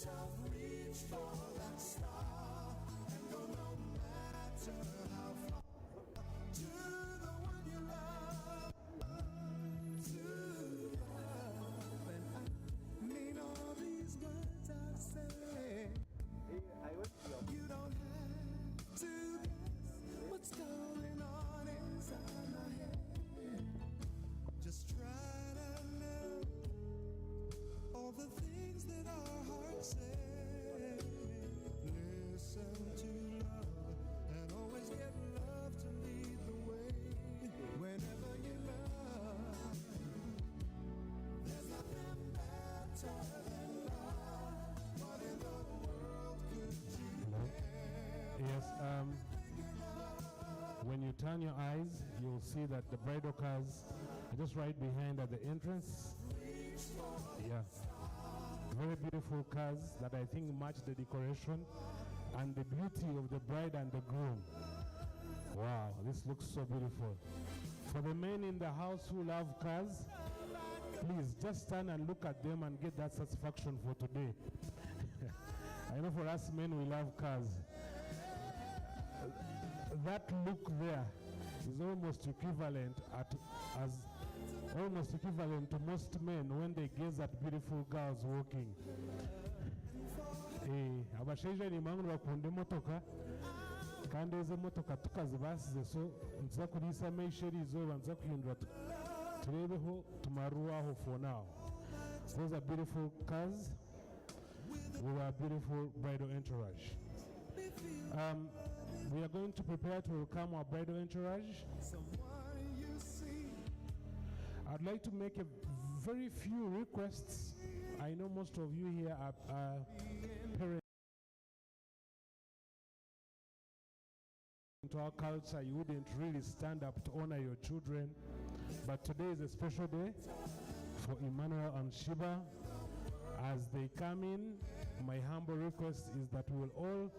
yourself, reach for that star, and go no matter how far. To the one you love, to love. And I mean all these words I say. You don't have to guess what's going on inside my head. Just try to know all the things that our hearts say. Listen to love and always get love to lead the way. Whenever you love, there's nothing better than love. What in the world could you ever? Yes, when you turn your eyes, you'll see that the bridal cars are just right behind at the entrance. Yeah, very beautiful cars that I think match the decoration and the beauty of the bride and the groom. Wow, this looks so beautiful. For the men in the house who love cars, please just stand and look at them and get that satisfaction for today. I know for us men, we love cars. That look there is almost equivalent to most men when they gaze at beautiful girls walking. Abashaija ni mangu bakunda emotoka kandi ezo emotoka tukazibasize, so nza kulisa meisheri izoba nza kuhindura turebeho tumaruwaho for now. Those are beautiful cars with a beautiful bridal entourage. We are going to prepare to welcome our bridal entourage. I'd like to make a very few requests. I know most of you here are parents. To our culture, you wouldn't really stand up to honor your children. But today is a special day for Emmanuel and Sheeba. As they come in, my humble request is that we will all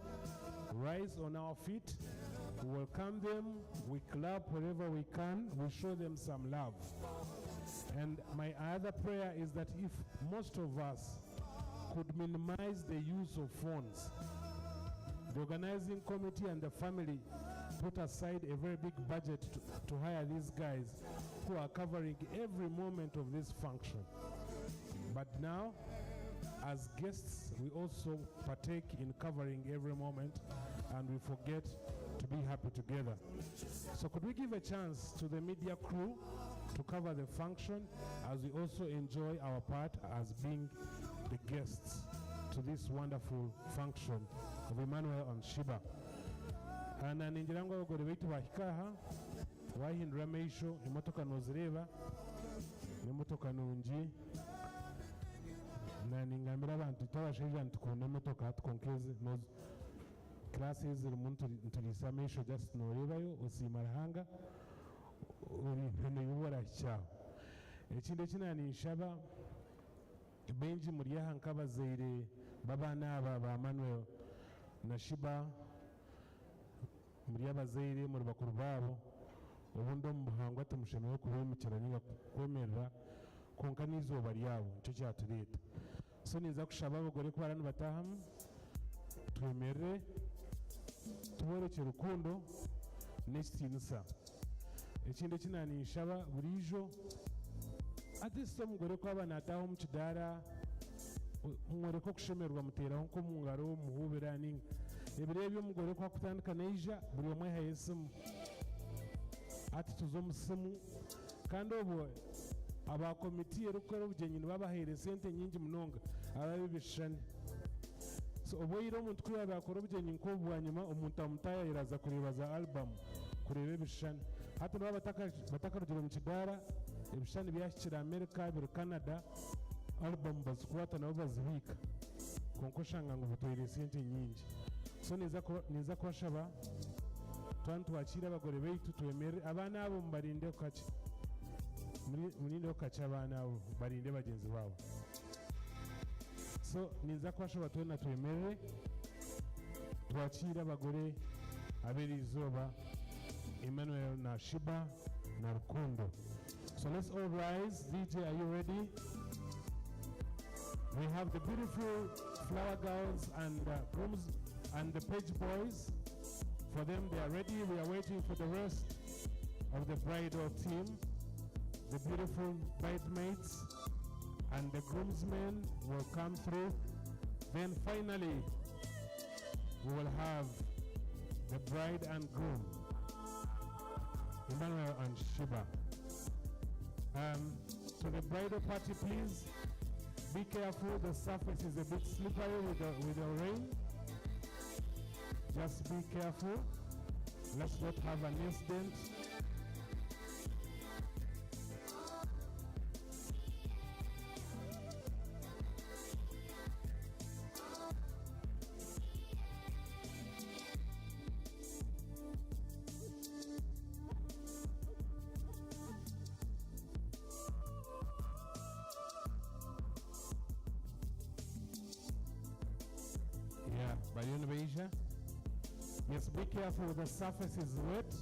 rise on our feet, we welcome them, we clap wherever we can, we show them some love. And my other prayer is that if most of us could minimize the use of phones, the organizing committee and the family put aside a very big budget to hire these guys who are covering every moment of this function. But now, as guests, we also partake in covering every moment and we forget to be happy together. So could we give a chance to the media crew to cover the function as we also enjoy our part as being the guests to this wonderful function of Emmanuel and Sheeba. And ninjirango abagore baitu bahikaha wahindura meisho imotoka nozireba n'imotoka nungi na ningambira abantu twabashaija ntukunda imotoka tukonkeze noz classes ziri muntu ntulisa meisho just norebayo osimarahanga uri ntibora cyaho. Ekindi kinani nshaba benji muri aha nkabazaire babana aba ba Manuel na Sheeba muri abazaire muri bakuru babo ubundi mu buhangwa tumushemiye kubemukira ninga kwemerera konka n'izuba ryabo nicyo cyatureta. So niza kushaba abagore ko baranu batahamu twemerere tuborekere urukundo n'ekitinisa. Ekindi kinani nshaba burijo atise omugore ko abana ataho mu kidara umwere ko kushemerwa muteraho nko mu ngaro muhubera ninga ebire by'omugore ko kutandika neija buri omwe hayesimu ati tuzomusimu kandi obo aba komiti erukora obugenyi babahere sente nyingi munonga ababibishane. So obo iro omuntu kuba bakora obugenyi nko bwanyuma omuntu amutaya iraza kureba za album kureba ebishane hati nabo batakarugire mu kidara ebishane byashyikira Amerika biri Canada album bazikwata nabo bazibika konko shanga ngo butoyire sente nyingi. So niza kubashaba twantu wakira abagore baitu twemere abana abo mbarinde kaci muninde okacha abana abo barinde bagenzi babo. So niza kubashaba twena twemere twakira abagore aberi izoba Emmanuel na Sheeba na Rukundo. So let's all rise. DJ, are you ready? We have the beautiful flower girls and grooms and the page boys. For them, they are ready. We are waiting for the rest of the bridal team, the beautiful bridesmaids, and the groomsmen will come through. Then finally, we will have the bride and groom, Emmanuel and Sheeba. To the bridal party, please be careful. The surface is a bit slippery with the rain. Just be careful. Let's not have an incident. By Indonesia. Yes, be careful, the surface is wet.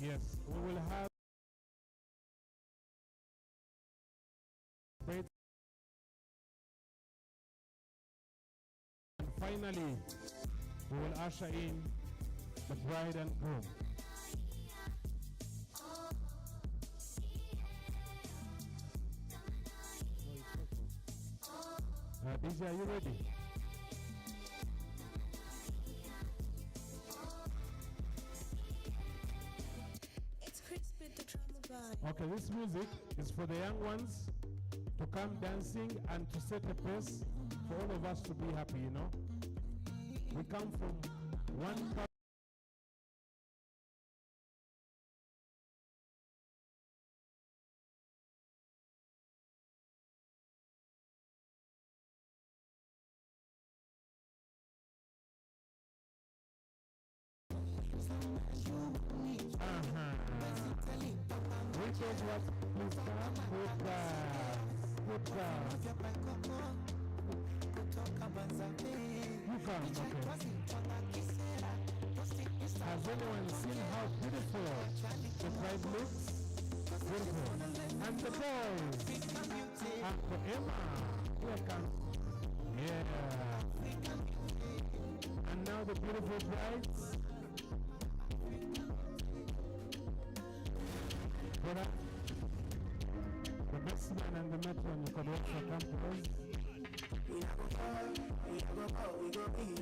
Yes, we will have and finally we will usher in the bride and groom. DJ, are you ready? It's crisp with the drama vibe. Okay, this music is for the young ones to come dancing and to set a pace for all of us to be happy, you know. We come from one culture. Which is what please come? Good girls. Good girls. You come, okay. Has anyone seen how beautiful the bride looks? Beautiful. And the boys. Uncle Emma. Welcome. Yeah. And now the beautiful brides. Brother, the best man and the matron you could also come to us. We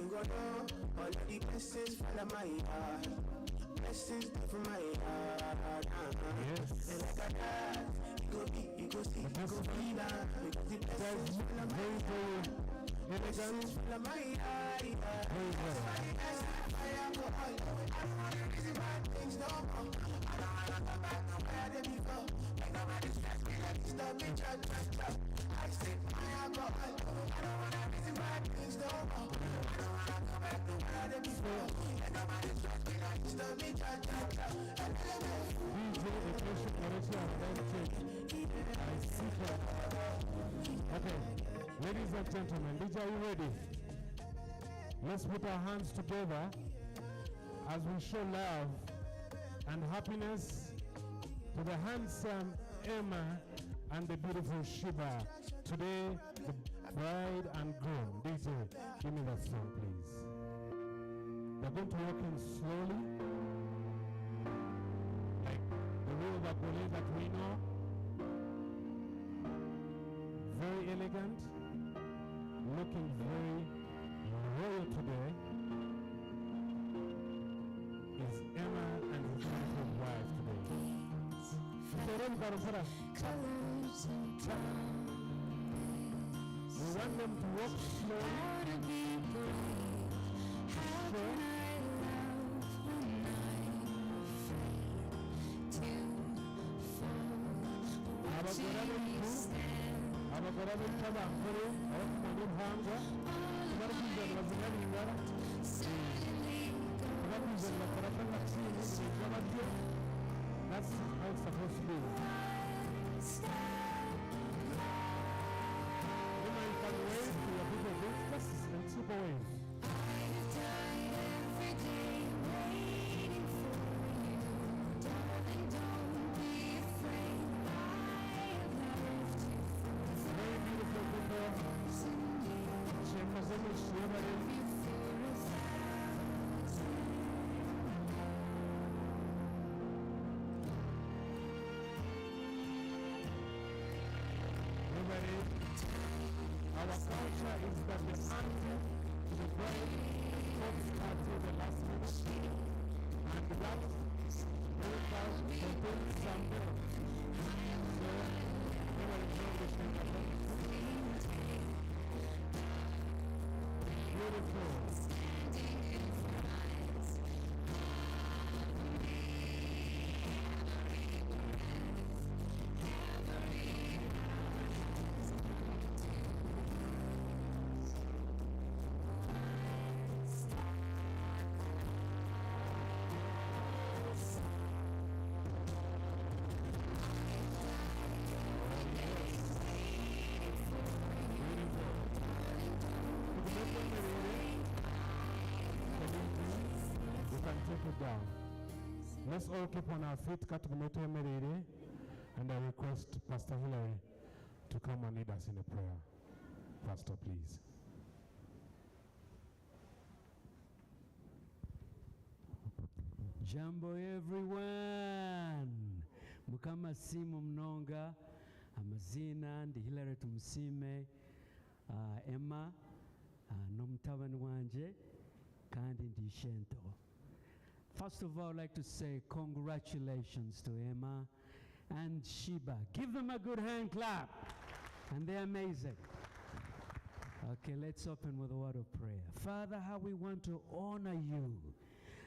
go know. All of the blessings follow my heart. Blessings from my heart. Yes. And like a dad, you go see, you go feel that. Because the blessings follow my heart. Blessings follow my heart. Very well. I don't want to reason bad things no more. I don't want to go back to where they before. Like nobody stress me like this, don't be judge. I sip my alcohol. I don't want to reason bad things no more. I don't want to go back to where they before. Like nobody stress me like this, don't be judge. DJ, the question correction of I see that. Okay, ladies and gentlemen, DJ, are you ready? Let's put our hands together as we show love and happiness to the handsome Emma and the beautiful Sheeba. Today, the bride and groom. DJ, give me that song, please. They're going to walk in slowly, like the real Bagole that we know. Very elegant, looking very royal today. Is Emma and his beautiful wife today. We want them to walk slowly. That's how it's supposed to be. You can wave to your people. ways. Very beautiful people. Sheeba zenu shebare. Everybody, our culture is that the answer to the bride comes until the last minute, and that breakfast contains some milk. So, everybody know the Sheeba. Beautiful. We can take it down. Let's all keep on our feet. And I request Pastor Hillary to come and lead us in a prayer. Pastor, please. Jambo everyone. Mukama simu mnonga. Amazina ndi Hillary tumusime. Emma. Nomutabani wanje. Kandi ndi Shento. First of all, I'd like to say congratulations to Emma and Sheeba. Give them a good hand clap. And they're amazing. Okay, let's open with a word of prayer. Father, how we want to honor you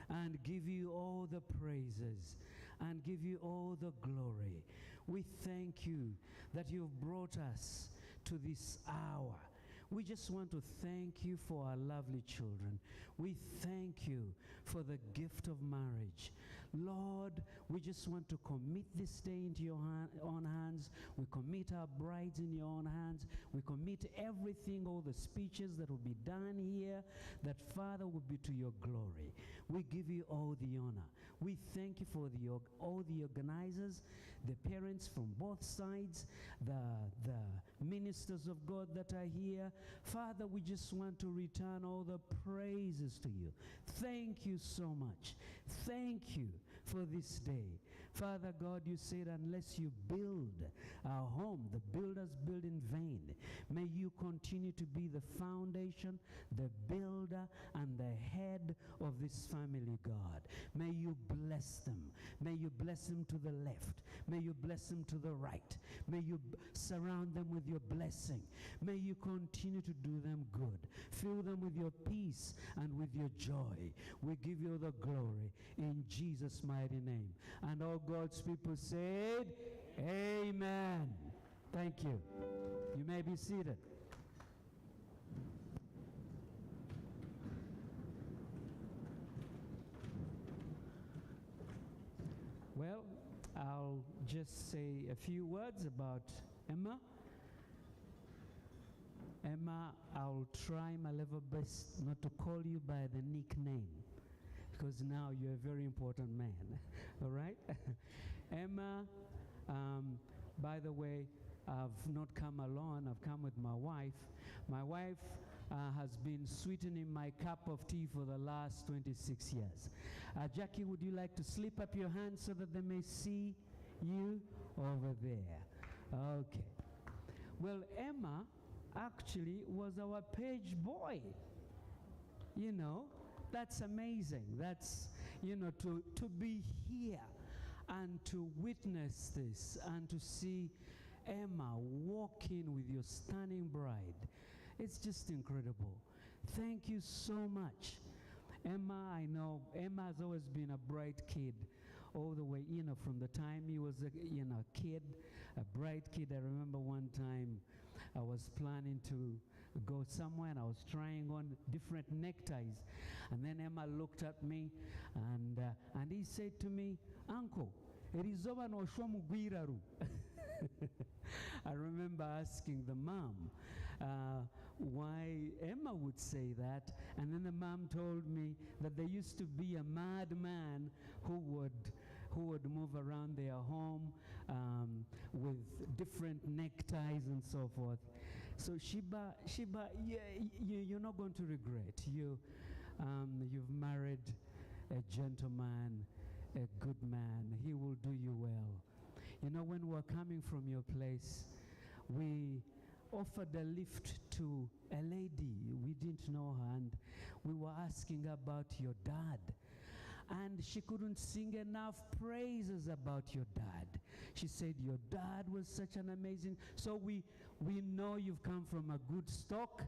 and give you all the praises and give you all the glory. We thank you that you've brought us to this hour. We just want to thank you for our lovely children. We thank you for the gift of marriage. Lord, we just want to commit this day into your own hands. We commit our brides in your own hands. We commit everything, all the speeches that will be done here, that Father will be to your glory. We give you all the honor. We thank you for all the organizers, the parents from both sides, the ministers of God that are here. Father, we just want to return all the praises to you. Thank you so much. Thank you for this day. Father God, you said unless you build our home, the builders build in vain. May you continue to be the foundation, the builder, and the head of this family, God. May you bless them. May you bless them to the left. May you bless them to the right. May you surround them with your blessing. May you continue to do them good. Fill them with your peace and with your joy. We give you the glory in Jesus' mighty name. And all God's people said, amen. Thank you. You may be seated. Well, I'll just say a few words about Emma. Emma, I'll try my level best not to call you by the nickname, because now you're a very important man. All right? Emma, by the way, I've not come alone. I've come with my wife. My wife has been sweetening my cup of tea for the last 26 years. Jackie, would you like to slip up your hand so that they may see you over there? Okay. Well, Emma actually was our page boy. You know, that's amazing. That's, you know, to be here and to witness this and to see Emma walking with your stunning bride. It's just incredible. Thank you so much. Emma, I know Emma has always been a bright kid all the way, you know, from the time he was a kid, a bright kid. I remember one time I was planning to go somewhere and I was trying on different neckties, and then Emma looked at me and he said to me, "Uncle, erizoba no shwa mugwiraru." I remember asking the mom, why Emma would say that. And then the mom told me that there used to be a madman who would move around their home with different neckties and so forth. So Sheeba, you're not going to regret. You've married a gentleman, a good man. He will do you well. You know, when we're coming from your place, we offered a lift to a lady. We didn't know her, and we were asking about your dad. And she couldn't sing enough praises about your dad. She said your dad was such an amazing. So we know you've come from a good stock,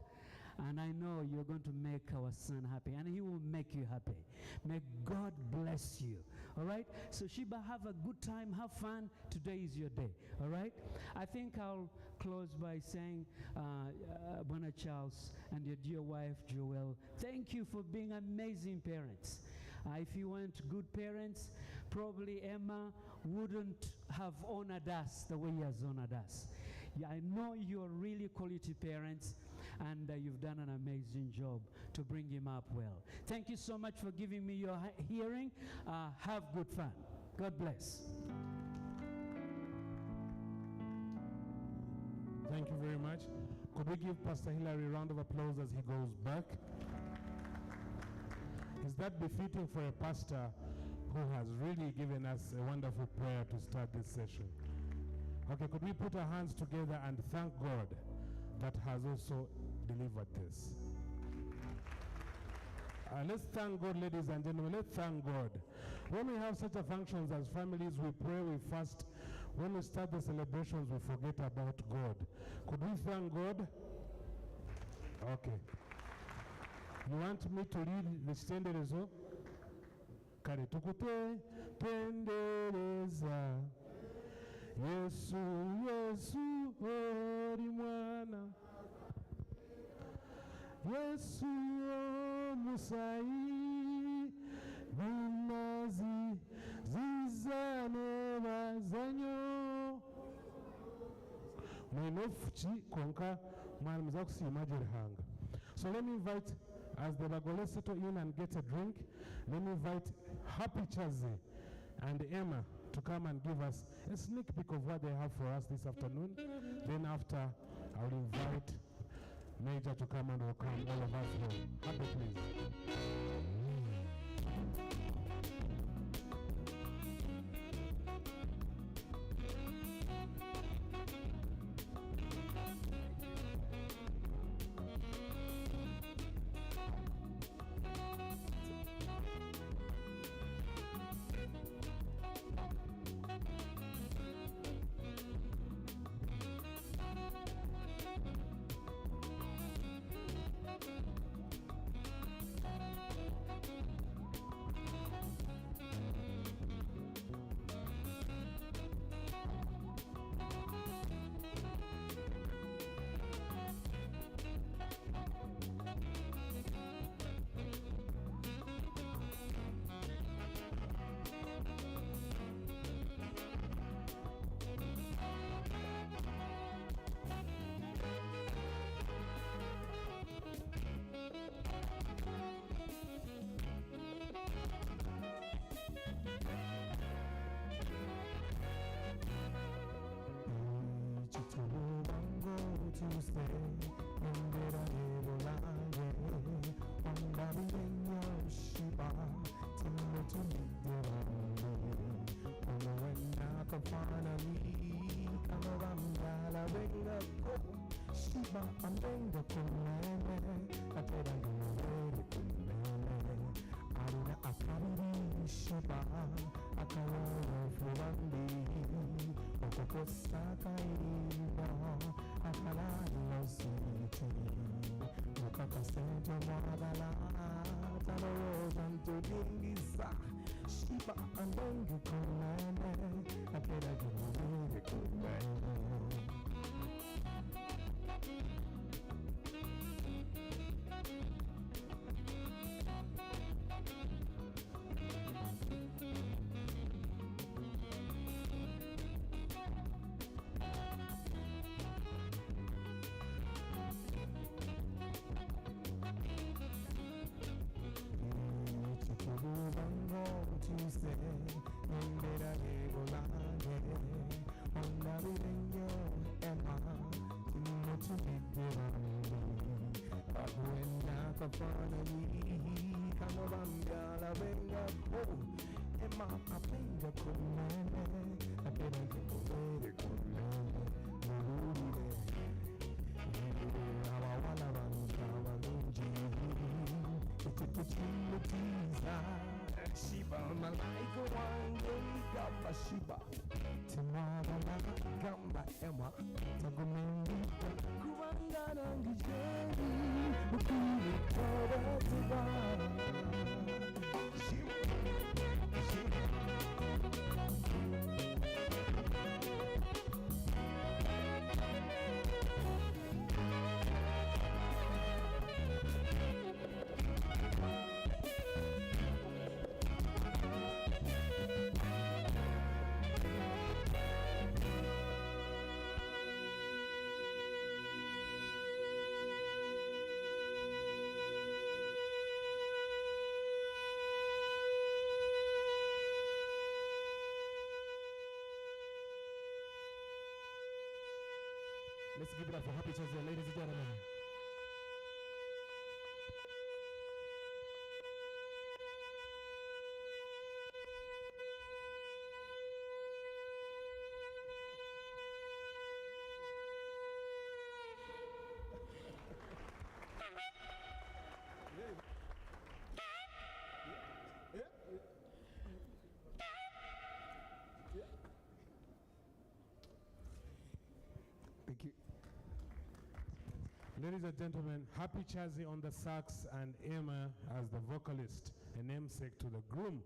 and I know you're going to make our son happy, and he will make you happy. May God bless you. All right? So Sheeba, have a good time, have fun. Today is your day. All right? I think I'll close by saying, Bwana Charles and your dear wife, Joelle, thank you for being amazing parents. If you weren't good parents, probably Emma wouldn't have honored us the way he has honored us. Yeah, I know you're really quality parents, and you've done an amazing job to bring him up well. Thank you so much for giving me your hearing. Have good fun. God bless. Thank you very much. Could we give Pastor Hilary a round of applause as he goes back? Is that befitting for a pastor who has really given us a wonderful prayer to start this session? Okay, could we put our hands together and thank God that has also delivered this? Let's thank God, ladies and gentlemen. Let's thank God. When we have such a functions as families, we pray, we fast. When we start the celebrations, we forget about God. Could we thank God? Okay. You want me to read the stenderezo? Kare tukute tendereza Yesu Yesu ori mwana Yesu musai Binazi zizane bazanyo Mwenofuchi konka mwana mzakusi imajirihanga. So let me invite, as the Bagole settle in and get a drink, let me invite Happy Chazi and Emma to come and give us a sneak peek of what they have for us this afternoon. Then after, I'll invite Major to come and welcome all of us home. Happy, please. Sheeba, I'm going to kumene, atera ngere kumene. Aruna akabiri Sheeba, akawo fulandi. Okoko sakaino, akalalo siti. Mukaka sente mwabala, talo zanto dingisa. Sheeba, I'm going to kumene, atera ngere kumene. kafanani kama bambyala benga Emma apenda kumene apenda kumene Nurule abawala bantu abalungi Ekikutimutiza Sheeba malaika wange gamba Sheeba Timabala gamba Emma Tagumendika kubangana ngijeri Ukuri toba tiba Sheeba Let's give it up for Happy Chazia, ladies and gentlemen. Thank you. Ladies and gentlemen, Happy Chazi on the sax and Emma as the vocalist, a namesake to the groom.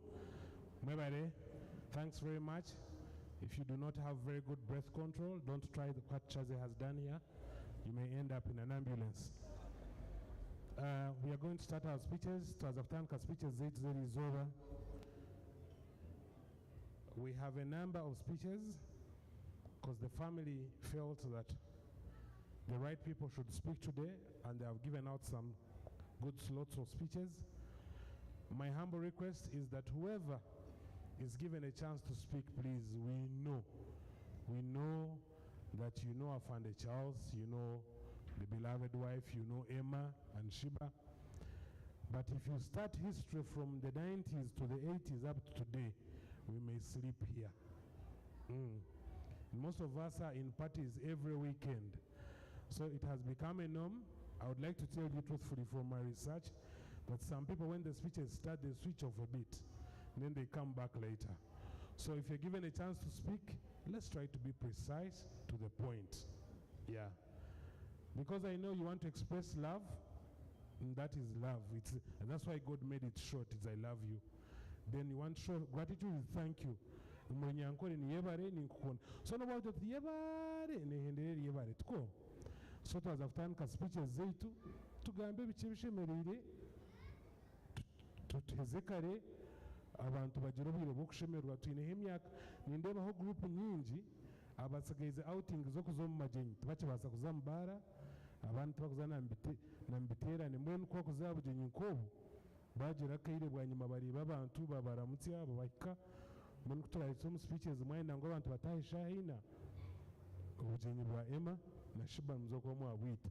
Mwebale, thanks very much. If you do not have very good breath control, don't try what Chazi has done here. You may end up in an ambulance. We are going to start our speeches. Twazaftanka speeches is over. We have a number of speeches because the family felt that the right people should speak today, and they have given out some good slots of speeches. My humble request is that whoever is given a chance to speak, please, we know that you know Afande Charles, you know the beloved wife, you know Emma and Sheeba. But if you start history from the 90s to the 80s up to today, we may sleep here. Most of us are in parties every weekend. So it has become a norm. I would like to tell you truthfully from my research that some people, when the speeches start, they switch off a bit, and then they come back later. So if you're given a chance to speak, let's try to be precise to the point. Yeah. Because I know you want to express love, and that is love. And that's why God made it short. It's I love you. Then you want to show gratitude is thank you. So no about the so twazafutandika speeches zaitu tugambe ebice bishemereire tuteze kare abantu bagira obwire bw'okushemererwa twineho emyaka nindeebaho gurupu nyingi abasigaze outing zo kuza omu magyenyi tibakibaasa kuza mu baara abandi tibakuza na mbiterane mbwenu kuba kuza aha bugyenyi nk'obu bagira akaire bwanyuma bareeba abantu babaramutse abo bahika mbwenu kuturahisa omu speeches mwayenda ngu abantu bataha eshaaha ina obugyenyi bwa Emma na Sheeba muzokuba mwabwita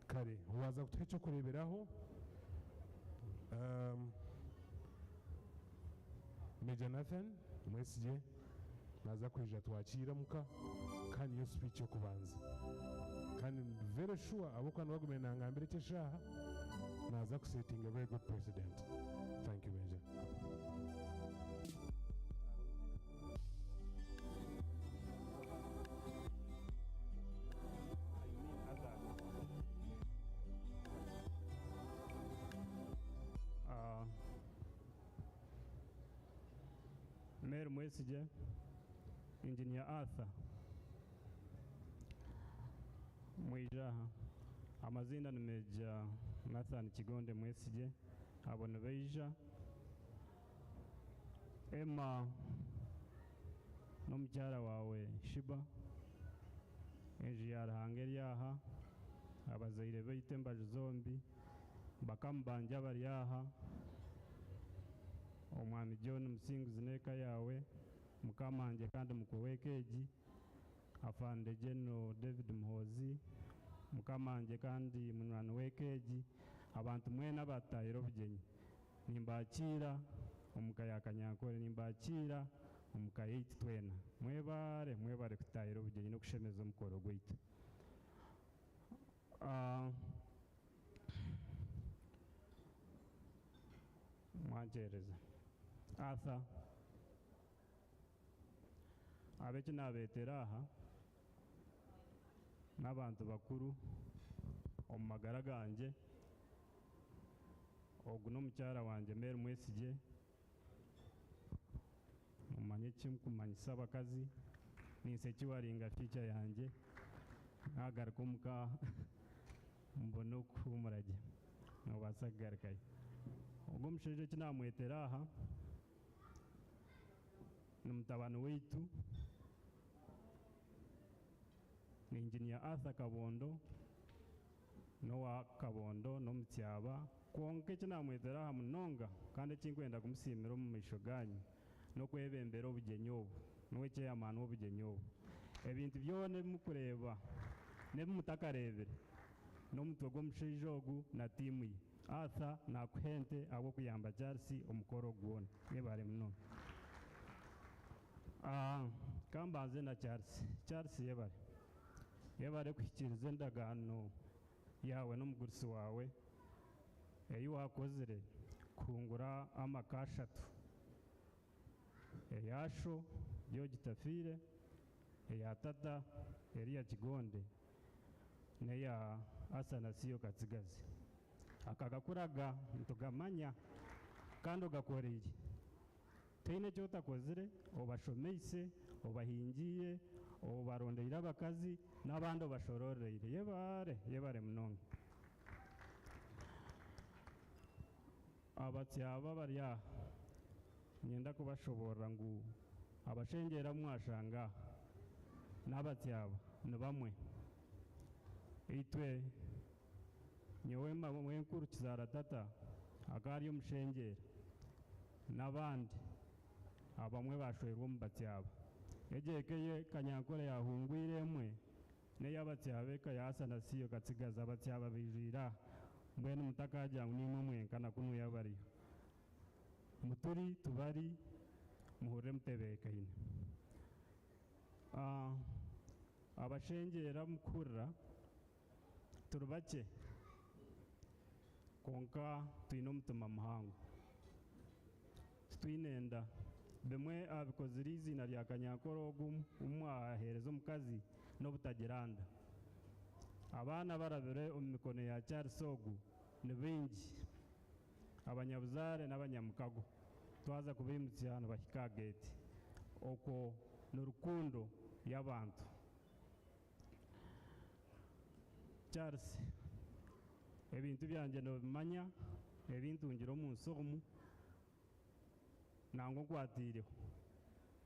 kare waza kutuha ekyokureeberaho Major Nathan Mwesigye naza kwija twakira muka kandi iyo speech yokubanza kandi very sure abokuba nibagumire nangambira ekyeshaaha naza kusetting a very good precedent. Thank you, Major. Mayor Mwesigye, Engineer Arthur Mwijaha, amazina ni Major Nathan Kigonde Mwesigye, abone beija Emma n'omukyara wawe Sheeba enjiyara hange eryaha abazaire baitu embaju zombi bakamu banje abari aha omwami John Musinguzi n'eka yawe mukamanje kandi mukuru w'ekeegi Afande General David Muhozi mukamanje kandi munywani w'ekeegi abantu mwena batahira obugenyi nimbakira omuka ya Kanyankore nimbakira omuka yaitu twena mwebare kutahira obugenyi n'okushemeza omukoro gwaitu. Mwanchereza Arthur abeki nabetera aha n'abantu bakuru omu magara ganje ogu n'omukyara wanje Mary Mwesigye mumanye kimkumanyisa abakazi ninsekiwaringa ficha yanje nagaruka omuka mbona okuhumuragye nobasa kugarukayo. Ogu omushaija eki namwetera aha ni mutabani waitu ni Engineer Arthur Kabondo nowa Kabondo n'omutyaba konka eki namwetera aha munonga kandi ekinkwenda kumusiimira omu maisho ganyu n'okwebembera obugenyi obu niwe chairman w'obugenyi obu. Ebintu byona ebimukureeba nebimutakareebire n'omutwe gw'omushaija ogu na tiimu ye. Arthur nakuhente habw'okuyamba Charles omukoro gwona nebare munonga. Kambanze na Charles yebare kuhikiriza endagaano yawe n'omugurisi wawe eyi wakozire kuhungura amaka 3 eyasho yogitafiire eya tata Elia Kigonde neya Asanasiyo Katsigazi akagakuraga ntugamanya kandi ogakoreire teine kyotakozire obashomeise obahingiye obarondeire abakazi n'abandi obashororeire yebare munonga. Abatyaba bari aha nyenda kubashoborera ngu abashengera mwashanga n'abatyaba ni bamwe itwe nyowe mwenkuru kizara tata akari omushengera n'abandi abamwe bashwerwa omu batyaba egekeye Kanyankore yahungwire emwe n'eyabatyaba eka ya Asanasiyo Katsigazi abatyaba bijwira mbwenu mutakagira ngu nimwe mwenka nakunu yabariyo muturi tubari muhurire mutebekaine. Abashengera mukuhurira turi bake konka twine omutima muhango titwinenda bimwe abikozire izina rya Kanyankore ogu ahereza omukazi n'obutagiranda. Abaana barabire omu mikono ya Charles ogu ni bingi abanyabuzare n'abanyamukago twaza kubimutsya nibahika gate okwo n'orukundo y'abantu. Charles ebintu byanje nobimanya ebintungire omu nsi omu nangwa nkwatiireho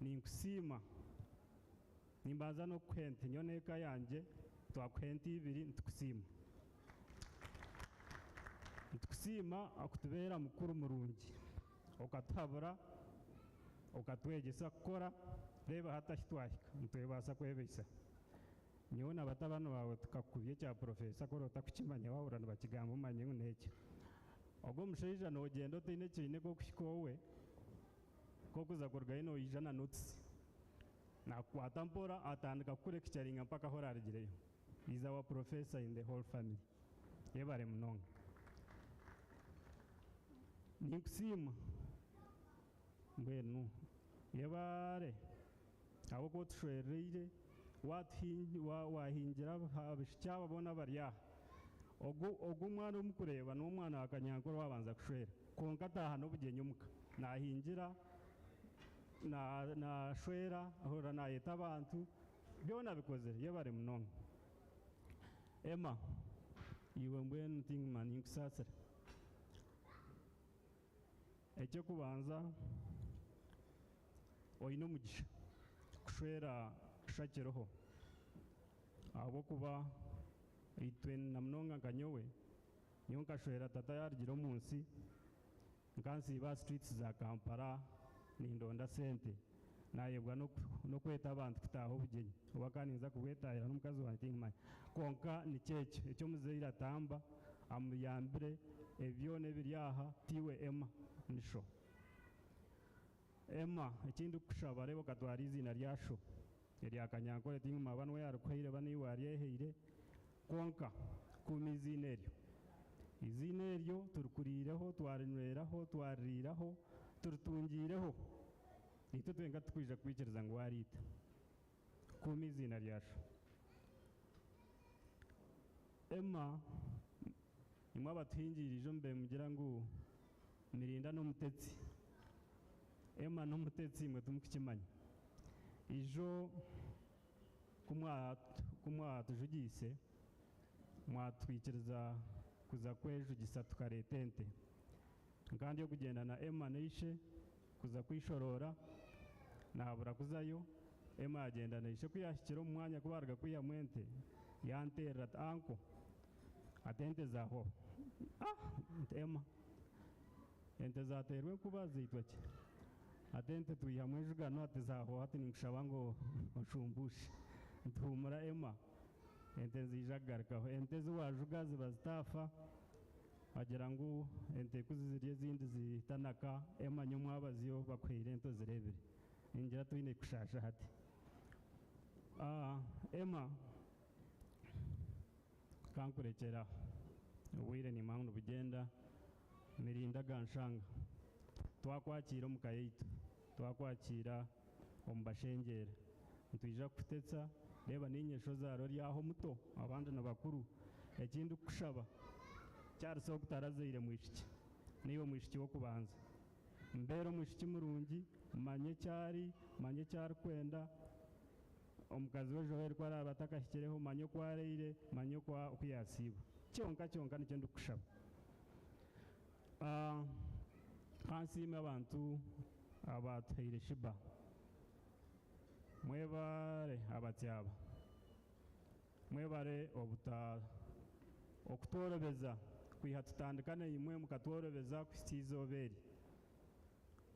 ninkusiima nimbanza n'okuhenta nyo n'eka yanje twakuhenta ibiri nitukusiima akutubeera mukuru murungi okatuhabura okatwegyesa kukora reeba hatahi twahika nitwebaasa kwebeisa nyowe na batabani bawe tukakubya ekya profesa kora otakukimanya wahura nibakigamba omanye ngu nekyo. Ogwo omushaija nogenda otaine kiine k'okuhika owe k'okuza kurugayo noija na notice nakukwata mpora atandika kukurekicharinga mpaka aho orarigireyo. He's our professor in the whole family. Yebare munonga ninkusiima mbwenu yebare habw'okuba otushwereire wahingira abishiki aba boona bari aha. Ogu omwana omukureeba n'omwana wa Kanyankore wabanza kushwera konka ataha n'obugenyi omuka nahingira nashwera ahora nayeta abantu byona bikozire yebare munonga. Emma iwe mbwenu ntingima ninkusasira ekyokubanza oine omugisha kushwera kushakireho habw'okuba itwe na munonga nka nyowe nkashwera tata yarigire omu nsi nkansiiba streets za Kampala nindonda sente nayebwa n'okweta abantu kutaaha obugenyi oba kaninza kubwetahira n'omukazi wange tingimanya konka nikyekyo ekyomuzeire atamba amuyambire ebyo nebiri aha tiwe Emma nisho Emma ekindi kushaba rebo katwara izina ryasho erya kanyankore tinguma banwe yarukwaire bani waryeheire konka kumizina eryo izina eryo turukurireho twarinyweraho twariraho turutungireho ito twenga tukwija kwikiriza ngo warita kumizina ryasho Emma imwe abatuhingirije mbe mugira ngo mirinda n'umutetsi Emma n'umutetsi mwe tumukimanya ijo kumwa tujugise mwatwikiriza kuza kwejugisa tukareta ente kandi yo kugenda na Emma neishe kuza kwishorora nahabura kuzayo Emma agenda neishe kuyashyikira mu mwanya kubarga kuya mwente yanterera anko atente zaho Emma ente zaterwe kuba zitwa ki atente tuyihamwe jugano atizaho ati ninkushaba ngo nshumbushe ntumura Emma ente nzijagarikaho ente ziwajuga ziba zitafa wagira ngo ente kuzizirye ezindi zitanaka Emma nyomwabaziyo bakwire ento zirebere ningira tuyine kushasha hati Emma kankurekera ubwire ni mangu bugenda mirinda ganshanga twakwakira mu kayito twakwakira ombashengera ntwija kutetsa reba n'inyesho zaro ryaho muto abandi n'abakuru ekindi kushaba cyarushaho kutarazire mwishiki niyo mwishiki wo kubanza mbero mwishiki murungi manye cyari kwenda omukazi wejo weri kwa abatakashyikireho manye kwareire manye kwa kuyasiba cyonka nicyo ndikushaba kansime abantu abatuheire Sheeba mwebare abatyaba mwebare okutorobeza kwiha tutandikane imwe mukatorobeza kusikiza oberi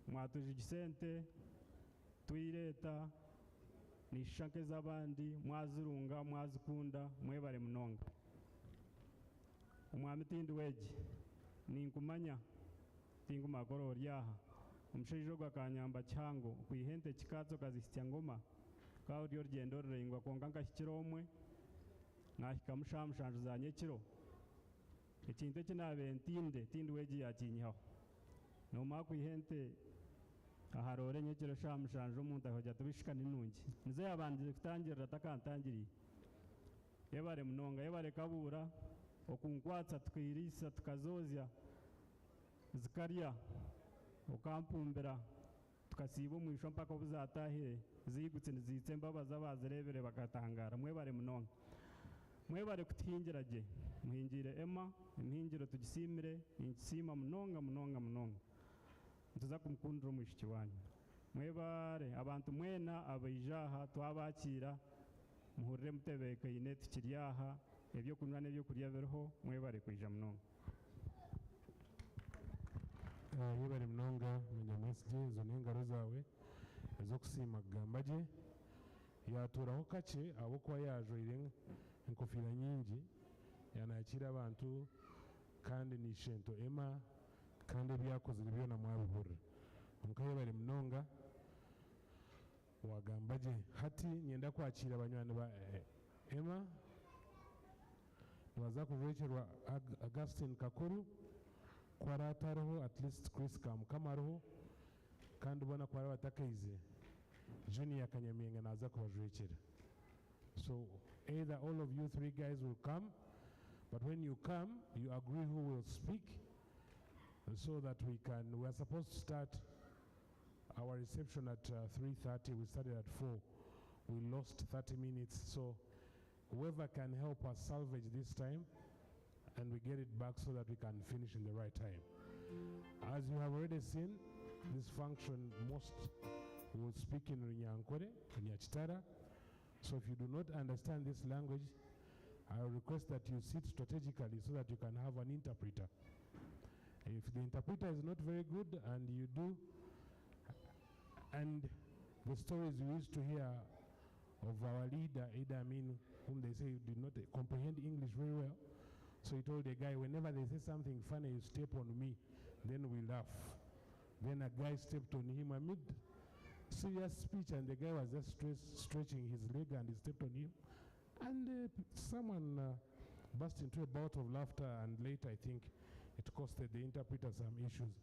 mwatujigise tuyireta nishanke z'abandi mwazirunga mwazikunda mwebare munonga umwami tindi weji ninkumanya tingumagoro ryaha omushaija ogwo akanyamba kihango kwihente kikatso kazisitya ngoma kaho ryo rugendo rurengwa konka nkahikira omwe nahika mushamushanju za nyekiro ekintu ekinabe tindi weji yakinyihaho nomara kwihente aharore nyekiro shamushanju omuntu ahoja tubishikane nungi nize yabandire kutangirira takantangiriye yebare munonga yebare kabura okunkwatsa tukirisa tukazozya zikarya ukampumbira tukasiba omwisho mpaka obuzatahire zigutse nizitse mbabaza bazirebere bakatangara mwebare munonga mwebare kutuhingira gye muhingire Emma imihingiro tugisimire ningisima munonga ntuza kumukundira omwishiki wanyu mwebare abantu mwena abaija twabakira muhurire mutebekaine tukiri aha ebyokunywa n'ebyokurya biriho mwebare kwija munonga yebare munonga munyamwesige izo n'engaro zawe ezokusiima kugamba gye yaturaho kakye ahabwokuba yajwaire enkofiira nyingi yanakira abantu kandi nishento Emma kandi ebyakozire byona mwabihurira omuka yebare munonga wagamba gye hati nyenda kwakira abanywani ba Emma nibaza kujwekerwa Augustine Kakuru kwara atariho at least Chris Kamukama ariho kandi ubona ko bari batakaize Junior Kanyamienga naza kubajwekera so either all of you three guys will come but when you come you agree who will speak so that we are supposed to start our reception at 3:30 we started at 4 we lost 30 minutes so whoever can help us salvage this time and we get it back so that we can finish in the right time. As you have already seen, this function most will speak in Runyankore, Nyachitara. So if you do not understand this language, I will request that you sit strategically so that you can have an interpreter. If the interpreter is not very good and you do, and the stories we used to hear of our leader, Idi Amin, whom they say did not comprehend English very well, So he told the guy, whenever they say something funny, you step on me, then we laugh. Then a guy stepped on him amid serious speech, and the guy was just stretching his leg, and he stepped on him. And someone burst into a bout of laughter, and later I think it costed the interpreter some issues.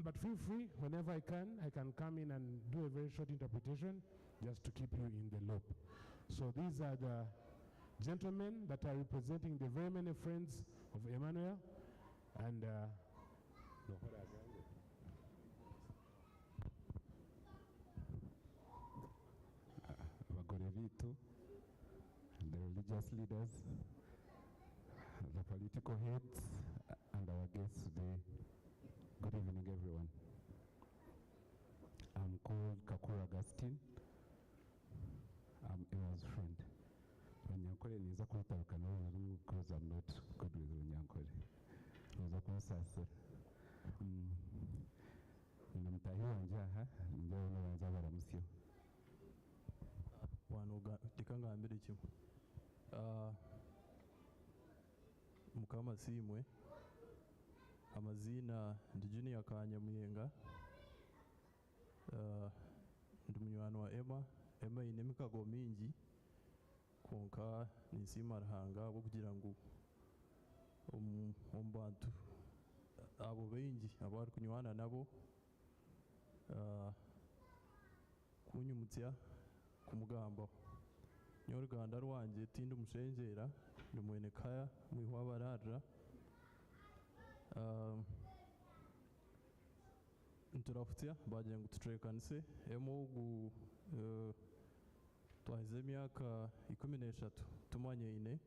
But feel free, whenever I can come in and do a very short interpretation just to keep you in the loop. So these are the gentlemen that are representing the very many friends of Emmanuel. And Bagorevitu, the religious leaders, the political heads, and our guests today. Good evening, everyone. I'm called Kakura Agustin. I'm Emma's friend. Wanyankole niza kutaruka n'ubu because I'm not good with Wanyankole. Niza kumusasira. Namutahi wanje aha njyewe n'abanza baramusyo. Wano tikangambire kimwe. Mukama simwe amazina ndi Junior Kanyamuyenga. Ndi munywani wa Emma ine emikago mingi konka nisima Ruhanga bwo kugira ngu omubantu abo bengi abari kunywana nabo kunyumutya kumugambo nyoruganda rwanjye tindi umushenjera ndi mwene kaya mwihwa bararra nturafutya bagira ngo tutrekanise ugu twahize emyaka 13 tumanyeine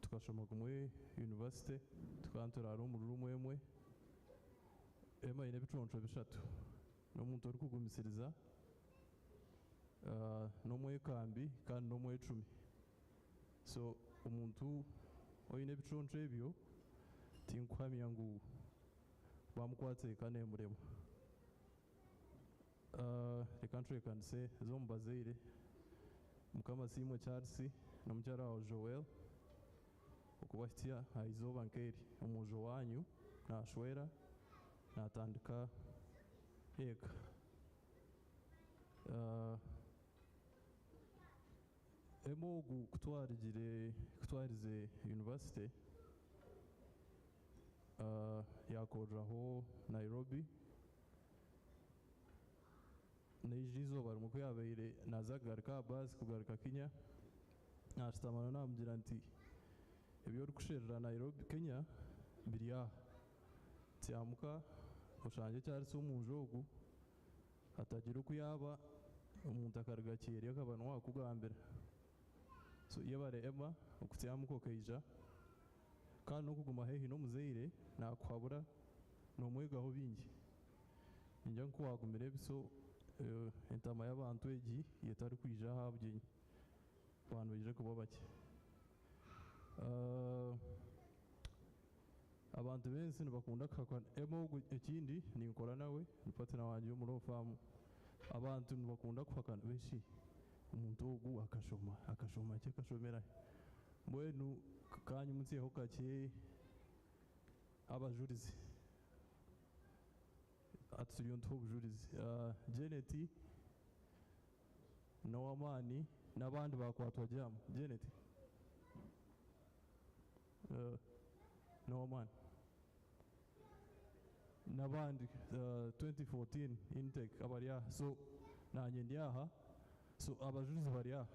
tukashoma kumwe university tukanturara omu rumu emwe Emma ine ebiconco bishatu n'omuntu orikugumisiriza n'omwekambi kandi n'omwecumi. So omuntu oine ebiconco ebyo tinkuhamya ngu bamukwatse kanemurema. Reka ntwekanise z'omu bazaire Mukama simwe Charles n'omukyara wawe Joel okubahitya aha izooba nk'eri omwojo wanyu nashwera natandika eka. Emma ogu kutwarize university yakoreraho Nairobi neija izooba rimwe kuyabaire naza kugaruka aha bus kugaruka Kenya nashitamana namugira nti ebyo orikusherera Nairobi Kenya biri aha tyamuka oshange Charles omunju ogu hatagira okuyaba omuntu akaruga kyeri akaba niwakugambira. So yebare Emma okutyamuka okaija kandi n'okuguma haihi n'omuzaire nakuhabura n'omwegaho bingi ningira nku wagumire ebiso entama y'abantu egi yetari kwija aha bugyenyi abantu baije kuba bake. Abantu bensi nibakunda kuhakana Emma ogu ekindi ninkora nawe ni partner wanje y'omuri famu. Abantu nibakunda kuhakana benshi omuntu ogu akashoma kye kashomerahe mbwenu kanyumutseho kakye abajurizi aturiyo ntuho obujurizi Janet n'owamani n'abandi bakwatwa jamu. Janet n'owamani n'abandi 2014 intake abari aha. So nanye ndi aha, so abajurizi bari aha.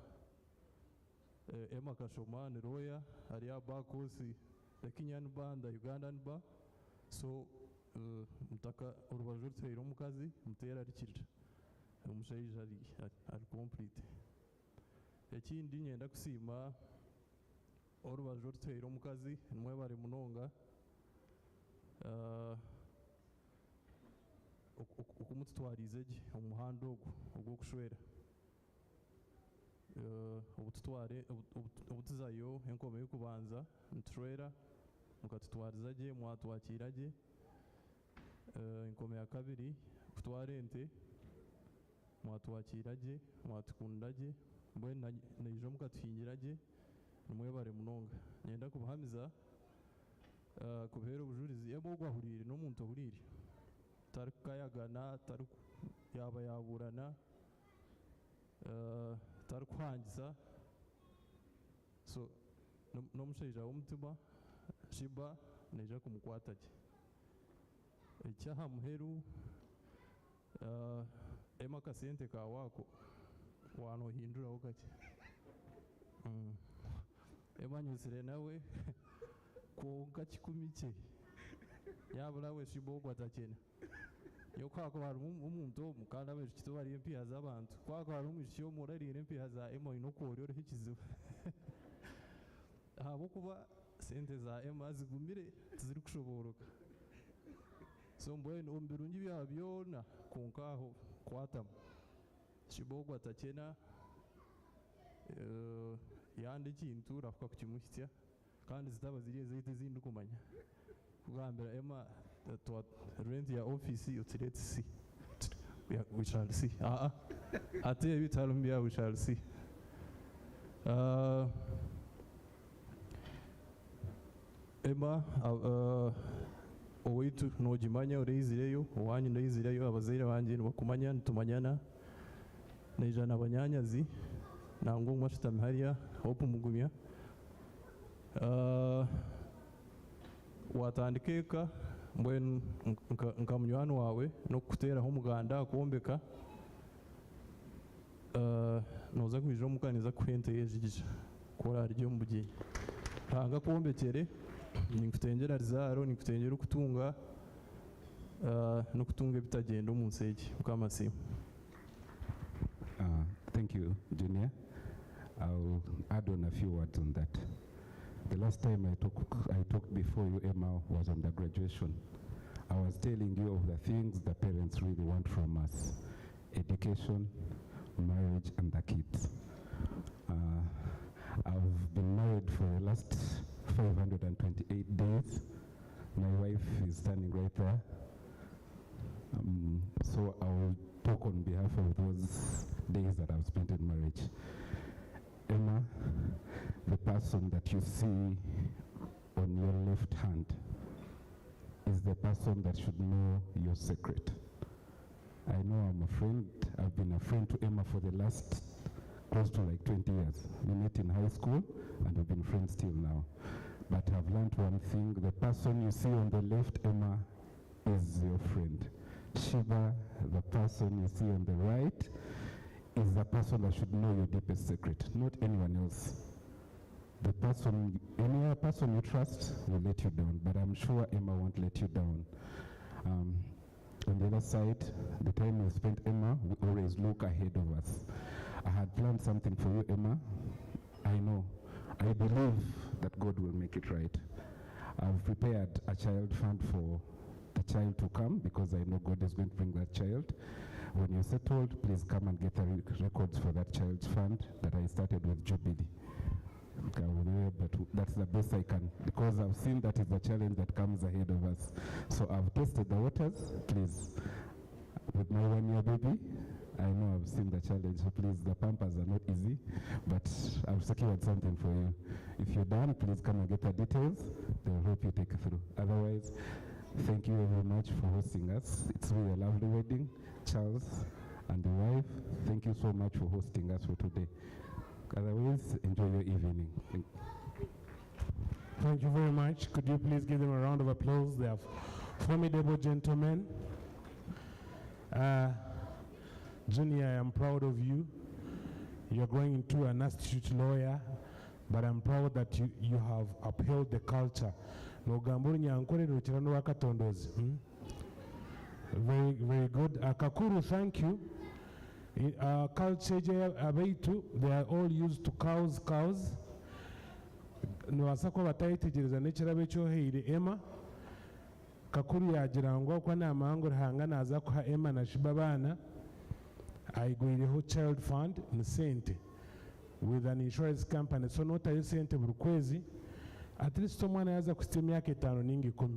Emma Kashoma ni lawyer ari aba kosi ya Kenyan bar and Ugandan bar. So mutaka urubaju rutera omukazi mutera rikirira omushaija ari complete. Ekindi nyenda kusima orubaju rutera omukazi nimwe bari munonga okumutwarize gye omuhanda ogu ogw'okushwera obutuzayo enkoma y'okubanza nitushwera mukatutwariza gye mwatwakira gye. Enkoma ya kabiri kutwara ente mwatwakira gye mwatukunda gye mbwenu naija mukatuhingira gye nimwebare munonga nyenda kubahamiza kubeera obujurizi eba ogwahurire n'omuntu ohurire tarikukayagana yaba yaburana tarikuhangisa so n'omushaija w'omutima Sheeba neija kumukwata gye ekyaha muheru ema akasente kawaako wanohinduraho kakye ema nyusire nawe konka 10 kye yabura we Sheeba ogwo atakyena yokwako harimu omuntu omu kandi abaishiki bari empiha z'abantu kwako harimu omwishiki omu orariire empiha za ema oine okwoorya oriho ekizibu ahabw'okuba sente za ema zigumire tizirikushobooroka so mbwenu omu birungi byaba byona konka aho kwatamu Sheeba ogwo atakyena yanda ekintu rafuka kukimuhitya kandi zitaba ziri ezaitu ezindi kumanya kugambira ema rent ya office utirete si we shall see ate ebitarumbya we shall see ema owaitu nogimanya oreizireyo owanyu ndoizireyo abazaire bange nibakumanya nitumanyana naija nabanyanyazi nangwa omwe ashutami hariya hope mugumya watandika eka mbwenu nka munywani wawe n'okukuteeraho omuganda akwombeka nooza kwija omuka niza kuha ente yejigija kuba ari omu buginyi hanga kwombekere ninkutengera rizaaro ninkutengera okutunga n'okutunga ebitagenda omu nsi egi mukama siima. Thank you, Junior. I'll add on a few words on that. The last time I talked before you, Emma, was on the graduation. I was telling you of the things the parents really want from us: education, marriage, and the kids. I've been married for the last 528 days. My wife is standing right there. So I will talk on behalf of those days that I've spent in marriage. Emma, the person that you see on your left hand is the person that should know your secret. I know I'm a friend. I've been a friend to Emma for the last close to like 20 years. We met in high school and we've been friends till now. But I've learned one thing: the person you see on the left, Emma, is your friend. Sheeba, the person you see on the right, is the person that should know your deepest secret, not anyone else. The person, any other person you trust will let you down, but I'm sure Emma won't let you down. On the other side, the time we spent, Emma, we always look ahead of us. I had planned something for you, Emma. I know. I believe that God will make it right. I've prepared a child fund for the child to come because I know God is going to bring that child. When you're settled, please come and get the records for that child's fund that I started with Jubilee. But that's the best I can, because I've seen that is the challenge that comes ahead of us. So I've tested the waters, please. With my 1-year baby, I know I've seen the challenge, so please, the pampers are not easy, but I've secured something for you. If you're done, please come and get the details. They'll help you take it through. Otherwise, thank you very much for hosting us. It's really a lovely wedding. Charles and the wife, thank you so much for hosting us for today. Otherwise, enjoy your evening. Thank you very much. Could you please give them a round of applause? They are formidable gentlemen. Junior, I am proud of you. You're going into an institute lawyer, but I'm proud that you have upheld the culture. Very, very good. Kakuru, thank you. Culture, they are all used to cows. Nwasako batayitegereza n'ekirabo ekyoheire Emma. Kakuru yagirangwa kwa n'amahanga ruhanga naza kuha Emma na Sheeba baana ayigwireho child fund ni sente with an insurance company, so notayo sente buri kwezi, at least omwana yaza kusita emyaka 5 ninga 10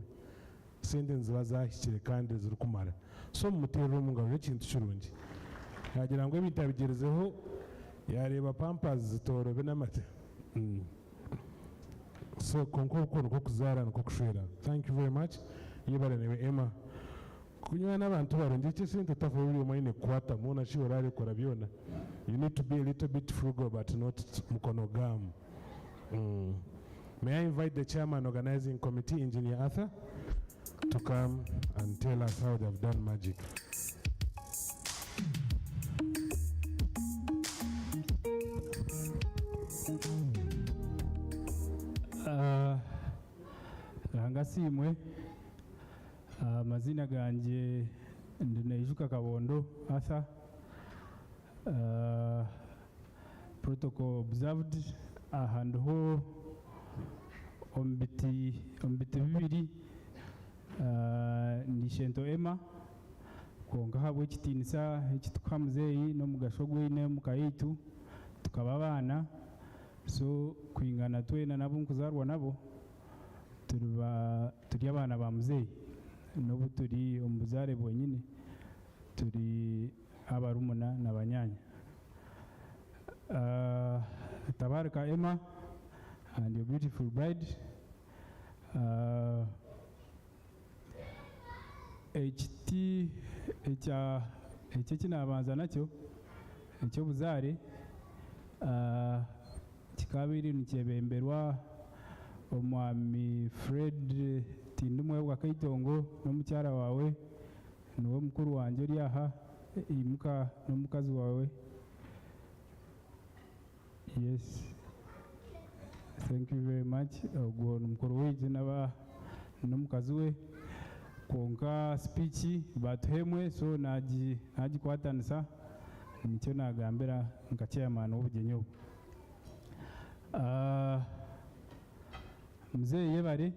sente nziba zahikire kandi ziri kumara, so mumuterere omungaro ekintu kirungi yagira ngo ebintu abigerezeho yareba pampers zitorobe n'amata. so konko uko nuko kuzara nuko kushwera. Thank you very much. Yebare newe Emma kunywa n'abantu baronje icyo sinto tafuri yo mayine kwata muna shi orare kora byona. You need to be a little bit frugal but not mukonogam. May I invite the chairman organizing committee, Engineer Arthur, to come and tell us how they've done magic. Rangasimwe amazina ganje ndinaijuka Kabondo Arthur, protocol observed and ho ombiti bibiri nishento Emma konka habwe kitinisa ekitukamuzeyi no mugasho gwine mukaitu tukaba abana so kwingana twena nabo nkuzarwa nabo turi abana ba muzeyi n'ubu turi omuzare bonyine turi abarumuna n'abanyanya. Tabaraka Emma and your beautiful bride. Ekiti kinabanza nakyo ekyobuzare kikabiri nikyebemberwa omwami Fred Tindumwe wa Kaitongo n'omukyara wawe niwe mukuru wanje ori aha imuka n'omukazi wawe. Yes, thank you very much. Ogwo n'omukuru waitu n'omukazi we konka speech batuhemwe so nagikwatanisa nicyo nagambira nka chairman w'obugenyi obu. Muzeyi yebare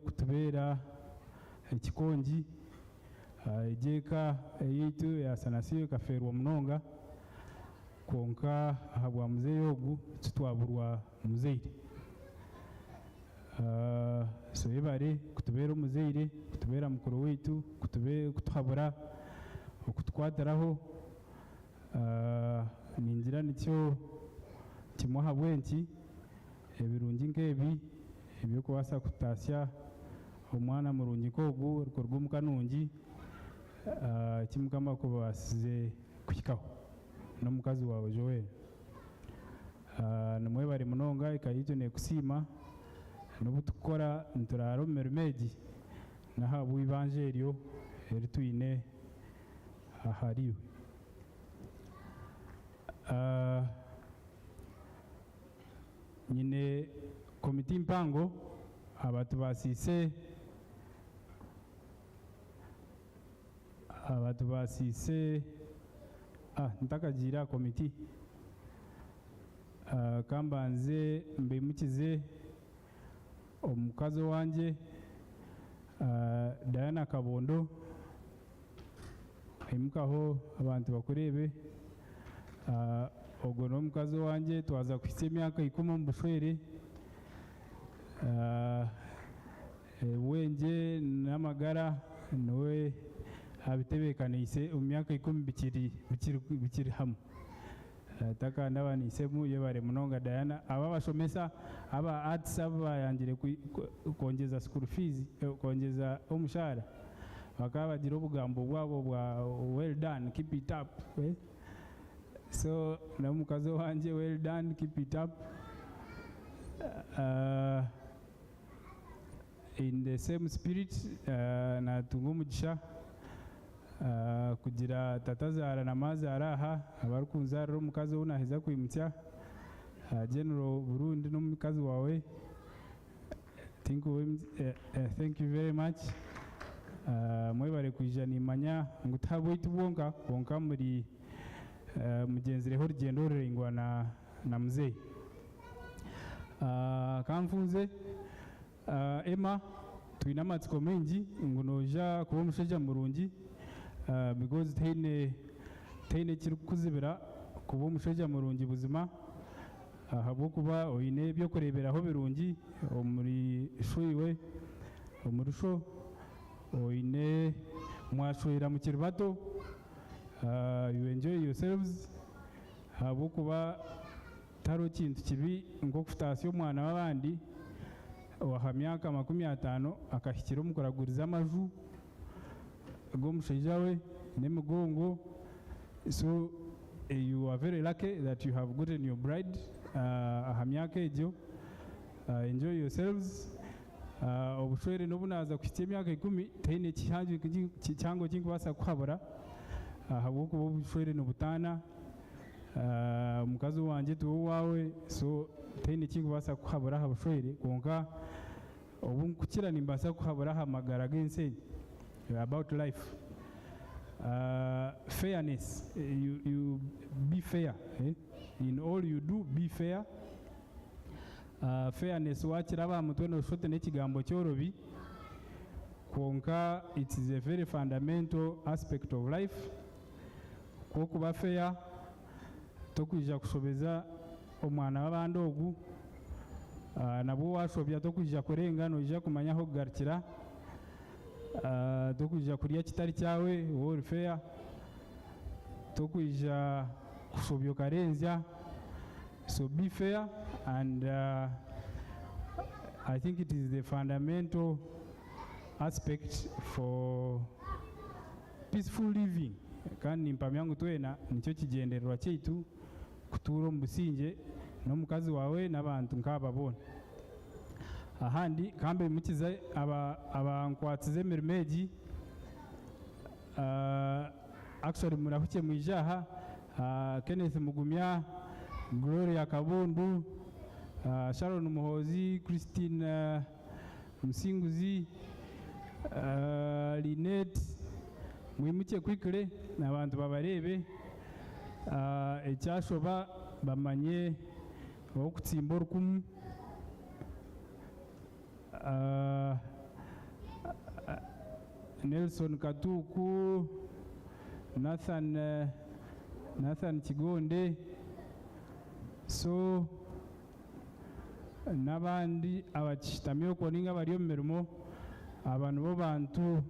kutubera ekikongi ejeka eyaitu yasanasiyo kaferwa munonga konka ahabwa muzeyi ogu kitwaburwa muzeyi. So yebare kutubera omuzeyi kutubera mukuru waitu kutuhabura okutukwatiraho ningira nicyo kimuha bwenki ebirungi nk'ebi ebyokubaasa kutasya omwana murungi nk'ogu rukorwa omukanungi kimukama kubasize kuhikaho n'omukazi wawe Joel. Nimwebare munonga ikayitu nekusiima n'obu tukukora niturara omu mirimo egi n'ahabwa ibanja eryo eritwine ahariwe. Nyine komiti mpango abatubasiise ntakagira komiti kambanze mbimukize omukazi wanje Diana Kabondo imukaho abantu bakurebe. Ogwo n'omukazi wanje twaza kuhisa emyaka 10 omu bushwere wenje n'amagara niwe abitebekanise omu myaka 10 bikiri hamwe takanda banisemu yebare munonga Diana aba bashomesa aba arts abayangire kongeza school fees kongeza omushara bakaba bagira obugambo bwabo bwa well done keep it up so n'omukazi wanje well done keep it up. In the same spirit natunga omugisha kugira tatazara na mazara aha abarikunzarira omukazi ou naheza kwimutya General Burundi n'omukazi wawe. Thank you very much. Mwebare kwija nimanya ngu tahabwaitu bonka muri mugenzireho rugendo rurengwa na muzeyi. Kamfunze Emma twine amatsiko mengi ngu noja kuba omushaija murungi because teine kirikukuzibira kuba omushaija murungi buzima ahabwokuba oine ebyokureberaho birungi omuri shwiwe omuri sho oine mwashwera mukiri bato. You enjoy yourselves habwokuba taro kintu kibi nk'okufutaasya omwana w'abandi owa myaka 50 akahikira omu kuraguriza amaju g'omushaija we n'emigongo. So you are very lucky that you have gotten your bride aha myaka egyo. Enjoy yourselves. Obushwere n'obunaza kuhikya emyaka 10 taine kihango kinkubasa kuhabura ahabw'okuba obushwere nibutaana. Omukazi wange tuwo wawe, so taine kinkubasa kuhabura aha bushwere konka obu nkukira nimbasa kuhabura aha magara g'ensi about life. Fairness, you be fair, in all you do, be fair. Fairness wakira aba mutwe noshote n'ekigambo kyorobi konka it is a very fundamental aspect of life. Kuba fair tokwija kushobeza omwana w'abandi ogu nabwo washobya tokwija kurenga noija kumanya aho kugarukira. Tokwija kurya kitari cyawe ori fair, tokwija kushobya okarenzya. So be fair, and I think it is the fundamental aspect for peaceful living. Kandi nimpamya ngu twena nicyo kigendererwa kyaitu kutuura omu businge n'omukazi wawe n'abantu nk'aba boona. Ahandi kambe mukiza abankwatize emirimo egi actually murahuke mwija aha Kenneth Mugumya, Gloria Kabundu, Sharon Muhozi, Christine Musinguzi, Linet, mwimuke kwikire n'abantu babarebe ekyashoba bamanye okutsimba orukumu. Nelson Katuku, Nathan Kigonde, so n'abandi abakishitamye okuninga bari omu mirimo. Abantu bo bantu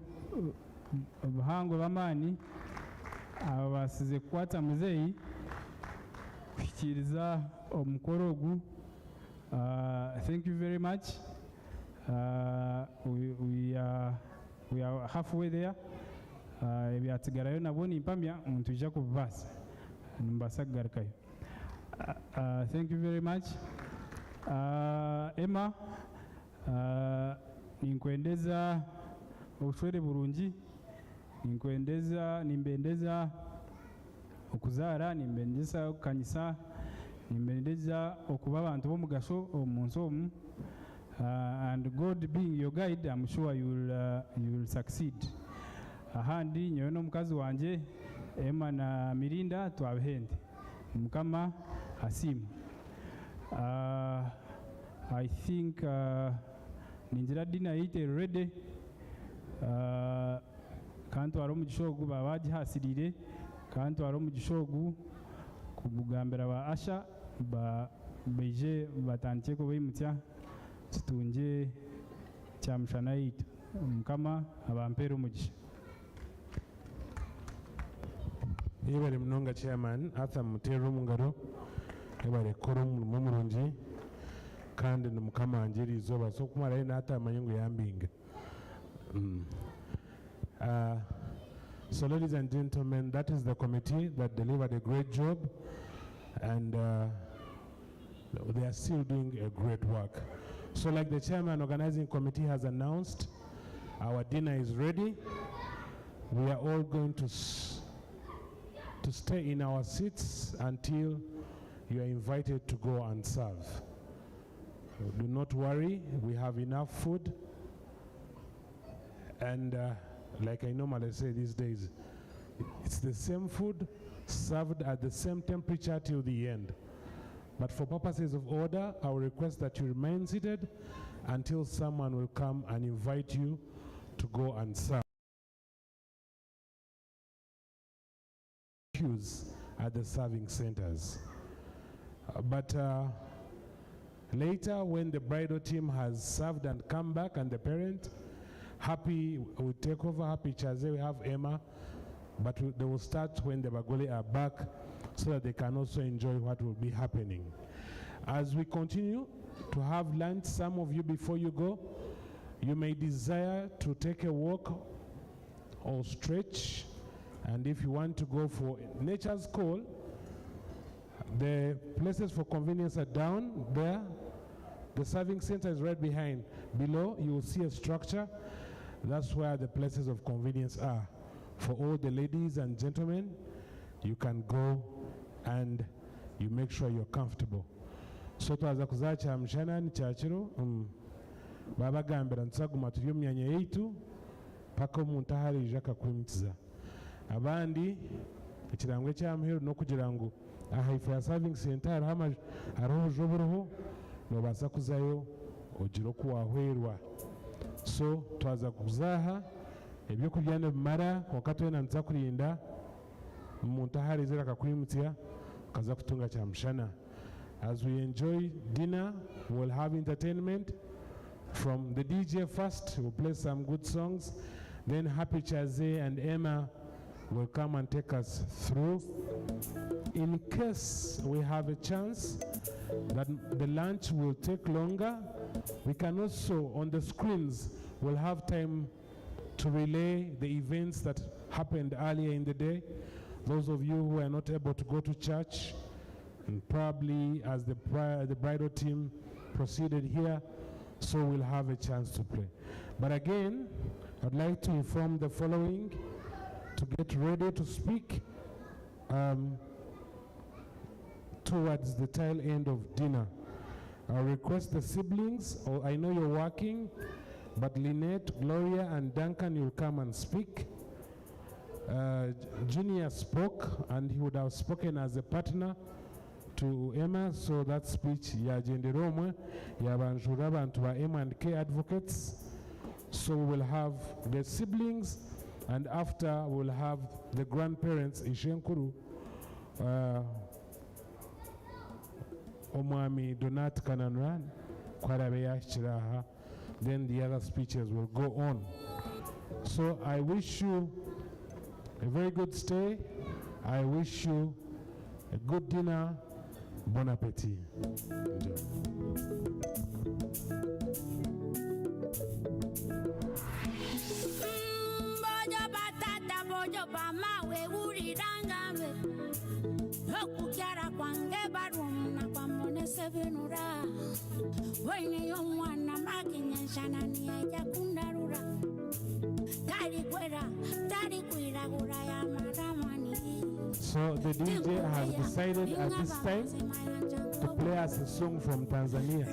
obuhango b'amaani abasize kukwata muzeeyi kuhikiriza omukoro ogu. Thank you very much. We are halfway there. Ebyasigarayo nabwo nimpamya omuntu ija kubibaasa nimbasa kugarukayo. Thank you very much. Emma, ninkwendeza obushwere burungi, nimbendeza okuzaara, nimbendeza okukanyisa, nimbendeza okuba abantu b'omugasho omu nsi omu. And God being your guide, I'm sure you will succeed. Ahandi nyowe n'omukazi wanje Emma na Mirinda twabihende Mukama asimu. I think ningira dina yite ready. Kantu aro mugishogu babagihasirire, kantu aro mugishogu kubugambira ba Asha beje batandike ko bimutya kitunje kyamushana yitu. Mukama abampera umugisha. Yebale munonga chairman Arthur Mutero mungaro, yebale koro mumurungi kandi n'Mukama angeri izoba so kumara ina hata amanyengo yambinga. So ladies and gentlemen, that is the committee that delivered a great job, and they are still doing a great work. So like the chairman organizing committee has announced, our dinner is ready. We are all going to stay in our seats until you are invited to go and serve. Do not worry, we have enough food. And like I normally say these days, it's the same food served at the same temperature till the end. But for purposes of order, I will request that you remain seated until someone will come and invite you to go and serve. Queues at the serving centers. But later, when the bridal team has served and come back, and the parent, Happy will take over, Happy Chaze, we have Emma, but they will start when the Bagole are back so that they can also enjoy what will be happening. As we continue to have lunch, some of you before you go, you may desire to take a walk or stretch, and if you want to go for nature's call, the places for convenience are down there. The serving center is right behind. Below, you will see a structure. That's where the places of convenience are. For all the ladies and gentlemen, you can go and you make sure you're comfortable. So twaza kuzacha mshana ni chachiro baba gambira nsaguma turi mu myanya yaitu paka omuntu aharija akakwimitiza abandi ekirangwe ky'amahero no kugira ngu aha ife ya serving center hariho obujoburuho nobasa kuzayo ogira oku wahwerwa. So twaza kuzaha ebyokurya nibimara konka twena nituza kurinda omuntu aharizira akakwimitira kaza kutunga kyamshana. As we enjoy dinner, we'll have entertainment from the DJ first. We'll play some good songs. Then Happy Chaze and Emma will come and take us through. In case we have a chance that the lunch will take longer, we can also, on the screens, we'll have time to relay the events that happened earlier in the day. Those of you who are not able to go to church, and probably as the bridal team proceeded here, so we'll have a chance to play. But again, I'd like to inform the following to get ready to speak towards the tail end of dinner. I'll request the siblings, or I know you're working, but Lynette, Gloria, and Duncan, you'll come and speak. Junior spoke, and he would have spoken as a partner to Emma, so that speech yagenderomwe yabanjura abantu ba M&K advocates. So we'll have the siblings, and after we'll have the grandparents, Ishenkuru, Omwami Donat Kananran, Kwarabeya Chiraha, then the other speeches will go on. So I wish you a very good stay. I wish you a good dinner. Bon appétit. Enjoy. Bojo batata bojo bamawe urirangambe okukyara kwange barumuna kwambone sebenura wene yomwana makinyeshana niyaja kundarura tari kwiragura ya maramani. So the DJ has decided at this time to play us a song from Tanzania.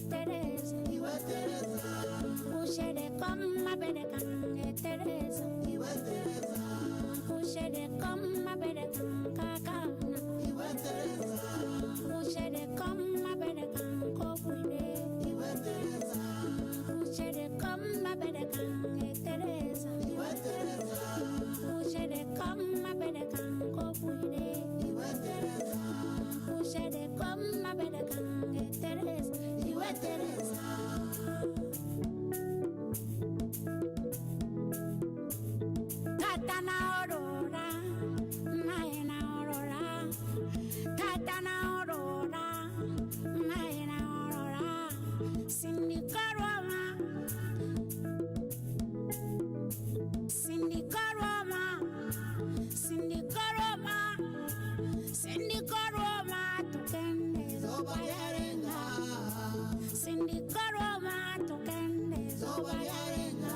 Teresa. come bere kange Teresa. Kushere come bere kakana. Kushere come bere kankobuide. Kushere come bere kange Teresa. Kushere come bere kankobuide. Kushere come bere kange Teresa. Iwe Teresa. Tatana Aurora, Maena Aurora, Tatana Aurora, Maena Aurora, Cindy Caroma, Cindy Caroma, Cindy Caroma, Cindy Caroma, Tukende Zobayarenga, Cindy Caroma, Tukende Zobayarenga.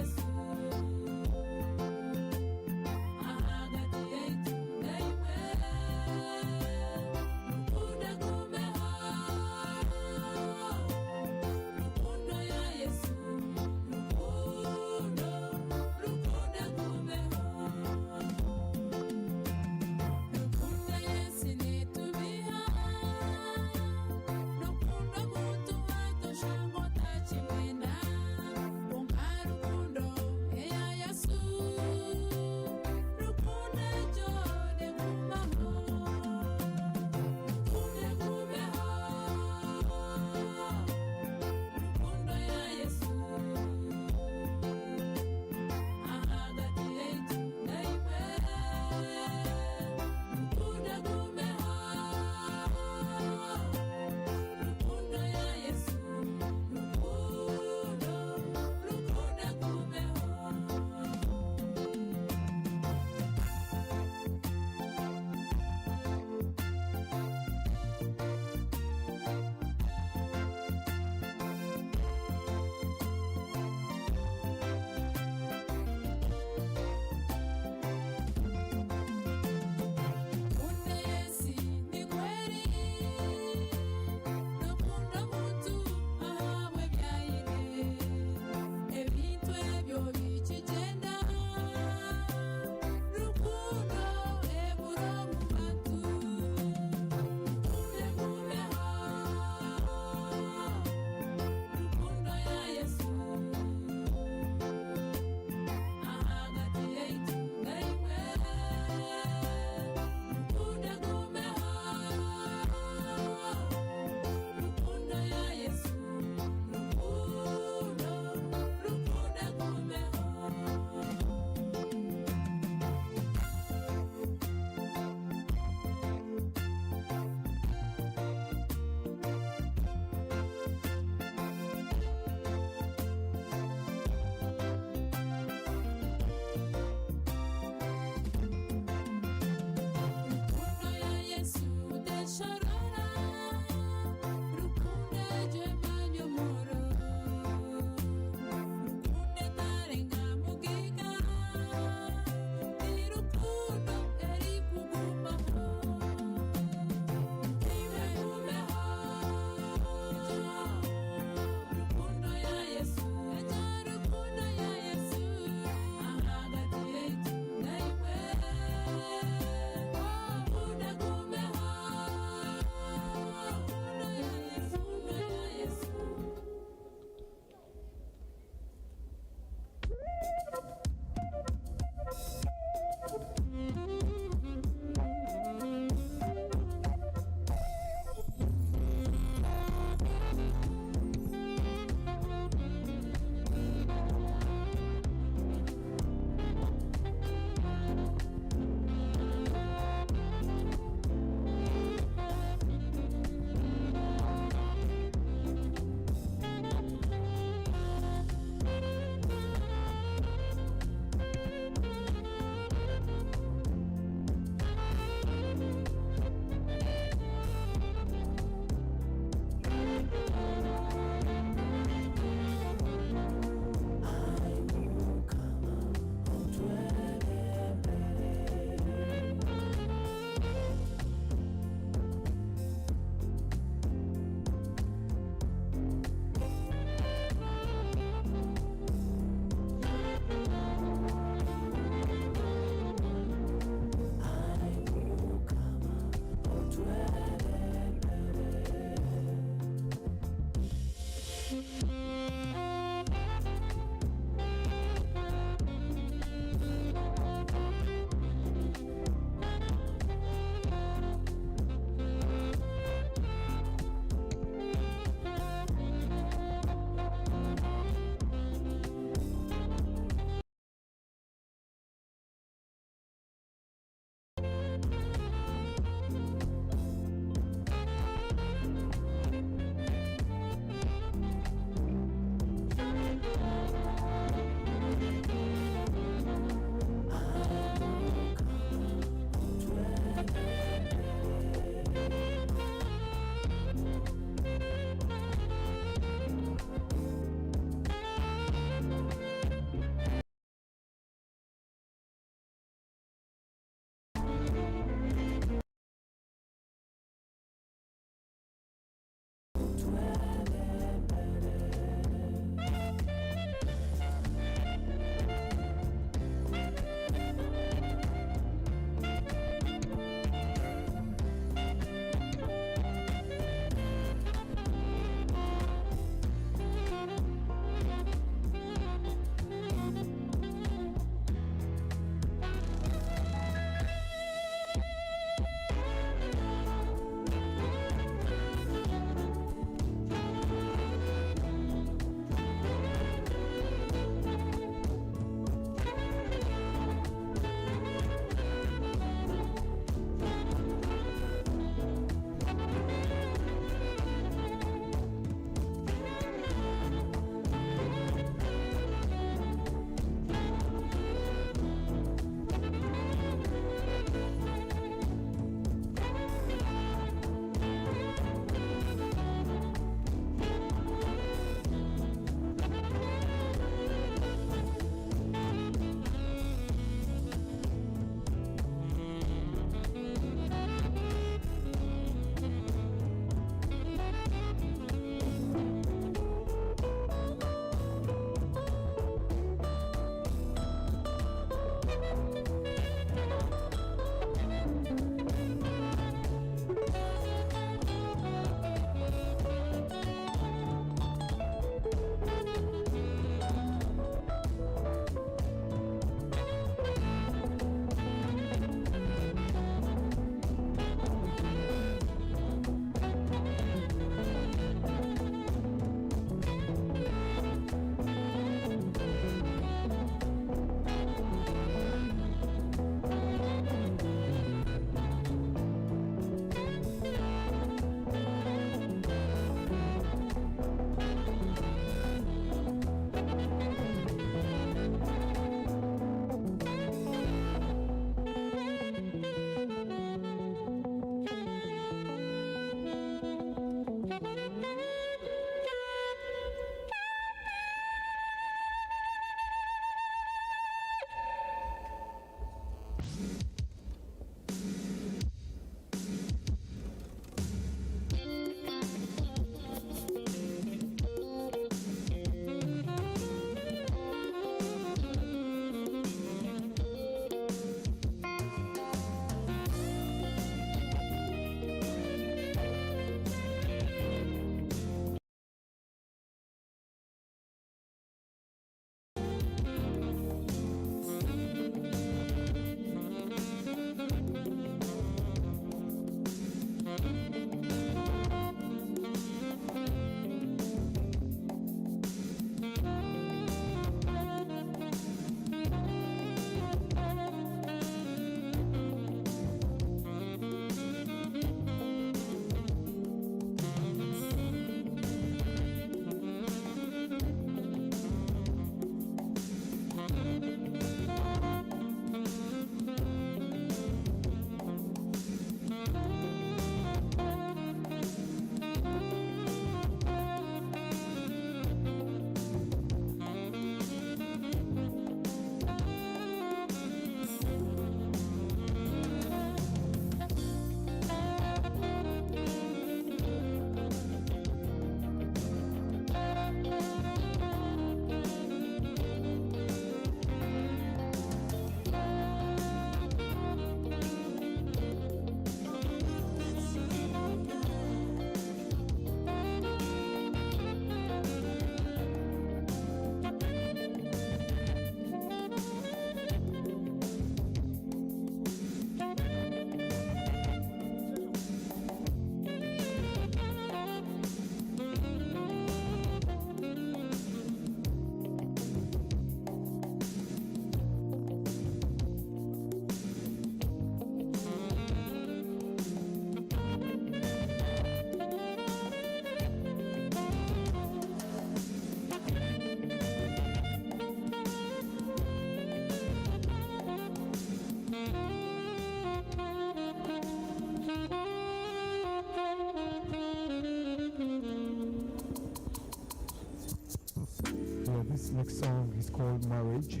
next song is called Marriage.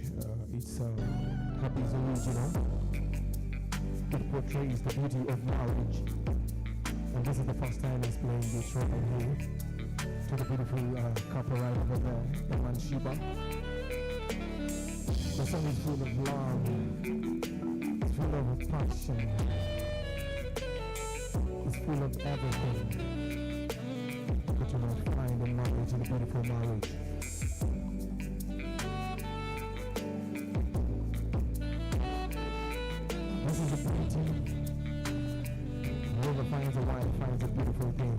It's Happy's original. It portrays the beauty of marriage. And this is the first time he's playing this record here. To the beautiful couple right over there, Emma and Sheeba. The song is full of love. It's full of passion. It's full of everything that you might find in marriage, in a beautiful marriage. This is a beauty. Whoever finds a wife finds a beautiful thing.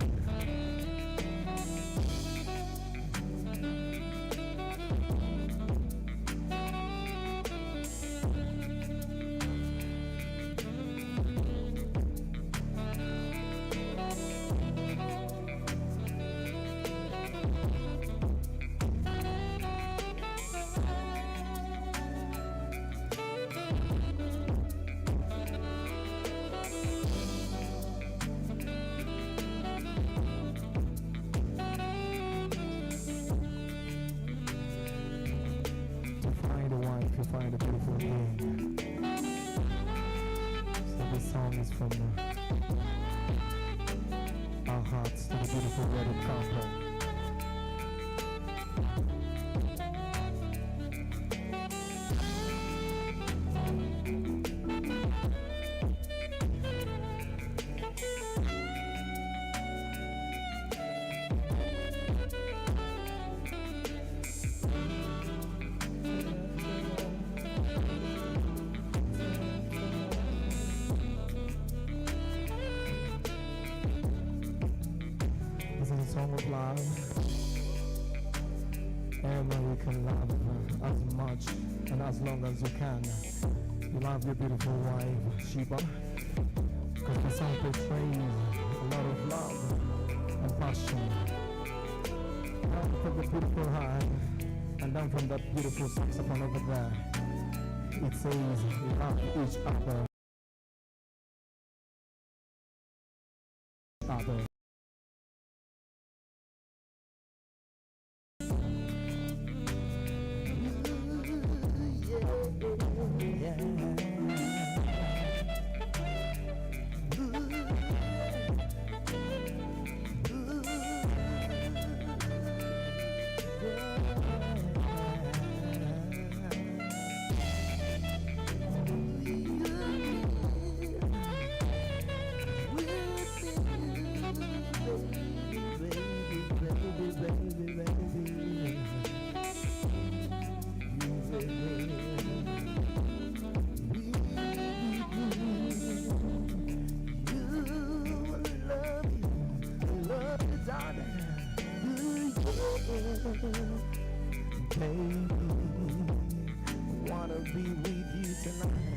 Find a beautiful thing. So this song is from our hearts to the beautiful wedded couple. This is a song of love. Emma, you can love as much and as long as you can. You love your beautiful wife, Sheeba, because the song portrays a lot of love and passion. Down from the beautiful hand and down from that beautiful saxophone over there, it says love each other. Baby, wanna be with you tonight.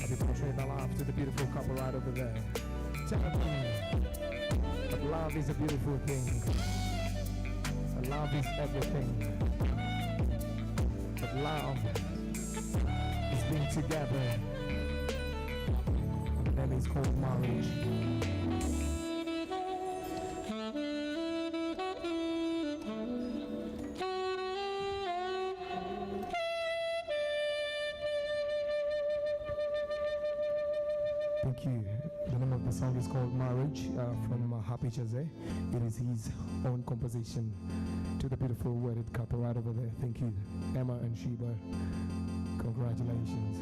I'll be portraying my life to the beautiful couple right over there. Tell them, but love is a beautiful thing. But love is everything. But love is being together. The name is called marriage. Thank you. The name of the song is called Marriage from Happy Chaze. It is his own composition to the beautiful wedded couple right over there. Thank you, Emma and Sheeba. Congratulations.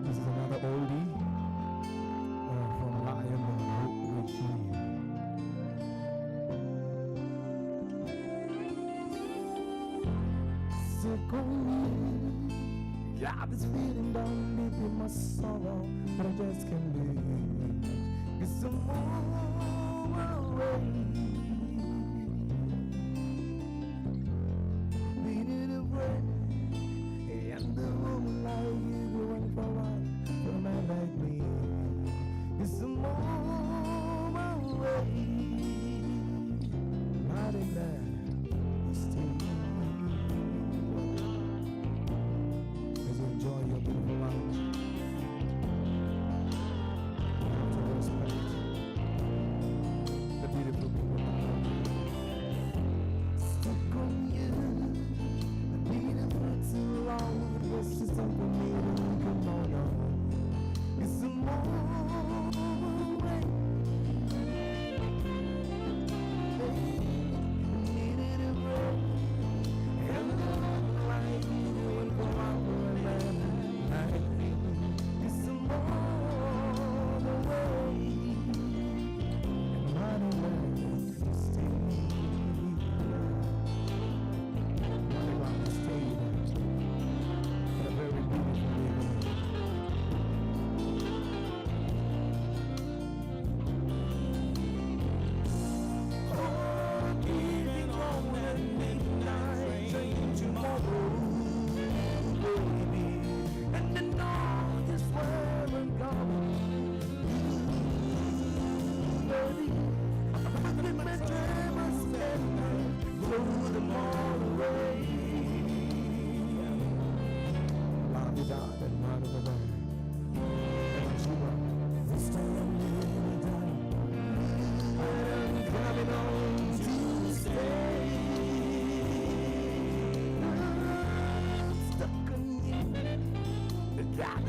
This is another oldie from Lion Richie. Sick of me. Got this feeling down deep in my sorrow, but I just can't live. It's some more away. Needed a break, and the woman like you going for a while, for a man like me. It's some more away. Not in there, stay.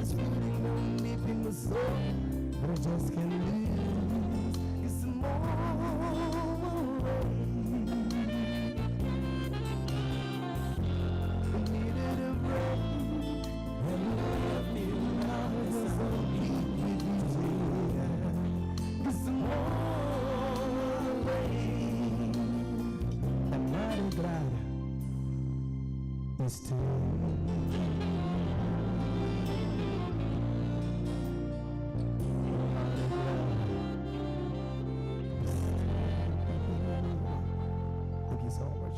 this feeling on deep in my soul, but I just can't lose. It's more away. I needed a break, and the way I feel now is so deep with you. It's more away. I'm not glad it's too. Thank you so much.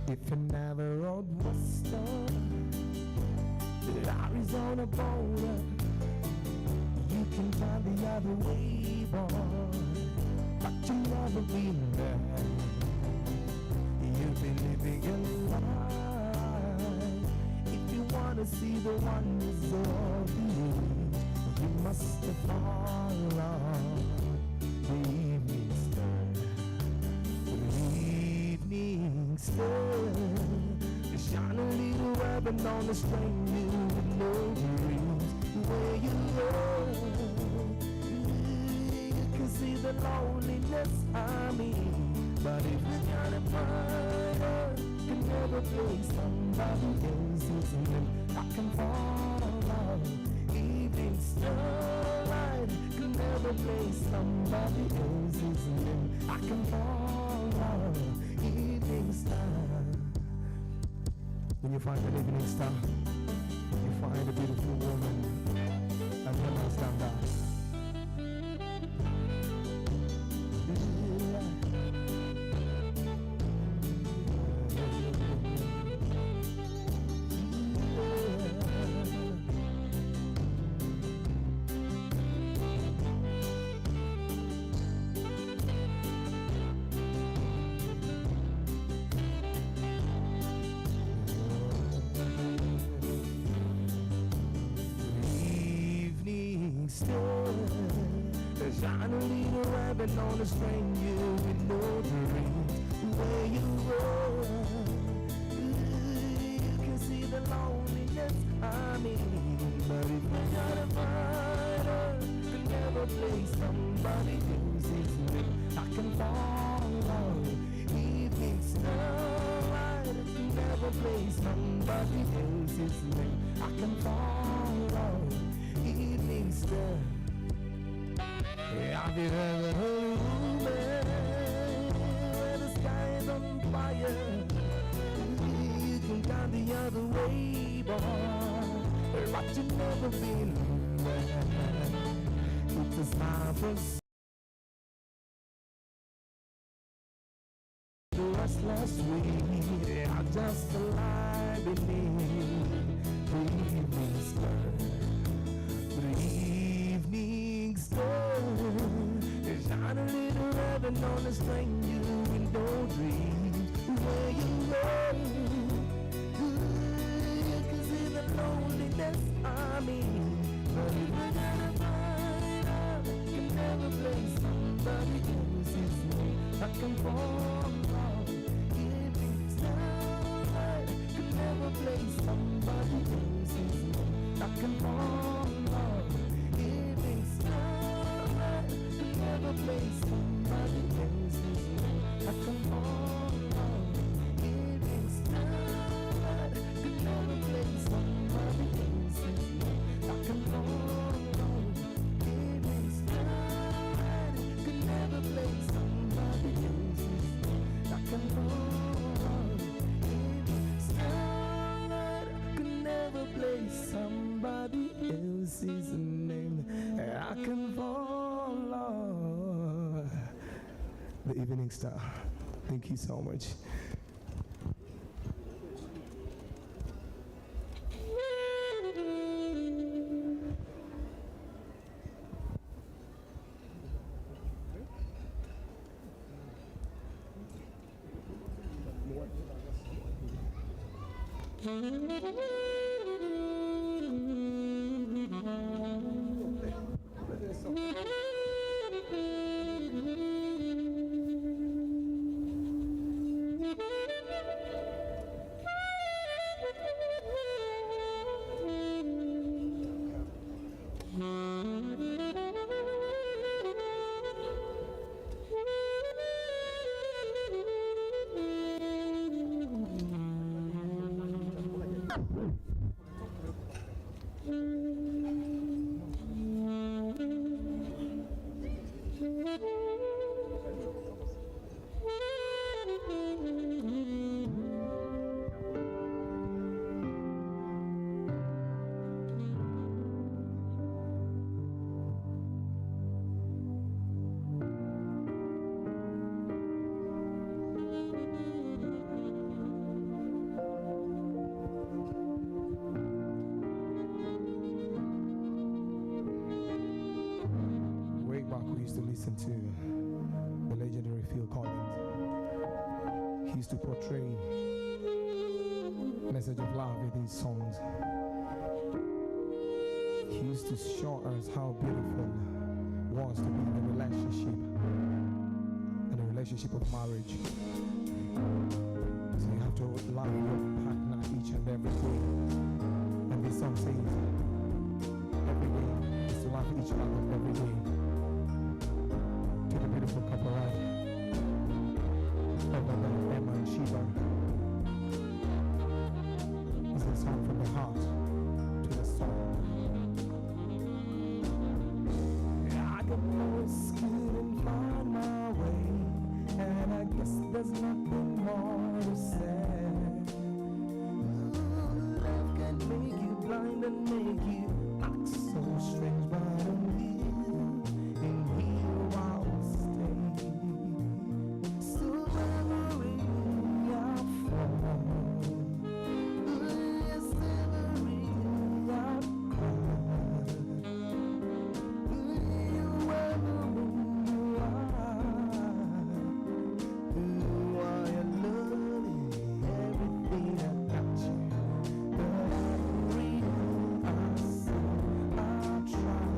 If an never road was stone, the Arizona border, you can find the other way, boy, but you never been there. You've been living a lie. If you wanna see the wonders of the age, you must have followed the evening star. The evening star, you shine a little weapon on the string, you with no dreams where you go. You can see the loneliness I mean, but if you're gonna find her, you never play somebody else's name. I can follow evening starlight, can never play somebody else's name. I can follow evening star. When you find an evening star, you find a beautiful woman, and you must stand up. Shine a little rabbit on a string, you with no dreams where you go. You can see the loneliness I mean, but if you're gonna find her, can never play somebody else's name. I can follow evening starlight, can never play somebody else's name. I can follow evening star. Have you ever heard a rumor where the sky is on fire? You can go the other way, boy, but you've never been there. It's a sign for the restless wind, I'm just alive beneath the evening star. The evening star. Shine a little ribbon on the string, you in no dreams where you go. You can see the loneliness I mean, but if you're gonna find out, can never play somebody else's name. I can follow evening starlight, can never play somebody else's name. I can follow evening starlight, never play somebody else's name. I can follow evening starlight, could never play somebody else's name. I can follow evening starlight, could never play somebody else's name. sister. Thank you so much. To listen to the legendary Phil Collins. He used to portray message of love with his songs. He used to show us how beautiful it was to be in a relationship, and a relationship of marriage. So you have to love your partner each and every day. And this song says, every day is to love each other every day. To the beautiful couple right over there, Emma and Sheeba. This is a song from the heart to the soul. I got lost, couldn't find my way, and I guess there's nothing more to say. Love can make you blind and make you act so strange, but I'm here, and here I'll stay. So wherever you are from, yes, wherever you are from, wherever you are your lovely, everything about you. But I don't really, I try.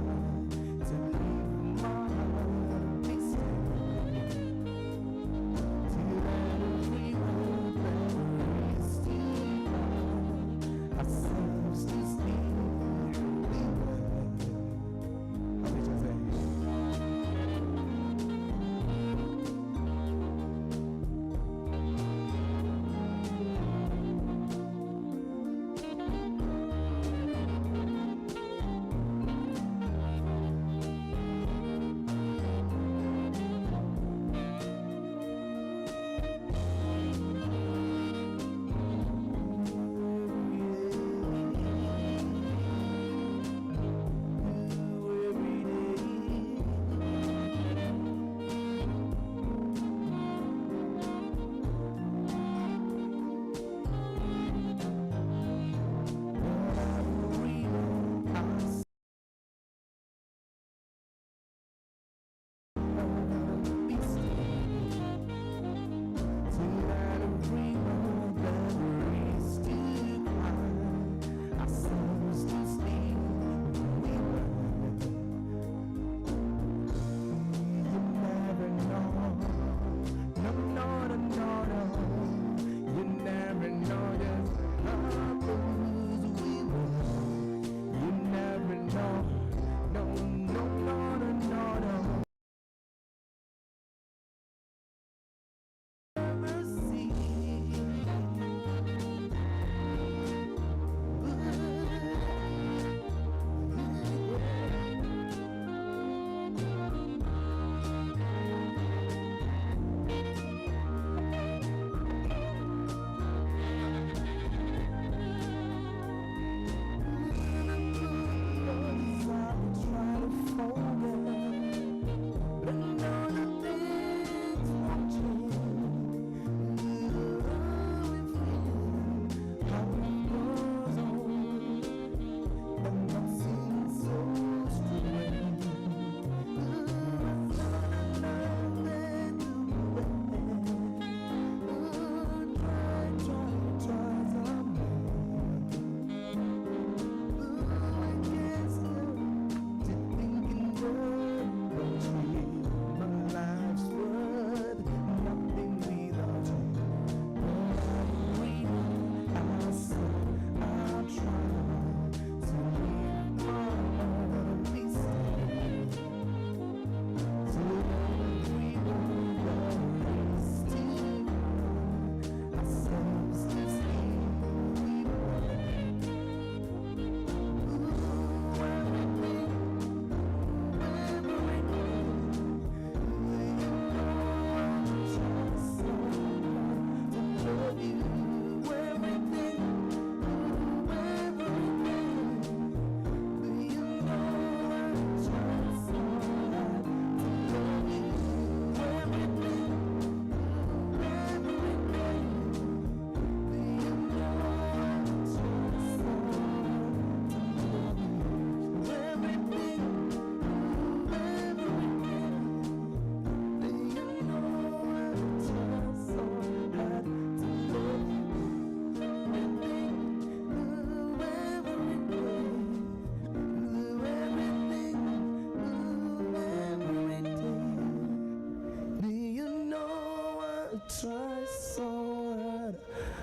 try so hard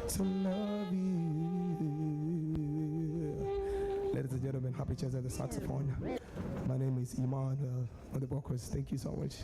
to love you. Ladies and gentlemen, happy chance at the saxophone. My name is Iman on the vocals. Thank you so much.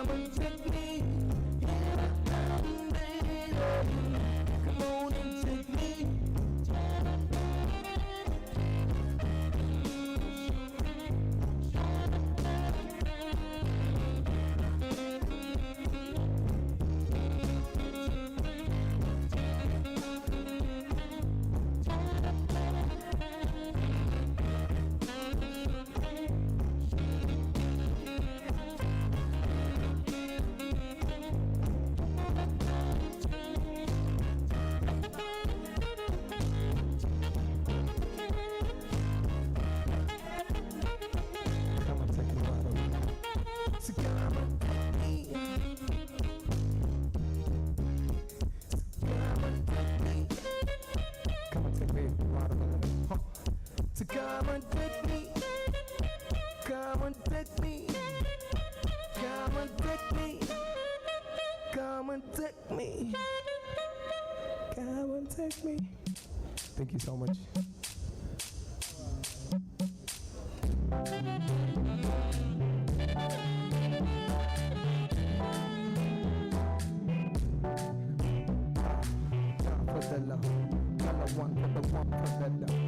come and take me. Yeah, baby, come on and take me. Come and take me right away. So come and take me. Come and take me. Come and take me right away. Huh. So come and take me. Come and take me. Come and take me. Come and take me. Come and take me. Thank you so much. Time for the love. Dollar one for the one for the love.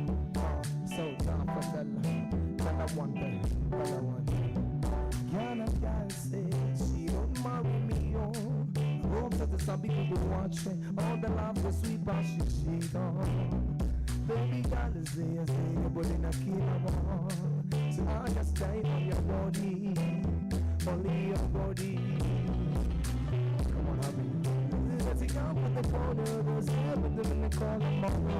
So time for the love. Dollar one for dollar one. Yana guy said she don't marry me, oh. Hope that some people be watching. All the love was sweet, but she gone. Baby girl is there, say your body na kill her. So I just die on your body, only your body. Come on, hubby. Let's take out with the corner, there's heaven in the corner, mama.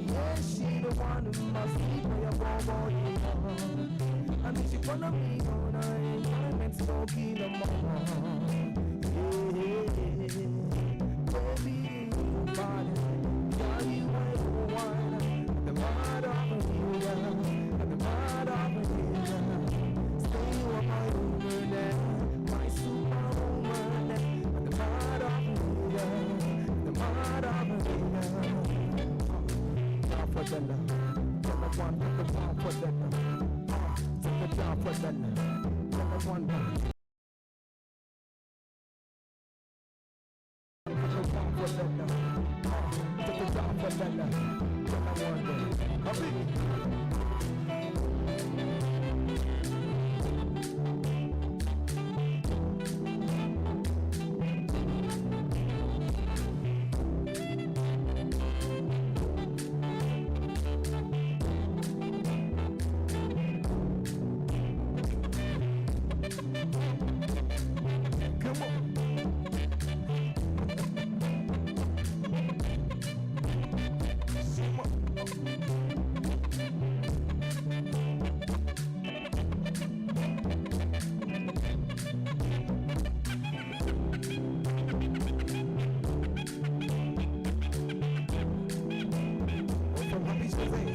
Yeah, she the one who must sleep on your body. I mean, she follow me on her environment, smoking the mama. Yeah, baby, you body, girl, you ain't the one. The mad of you, the mad of you. Stay on my woman, my superwoman. The mad of you, the mad of you. Down for the love, the one for the one for the love. Take the job for the love, the one for the love. Take the job for the love, the one for the Come on. From Happy Jose,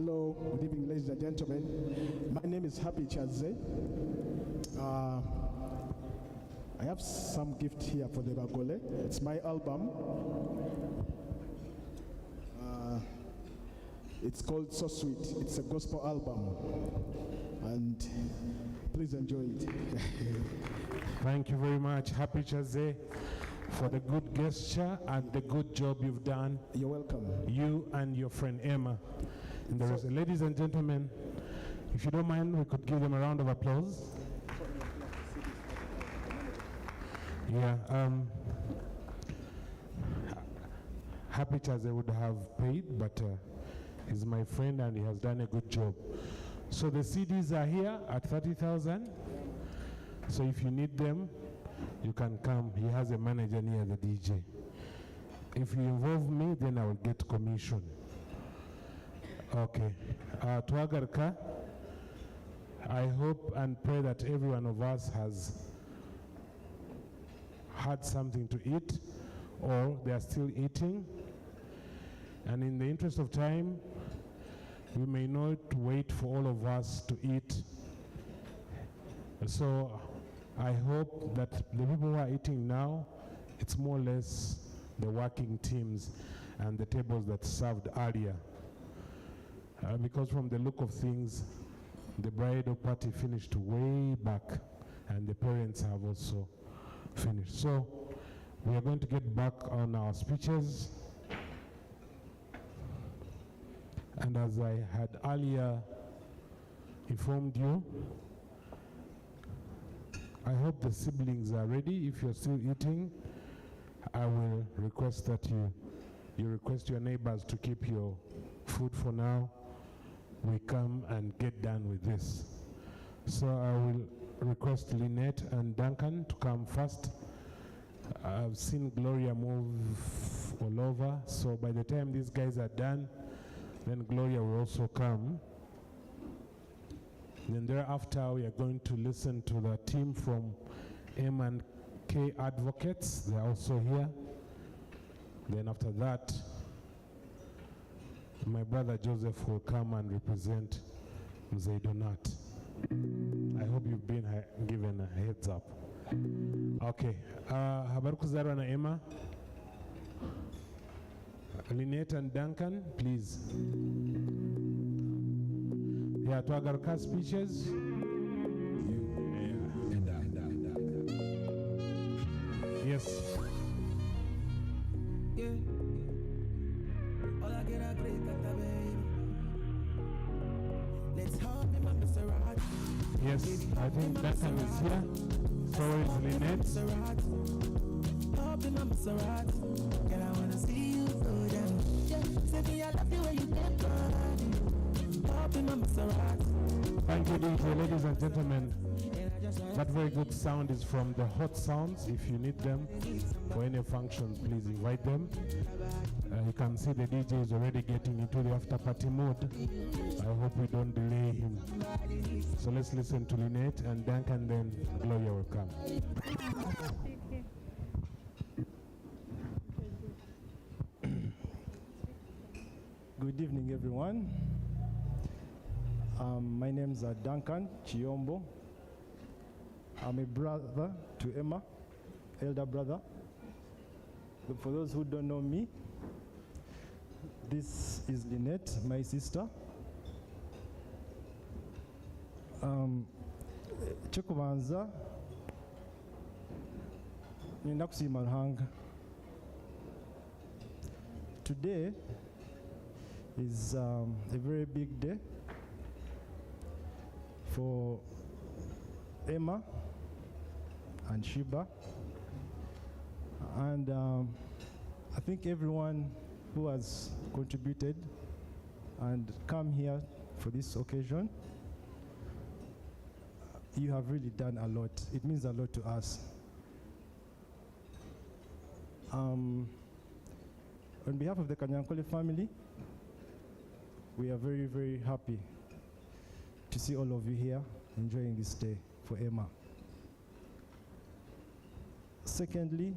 Hello, good evening, ladies and gentlemen. My name is Happy Chaze. I have some gift here for the Bagole. It's my album. It's called So Sweet. It's a gospel album. And please enjoy it. Thank you very much, Happy Chaze, for the good gesture and the good job you've done. You're welcome. You and your friend Emma. And there is, ladies and gentlemen, if you don't mind, we could give them a round of applause. Yeah, Happy Chaze would have paid, but he's my friend and he has done a good job. So the CDs are here at 30,000. So if you need them, you can come. He has a manager near the DJ. If you involve me, then I will get commission. Okay. Twagarka, I hope and pray that every one of us has had something to eat or they are still eating. And in the interest of time, we may not wait for all of us to eat. So I hope that the people who are eating now, it's more or less the working teams and the tables that served earlier. Because from the look of things, the bridal party finished way back and the parents have also finished. So we are going to get back on our speeches. And as I had earlier informed you, I hope the siblings are ready. If you're still eating, I will request that you request your neighbors to keep your food for now. We come and get done with this. So I will request Lynette and Duncan to come first. I've seen Gloria move all over, so by the time these guys are done, then Gloria will also come. Then thereafter, we are going to listen to the team from M&K Advocates. They're also here. Then after that, my brother Joseph will come and represent Mzee Donat. I hope you've been given a heads up. Okay. Habari kuzarwa na Emma. Lynette and Duncan, please. Yeah, twagaruka speeches. Yes. Yes, I think Duncan is here. So is Lynette. Thank you, DJ. Ladies and gentlemen, that very good sound is from the Hot Sounds. If you need them for any functions, please invite them. You can see the DJ is already getting into the after party mood. I hope we don't delay him. So let's listen to Lynette and Duncan, then Gloria will come. Good evening, everyone. My name is Duncan Chiombo. I'm a brother to Emma, elder brother. But for those who don't know me, this is Lynette, my sister. Chokubanza, ninakusima Ruhanga. Today is a very big day for Emma and Sheeba, and I think everyone who has contributed and come here for this occasion, you have really done a lot. It means a lot to us. On behalf of the Kanyankole family, we are very, very happy to see all of you here enjoying this day for Emma. Secondly,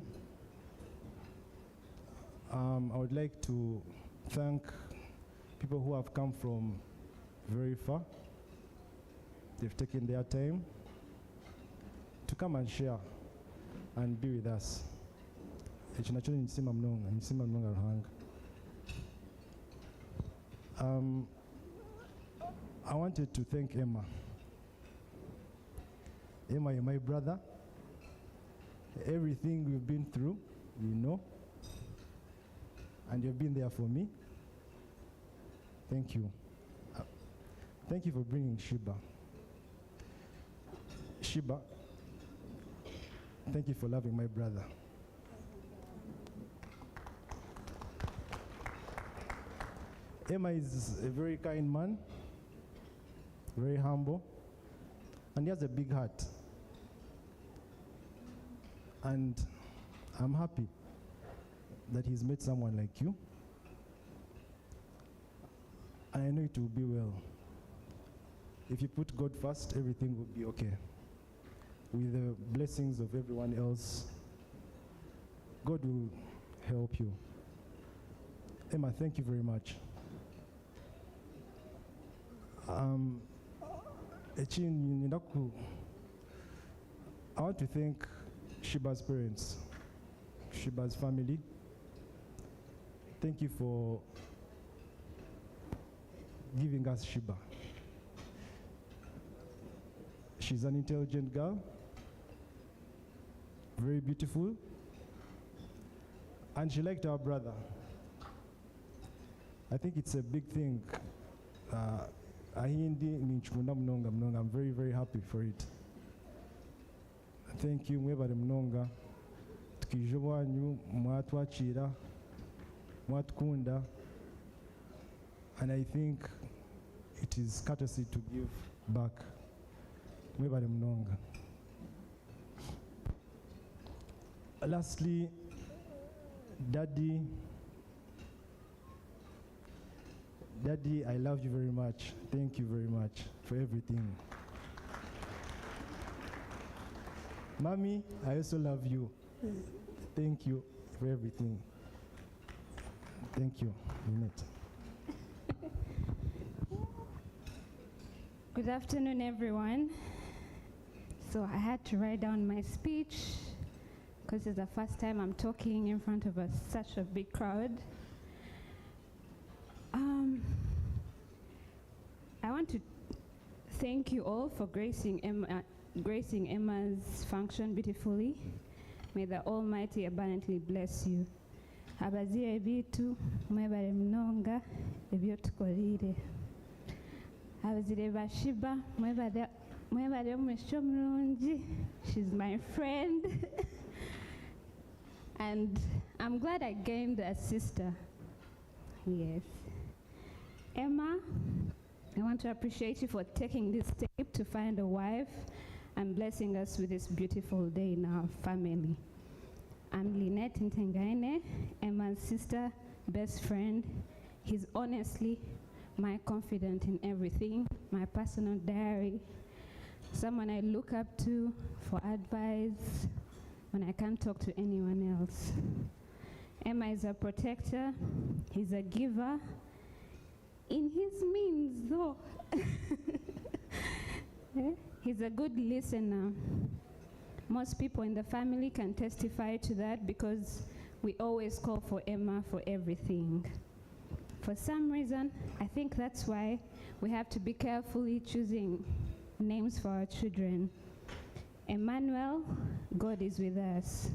I would like to thank people who have come from very far. They've taken their time to come and share and be with us. Echinachoni nisima mnonga ruhanga. I wanted to thank Emma. Emma, you're my brother. Everything we've been through, you know, and you've been there for me. Thank you. Thank you for bringing Sheeba. Sheeba, thank you for loving my brother. Emma is a very kind man, very humble, and he has a big heart. And I'm happy that he's met someone like you. And I know it will be well. If you put God first, everything will be okay. With the blessings of everyone else, God will help you. Emma, thank you very much. I want to thank Sheba's parents, Sheba's family. Thank you for giving us Sheeba. She's an intelligent girl, very beautiful, and she liked our brother. I think it's a big thing. I'm very, very happy for it. Thank you, mwebale mnonga. Tukije bwanyu mwatwakira, mwatukunda, and I think it is courtesy to give back. Mwebale mnonga. Lastly, Daddy, I love you very much. Thank you very much for everything. Mommy, I also love you. Thank you for everything. Thank you, Lynette. Good afternoon, everyone. So I had to write down my speech because it's the first time I'm talking in front of such a big crowd. I want to thank you all for gracing Emma's function beautifully. May the Almighty abundantly bless you. Abazire bitu mwebale mnonga ebyo tukolire. Abazire ba Sheeba mwebale mwesho mrungi. She's my friend. And I'm glad I gained a sister. Yes. Emma, I want to appreciate you for taking this step to find a wife and blessing us with this beautiful day in our family. I'm Lynette Ntengaine, Emma's sister, best friend. He's honestly my confidant in everything, my personal diary, someone I look up to for advice when I can't talk to anyone else. Emma is a protector, he's a giver, in his means though. He's a good listener. Most people in the family can testify to that because we always call for Emma for everything. For some reason, I think that's why we have to be carefully choosing names for our children. Emmanuel, God is with us.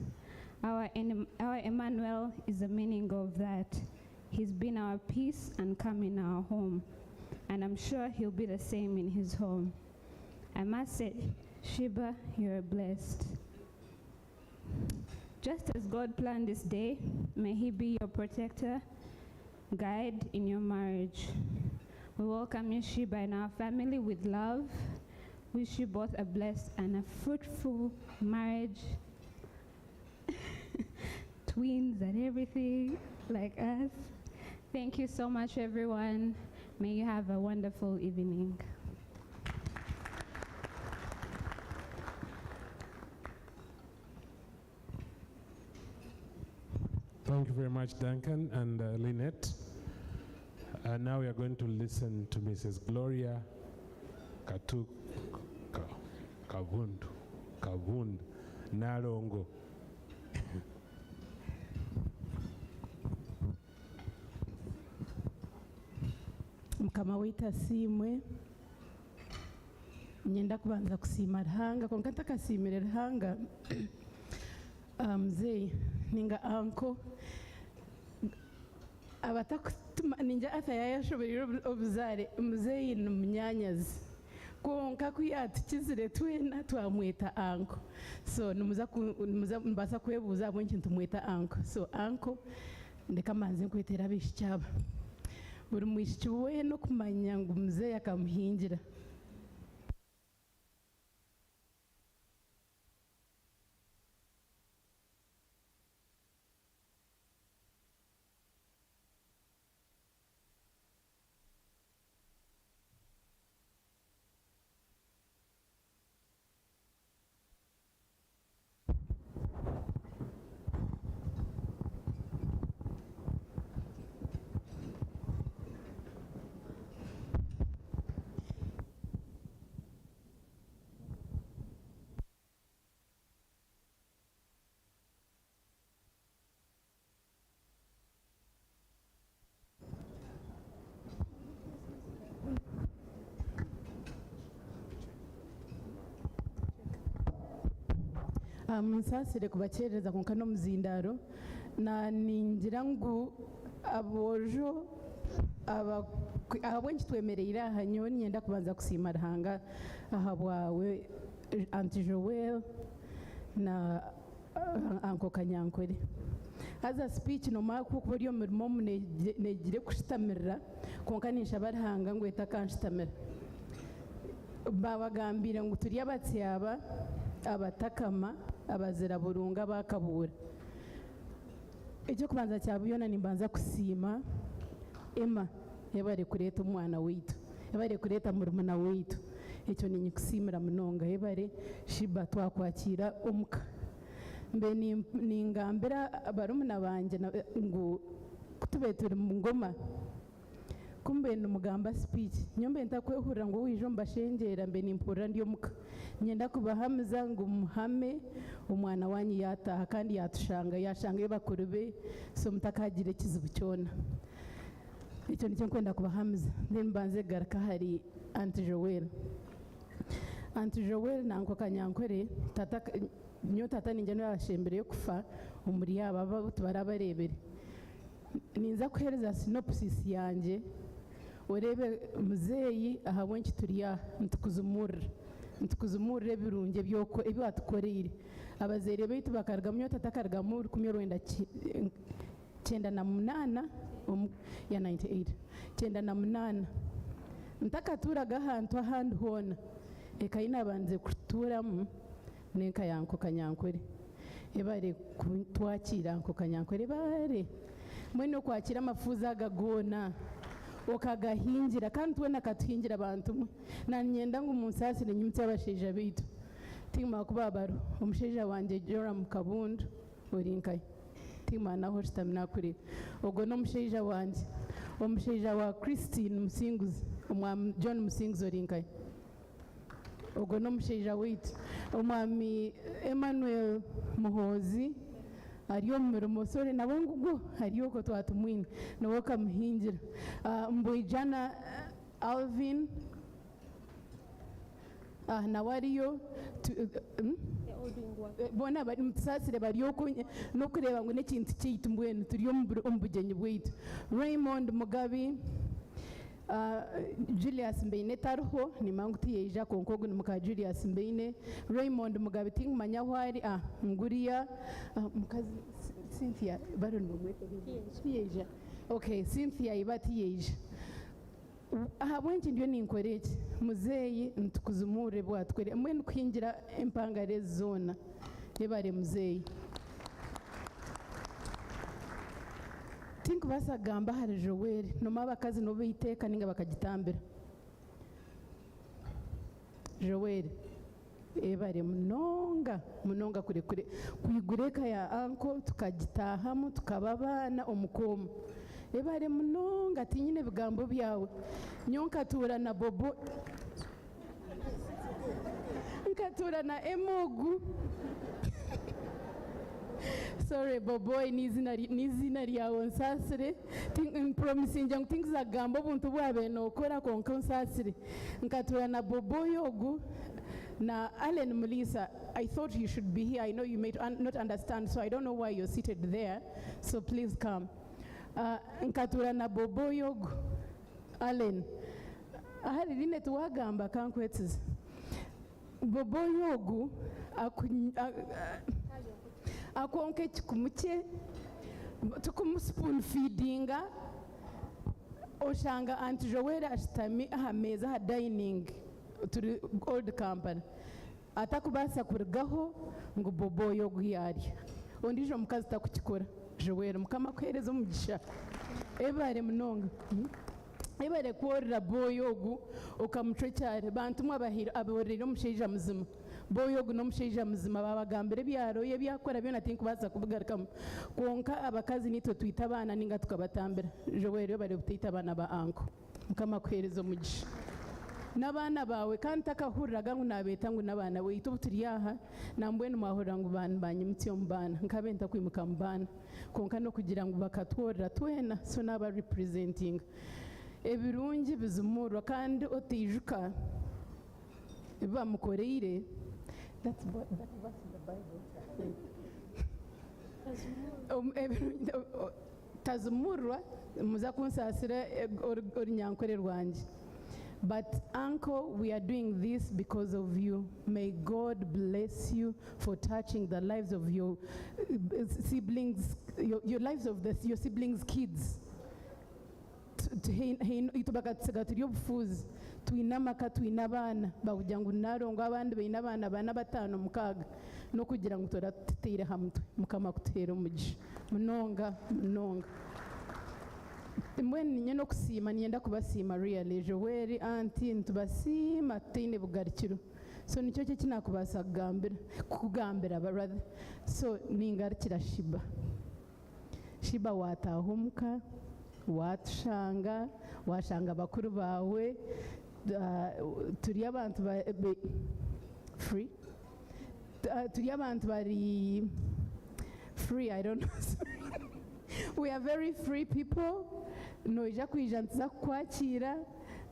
Our Emmanuel is the meaning of that. He's been our peace and come in our home. And I'm sure he'll be the same in his home. I must say, Sheeba, you're blessed. Just as God planned this day, may he be your protector, guide in your marriage. We welcome you, Sheeba, in our family with love. Wish you both a blessed and a fruitful marriage. Twins and everything like us. Thank you so much, everyone. May you have a wonderful evening. Thank you very much, Duncan and Lynette. And now we are going to listen to Mrs. Gloria Kavund Nalongo. Mukama wita simwe nyenda kubanza kusima Ruhanga konka ntakasimira Ruhanga mzee ninga anko abatakutuma ninja ata yayashoboye obuzare mzee ni munyanyazi konka kuyatukizire twena twamweta anko so numuza mbasa kwebuza abo nkintu tumweta anko so anko ndeka manze nkwetera bishyaba buri mwishiki we no kumanya ngo mzee akamuhingira Musasire kubakereza konka no muzindaro na ningira ngo abojo abwenki twemerera ahanyo nyenda kubanza kusima Ruhanga ahabwawe Auntie Joel na Uncle Kanyankore as a speech no mako kubari yo murimo negire kushitamirira konka nishaba Ruhanga ngo etakanshitamirira babagambira ngo turi abatyaba abatakama abazira burunga bakabura icyo kubanza cyabuyona nimbanza kusima Emma yabare kureta umwana witu yabare kureta murumuna witu icyo ninyikusimira munonga yabare Sheeba twakwakira umuka mbe ningambira barumuna banje ngo kutubetura mu ngoma kumbe numugamba speech nyombe ntakwehura ngo wijo mbashengera mbe nimpura ndiyo muka nyenda kubahamza ngo muhame umwana wanyu yataha kandi yatushanga yashanga bakuru be so mutakagire kizibu cyona icyo nicyo kwenda kubahamza mbanze garaka hari Auntie Joel nanko Kanyankore tata nyo tata ninjye no yashembere yo kufa umuri yaba barabarebere ninza kuhereza synopsis yanjye urebe muzeyi ahabonki turiya ntukuzumurire birunge byoko ibyo atukoreye abazere beitu bakarga myo tatakarga muri kumyo rwenda 98 ya 98 98 ntakaturaga ahantu hona ekaina banze kuturamo nenka yanko Kanyankore ebare twakira nko Kanyankore bare mwene kwakira amafuza agagona okagahingira kandi tubona katuhingira abantu na nyenda ngo umusasire nyimutse abashija bitu tima kubabaro umushija wanje Joram Kabundu orinkai tima naho stamina kuri ogo no mushija wanje umushija wa Christine Musinguzi umwami John Musinguzi orinkai ogo no mushija witu umwami Emmanuel Muhozi ariyo musore nabo ngugo ariyo ko twatumwina nabo kamuhingira mbujana Alvin nawe ariyo bona bari mutsasire bariyo no kureba ngo n'ikintu cyitumbwene turiyo umbugenyi bwitu Raymond Mugabi Julius Mbeine tarho ni mangu tiyeja konkogo ni muka Julius Mbeine Raymond Mugabi ting manyahwari nguriya mukazi Cynthia baron mumwete tiyeja okay Cynthia ibati yeja ahabwenki ndio ninkoreki muzeyi ntukuzumure bwatwere mwe kwingira empangare zona yebare muzeyi basagamba hari Joel noma abakazi no biteka ninga bakagitambira Joel ebare munonga kure kwigureka ya anko tukagitahamo tukababana omukoma ebare munonga tinyine bigambo byawe nyo nkatura na bobo nkatura na emogu sorry boboy n'izina ryawe nsasire promisinga ngo tinkizagambo obuntu bwabe nokora konka nsasire nkatura na boboy ogu na Allen Melissa. I thought you should be here. I know you may not understand, so I don't know why you're seated there, so please come. Nkatura na boboy ogu Allen ahari rine tuwagamba kankwetiza boboy ogu akonke kikumuke tukumuspoon feedinga oshanga Aunt Joelle ashitami aha meza ha dining turi old company atakubasa kurugaho ngo bobo yo guyarya ondijo mukazi takukikora Joelle mukama kwereza umugisha ebare munonga ebare kuorra boyogu okamucwecyare bantu mwabahira aborera omushaija muzima boyogu n'omushaija muzima babagambire byaro ye byakora byo nati kubaza kubugarukamo konka abakazi nitwe twita abana ninga tukabatambira Joelle bari butita abana ba anko mukama kwereza umugisha n'abana bawe kandi takahuriraga ngo nabeta ngo n'abana we ito turiyaha nambwe n'umahurira ngo bana banyimutse mu bana nkabenta kwimuka mu bana konka no kugira ngo bakatworera twena so naba representing ebirungi bizumurwa kandi otijuka bamukoreire that's in the Bible tazumurwa muza kunsasira orinyankore rwanje. But uncle, we are doing this because of you. May God bless you for touching the lives of your siblings, your lives of your siblings' kids. Itubakatsaga turi obufuzi twinamaka twinabana bakugira ngo narongo abandi bayinabana bana batano mukaga no kugira ngo turatire hamwe mukama kutera umugisha munonga mweni nyene okusima niyenda kubasima really Joelle anti ntubasima tine bugarikiro so nicyo cyo kinakubasa kugambira brother so ningarikira Sheeba watahumuka washanga bakuru bawe turi abantu free turi abantu bari free I don't know we are very free people noija kwijantiza kwakira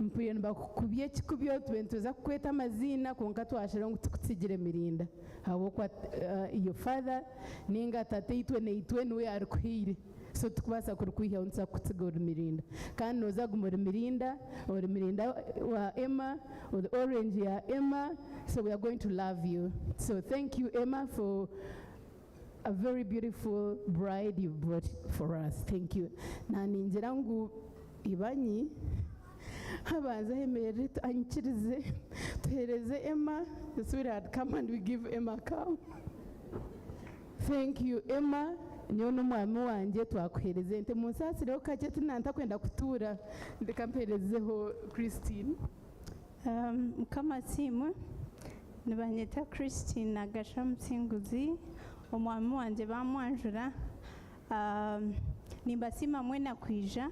mpuye bakukubye kikubyo tubentuza kweta amazina konka twashira ngo tukutsigire mirinda habo kwa your father ninga tate itwe neitwe niwe arikuhire so tukubasa kurukwiha unsa kutsigora mirinda kandi noza gumura mirinda wa Emma or the orange ya Emma so we are going to love you so thank you Emma for a very beautiful bride you brought for us. Thank you. Na ninjira ngu ibanyi habanza hemere anchirize tuhereze Emma the sweetheart come and we give Emma a cow. Thank you Emma niyo n'umwami wanje twakuhereze nte munsasireho kake tunanta kwenda kutura ndikamperezeho Christine mukama simu nibanyeta Christine agasha mutsinguzi omwami wanje bamwanjura nimbasima mwena kwija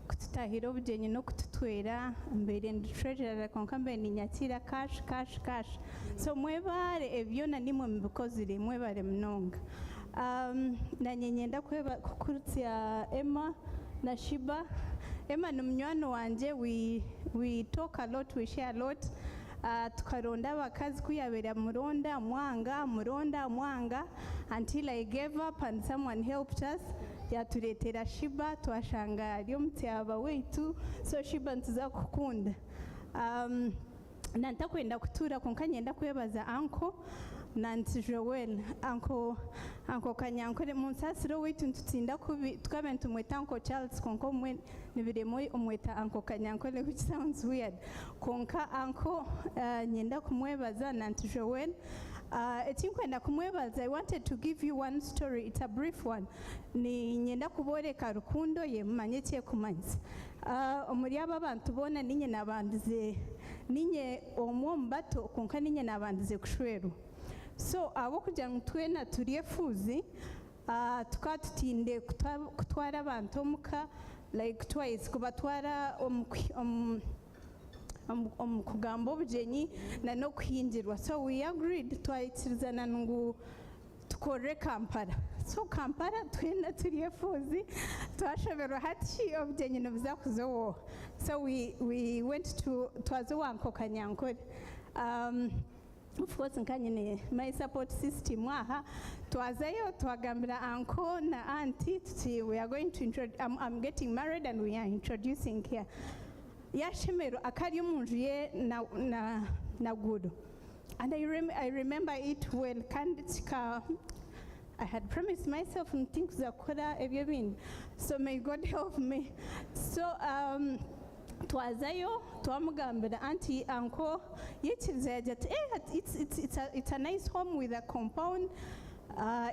kututahira obugenyi no kututwera mbere ndi treasurer konka mbere ninyakira cash so mwebare ebyo na nimwe mubikozire mwebare munonga nanyenyenda kukurutya Emma na Sheeba. Emma ni munywano wanje we talk a lot we share a lot tukaronda abakazi kuyabera muronda mwanga until I gave up and someone helped us yatuletera Sheeba twashanga ariyo mutyaba weitu so Sheeba ntuza kukunda nantakwenda kutura konka nyenda kwebaza uncle nanti Joelle uncle kanyankore munsasiro weitu ntutsinda kubi tukabentu mweta uncle Charles konko mwe nibiremo umweta uncle kanyankore which sounds weird konka uncle nyenda kumwebaza nanti Joelle etinkwenda kumwebaza I wanted to give you one story it's a brief one ni nyenda kuboreka rukundo ye manyetiye kumanzi omuri aba bantu bona ninye nabandize ninye omwo mbato konka ninye nabandize kushweru so abo kugira ngo twena turiye fuzi tukatutinde kutwara abantu muka like twice kubatwara kugamba obugyenyi na no kuhingirwa, so we agreed twayikirizana ngu tukore Kampala. So Kampala twena turi efuzi twashoberwa hati obugyenyi nibuza kuzowo, so we went to twazowa Nkokanyankore. Of course nkanyine my support system aha twazayo twagambira uncle na auntie tuti we are going to I'm getting married and we are introducing here yashemero akari umuntu ye na good, and I remember it well. Kandika I had promised myself things zakora ebyo bindi, so may God help me. So twazayo twamugambira auntie uncle yekiriza yajati it's a nice home with a compound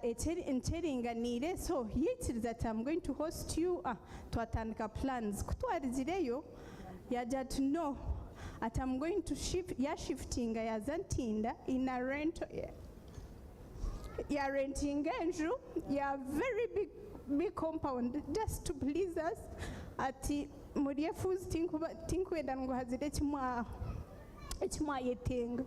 enteringanire, so yekiriza ati I'm going to host you. Twatandika plans kutwarizireyo yaja to know that I'm going to shift shifting yazantinda in a rental renting enju very big compound just to please us ati muri efuzi tinkwenda ngo hazire kimwa yetenga.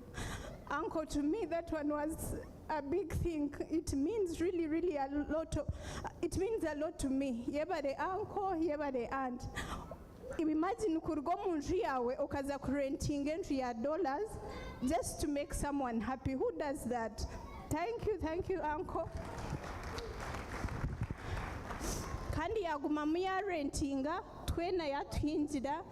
Uncle, to me that one was a big thing. It means really a lot it means a lot to me. Yebare uncle, yebare aunt. Imagine kurgo munju yawe okaza kurenting enju ya dollars just to make someone happy. Who does that? Thank you uncle. Kandi yaguma muya rentinga twena yatwinjira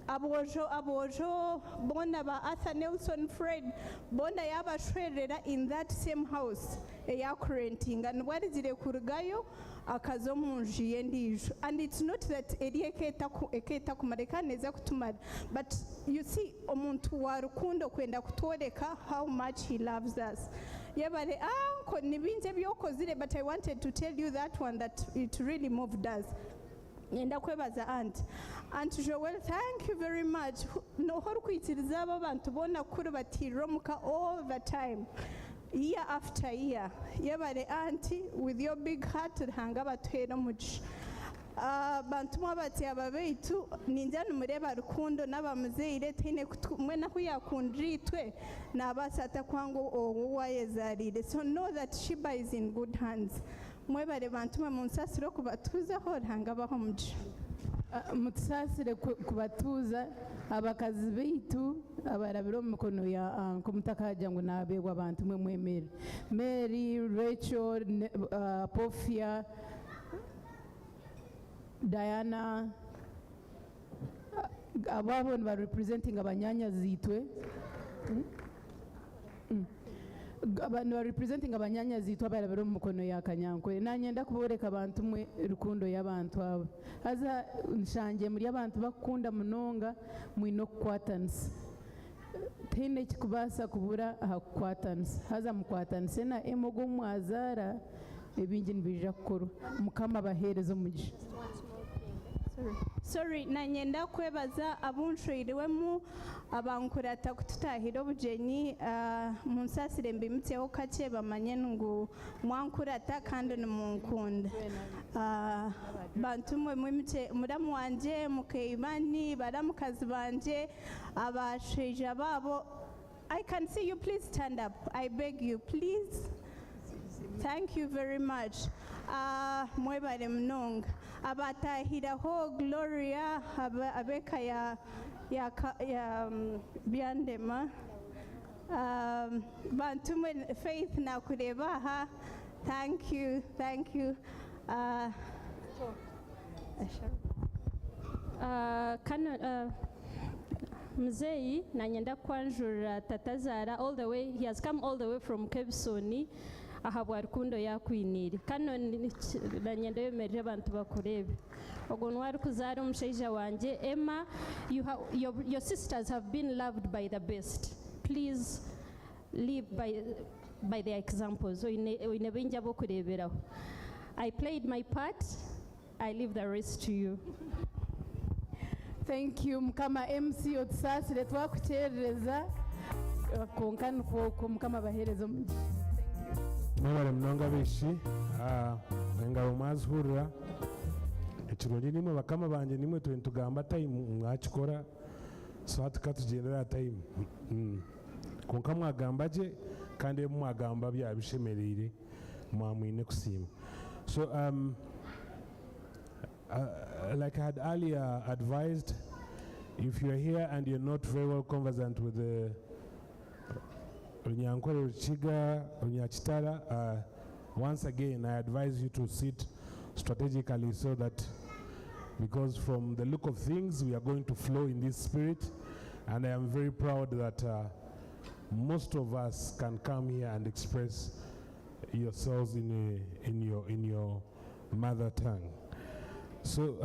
abojo bona ba Arthur Nelson Fred bona yabashwerera in that same house eyakurentinga nwarizire kurugayo akazo munju yendijo, and it's not that eketa kumareka neza kutumara, but you see omuntu wa rukundo kwenda kutworeka how much he loves us. Yebare uncle nibinje byokozire, but I wanted to tell you that one that it really moved us. Nenda kwebaza Aunt Joel, thank you very much. No horkwitiriza abantu bona kuri batiromuka all the time, year after year. Yebare auntie, with your big heart hanga batwera mugisha. Bantu mwabati ababeitu ninjana mureba rukundo n'abamuzeire tine mwena kuyakundritwe n'abasata kwangu owayezarire. So know that Sheeba is in good hands. Mwebare bantu munsasiro kubatuza horanga bahomugisha. Mutusasire kubatuza abakazi beitu abarabiro mukono ya kumutakaja ngo nabegwa abantu mwe mwemere Mary, Rachel, Pofia, Diana, ababo ba representing abanyanya zitwe abantu ba representing abanyanya zitwa barabero mukono ya Kanyankore. Nanyenda kuboreka abantu mwe rukundo y'abantu abo haza nshange muri abantu bakunda munonga mwino kwatansi tene kikubasa kubura hakwatansi haza mukwatansi na emogo mwazara ebingi nibija kukora mukama baherezo mugisha. Sorry, nanyenda kwebaza abunshwiriwemu abankurata kututahira obugyenyi munsasire mbimutseho kake bamanye ngu mwankurata kandi nimunkunda. Bantu mwe muramu wanje mukeimani baramukazi banje abasheja babo. I can see you, please stand up. I beg you, please. Thank you very much. Mwebare mnonga abatahiraho Gloria abeka ya byandema bantu mwe Faith na kureba ha. Thank you Mzei nanyenda kwanjura tatazara all the way, he has come all the way from Kebsoni ahabwa rukundo yakwinire kano nanyenda yemerera abantu bakurebe ogo nwari kuzara umushaija wanje Emma. Your sisters have been loved by the best. Please live by their examples. Oinebinja bo kureberaho. I played my part, I leave the rest to you. Thank you mukama MC otusasire twakuchereza konkani ko mukama baherezo. Mwebare mnonga bishi engabo mwazihurira ekirungi nimwe bakama banje nimwe tugamba time mwakikora so hati katugendera time konka mwagamba gye kandi mwagamba bya bishemereire mwamwine kusiima. So like I had earlier advised, if you're here and you're not very well conversant with the Runyankore Ruchiga, Runyachitara, once again I advise you to sit strategically so that, because from the look of things we are going to flow in this spirit, and I am very proud that most of us can come here and express yourselves in your mother tongue. So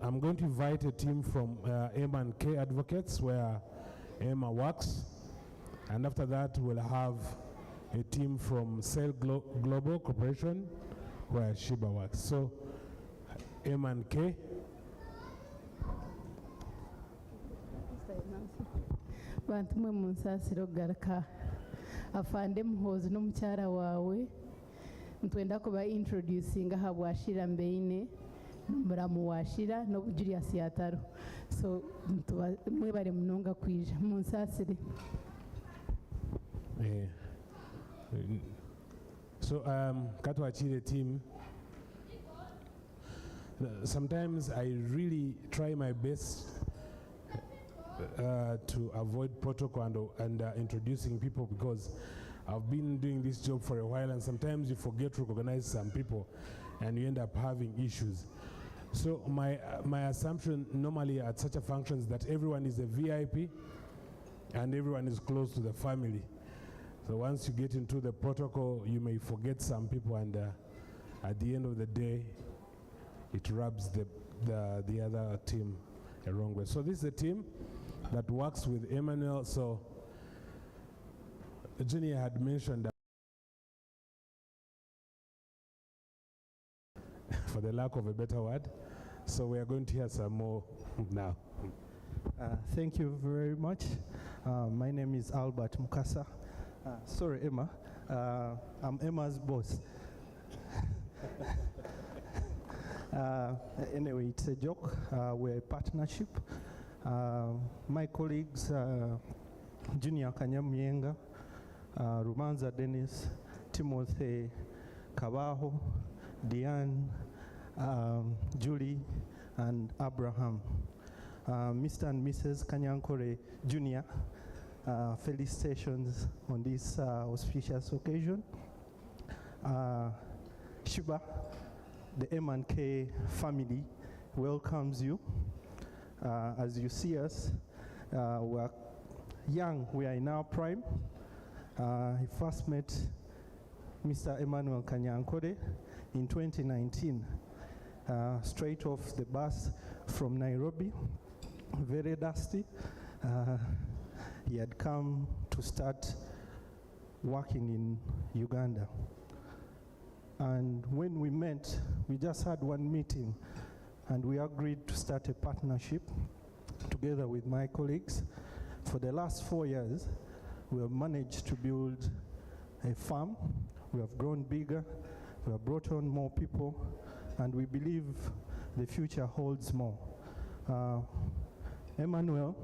I'm going to invite a team from M&K Advocates, where Emma works, and after that we'll have a team from Cell Global Corporation, where Sheeba works. So M&K. Bantu mwe munsasiro garuka afande muhozi n'omukyara wawe ntwenda kuba introducing aha bwashira mbeine n'omuramu washira n'obu Julius Yataro, so mwebare munonga kwija munsasire. So katwachire team. Sometimes I really try my best to avoid protocol and introducing people, because I've been doing this job for a while, and sometimes you forget to recognize some people and you end up having issues. So my assumption normally at such a function is that everyone is a VIP and everyone is close to the family. So once you get into the protocol, you may forget some people, and at the end of the day, it rubs the other team the wrong way. So this is a team that works with Emmanuel. So Junior had mentioned that for the lack of a better word. So we are going to hear some more now. Thank you very much. My name is Albert Mukasa. Sorry, Emma. I'm Emma's boss. Anyway, it's a joke. We're a partnership. My colleagues, Junior Kanyamyenga, Rumanza Dennis, Timothy Kabaho, Diane, Julie, and Abraham. Mr. and Mrs. Kanyankore Jr., felicitations on this auspicious occasion. Sheeba, the M&K family welcomes you. As you see us, we are young, we are in our prime. He first met Mr. Emmanuel Kanyankore in 2019, straight off the bus from Nairobi, very dusty. He had come to start working in Uganda. And when we met, we just had one meeting, and we agreed to start a partnership together with my colleagues. For the last 4 years, we have managed to build a farm. We have grown bigger, we have brought on more people, and we believe the future holds more. Emmanuel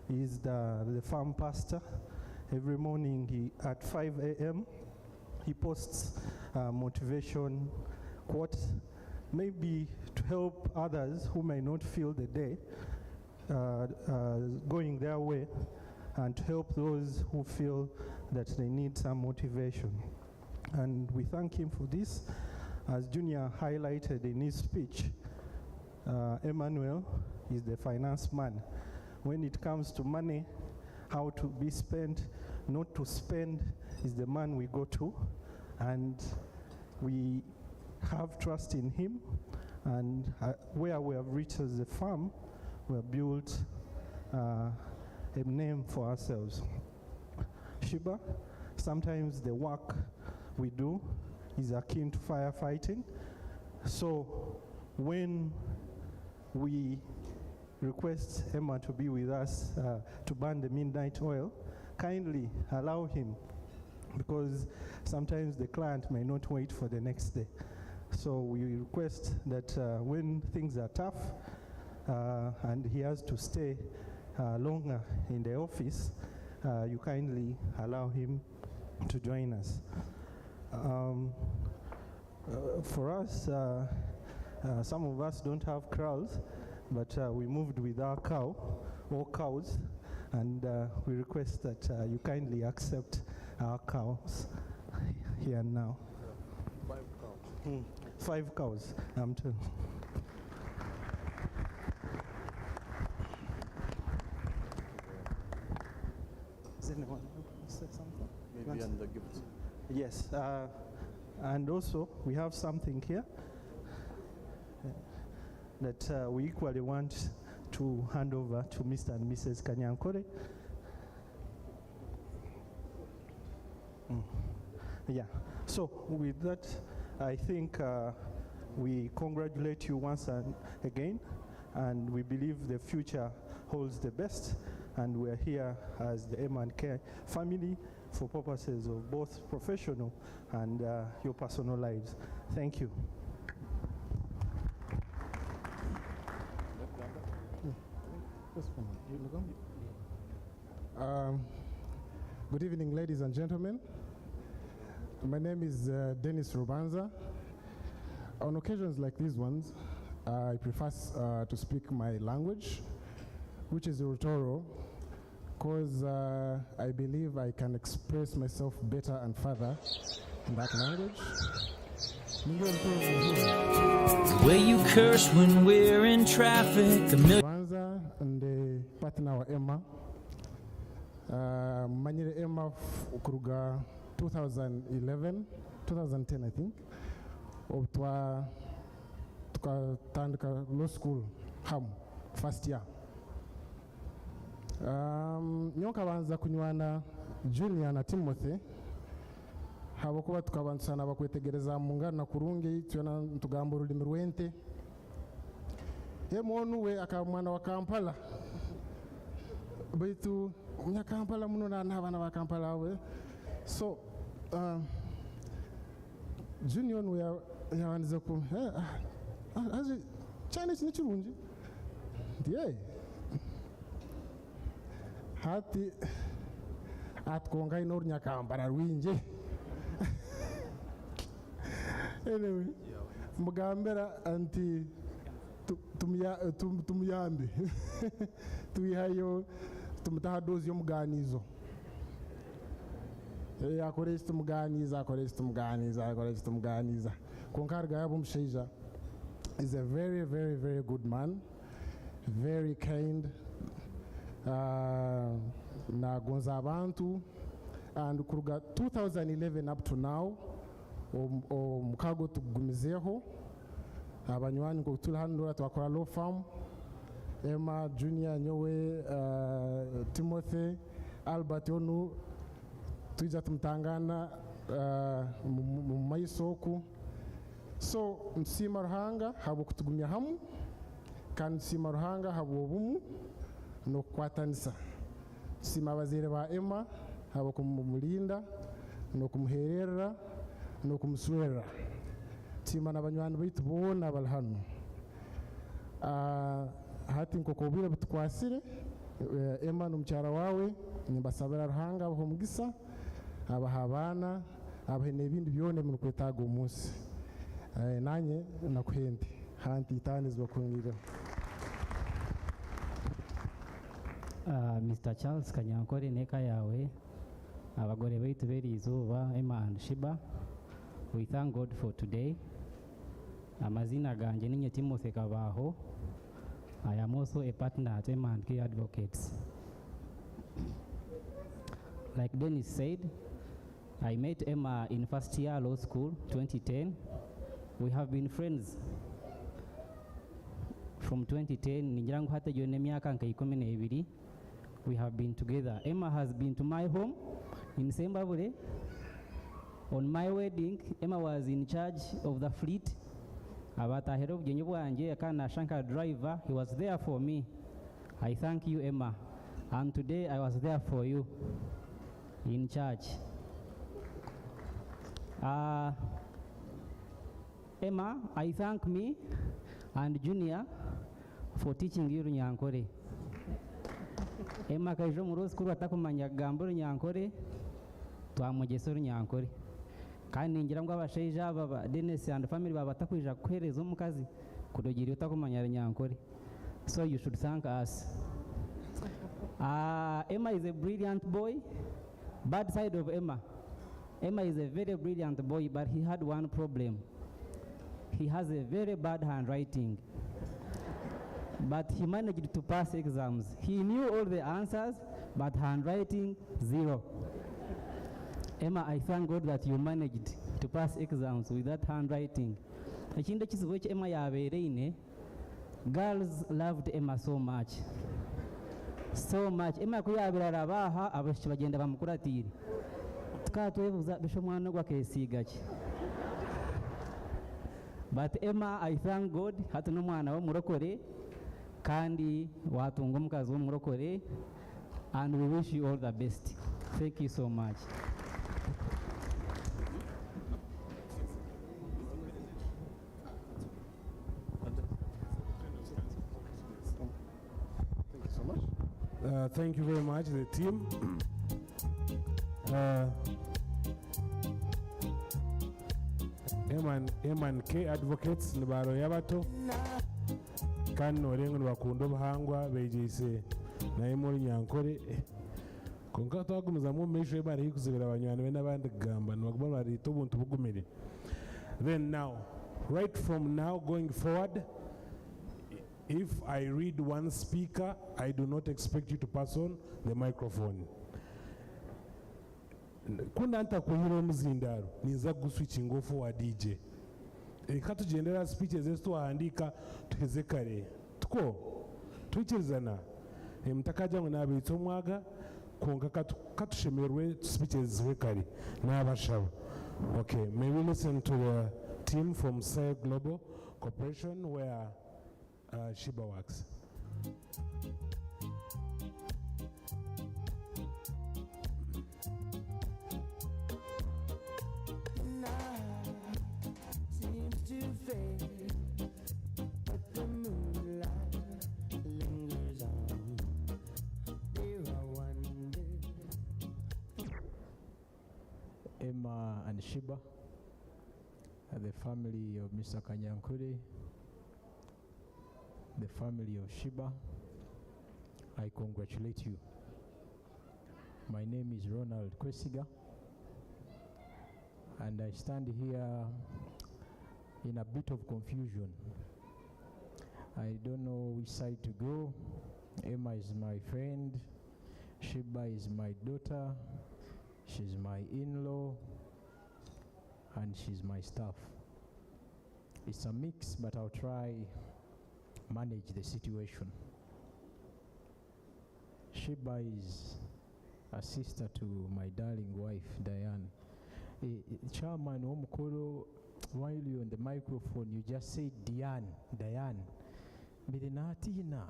is the farm pastor. Every morning at 5 a.m., he posts motivation quotes, maybe to help others who may not feel the day going their way, and to help those who feel that they need some motivation. And we thank him for this. As Junior highlighted in his speech, Emmanuel is the finance man. When it comes to money, how to be spent, not to spend, is the man we go to. And we have trust in him. And where we have reached as a farm, we have built a name for ourselves. Sheeba, sometimes the work we do is akin to firefighting. So when we request Emma to be with us to burn the midnight oil, kindly allow him, because sometimes the client may not wait for the next day. So we request that when things are tough and he has to stay longer in the office, you kindly allow him to join us. For us, some of us don't have cows, but we moved with our cow, or cows, and we request that you kindly accept our cows here and now. 5 cows. 5 cows, I'm told. Does anyone say something? Maybe and the gifts. Yes, and also we have something here that we equally want to hand over to Mr. and Mrs. Kanyankore. Yeah, so with that, I think we congratulate you once again, and we believe the future holds the best, and we're here as the M&K family for purposes of both professional and your personal lives. Thank you. Good evening, ladies and gentlemen. My name is Dennis Rubanza. On occasions like these ones, I prefer to speak my language, which is Rutoro, because I believe I can express myself better and further in that language. The way you curse when we're in traffic. Rubanza and the partner Emma. Manyere Emma kuruga 2011, 2010 I think. Tukatandika law school, Ham, first year. Nyoka banza kunywana Junior na Timothy. Habakuba tukabantsana bakwetegereza mungana kurungi tuyana ntugamba urulimi rwente. Monu we akamwana wa Kampala. Baitu Kampala muno na abana ba Kampala we. So Junior we yabanze ku aje Chinese ni kirungi. Ndiye hati atkonga inor Nyakambara rwinje. Anyway, mugambera anti tumuyambe tuyihayo tumutaha dozi y'umuganizo akoresha tumuganiza konkarga yabo musheja is a very very very good man, very kind, na gonza abantu, and kuruga 2011 up to now mukago tugumizeho abanywanyi ngo tulhandura twakora law firm Emma Junior nyowe Timothy Albert onu tuja tumtangana mu maisoku. So nsima ruhanga habo kutugumya hamu kandi nsima ruhanga habo obumu no kwatanisa. Sima bazire ba Emma habo kumulinda no kumuherera no kumuswera. Sima n'abanywanyi baitu bona bali hano. Hati nkokobire butukwasire Emma n'umucyara wawe nimbasabira ruhanga aho mugisa abaha abana abahe n'ibindi byone mu kwetaga umunsi nanye nakuhende hanti itanizwa kungira. Mr. Charles Kanyankore neka yawe abagore baitu beri izuba Emma and Sheeba, we thank God for today. Amazina ganje ninye Timothy Kabaho. I am also a partner at M&K Advocates. Like Dennis said, I met Emma in first year law school, 2010. We have been friends from 2010. Nijangu hata jone miaka nka 12. We have been together. Emma has been to my home in Zimbabwe. On my wedding, Emma was in charge of the fleet. Abatahero byenye bwanje akana shanka driver, he was there for me. I thank you Emma, and today I was there for you in church. Emma, I thank me and Junior for teaching you Runyankore. Emma kaijo murozi kuru atakumanya gambo Runyankore twamugesa Runyankore. Kandi ngira ngo abashaija aba Dennis and family baba takwija kuhereza omukazi kudogira utakumanya Runyankore. So you should thank us. Emma is a brilliant boy. Bad side of Emma. Emma is a very brilliant boy, but he had one problem. He has a very bad handwriting. But he managed to pass exams. He knew all the answers, but handwriting, 0. Emma, I thank God that you managed to pass exams with that handwriting. Ekindi ekizibu eki Emma yabeereine, girls loved Emma so much. So much. Emma kuyabira abaha abashiki bagenda bamukuratire. Tukaba twebuza bisho mwana gwa kesiga ki. But Emma, I thank God hati n'omwana w'omurokore kandi watunga omukazi w'omurokore, and we wish you all the best. Thank you so much. Thank you very much, the team. M&K Advocates nibaro yabato kandi norengo nibakunda obuhangwa begise naye muri Nyankore konka twagumiza mu mesho bari hikuzibira abanywani be n'abandi kugamba nibaguma barita obuntu bugumire. Then now, right from now going forward, if I read one speaker, I do not expect you to pass on the microphone. Kunda anta kuhira omuzindaro niza guswitching off wa DJ. Eka tugendera speeches ezo handika tuheze kare. Tuko tukirizana. Mutakaja ngo nabitso mwaga konka katushemerwe speeches zwe kare n'abashaba. Okay, may we listen to the team from Say Global Corporation where Sheeba works. Seems to fade, but the moonlight lingers on. There I wonder. Emma and Sheeba, the family of Mr. Kanyankore, the family of Sheeba, I congratulate you. My name is Ronald Kwesiga, and I stand here in a bit of confusion. I don't know which side to go. Emma is my friend, Sheeba is my daughter, she's my in-law, and she's my staff. It's a mix, but I'll try manage the situation. Sheeba is a sister to my darling wife, Diane. Chairman Omukoro, while you're on the microphone, you just say Diane. Mirenatina,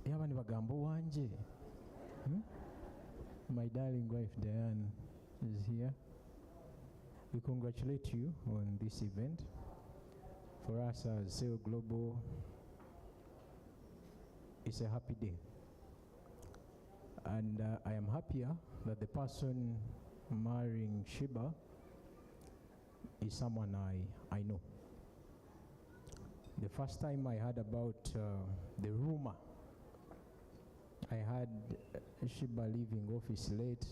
yaba ni bagambo wanje. My darling wife, Diane, is here. We congratulate you on this event. For us as SEO Global, it's a happy day. And I am happier that the person marrying Sheeba is someone I know. The first time I heard about the rumor, I had Sheeba leaving office late.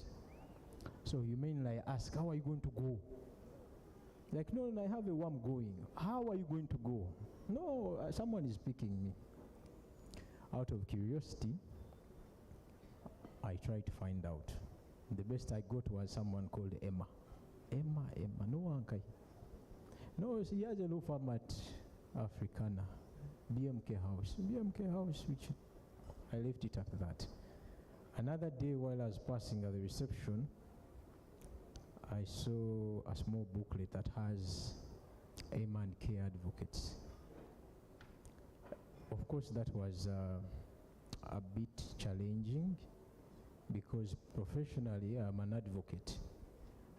So you mean like ask, how are you going to go? Like, no, I have a worm going. How are you going to go? No, someone is picking me. Out of curiosity, I tried to find out. The best I got was someone called Emma. Emma, no one can. No, she has a law firm at Africana, BMK House, which I left it at that. Another day while I was passing at the reception, I saw a small booklet that has M&K Advocates. Of course, that was a bit challenging because professionally I'm an advocate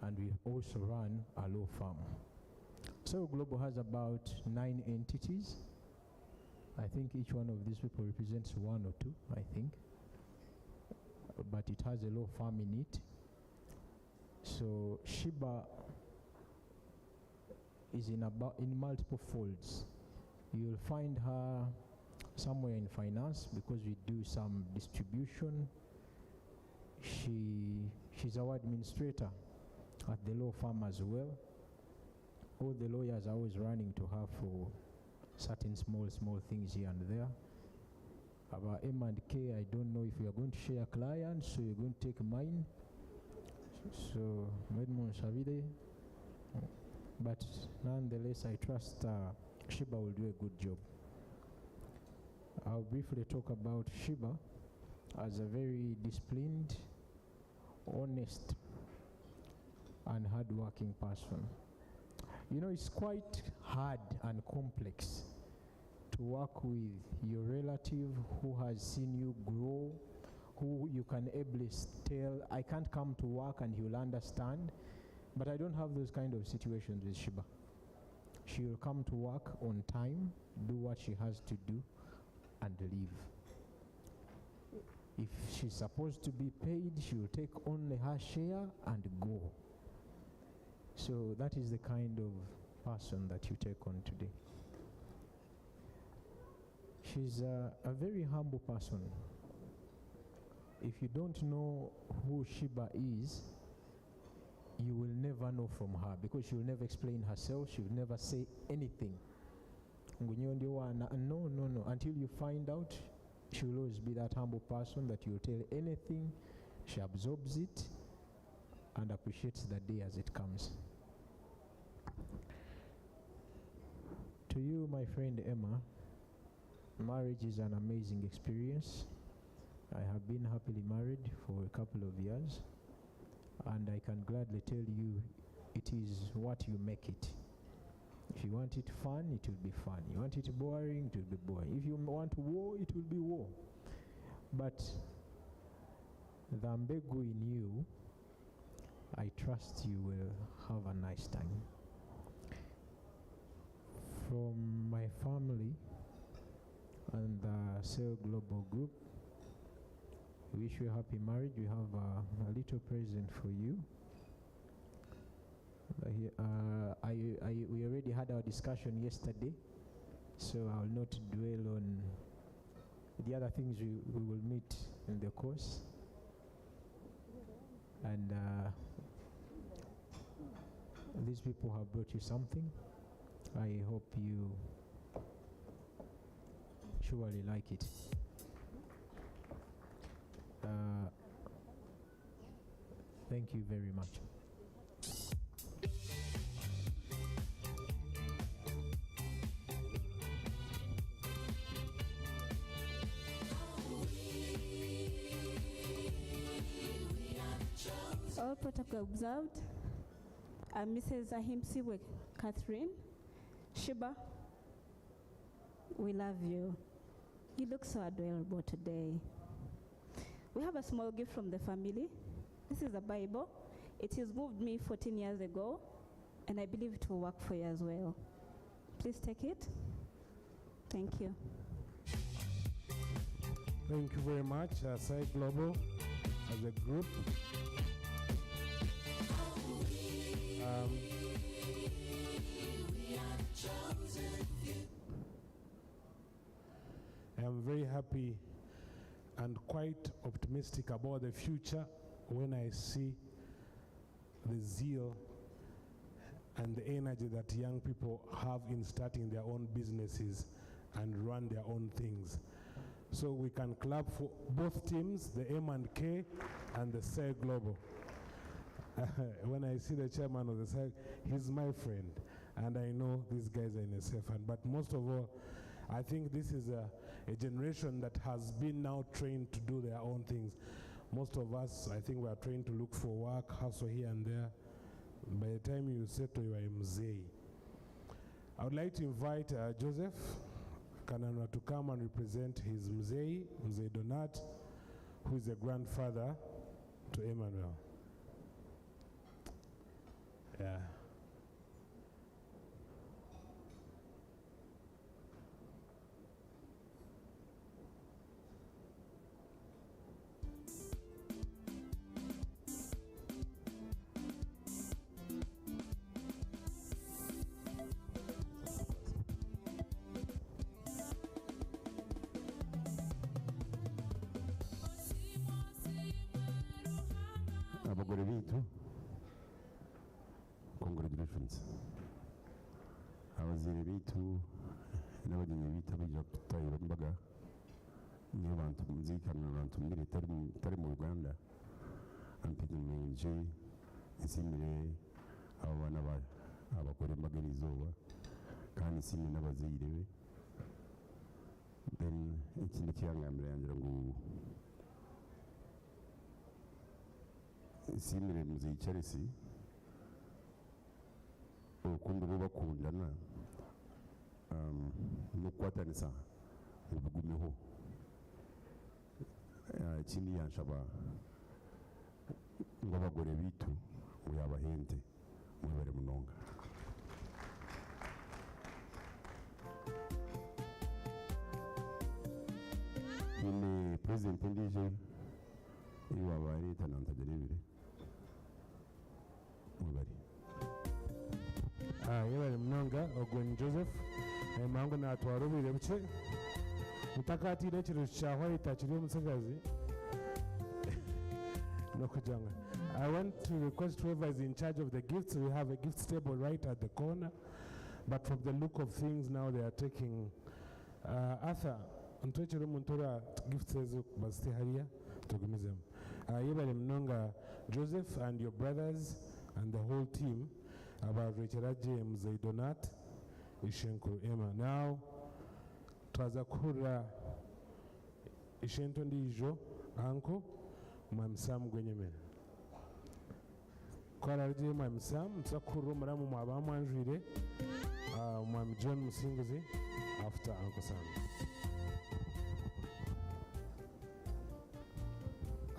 and we also run a law firm. So Global has about 9 entities. I think each one of these people represents 1 or 2, I think. But it has a law firm in it. So Sheeba is in multiple folds. You'll find her somewhere in finance because we do some distribution. She's our administrator at the law firm as well. All the lawyers are always running to her for certain small things here and there. About M&K, I don't know if we are going to share clients, so you're going to take mine. So, but nonetheless, I trust Sheeba will do a good job. I'll briefly talk about Sheeba as a very disciplined, honest, and hard-working person. You know, it's quite hard and complex to work with your relative who has seen you grow, who you can ably tell, I can't come to work and he will understand. But I don't have those kind of situations with Sheeba. She will come to work on time, do what she has to do, and leave. If she's supposed to be paid, she will take only her share and go. So that is the kind of person that you take on today. She's a very humble person. If you don't know who Sheeba is, you will never know from her because she will never explain herself. She will never say anything. No. Until you find out, she will always be that humble person that you will tell anything. She absorbs it and appreciates the day as it comes. To you, my friend Emma, marriage is an amazing experience. I have been happily married for a couple of years, and I can gladly tell you it is what you make it. If you want it fun, it will be fun. You want it boring, it will be boring. If you want war, it will be war. But the mbegu in you, I trust you will have a nice time. From my family and the Cell Global Group, we wish you a happy marriage. We have a little present for you. We already had our discussion yesterday, so I will not dwell on the other things we will meet in the course. And these people have brought you something. I hope you surely like it. Thank you very much. All protocol observed. Mrs. Ahimsiwe Catherine, Sheeba, we love you. You look so adorable today. We have a small gift from the family. This is a Bible. It has moved me 14 years ago, and I believe it will work for you as well. Please take it. Thank you. Thank you very much, Sai Global, as a group. I'm very happy and quite optimistic about the future when I see the zeal and the energy that young people have in starting their own businesses and run their own things. So we can clap for both teams, the M&K and the SAI Global. When I see the chairman of the SAI, he's my friend, and I know these guys are in a safe hand. But most of all, I think this is a generation that has been now trained to do their own things. Most of us, I think we are trained to look for work, hustle here and there. By the time you settle, you are a mzee. I would like to invite Joseph Kananwa to come and represent his mzee, Mzee Donat, who is a grandfather to Emmanuel. Yeah. difference. Abazire bitu n'abagenyi bitu abijja kutayira mbaga niyo bantu muzikana abantu mbere tari mu Uganda ampidinje isimire abo bana abakora embaga n'izuba kandi isimire n'abazire be then ikindi kiyangamira yangira ngo isimire muzicaresi urukundo rwo bakundana no kwatanisa ubugumeho ikindi yanshaba ngo abagore bitu ngo yabahente mwebare munonga nyine president ndije iwaba leta nantagerebire mwebare yebare munonga ogwen Joseph mangu natwarubire buke utakatire ekiro kyahwaita kiri omusigazi nokujanga. I want to request whoever is in charge of the gifts. We have a gift table right at the corner, but from the look of things now they are taking Arthur ntwekiro muntura gifts ezo basitiharia tugumizem. Yebare munonga Joseph and your brothers and the whole team about Richard James Donat Ishenkuru Emma. Now twazakura ishento ndijo anko mwamsam gwenyemera kwara rye mwamsam tsakuru muramu mwabamwanjwire mwam John Musinguzi after Uncle Sam.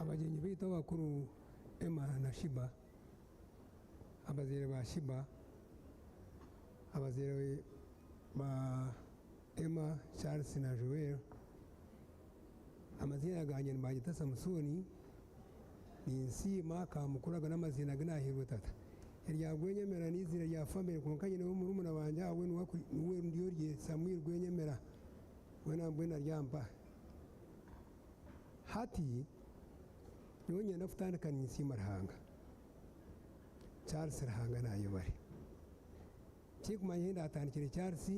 Abagenyi bita bakuru Emma na Sheeba, abazire ba Sheeba, abazire ba Emma, Charles na Joel, amazina ganye mbanyita Samusoni ni nsima kamukuraga n'amazina ganahirwe tata irya gwenyemera n'izina rya family kunkanye no murumuna banje awe nuwe ndiyo rye Samuel gwenyemera wena mbwena ryampa hati nyonye nafutandikana nsima rahanga Charles rahanga nayo bari kikumanye ndatandikire Charles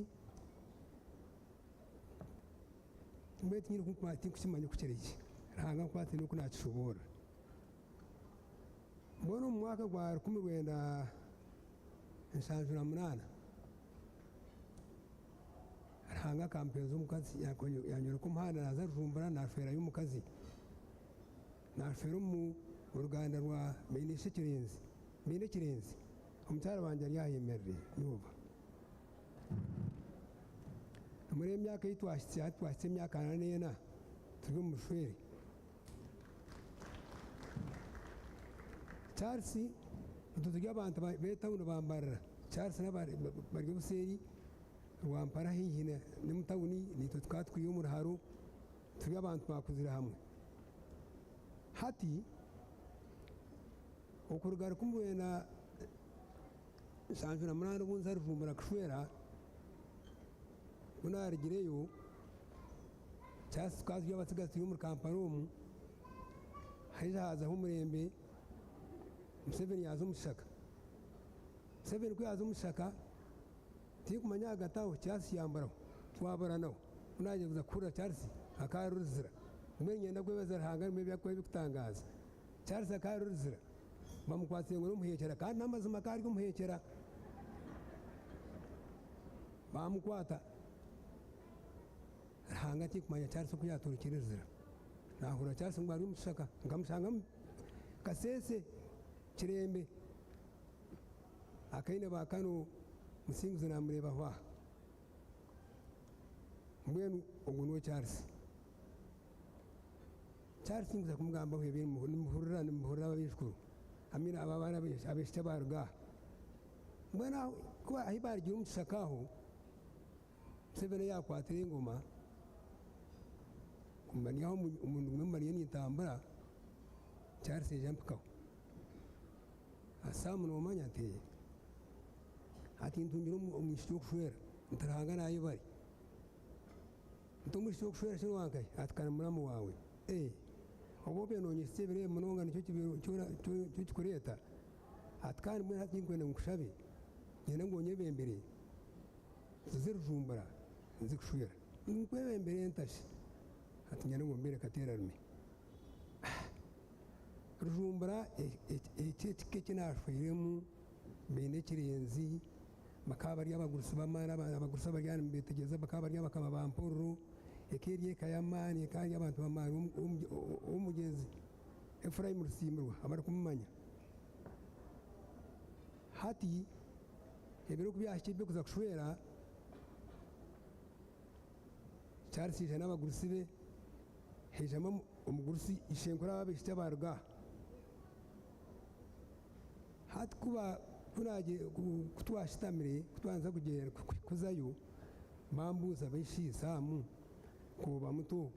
mbete nyine kumpa kushimanye kukereye rahanga kwate no kunachishobora mbona mu mwaka gwa 1978 rahanga kampezo umukazi yanyura ku muhanda naza rujumbura na fera y'umukazi na fera mu uruganda rwa Minishe Kirenzi umucyara banje yari yayemerere nuba muri emyaka yitwashitse emyaka 4 turi mu shuri Charles tutugira abantu beta uno bambara Charles nabari bari buseri rwampara hihine ni mutawuni ni twatwiye mu ruharo turi abantu bakuzira hamwe hati okurugara kumwena sanjura munano bunza ruvumbura kushwera unarigireyo Charles twazwiye abasigati mu kamparomu haza humurembe Museveni yazo mushaka Museveni ko yazo mushaka tikumanya agataho Charles yambaraho twabaranaho unaje kuza kura Charles akaruzira umenye ndagwebeza rahanga mwe byakwe bikutangaza Charles akaruzira bamukwatiye ngo umuhekera kandi namazima kari kumuhekera bamukwata rahanga tikumanya Charles ko yaturukirezira nahura Charles ngo ari mushaka ngamushanga kasese kirembe akaine bakano Musinguzi namureba hwa mbwenu ogunwe Charles Singuza kumugamba hwebiri muhurira abishkuru amina ababana abishya baruga mbwena kuba ahibari gira umushakaho Museveni yakwatira ingoma kumaniyaho umuntu mwemariye nitambara Charles yampikaho asamu no manya ate ati ntungira umwishyuko kushwera ntarahanga nayo bari ntumwishyuko kushwera cyo wankaye atkana muramu wawe obobe no nyisebere munonga nicyo kibiro cyo kureta atkana mwe hatingwene nkushabe nyene ngo nyebembere zirujumbura nzikushwera nkwebembere ntashi ati nyene ngo mbere katerarme rujumbura ekitike kinashwiremu bene kirenzi bakaba ari abagurusi bamara abagurusi bari betegeza bakaba ari bakaba bamporo ekeriye kayamani kandi abantu bamara umugezi Efraim Rusimburwa abari kumumanya hati ebero kubyashyibe kuza kushwera cyarishije n'abagurusi be hejamo umugurusi ishenkura ababishya barga hati kuba kunaje kutwashitamire kutwanza kugera kuzayo bambuza abishisamu kuba muto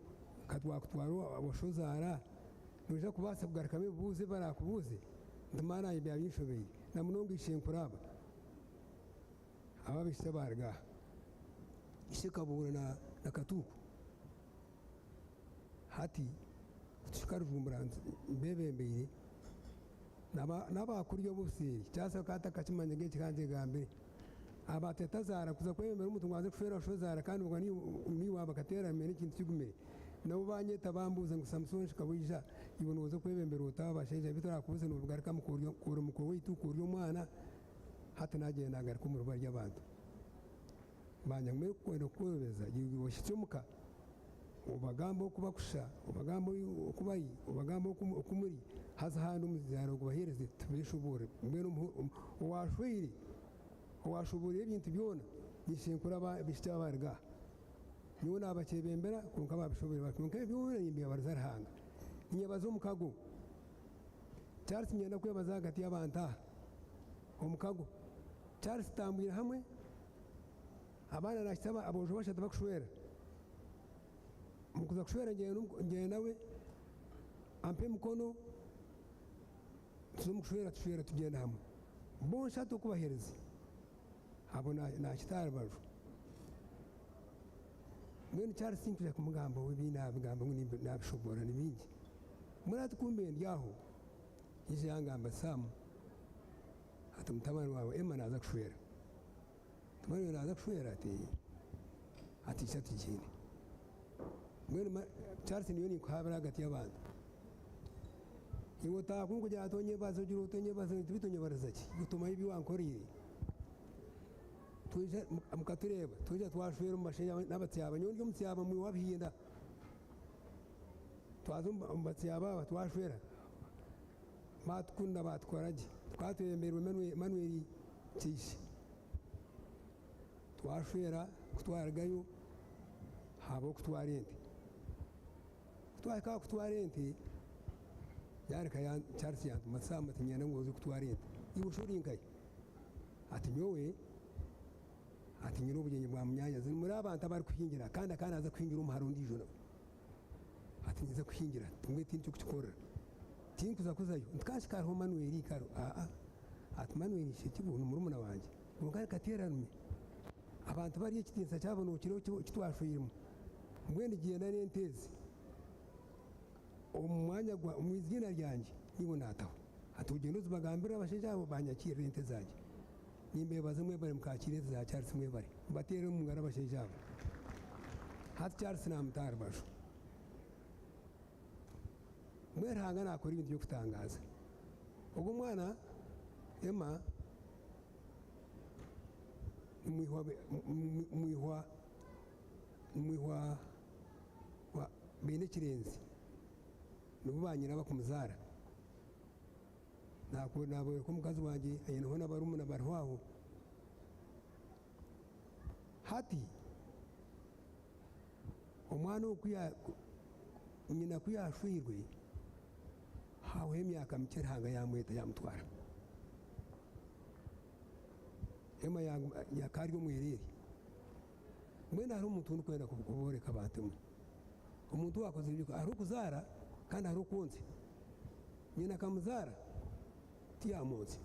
katwakutwaro aboshozara nuja kubasa kugarukame buze barakubuze ndumana ibya binshobeye na munongo ishenkuraba ababishya barga ishikabura na katuku hati tukaruvumbura mbebembeye n'abakuryo busiri cyasa kata kachimanye geke kanje gambe abatetazara kuza kwemera umutungo waze kufera shozara kandi ubwo ni waba katera mene kintu kigume nabo banyeta bambuze ngo Samson shikabuje ibona uza kwebembera utaba basheje bitara kubuze no bugarika mukuryo kuro muko witu kuryo mwana hata nagenda ngaruka mu ruba ry'abantu banya mwe kwenda kwebeza yiboshyitumuka ubagambo kubakusha ubagambo kubayi ubagambo kumuri haza handi umuzaro kubahereze tubishobore mbere washubura ibintu byona nishinkura bishya barga niwo nabakebembera kunka babishobore bakunka byona yimbiye barazarahanga inyabazo mukago Charles nyenda kwebaza hagati y'abanta omukago Charles tambwira hamwe abana nakitaba abojo bashata bakushwera mukuza kushwera ngiye nawe ampe mukono tumukushwera tushwera tugenda hamwe bonsha tukubahereza abo nakitara baju mwene cyari simpije ku mugambo w'ibina bigambo nabishobora nibindi murati kumbe ndyaho yangamba samu ati mutabani wawe Emma naza kushwera tumani naza kushwera ati shati kindi mwene Charles niyo ni kwabara hagati y'abantu iwo takungu jatonye bazo juru tonye bazo bitonye barazaki gutuma ibi wankorire tuje mukatureba tuje twashwera mu masheya n'abatyaba nyonyo mutyaba mu wabhinda twazumba batyaba twashwera matkunda batwaraje twatwemerwe Manuel Tishi twashwera kutwaragayo habo kutwarente kutwarente yareka ya Charles yantu masamba tinyana ngozi kutwarente ibushuri inkaye ati nyowe ati nyiro ubugenye bwa munyanya ziri muri abantu abari kuhingira kandi aza kuhingira umuharundi joro ati nyiza kuhingira tumwe tintu kukorera tinkuza kuzayo tukashikara ho Manuel karo ati Manuel shikibuntu muri muna wanje umugari katerarumye abantu bari ikitinsa cyabona ukiro kitwashuyirimo mwene giye na nentezi umwanya gwa umwizina ryanje nibo nataho ati ugenda uzubagambira abasheje abo banyakira rente zanje nimbe bazimwe bari mukakire za Charles mwe bari batere mu ngara abasheje abo hat Charles namutara basho mwe ranga nakora ibintu byo kutangaza ubwo mwana Emma mwihwa wa bene kirenzi nubanyira bakumuzara nabo ko mukazi wanje ayeno n'abarumuna barwaho hati umwana ukuya nyina kuyashwirwe hawe emyaka mike hanga yamweta yamutwara Emma yakari umwiriri mwene hari umuntu ukwenda kuboreka abantu umuntu wakoze ibyo ari kuzara kandi hari ukunze nyina kamuzara tiyamunsi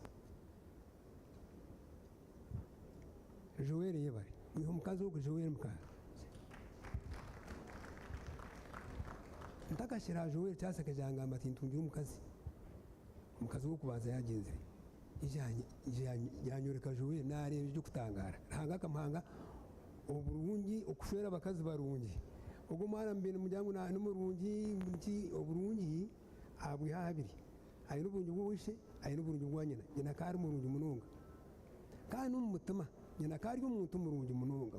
Joel yebare niho mukazi wo Joel mukara ntakashira Joel cyaseke janga amatintungira umukazi wo kubanza yagenze yanyoreka Joel nareba ibyo kutangara hanga kamhanga oburungi okushwera abakazi barungi ubwo mwana mbere mujyango n'umurungi nti oburungi abwi habiri ayi n'ubungi bw'uwishe ayi n'ubungi bw'anyina nyina kari murungi munonga kandi n'umutima nyina kari umuntu murungi munonga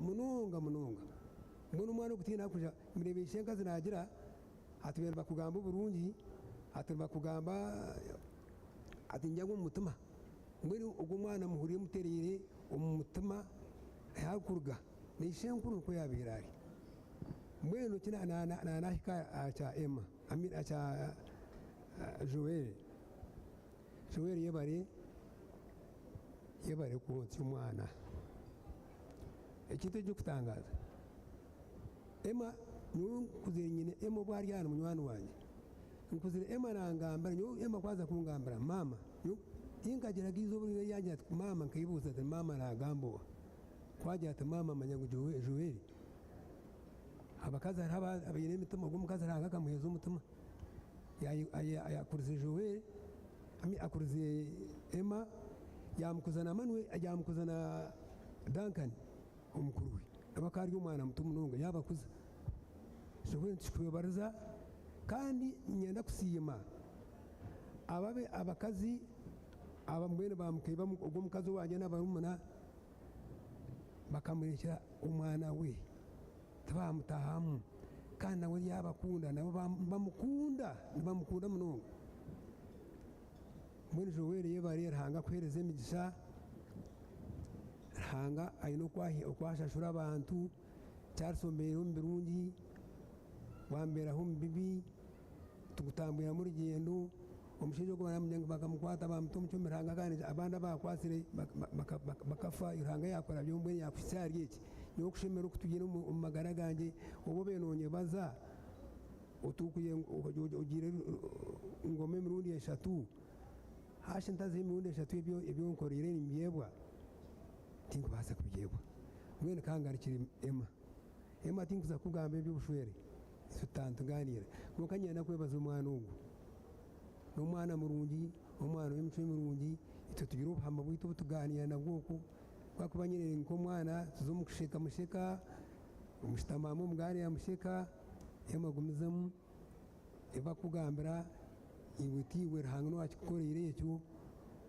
mbona umwana okutina kuja mirebeshe nkazi nagira atubera bakugamba uburungi atubera bakugamba ati njyango umutima mbere ubwo mwana muhuriye muterere umutima yakurga nishe nkuru ko yabirari mbwenu kina na hika acha Emma amin acha Joel yebare konti umwana ekite cyo kutangaza Emma nkuzire nyine Emma bwari yana munywani wanje nkuzire Emma nangamba Emma kwaza kungambira mama ingageraga izo buri yanjye ati mama nkayibuza ati mama nagambo kwaje ati mama manyango Joel abakazi abayine imitima ubwo mukazi aranga kamuheza umutima yakurize Joel akurize Emma yamukuzana Manuel yamukuzana Duncan umukuru we abakari umwana mutumu nunga yabakuza Joel nshikubariza kandi nyenda kusiyima ababe abakazi abamwene bamukeba ubwo mukazi wanje n'abarumuna bakamurekera umwana we tabamutahamu kandi nawe yabakunda nabo bamukunda munonga muri Joel yebari hanga kwereza imigisha hanga ayino kwashashura abantu cyarsombera mbirungi wambera ho mbibi tugutambira muri gendo omushejo ko baramunyenga bakamukwata bamutumcumira hanga kandi abanda bakwasire bakafa iranga yakora byombwe yakwisari iki yo kushemera ukutugire mu magara ganje ubo benonye baza utukuye ugire ngome mirundi eshatu hashe ntaze mirundi eshatu ibyo nkorere imyebwa tingo basa kubyebwa mwene kangarikira Emma tinguza kugambe by'ubushwere tutantuganira mukanyana kwebaza umwana ugu n'umwana murungi umwana w'imico murungi ito tugira ubuhamba bwito tuganira na bwoko kwakuba nyine nko mwana tuzomusheka musheka umushitamamu mugani ya musheka yamagumizamo eva kugambira ibutiwe hanga no akikorere cyo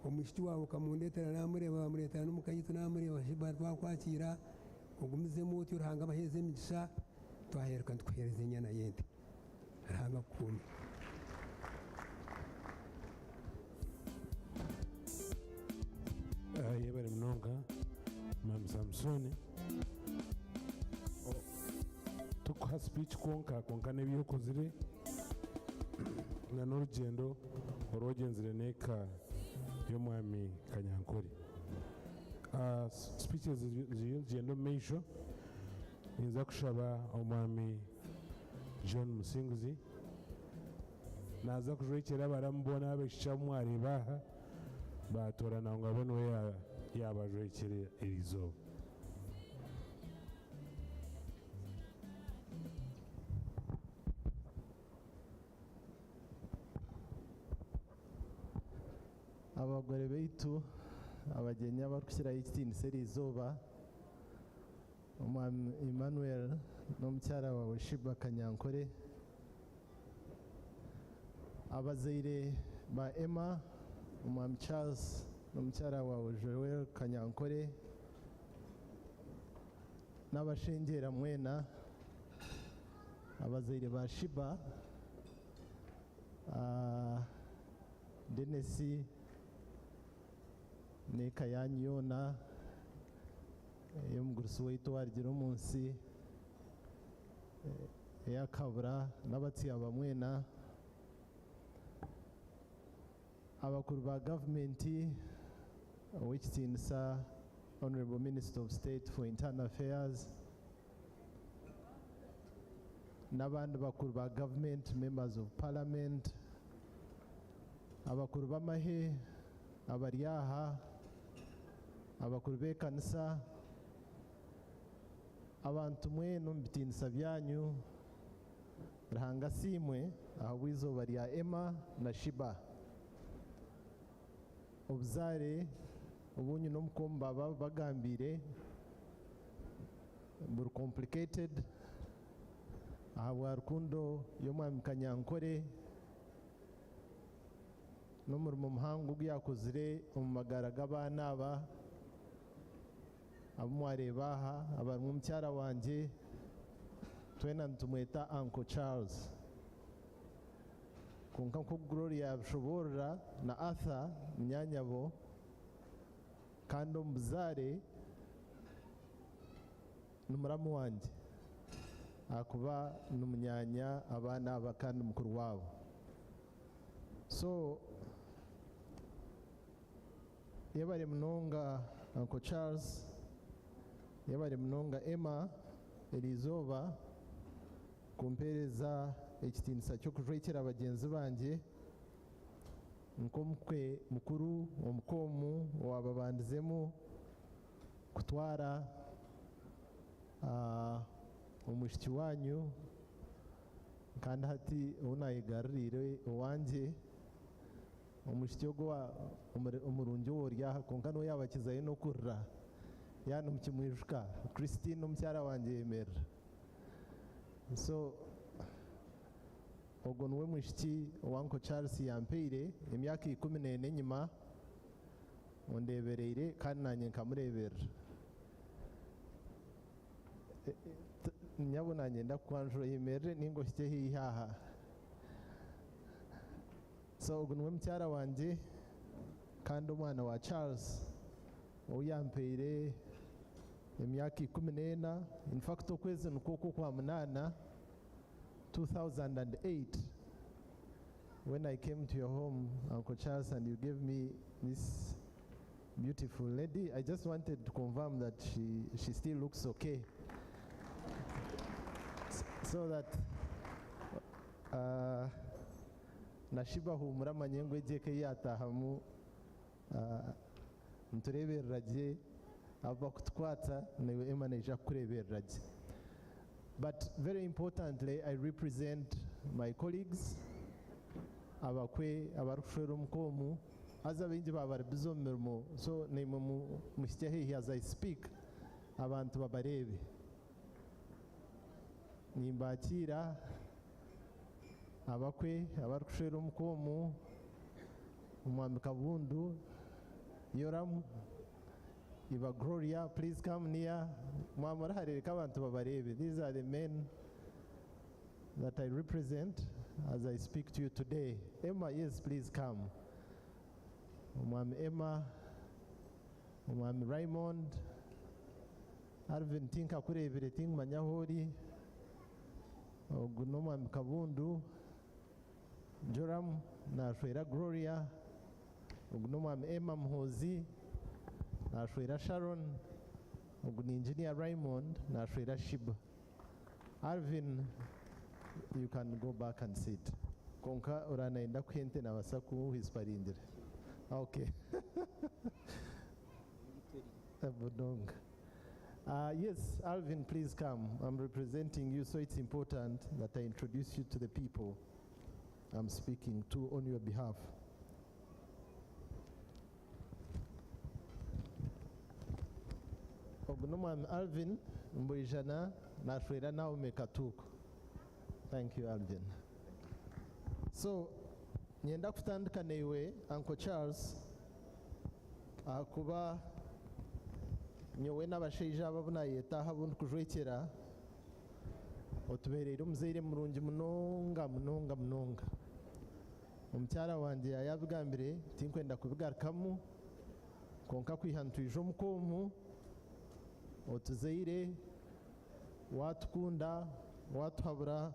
umushiti wawe kamundetera namureba bamuretera n'umukayito namureba Sheeba twakwakira ugumizemo uti uranga baheze imigisha twaheruka twohereze nyana yende aranga kumwe yebare mnonga Mam Samsoni tukuha speech konka n'ebyokozire na n'urugendo orwogenzire neka y'omwami Kanyankore speeches z'urugendo meisho ninza kushaba omwami John Musinguzi naza kujwekera baramubona abesha mwarebaha batorana ngo abone we yabajwekere irizo abagore beitu abagenya bakushyiraho ikitinise rizoba umwami Emmanuel n'omukyara wawe Sheeba Kanyankore abazaire ba Emma umwami Charles n'omukyara wawe Joel Kanyankore n'abashengera mwena abazaire ba Sheeba Denesi neka yanyona y'omugurusi waitu wagira omunsi eyakabura n'abatsiya bamwena abakuru ba gavumenti ow'ekitinisa Honorable Minister of State for Internal Affairs n'abandi bakuru ba government members of parliament abakuru b'amahe abari aha abakuru b'ekanisa abantu mwenu mu bitinisa byanyu Ruhanga simwe aho bw'izooba rya Emma na Sheeba obuzare obunyu n'omukomba bagambire buri complicated ahabwa rukundo y'omwami Kanyankore n'omurimo muhango ogu yakozire omu magara g'abaana aba abumwareeba aha abarimu omukyara wangye twena nitumweta Uncle Charles konka nko Gloria yabishoborera na Arthur Munyanyabo kandi omu buzaare n'umuramu wangye akuba numunyanya abaana aba kandi mukuru wabo. So yebare munonga Uncle Charles, yebare munonga Emma erizooba kumpereza ekitiinisa ky'okujwekera bagenzi bange nk'omukwe mukuru omukoomu owababandizemu kutwara omwishiki wanyu kandi hati onayegarire owange omwishiki ogwo omurungi woryaha konka niwe yabakizayo n'okurra yani mukimwijuka Christine omukyara wange yemerera. So ogwo niwe mwishiki owa Uncle Charles yampeire emyaka 14 enyuma ondebereire kandi nanye nkamureberera nyabo nanye ndakwanjura yemerere ningo hike hihaha. So ogwo niwe mukyara wanje kandi omwana wa Charles oyampeire emyaka 14. In fact okwezi nikwo kwa munana 2008 when I came to your home, Uncle Charles, and you gave me this beautiful lady. I just wanted to confirm that she still looks okay, so that na Sheeba humura manyengo ejeke yatahamu ntureberera gye ava kutwata niwe Emma neja kureberera gye. But very importantly, I represent my colleagues abakwe abarushero omukomu aza bingi babari bizo mirimo, so nimwe mushike hehe as I speak abantu babarebe nimbakira abakwe abarushero omukomu omwami Kabundu Yoram Iba Gloria, please come near. Mwamara hareka abantu babarebe. These are the men that I represent as I speak to you today. Emma, yes, please come. Mwami Emma, Mwami Raymond, Arvin Tinka kurebere ting manyahori, Oguno Mwami Kabundu, Joram na Shwera Gloria, Oguno Mwami Emma Mhozi, na Shwera Sharon, Oguni Engineer Raymond, na Shwera Sheeba. Arvin, you can go back and sit. Konka orana enda kuhente na wasaku hisparindire. Okay. Abudong. Yes, Alvin, please come. I'm representing you, so it's important that I introduce you to the people I'm speaking to on your behalf. Ogunumam Alvin Mbuijana Nashwera now Mekatuk. Thank you, Alvin. So, nyenda kutandika newe Uncle Charles akuba nyowe n'abashaija ababuna yetaha buntu kujwekera otuberere omuzaire murungi munonga munonga munonga. Omukyara wanje yabigambire tinkwenda kubigarukamu konka kwihantwije omukomu otuzaire watukunda watuhabura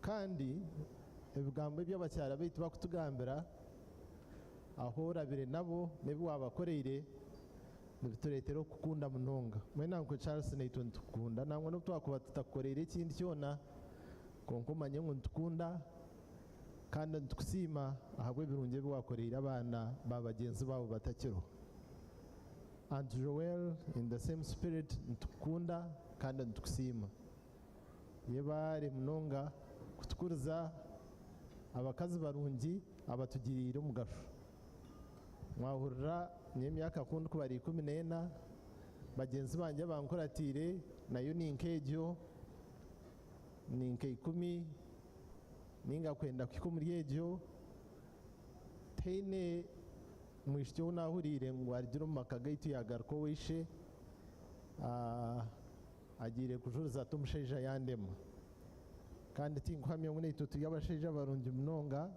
kandi ebigambo by'abakyara baitu bakutugambira aho orabire nabo nebi wabakoreire nibitureetera okukunda munonga. Mwena Uncle Charles naitwe nitukunda nangwa nobu twakuba tutakukoreire ekindi kyona konka omanye ngu nitukunda kandi nitukusiima ahabw'ebirungi ebi wakoreire abaana ba bagyenzi baabo batakiriho. And Joel, in the same spirit, nitukunda kandi nitukusiima. Yebare munonga kutukuriza abakazi barungi abatugiriire omugasho. mwahurira n'emyaka kundi kubari 14 bagenzi banje bankoratire nayo ninkejyo ninke 10 ninga kwenda kwikumuri ejyo teine mwishyo nahurire ngo argira umaka gaitu yagaruko wishe agire kujuruza tumusheja yandema kandi tinkwamye ngo nitutu y'abasheja barungi munonga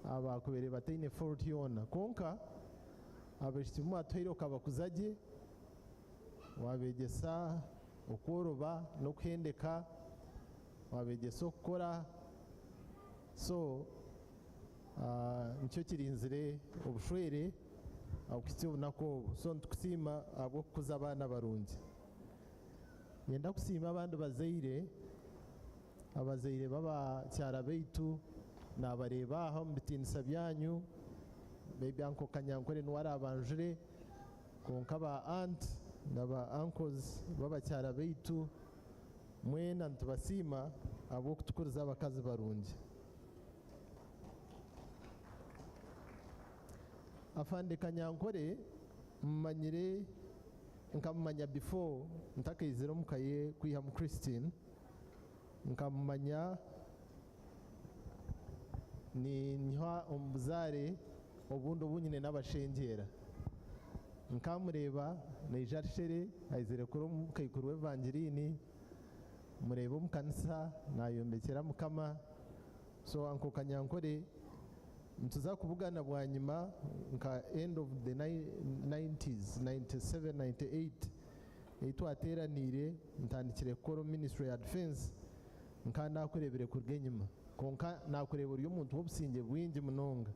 abakubere bateine fault yona konka abashiti mu atoiro kabakuzage wabegesa okoroba no kuhendeka wabegesa okukora so nicyo kirinzire obushwere abukityo nako so ntukusima abo kuza abana barungi yenda kusima abandi abazaire baba cyara baitu nabareba aho mbitinisa byanyu maybe anko kanyankore nwari abanjure konka ba aunt naba uncles baba cyara baitu mwena ntubasima abo kutukuriza abakazi barungi afande kanyankore mmanyire nkamumanya before ntakayizira mukaye kwiha mu Christine nkamumanya ni niha ombuzare obundi obunyine n'abashengera nkamureba nejarishere ayizire kuri mukayikuru evangeline mureba mu kanisa nayombekera mukama so anko kanyankore ntuza kubugana bwa nyuma nka end of the 90s 97 98 itwateranire ntandikire koro ministry ya defense nka nakurebere kurgenyuma konka nakurebera uyu muntu wobusinge bwingi munonga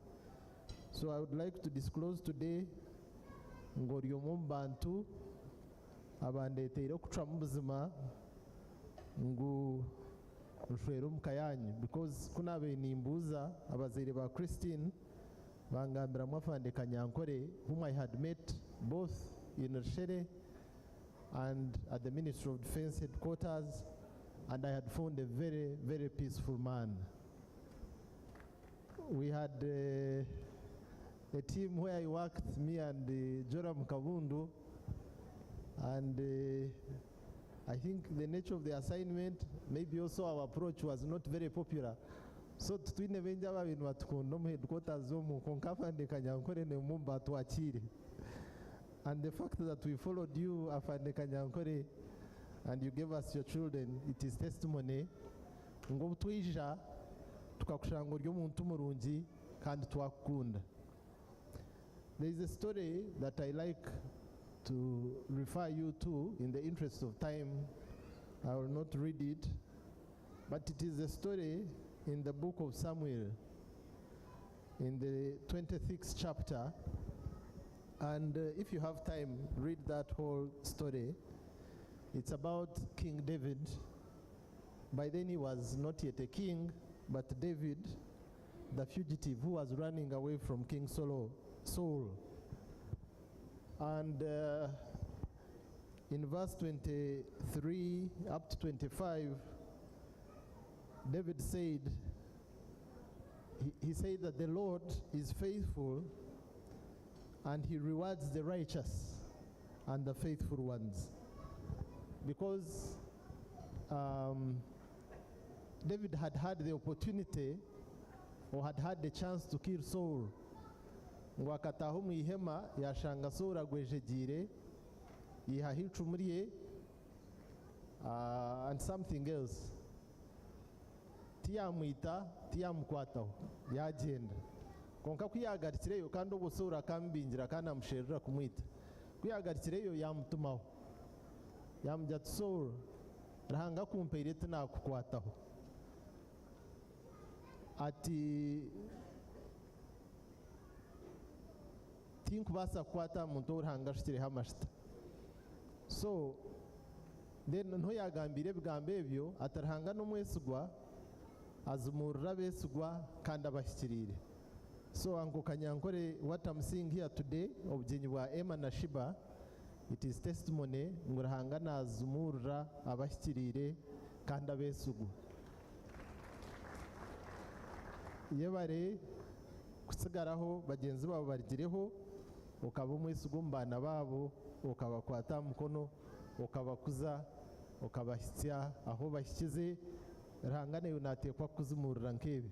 so I would like to disclose today ngo ryo mu bantu abandeteire kuca mu buzima ngo rushwero mukayanyu because kunabe nimbuza abazaire ba Christine bangambira mwafande kanyankore whom I had met both in Rushere and at the Ministry of Defense headquarters, and I had found a very, very peaceful man. We had a team where I worked, me and Joram Kabundu, and I think the nature of the assignment, maybe also our approach was not very popular. So twine benja babintu batukunda mu headquarters zo mu konkafande kanyankore ne mumba twakire. And the fact that we followed you afande kanyankore and you gave us your children, it is testimony ngo twija tukakushanga ryo muntu murungi kandi twakunda. There is a story that I like to refer you to in the interest of time. I will not read it, but it is a story in the book of Samuel in the 26th chapter, and if you have time, read that whole story. It's about King David. By then he was not yet a king, but David, the fugitive who was running away from King Saul. And in verse 23 up to 25, David said, he said that the Lord is faithful and he rewards the righteous and the faithful ones. Because David had had the opportunity or had had the chance to kill Saul. Ngo akataho mu ihema yashanga Saul agwejegire yihaha icumu rye and something else tiyamwita tiyamukwataho yagenda konka kwiyagarikireyo kandi ubwo Saul akambingira kandi amusherera kumwita kwiyagarikireyo yamutumaho yamujya Saul rahanga kumpeire tinakukwataho ati tinkubasa kukwata muntu urahanga ashikireho amashita. So then ntuyagambire bigambe ebyo atarahanga n'umwesigwa azumurira besigwa kandi abashyikirire. So Uncle Kanyankore, what I'm seeing here today obugyenyi bwa Emma na Sheeba, it is testimony ngurahanga nazumurira abashyikirire kandi abesigwa. Yebare kusigaraho bagenzi babo barigireho ukaba umwesiga mu bana babo ukabakwata mukono ukabakuza ukabasya aho bashyize rangane yunatekwa kuzimurira nkebe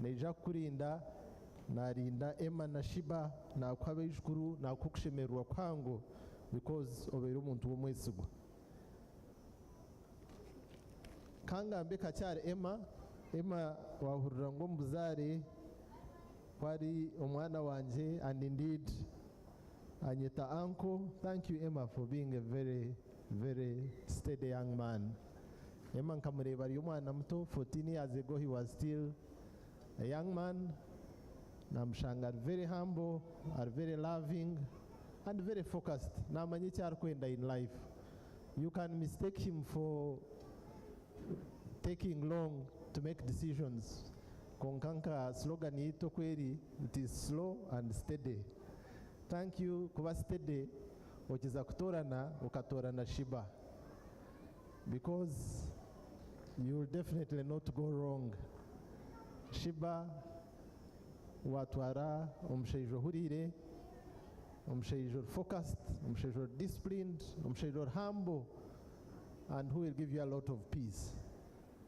neja kurinda narinda Emma na Sheeba nakwabe ishukuru nakukushemerwa kwango because obera umuntu w'umwesigo kangambe kacyari Emma wahurira ngo mbuzare kwari umwana wanje and indeed anyeta uncle. Thank you Emma for being a very steady young man. Emma nkamureba ari umwana muto 14 years ago he was still a young man. Namushanga very humble, are very loving and very focused. Namanyi cyarkwenda in life. You can mistake him for taking long to make decisions. Konkanka slogan yito kweri, it is slow and steady. Thank you kuba steady ukiza kutorana ukatorana Sheeba, because you will definitely not go wrong. Sheeba watwara umushaija hurire, umushaija focused, umushaija disciplined, umushaija humble, and who will give you a lot of peace.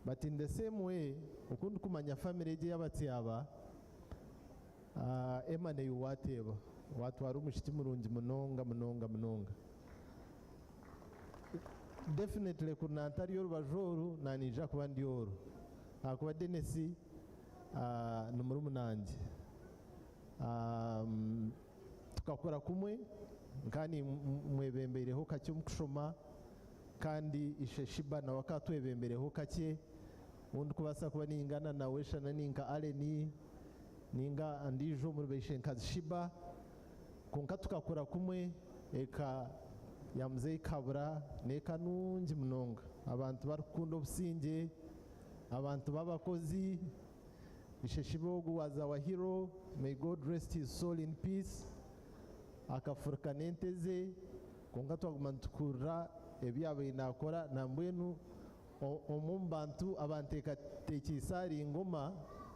But in the same way ukundi kumanya family je yabatyaba Emma ne yuwateba watwara umushiti murungi munonga. Definitely kunantari yorubajoro nanija kuba ndiyoro akuba Denesi numuru munange tukakora kumwe nkani mwebembereho kake mukushoma kandi ishe Sheeba na wakatwebembereho kake undi kubasa kuba ningana nawe shana ninka Aleni ninga andijo muri beshenkazi Sheeba konka tukakora kumwe eka yamze kabura neka nungi munonga abantu barukunda obusinge abantu babakozi ishe Sheeba was our hero. May God rest his soul in peace. Akafurika nenteze konka twagumantukura ebyabe nakora nambwenu omumbantu abanteka tekisari ngoma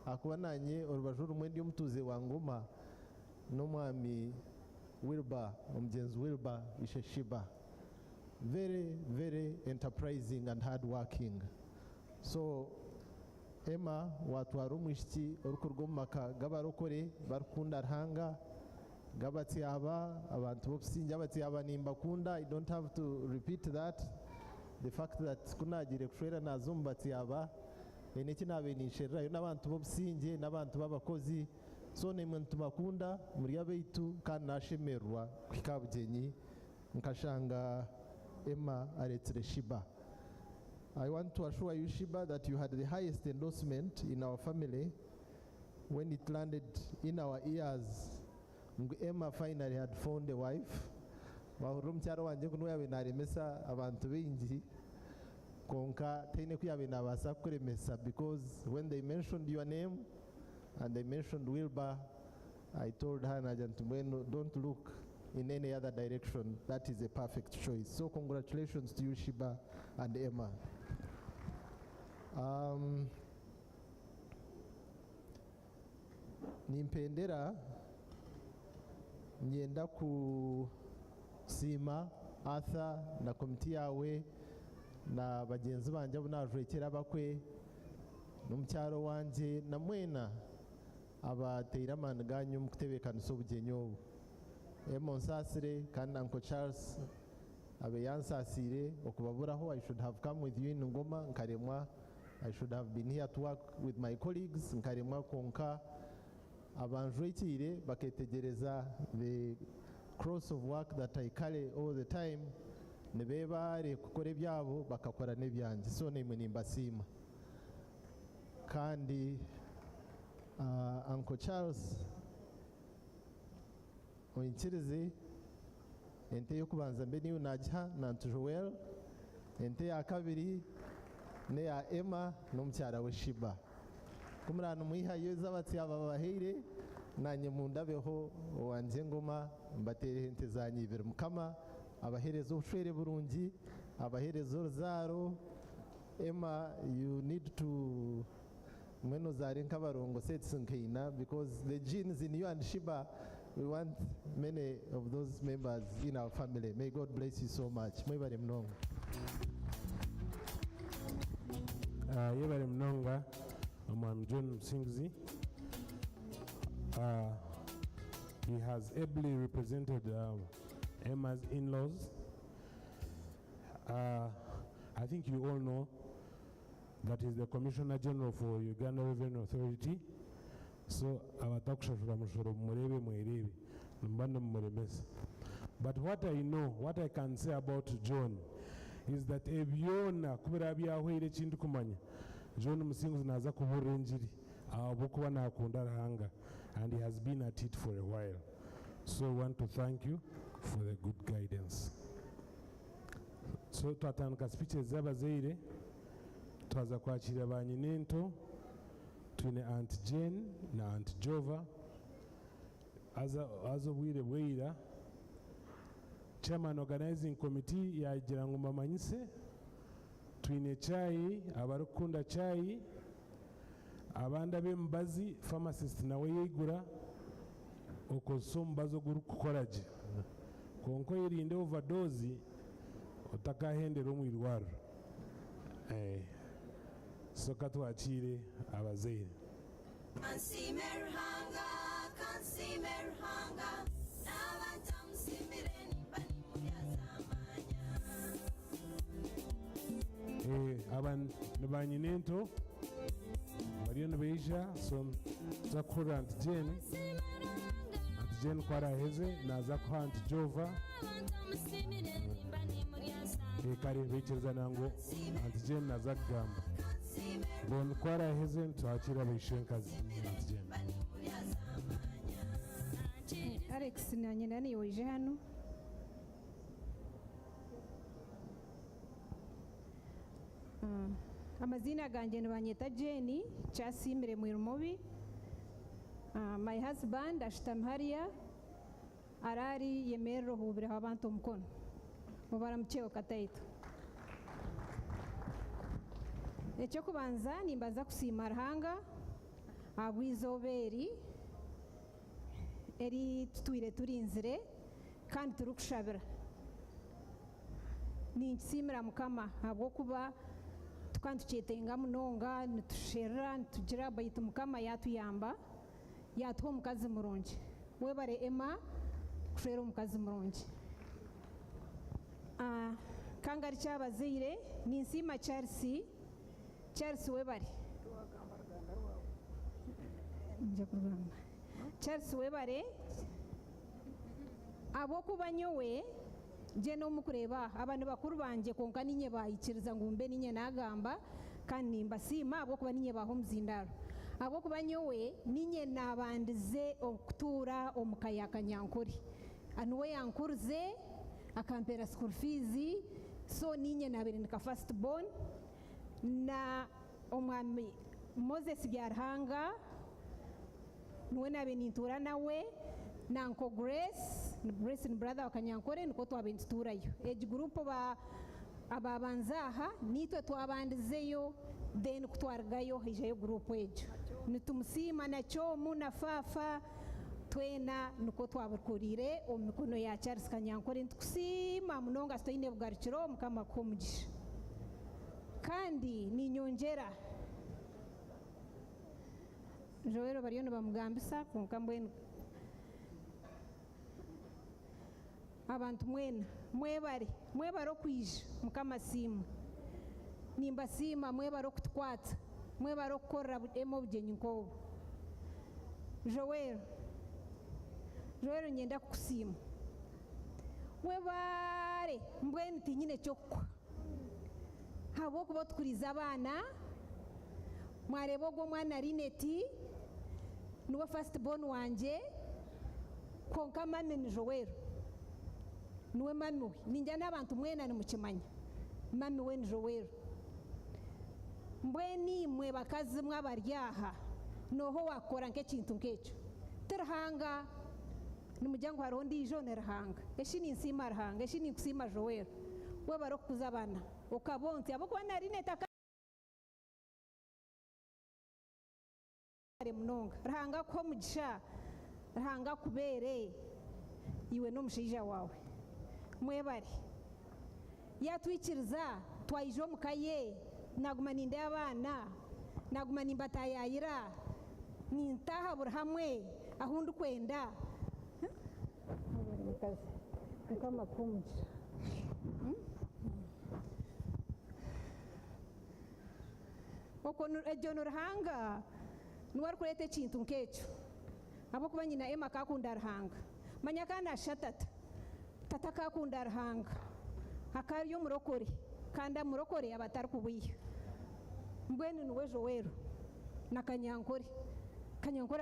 akuba nanye orubajuru rumwe ndi mutuze wa ngoma n'omwami Wilba omugenzi Wilba ishe Sheeba very enterprising and hard working. So Emma watwara umwishiki urukorwa mu maka g'abarokore barukunda Ruhanga gabatyaba abantu bobusinge abatyaba nimba kunda. I don't have to repeat that. The fact that kunagire kushwera nazo mubatyaba eneki nabenisherayo n'abantu bobusinge n'abantu babakozi, so nemwe ntubakunda muri abaitu kandi nashemerwa kwikabugenyi nkashanga Emma aretsere Sheeba. I want to assure you, Sheeba, that you had the highest endorsement in our family when it landed in our ears. Emma finally had found a wife. Wahurumcharo wanje kuno yabe naremesa abantu bengi konka tene kuyabe nabasa kuremesa, because when they mentioned your name and they mentioned Wilba, I told her Najantumweno, don't look in any other direction. That is a perfect choice. So congratulations to you, Sheeba and Emma. Nimpendera nyenda kusima Arthur na komiti yawe na bagenzi banje bunajwekera bakwe n'umucyaro wanje na mwena abatera amani ganyu mu kutebekanisa obugenyo Emma nsasire kandi Uncle Charles abe yansasire okubaburaho. I should have come with you in Ngoma nkaremwa. I should have been here to work with my colleagues nkaremwa konka abanjwekire baketegereza the cross of work that I carry all the time nebebare kukora ebyabo bakakora n'ebyanjye, so nemwe nimbasima kandi Uncle Charles oyinkirize ente yokubanza mbe niyo nagiha nantu Joel, ente ya kabiri ne ya Emma n'omukyara we Sheeba. Kumurana muyihayo z'abatyaba babaheire nanye mundabeho wanje Ngoma mbatere ente zanyu ibiri Mukama abahereza obushwere burungi, abahereza oruzaro. Emma, you need to mweno zari nkabarongo sets nkeina, because the genes in you and Sheeba, we want many of those members in our family. May God bless you so much. Mwebale mnongo. Yebale mnonga Omwami John Msingzi. He has ably represented Emma's in-laws. I think you all know that is the Commissioner General for Uganda Revenue Authority. So abatakushashura mushoro murebe mwerebe mbanda muremesa. But what I know, what I can say about John is that ebyona kubera byahwere kintu kumanya John Msingzi naza kubura enjiri abokuba nakunda rahanga, and he has been at it for a while. So I want to thank you for the good guidance. So twatandika speeches z'abazaire, twaza kwakira ba nyinento, twine Aunt Jane na Aunt Jova. As obwire bweira, Chairman Organizing Committee yagira ngo mamanyise, twine chai, abarukunda chai, abanda b'embazi, pharmacist nawe yegura, okoso mbazo guru kukoraje. Konko yirinde overdose, otakahendera omwirwaro. So katwakire abazaire. Aban banyinento bariyo nibeija, so zakura Aunt Jane. Aunt Jane kwara heze naza kwa Aunt Jova. Kare bekirza nango Aunt Jane naza kugamba. Bon kwara heze ntwakira bishenkazi Aunt Jane. Alex na nyina ni oije hano. Amazina ganjye nibanyeta Jane cyasimire mu rumobi. My husband ashitami hariya arari yemerera hubira abantu omukono mubara mukyeho kataito. Ekyo kubanza nimbaza kusiima Ruhanga abwizoberi eri tutwire turinzire kandi turi kushabira. Ninkisimira Mukama habwokuba kandi tukyetenga munonga nitusherera nitugira baitu Mukama yatuyamba yatuha omukazi murungi. Webare Emma kushera omukazi murungi. Kangari kyabazaire ninsiima Charles webare Charles webare abokuba nyowe je n'omukureba abantu bakuru banje konka ninye bayikiriza ngumbe ninye nagamba kandi nimbasiima abokuba ninye baho muzindaro abokuba nyowe ninye nabandize okutura omukaya Kanyankore anuwe yankuruze akampera school fees, so ninye nabere nika first born na omwami Moses Byarhanga nuwe nabe nintura nawe na Uncle Grace ni brother wa Kanyankore niko twabenturayo age group ababanzaha nitwe twabandizeyo then kutwargayo hijeyo group ejo nitumusiima na Chomu na Fafa twena niko twabukurire omikono ya Charles Kanyankore ntukusiima munonga stoine bugarukiro Mukama kumugisha kandi ninyongera Joero bariyo bamugambisa kunkambwe abantu mwebare okwija Mukama siima nimbasiima mwebare okutukwata mwebare okukorera emu obugyenyi nk'obu. Joero nyenda kukusiima webare mbwenu tinyine kyokukwa habwokuba tukuriza abaana mwareba ogwo omwana Rineti niwe first born wanje konka mami ni Joero niwe mami we ninja n'abantu mwena nimukimanya mami we ni Joero mbweni mwe bakazi mwabaryaha noho wakora nk'ekintu nk'ekyo Ruhanga nimujyango hariho ndijo ne Ruhanga eshi ninsiima Ruhanga eshi ninkusiima Joero webare okukuza abana okabonsi abokuba na Rineti munonga rahanga ko mugisha rahanga kubere iwe n'omushaija wawe mwebare yatwikiriza twaije omukaye naguma ninde abana naguma nimbatayayira nintaha buri hamwe ahundi kwenda mukama kumugisha oko ejo n'oruhanga niwarukureta ekintu nk'ekyo habwokuba nyina Emma kakunda ruhanga manya kandi ashatata tata kakunda ruhanga akari omurokore kandi amurokore abatari kubwiya mbwenu niwe Joel na Kanyankore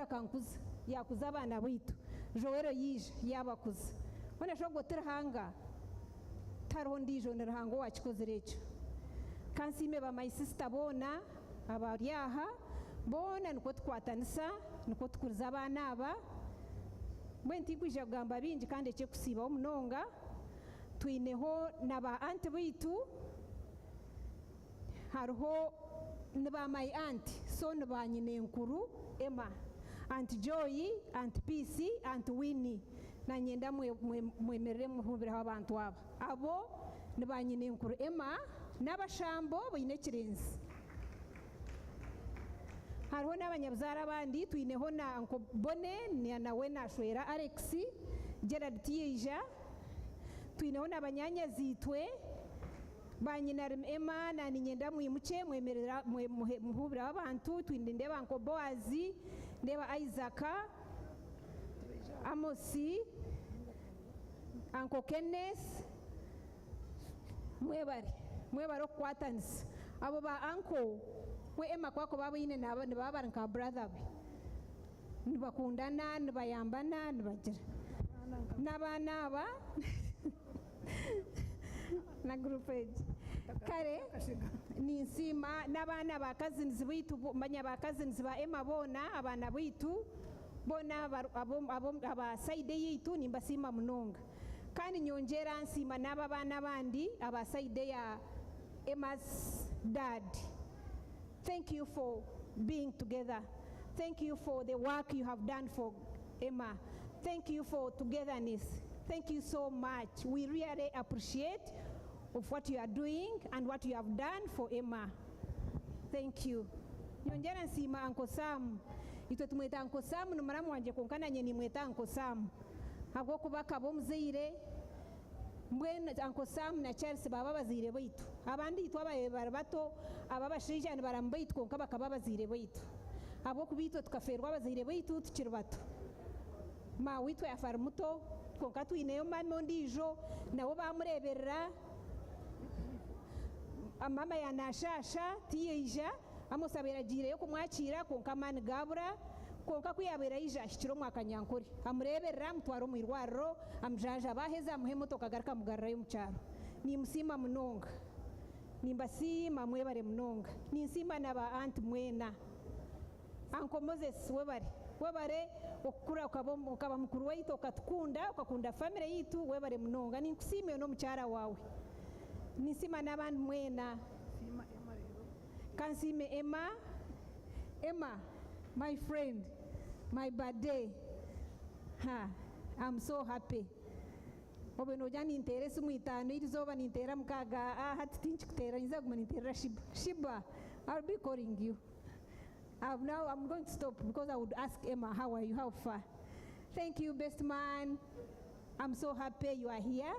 akankuza yakuza abana baitu Joel yije yabakuza bona shogo tirhanga tariho ndijo nirhanga wakikozere ekyo kansime ba my sister bona abaryaha bona niko tukwatanisa niko tukuriza abana aba mbwenti kwija kugamba bingi kandi ekyekusiibaho munonga twineho naba anti baitu hariho niba my auntie so niba nyine enkuru Emma Aunt Joy, Aunt Peace, Aunt Winnie na nyenda mwemerere muhubiraho abantu aba abo niba nyine enkuru Emma n'abashambo boine ekirenzi hariho n'abanyabuzara abandi twineho na Uncle Bone nawe nashwera Alex Gerard Tieja twineho n'abanyanya zitwe banyina Emma na ninyenda mwimuke mwemerera muhubiraho abantu twinde ndeba Uncle Boaz ndeba Isaac Amosi Uncle Kenneth mwebare okukwatanisa abo ba Uncle we Emma kwako babayine nibaba nka brother we nibakundana nibayambana nibagira n'abana aba na group age kare ninsima n'abana ba cousins bitu manya ba cousins ba Emma bona abana bitu bona aba side yitu nimbasima munonga kandi nyongera nsima n'aba bana bandi aba side ya Emma's dad. Thank you for being together. Thank you for the work you have done for Emma. Thank you for togetherness. Thank you so much. We really appreciate of what you are doing and what you have done for Emma. Thank you. Nyongera nsima Uncle Sam. Itwe tumweta Uncle Sam numaramu wanje konkana nye nimweta Uncle Sam. Habwo kuba kabo muzire mbwene Uncle Sam na Charles baba bazire baitu. Abandi itwa bato ababashija ni barambaitu konka bakaba bazire baitu. Habwo kubito tukaferwa bazire baitu tukiri bato. Ma witwe yafara muto konka twineyo mama ondijo nabo bamureberera mama yanashasha tiyeija amusabira gireyo kumwakira konka mani gabura konka kuyabera ija ashikiro Mwakanyankore amureberera mutwaro mwirwarro amjanja baheza muhemoto kagaruka mugarrayo mucyaro ni musima munonga nimbasima mwebare munonga ninsima naba aunt mwena Uncle Moses webare okukura ukaba mukuru waitu ukakunda family yitu webare munonga ninkusime no mucyara wawe nisima n'abandi mwena kansime Emma my friend my birthday I'm so happy obeno jani intere sumu itano irizoba nintera mukaga hati tinchi kutera nizaguma nintera Sheeba I'll be calling you. Now I'm going to stop because I would ask Emma, how are you, how far? Thank you, best man. I'm so happy you are here.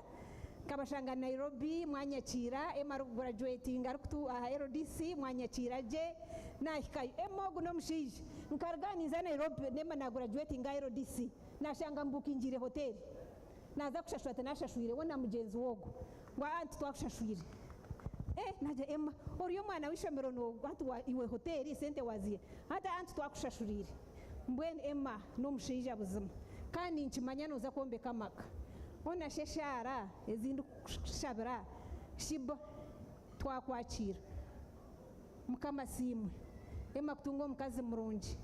Kabashanga Nairobi, mwanyachira, Emma graduating, arukutu RDC, mwanyachira je, na hikayu. Emma gunomshiji, nkargani za Nairobi, nema na graduating RDC, na shanga mbuki njire hoteli. Na za kushashwate na shashwire, wana mjenzi wogu. Wa anti tuwa kushashwire. Naja Emma, oriyo mwana wisha merono watu iwe hoteli sente wazie. Hata anti twakushashurire. Mbwene Emma n'omushija buzima. Kandi nchimanyano za kombe kamaka. Ona sheshara ezindi kushabira. Sheeba twakwakira. Mukama simwe. Emma kutungo mukazi murungi.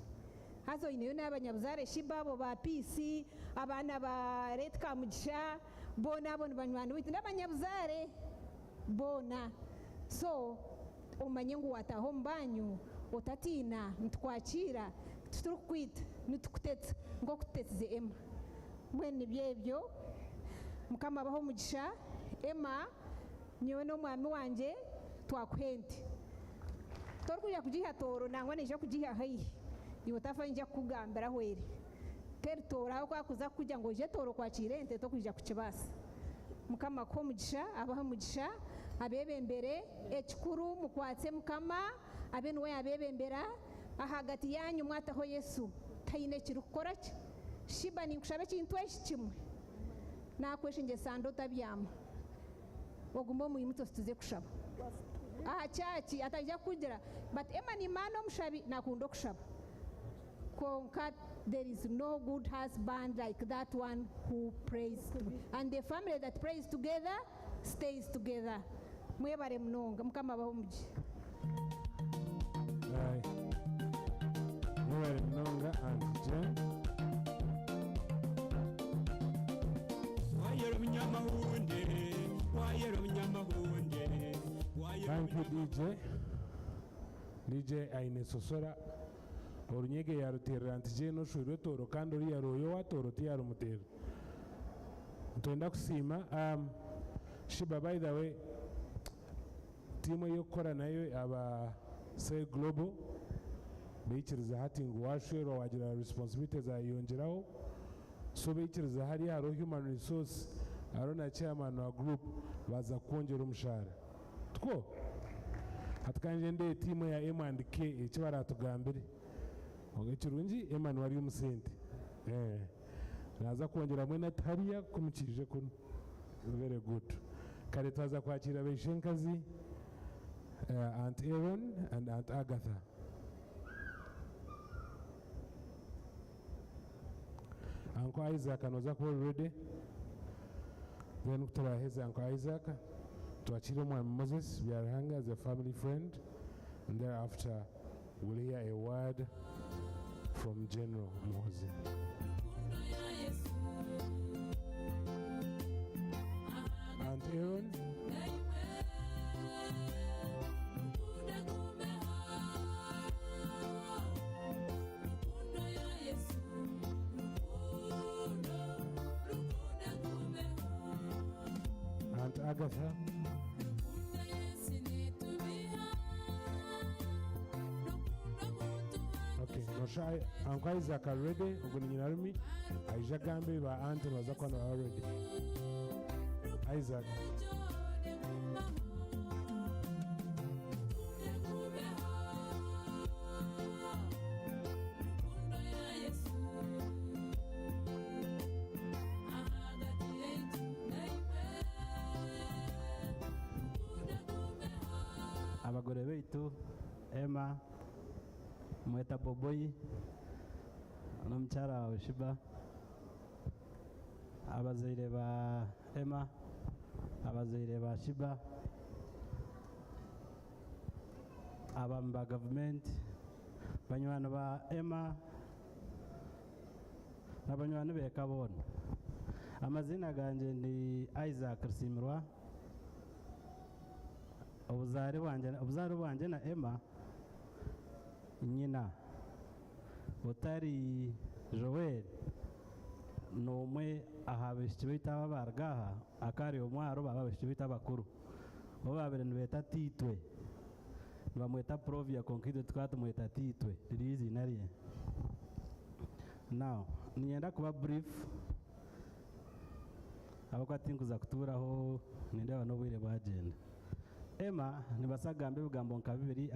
Hazo ineyo n'abanyabuzare Sheeba abo ba PC, abana ba Retka Mugisha, bona abo nibanywana bitu n'abanyabuzare bona. So umanye ngu wataho mbanyu utatina ntwakira turukwita nitukutetsa ngokutetsize Emma mwene byebyo mukama abaho mugisha Emma nyewe n'omwami wanje twakuhente torikuja kugiha toro nangwa nije kugiha haihi iwe tafa nja kugambira hwere teri toro aho kwakuza kujya ngo je toro kwakire ente tokuja kukibasa mukama ko mugisha abaho mugisha abebembere ekikuru mukwatse mukama abe niwe abebembera ahagati yanyu mwataho Yesu taine kirukora ki Sheeba ninkushabe kintu ekimwe nakweshinje sando tabyama ogumba muyimuto tuze kushaba chachi atajya kugira but Emma ni mano mushabi nakunda kushaba konka there is no good husband like that one who prays and the family that prays together stays together mwebare mnonga mukama baho mugi mwebare mnonga and Jen wayero mnyamahunde wayero mnyamahunde thank you DJ aine sosora orunyege yaruterera ntije no shuro toro kandi uri yaroyo watoro ti yarumutera ntenda kusima Sheeba by the way timu yo kora nayo aba say global bikiriza hati ngo washero wagira responsibilities ayongeraho so bikiriza hari haro human resource arona chairman wa group baza kongera umushara two hatkanje nde timu ya M&K icyo baratugambire ogekirungi Emma wari umusente naza kongera mwe natariya kumukirije kuno very good kare twaza kwakira beshenkazi Aunt Aaron and Aunt Agatha Uncle Isaac anoza kuba ready then turaheza Uncle Isaac tuachire Mwami Moses byarahanga as a family friend and thereafter we'll hear a word from General Moses. Aunt Aaron. Aunt Agatha. Okay, Noshai, Uncle Isaac are ready. Uguninarumi, Aisha Gambi, ba Aunt Mazakwana are ready. Isaac. Abagore beitu Emma mweta Boboyi n'omukyara wawe Sheeba abazaire ba Emma abazaire ba Sheeba abamba government banywani ba Emma n'abanywani beka bona amazina ganje ni Isaac Rusimirwa obuzari bwanje na Emma nyina utari Joel n'umwe ahabishiki bita ababargaha akari omwaro babishiki bita bakuru bo babiri nibeta Titwe bamweta Provia Conquito twatumweta Titwe riri izina rye now nienda kuba brief abakwati nkuza kuturaho nindeba n'obwire bwagenda Emma nibasagambe bigambo nka bibiri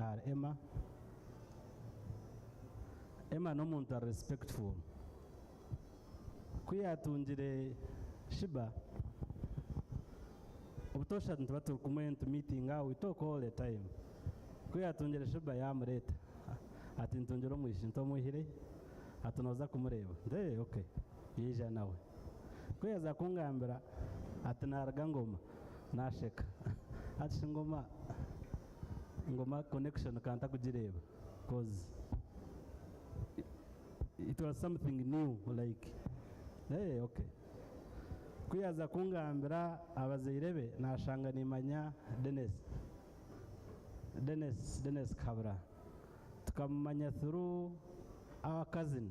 Emma n'omuntu ari respectful kuyatungire Sheeba obutosha ntuba turi kumwe ntu meeting we talk all the time kuyatungire Sheeba yamureta ati ntungire omwishi ntomuhire ati noza kumureba nde okay yija nawe kuyaza kungambira ati naraga ngoma nasheka ati ngoma connection kanta kugireba cause it was something new like hey okay kuyaza kungambira abazaire be nashanga nimanya Dennis Kabra tukamanya through our cousin,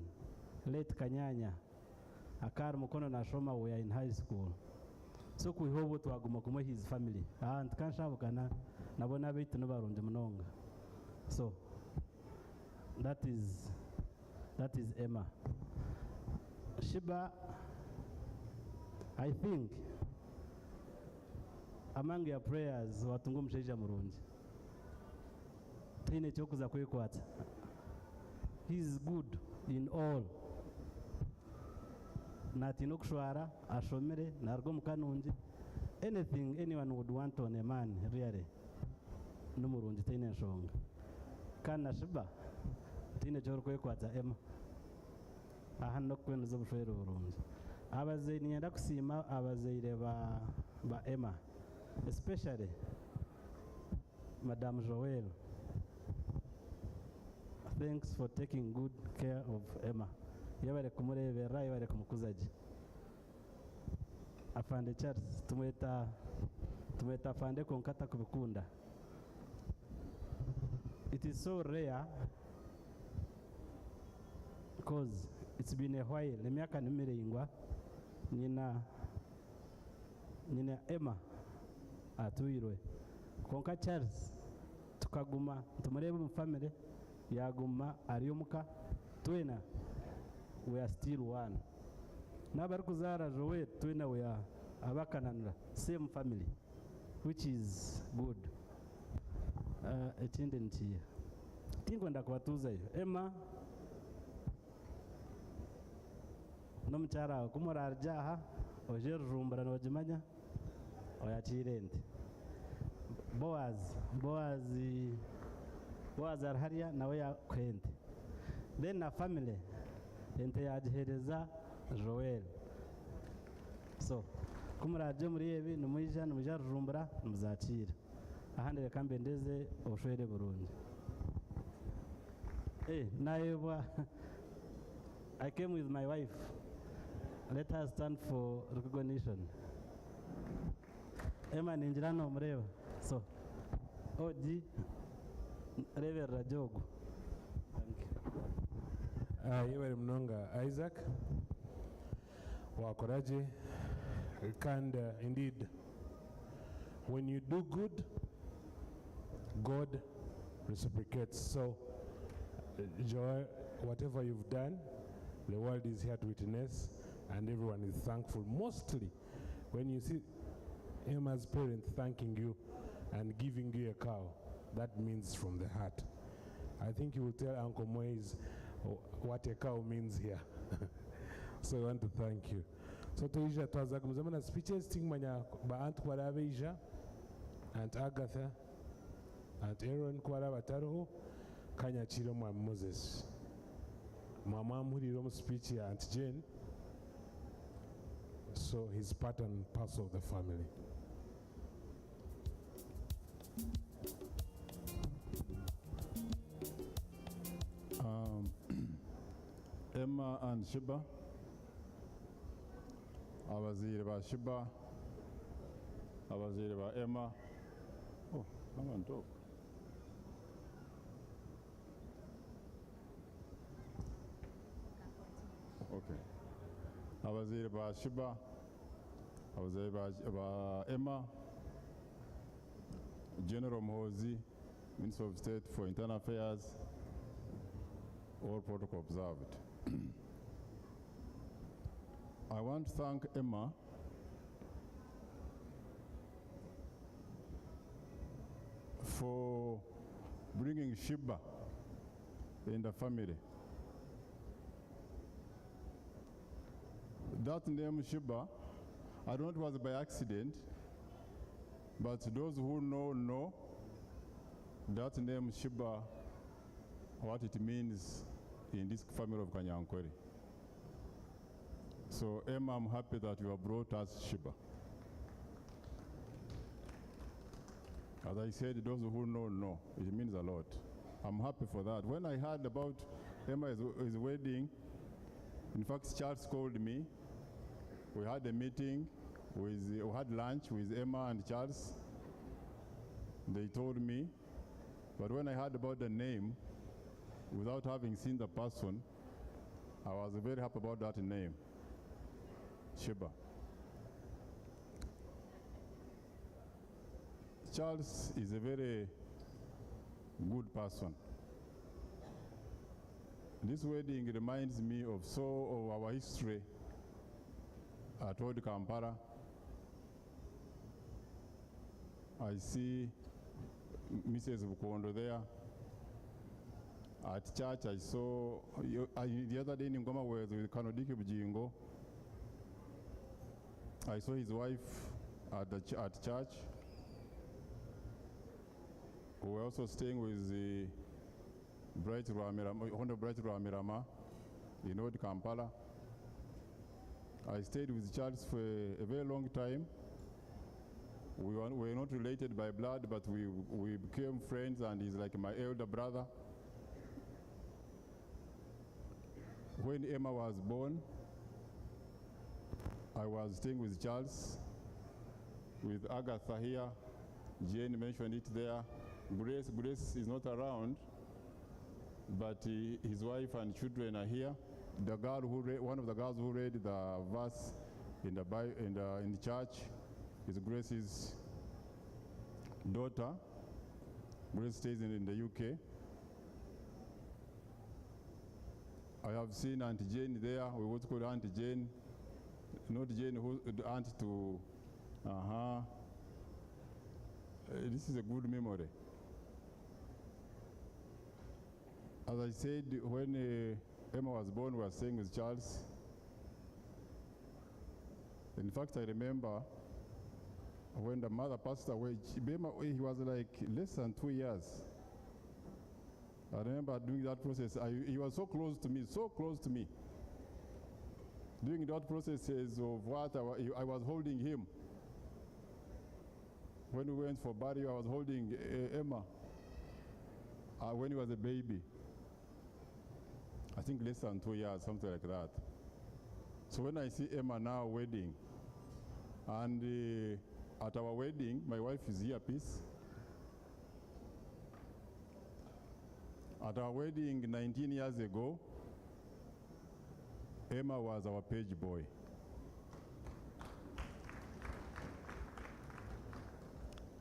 late Kanyanya, akari mukono nashoma, we are in high school. So kuihobo twaguma kumwe his family. Ntukanshabukana nabona bitu n'abarundi munonga. So that is Emma. Sheeba, I think among your prayers watunga omushaija murungi tiine ekyokuza kwekwata. He is good in all. Natiina okushwara, ashomere, naruga omu kanungi. Anything anyone would want on a man, really, n'omurungi tiine enshonga. Kandi na Sheeba tiine eky'orikwekwata Emma. Aha n'okukwenuza obushwere burungi. Abazaire ninyenda kusiima abazaire ba Emma, especially Madam Joel. Thanks for taking good care of Emma. Yabare kumureberera, yabare kumukuzaji. Afande Charles tumweta afande konkata kubikunda. It is so rare because it's been a while. Emyaka nimirengwa nyina Emma atuirwe. Konka Charles tukaguma tumurebe mu family yaguma aryomuka twena we are still one. Nabari kuzara Joel twena we are abakananira same family, which is good. Ekindi nkiya tinkwenda kubatuuzayo Emma n'omukyara wawe kumurarya aha oje rujumbura nogimanya oyakire ente. Boaz ari hariya nawe yakwa ente. Then na family ente yagihereza Joel. So kumurarya muri ebi nimwija rujumbura nimuzakira. Ahandi reka mbendeze obushwere burungi. Naibwa I came with my wife. Let her stand for recognition. Emma ninjira no mureba. So Oji Reverend Jogo. Thank you. Yebare munonga Isaac wakoraje. And indeed, when you do good, God reciprocates. So Joy, whatever you've done, the world is here to witness and everyone is thankful. Mostly when you see Emma's parents thanking you and giving you a cow, that means from the heart. I think you will tell Uncle Moise what a cow means here. So I want to thank you. So Toisha twazagumuza mana speeches tingmanya ba Aunt Kwarabeja, Aunt Agatha, Aunt Aaron Kwarabataro, Kanya Chiro Mwa Moses. Mama Murirom speech here, Aunt Jane. So he's part and parcel of the family. Emma and Sheeba, abazaire ba Sheeba, abazaire ba Emma. Oh, come on, talk. Okay. Abazaire ba Sheeba, abazaire ba Emma, General Mohozi, Minister of State for Internal Affairs, all protocol observed. I want to thank Emma for bringing Sheeba in the family. That name Sheeba, I don't know if it was by accident, but those who know that name Sheeba, what it means in this family of Kanyankweri. So Emma, I'm happy that you have brought us Sheeba. As I said, those who know, it means a lot. I'm happy for that. When I heard about Emma's wedding, in fact, Charles called me. We had a meeting, we had lunch with Emma and Charles. They told me, but when I heard about the name, without having seen the person, I was very happy about that name, Sheeba. Charles is a very good person. This wedding reminds me of our history at Old Kampala. I see Mrs. Bukondo there. At church, I saw, the other day in Ngoma was with Kanodiki Bujingo. I saw his wife at church. We were also staying with the Honorable Bright Rwamirama in Old Kampala. I stayed with Charles for a very long time. We were not related by blood, but we became friends, and he's like my elder brother. When Emma was born, I was staying with Charles, with Agatha here. Jane mentioned it there. Grace is not around, but his wife and children are here. The girl one of the girls who read the verse in the church is Grace's daughter. Grace stays in the UK. I have seen Auntie Jane there. We would call Auntie Jane, not Jane, the aunt to, this is a good memory. As I said, when Emma was born, we were staying with Charles. In fact, I remember when the mother passed away, he was like less than 2 years. I remember doing that process. He was so close to me, so close to me. Doing that processes of what I was holding him. When we went for burial, I was holding Emma when he was a baby. I think less than 2 years, something like that. So when I see Emma now wedding, and at our wedding, my wife is here, peace. At our wedding 19 years ago, Emma was our page boy.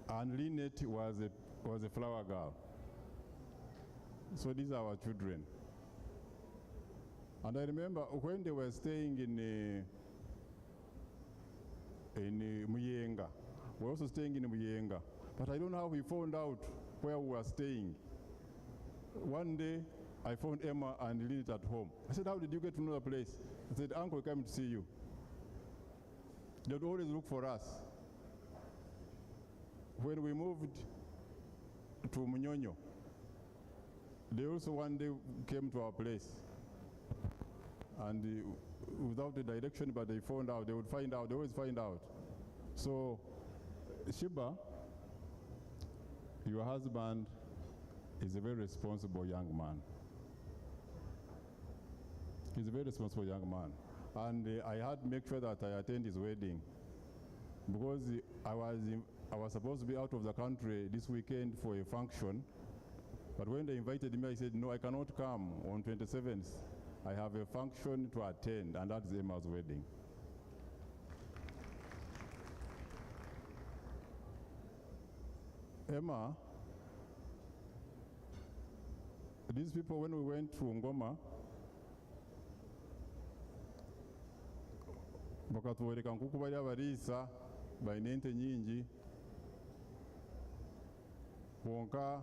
And Lynette was a flower girl. So these are our children. And I remember when they were staying in Muyenga. We were also staying in Muyenga. But I don't know how we found out where we were staying. One day, I found Emma and Lynette at home. I said, how did you get to know the place? I said, Uncle came to see you. They would always look for us. When we moved to MUNYONYO, they also one day came to our place. And without the direction, but they found out, they would find out, they always find out. So, Sheeba, your husband is a very responsible young man. He's a very responsible young man. And I had to make sure that I attend his wedding because I was supposed to be out of the country this weekend for a function. But when they invited me, I said, no, I cannot come on 27th. I have a function to attend, and that's Emma's wedding. Emma, these people, when we went to Ngoma, bakatuwereka nkuku bali abariisa balina ente nyingi bonka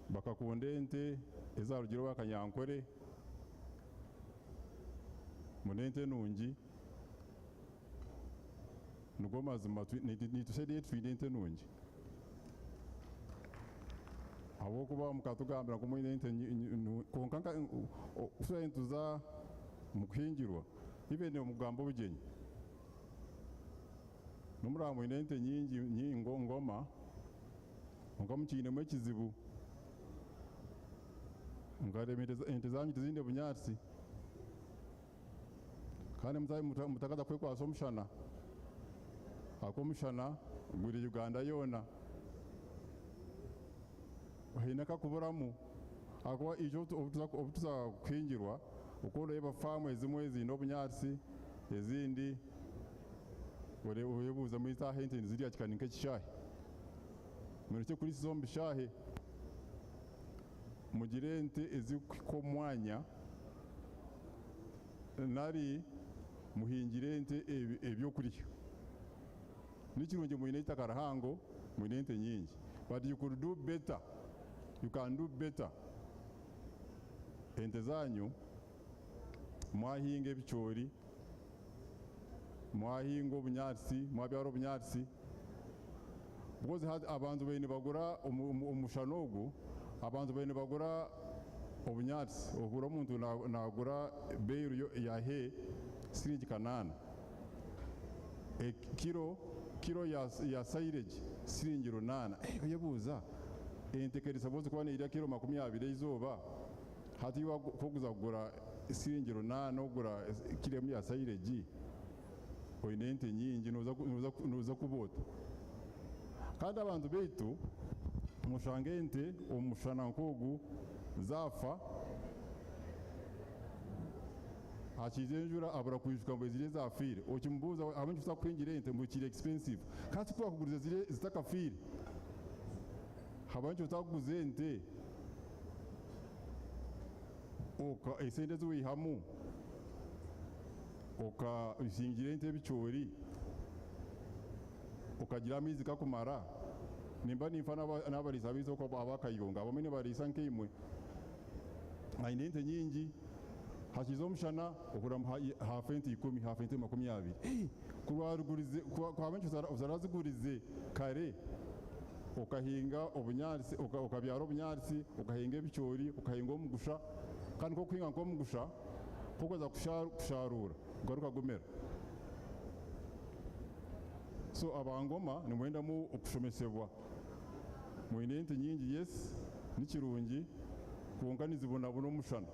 bakakunda ente eza rugero wa Kanyankore munente nungi nugo mazima nitusedi twine ente nungi abo kuba mukatugambira ko mwine ente konka ufite entuza mukuhingirwa ibene umugambo bugenyi numura mwine ente nyingi ngoma mukamukine mu kizibu ngaremete ente zanyu tizinde bunyatsi kandi mutakaza kwekwasa omushana akomushana guri Uganda yona hina kakuburamu akwa ijo obutuza kwingirwa ukureba famu ezimwe zino obunyasi ezindi urebuza muri za hente ziriya kikani nk'ekishahi mureke kuri zo mbishahe mugire ente eziko mwanya nari muhingire ente ebyokurya nikirungi muyine itakarahango muyine ente nyingi but you could do better, you can do better. Ente zanyu mwahinga ebicoori mwahinga obunyasi mwabyara obunyasi because abantu baine bagura omushana ogu abantu baine bagura obunyasi ogura omuntu nagura beiro yahe siringi 8 kiro ya silage siringi 8 oyebuza ente kerisa boze kuba neirya kiro 20 izoba hati koguza kugura siringi 8 ogura kilo ya silage oine ente nyingi noza kubota kandi abantu beitu mushanga ente omushana nkogu zafa hakize enjura abura kwishuka ngo zire zafire okimbuza abantu tuza kwingira ente mbukire expensive kandi kuba kuguriza zire zitakafire abantu utaguze ente oka esente zuyihamu oka usingire ente bichori okagira amizi kakumara nimba nimfa n'abarisa bizo ko abakayonga abamene barisa nk'imwe aine ente nyingi hakizo omushana okura hafu ente 10 hafu ente 20 kurwarugurize kwa benshi uzarazigurize kare okahinga obunyarisi okabyara obunyarisi okahinga ebichori okahinga omugusha kandi ko kwinga nko mugusha kokoza kusharura garuka gomera so abangoma nimwenda mu okushomesebwa mwine ente nyingi yes nikirungi kunganizibona buno mushana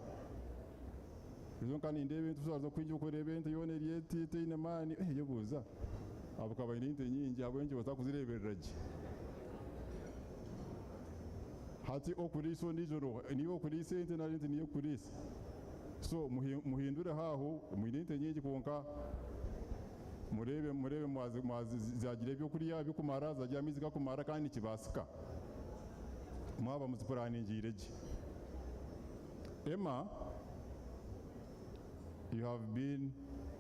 izo kandi ndebe tuzaza kwinje ukoreba ente yone ryeti ine mani yebuza abukaba inte nyingi abwenje bazakuzirebereraje hati okuriso nijoro niyo okurisa ente na ente niyo kurisa so muhindure haho mwine ente nyingi konka murebe mwazi zagire byo kuriya byo kumara zagira mizi gakumara kandi kibasika mwaba muzipuraningireje Emma, you have been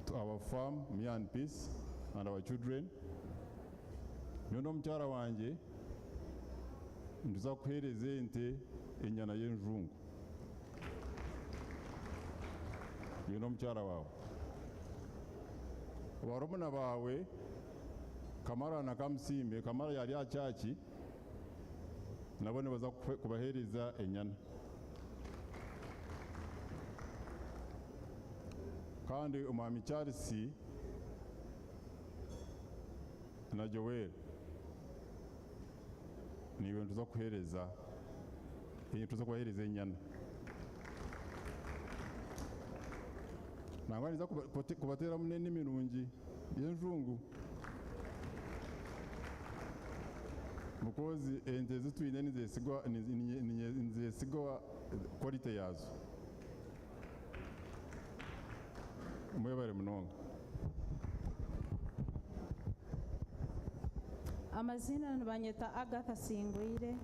to our farm, me and Peace, and our children. Nyono mchara wanje, nduza kuhereze ente enyana y'enjungu. Nyono mchara wawe. Warumuna bawe, kamara na kamsimbe, kamara yali achachi, nabone baza kubahereza enyana. kandi umwami Charles na Joel niwe tuza kuhereza inyana nangwaniza kubatera munene mirungi y'enjungu mukozi ente zitwine nizesigwa quality yazo mwebare munonga amazina banyeta Agatha Singwire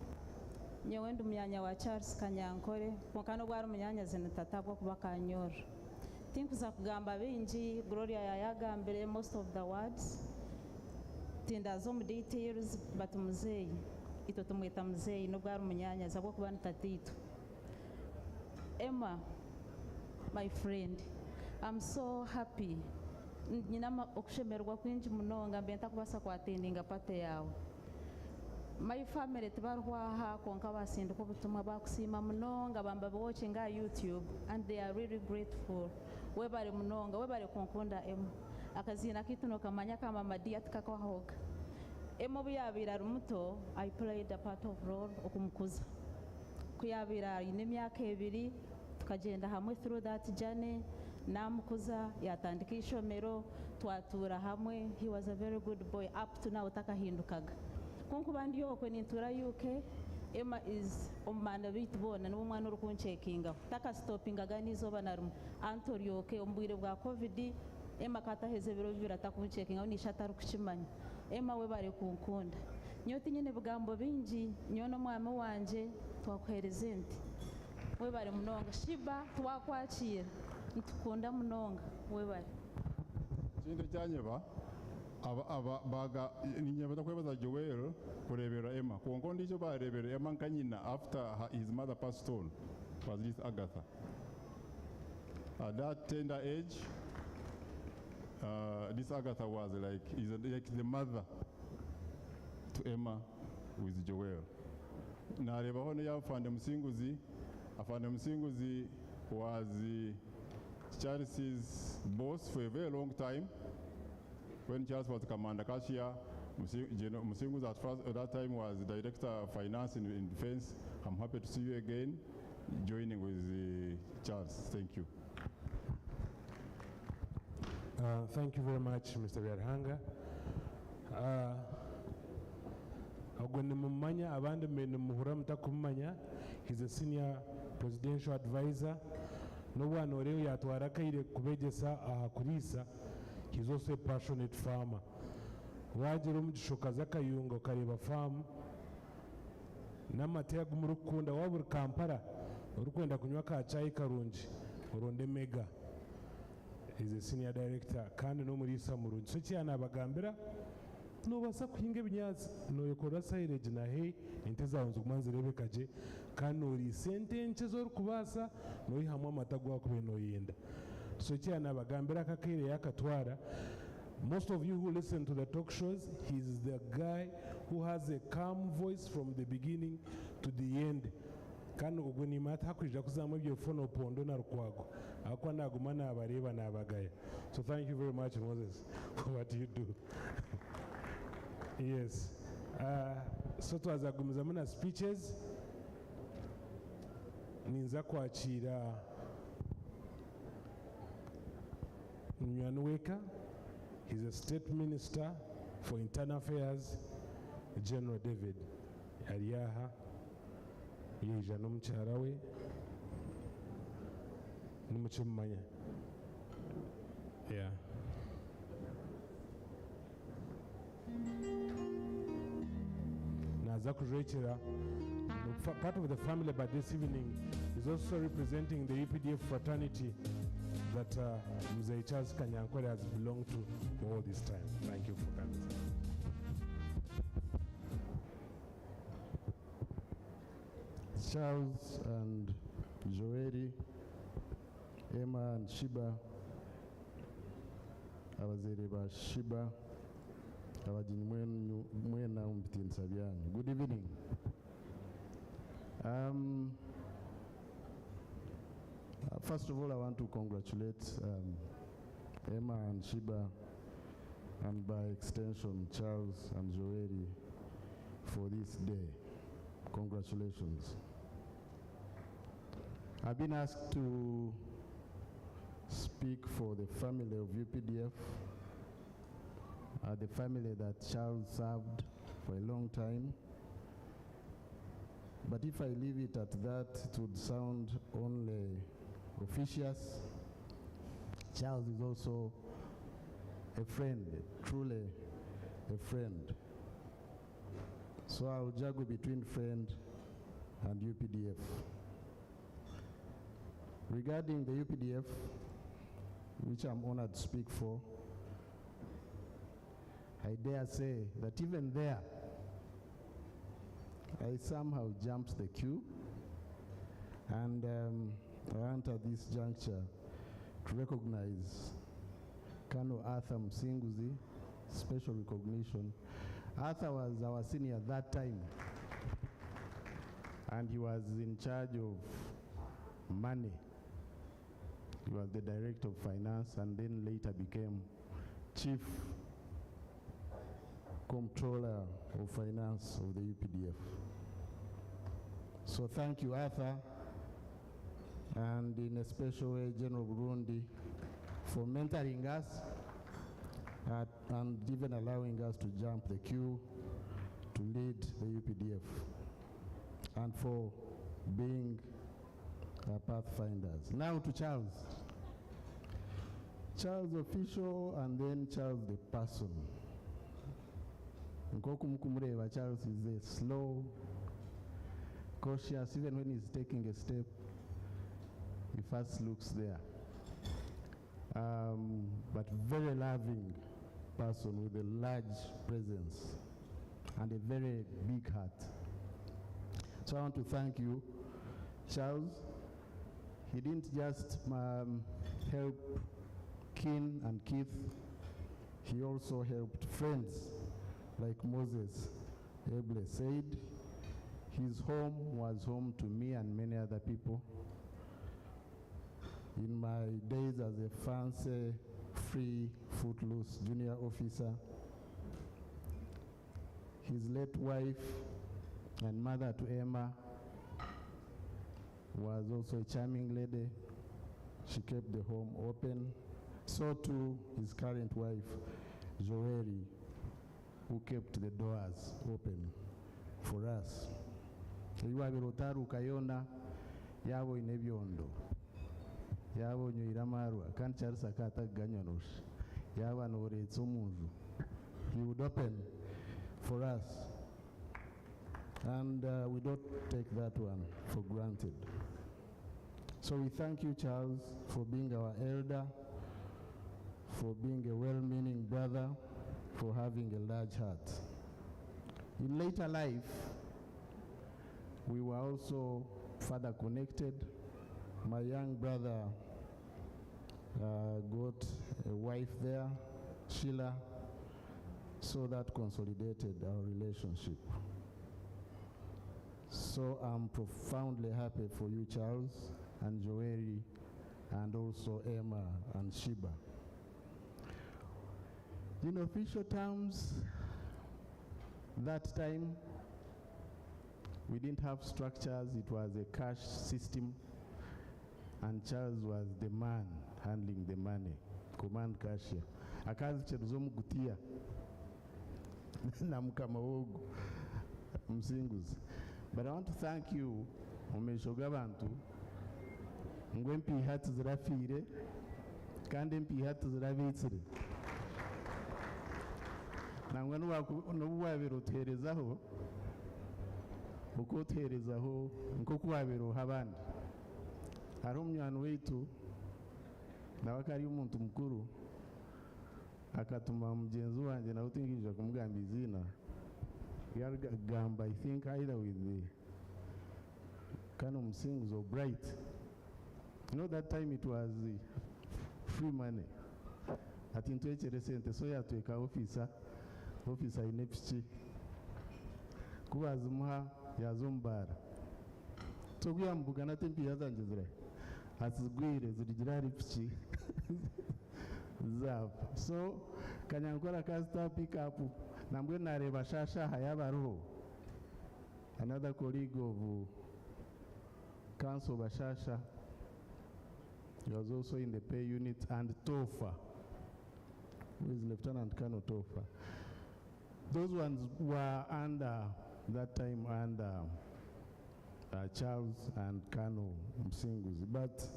nyewe ndi umyanya wa Charles Kanyankore mukano gwari umyanya zinatatabwa kuba kanyora tinkuza kugamba bingi Gloria yayagambire most of the words tindazo mu details but muzeyi ito tumwita muzeyi no gwari umyanya zabwo kuba ntatito Emma my friend, I'm so happy nyina okushemerwa kwinji munonga mbenta kubasa kwatendinga pate yawe my family tibarwaha konka basinduka obutumwa bakusima munonga bamba watchinga YouTube and they are really grateful webare munonga webare konkunda emu akazina kituno kamanya kama madia tukakwahoga emu buyabira rumuto I played a part of role okumukuza kuyabira ine myaka 2 tukagenda hamwe through that journey namukuza yatandika ishomero twatura hamwe he was a very good boy up to now takahindukaga kunku bandi yokwe nintura UK Emma is omwana bitu bona niwe mwana uri kuncekinga takasitopingaga n'izoba na rumwe antoryoke ombwire bwa covid Emma kataheze biro bibiri atakuncekinga nisha atari kukimanya Emma we bari kunkunda nyo tinyine bigambo bingi nyo n'omwami wanje twakuhereza enti we bari munonga Sheeba twakwakira ntukunda munonga we bari kintu kyanyeba baga ninyeba takwebaza Joel kurebera Emma konko ndicho barebera Emma nkanyina after his mother passed on was this Agatha at that tender age this Agatha was like the mother to Emma with Joel nareba hono yafande musinguzi afande musinguzi was Charles's boss for a very long time. When Charles was commander cashier, Musinguzi at that time was director of finance in defense. I'm happy to see you again, joining with Charles. Thank you. Thank you very much, Mr. Byarhanga. Agwende mumanya abandi mene muhura mutakumanya. He's a senior presidential advisor. No one oreo yatwara kaire kubegesa ahakurisa. He's also a passionate farmer. Wagira umugisho kaza kayungo kareba farm n'amateka gumurukunda waburi Kampala urukwenda kunywa ka chai karungi uronde mega. He's a senior director kandi no muri Samurungi so cyana abagambira no basa kuhinga binyazi no yokora silage na he ente zawunze kumanzirebe kaje kandi uri sentence zo kubasa no yihamwe amatagwa kubeno yenda so cyana abagambira kakere yakatwara. Most of you who listen to the talk shows, he's the guy who has a calm voice from the beginning to the end. Kandi ubwo ni mata hakwija kuzamwe byo fono pondo na rukwago akwa nagumana abareba nabagaya. So thank you very much Moses for what you do. Yes. So twazagumiza muna speeches ninza kwakira MUNYONYO. He's a state minister for internal affairs, General David Ariaha. Yija n'omukyara we nimukimumanya. Yeah. Naza kujwekera part of the family, but this evening is also representing the UPDF fraternity that Mzee Charles Kanyankole has belonged to for all this time. Thank you for coming. Charles and Joeri, Emma and Sheeba, abazere ba Sheeba, abajini mwena umpitinsa byanyu. Good evening. First of all, I want to congratulate Emma and Sheeba, and by extension, Charles and Joeri, for this day. Congratulations. I've been asked to speak for the family of UPDF, the family that Charles served for a long time. But if I leave it at that, it would sound only officious. Charles is also a friend, truly a friend. So I'll juggle between friend and UPDF. Regarding the UPDF, which I'm honored to speak for, I dare say that even there, I somehow jumped the queue, and I want at this juncture to recognize Colonel Arthur Msinguzi, special recognition. Arthur was our senior at that time, and he was in charge of money. He was the director of finance and then later became chief comptroller of finance of the UPDF. So thank you, Arthur, and in a special way, General Burundi, for mentoring us and even allowing us to jump the queue to lead the UPDF. and for being pathfinders. Now to Charles. Charles official and then Charles the person. Nkokumkumureva, Charles is a slow, cautious, even when he's taking a step, he first looks there. But very loving person with a large presence and a very big heart. So I want to thank you, Charles. He didn't just help Kin and Keith, he also helped friends like Moses Eble said. His home was home to me and many other people. In my days as a fancy, free, footloose junior officer, his late wife and mother to Emma was also a charming lady. She kept the home open. So too his current wife, Joeri, who kept the doors open for us. Iwa birotaru kayona yabo inebyondo. Yabo nyoiramarwa kan charsa kata ganyonosh. Yaba nore tsumunju. He would open for us. And we don't take that one for granted. So we thank you, Charles, for being our elder, for being a well-meaning brother, for having a large heart. In later life, we were also further connected. My young brother got a wife there, Sheila, so that consolidated our relationship. So I'm profoundly happy for you, Charles, and Joeri, and also Emma and Sheeba. In official terms, that time, we didn't have structures, it was a cash system, and Charles was the man handling the money, command cashier. Akazi cheruzomu gutia, na mkamawogu, msinguzi. But I want to thank you, umeshoga bantu, ngwe mpi hatu zirafire, kandi mpi hatu zirabitsire. Nangwa nuwabiro tuherezaho, uko tuherezaho, nko kuwabiro habandi. Hari umwana wetu, nawe akari umuntu mukuru, akatuma mugenzi wanjye nawe utingirije kumugamba izina. Yaragamba, I think either with the Canon Sings or Bright. You know that time it was free money. Ati ntwechere sente so yatweka officer inepchi. Kubazimuha yazombara. Toguyambuga na tempi yazangizire. Atizigwire zirigira ripchi. Zap. So kanyankora kasta pick up. Nambwe nareba shasha hayabaruho. Another colleague of Council Bashasha. He was also in the pay unit, and Tofa, who is Lieutenant Colonel Tofa. Those ones were under, that time under Charles and Colonel Msinguzi, but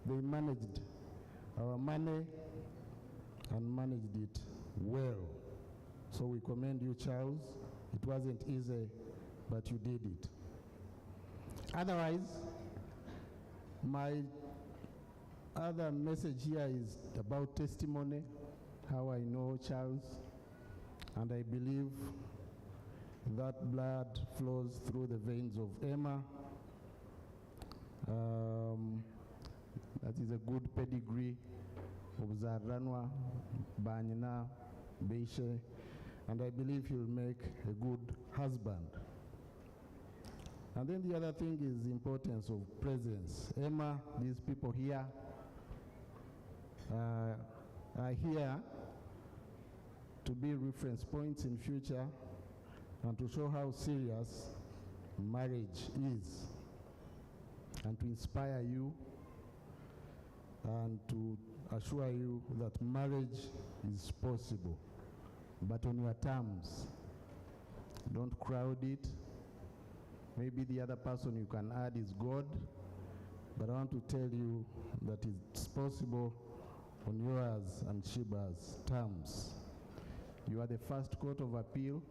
they managed our money and managed it well. So we commend you, Charles. It wasn't easy, but you did it. Otherwise, my other message here is about testimony, how I know Charles, and I believe that blood flows through the veins of Emma. That is a good pedigree of Zaranwa, Banyina, Beishe, and I believe he'll make a good husband. And then the other thing is the importance of presence. Emma, these people here are here to be reference points in future and to show how serious marriage is, and to inspire you and to assure you that marriage is possible, but on your terms. Don't crowd it. Maybe the other person you can add is God, but I want to tell you that it's possible on yours and Sheba's terms. You are the first court of appeal,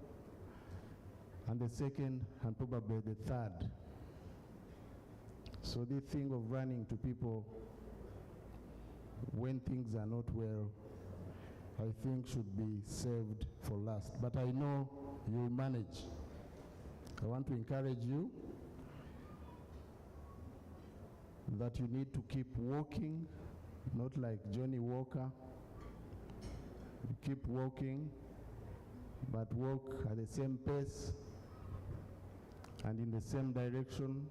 and the second, and probably the third. So this thing of running to people when things are not well, I think should be saved for last. But I know you'll manage. I want to encourage you that you need to keep walking, not like Johnny Walker. You keep walking, but walk at the same pace and in the same direction.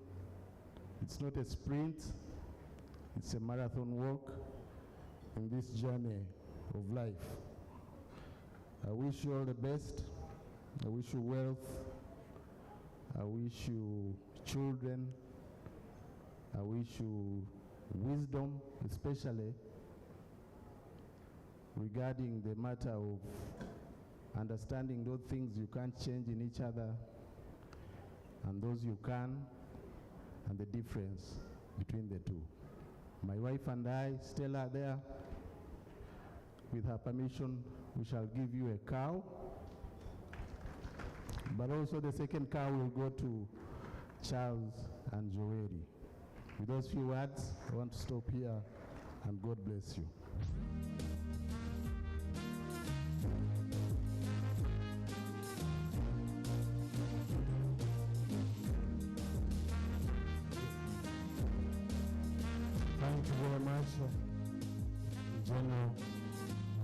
It's not a sprint, it's a marathon walk in this journey of life. I wish you all the best. I wish you wealth. I wish you children. I wish you wisdom, especially regarding the matter of understanding those things you can't change in each other and those you can, and the difference between the two. My wife and I, Stella, there, with her permission, we shall give you a cow, but also the second cow will go to Charles and Joeri. With those few words, I want to stop here, and God bless you. Thank you very much, General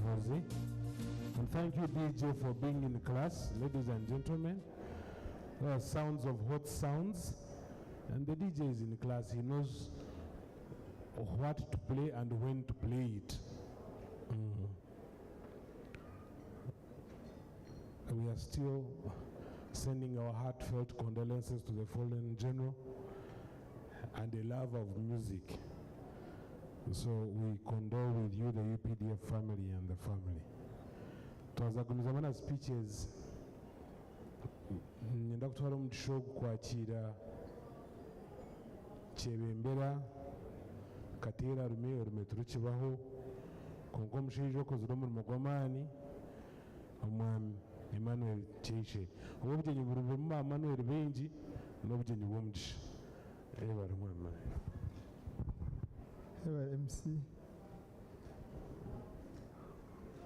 Jose. And thank you, DJ, for being in class, ladies and gentlemen. Sounds of hot sounds. And the DJ is in class. He knows what to play and when to play it. We are still sending our heartfelt condolences to the fallen general and a love of music. So we condole with you, the UPDF family and the family. Twazagumiza speeches. Nyenda kutwala omugisha ogukwakira kyebembera Kateera Rume turukibaho konka omushaija okozire omurimo gw'amaani omwami Emmanuel Cheishe. Obu obugyenyi burimu ba Emmanuel bingi n'obugyenyi bw'omugisha. Barimu MC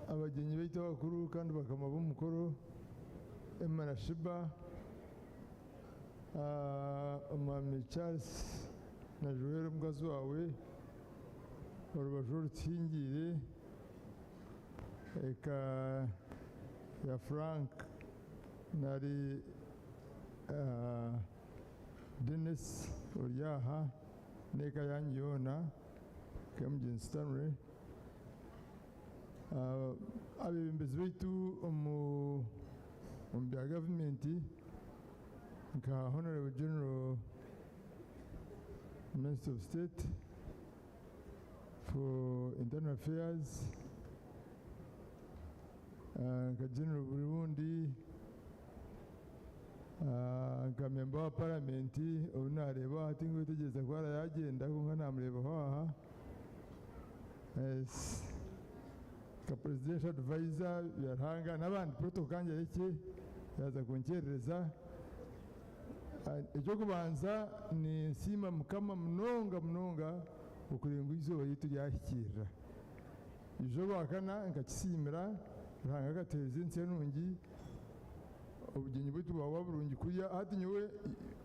abagenyi baitu abakuru kandi bakama b'omukoro Emma na Sheeba, omwami Charles na Joel omukazi wawe orubaju orutingire eka ya Frank nari Dennis oryaha neka yanyu yoona Kemjin Stanley abebembezi baitu omu bya gavumenti nka Honorable General Minister of State for Internal Affairs, nka General Burundi, nka member wa Parliament obunareba hati ngwetegeza kwara yagenda kunga namureba haha ka presidential advisor yarhanga n'abandi protocol kanje yake yaza kunkerereza ekyokubanza ni nsima mukama munonga okurenga izuba yitu ryahikirira ijo bakana nkakisimira ruhanga gateze nsenungi obugenyi bwitu bwa burungi kurya hati nyewe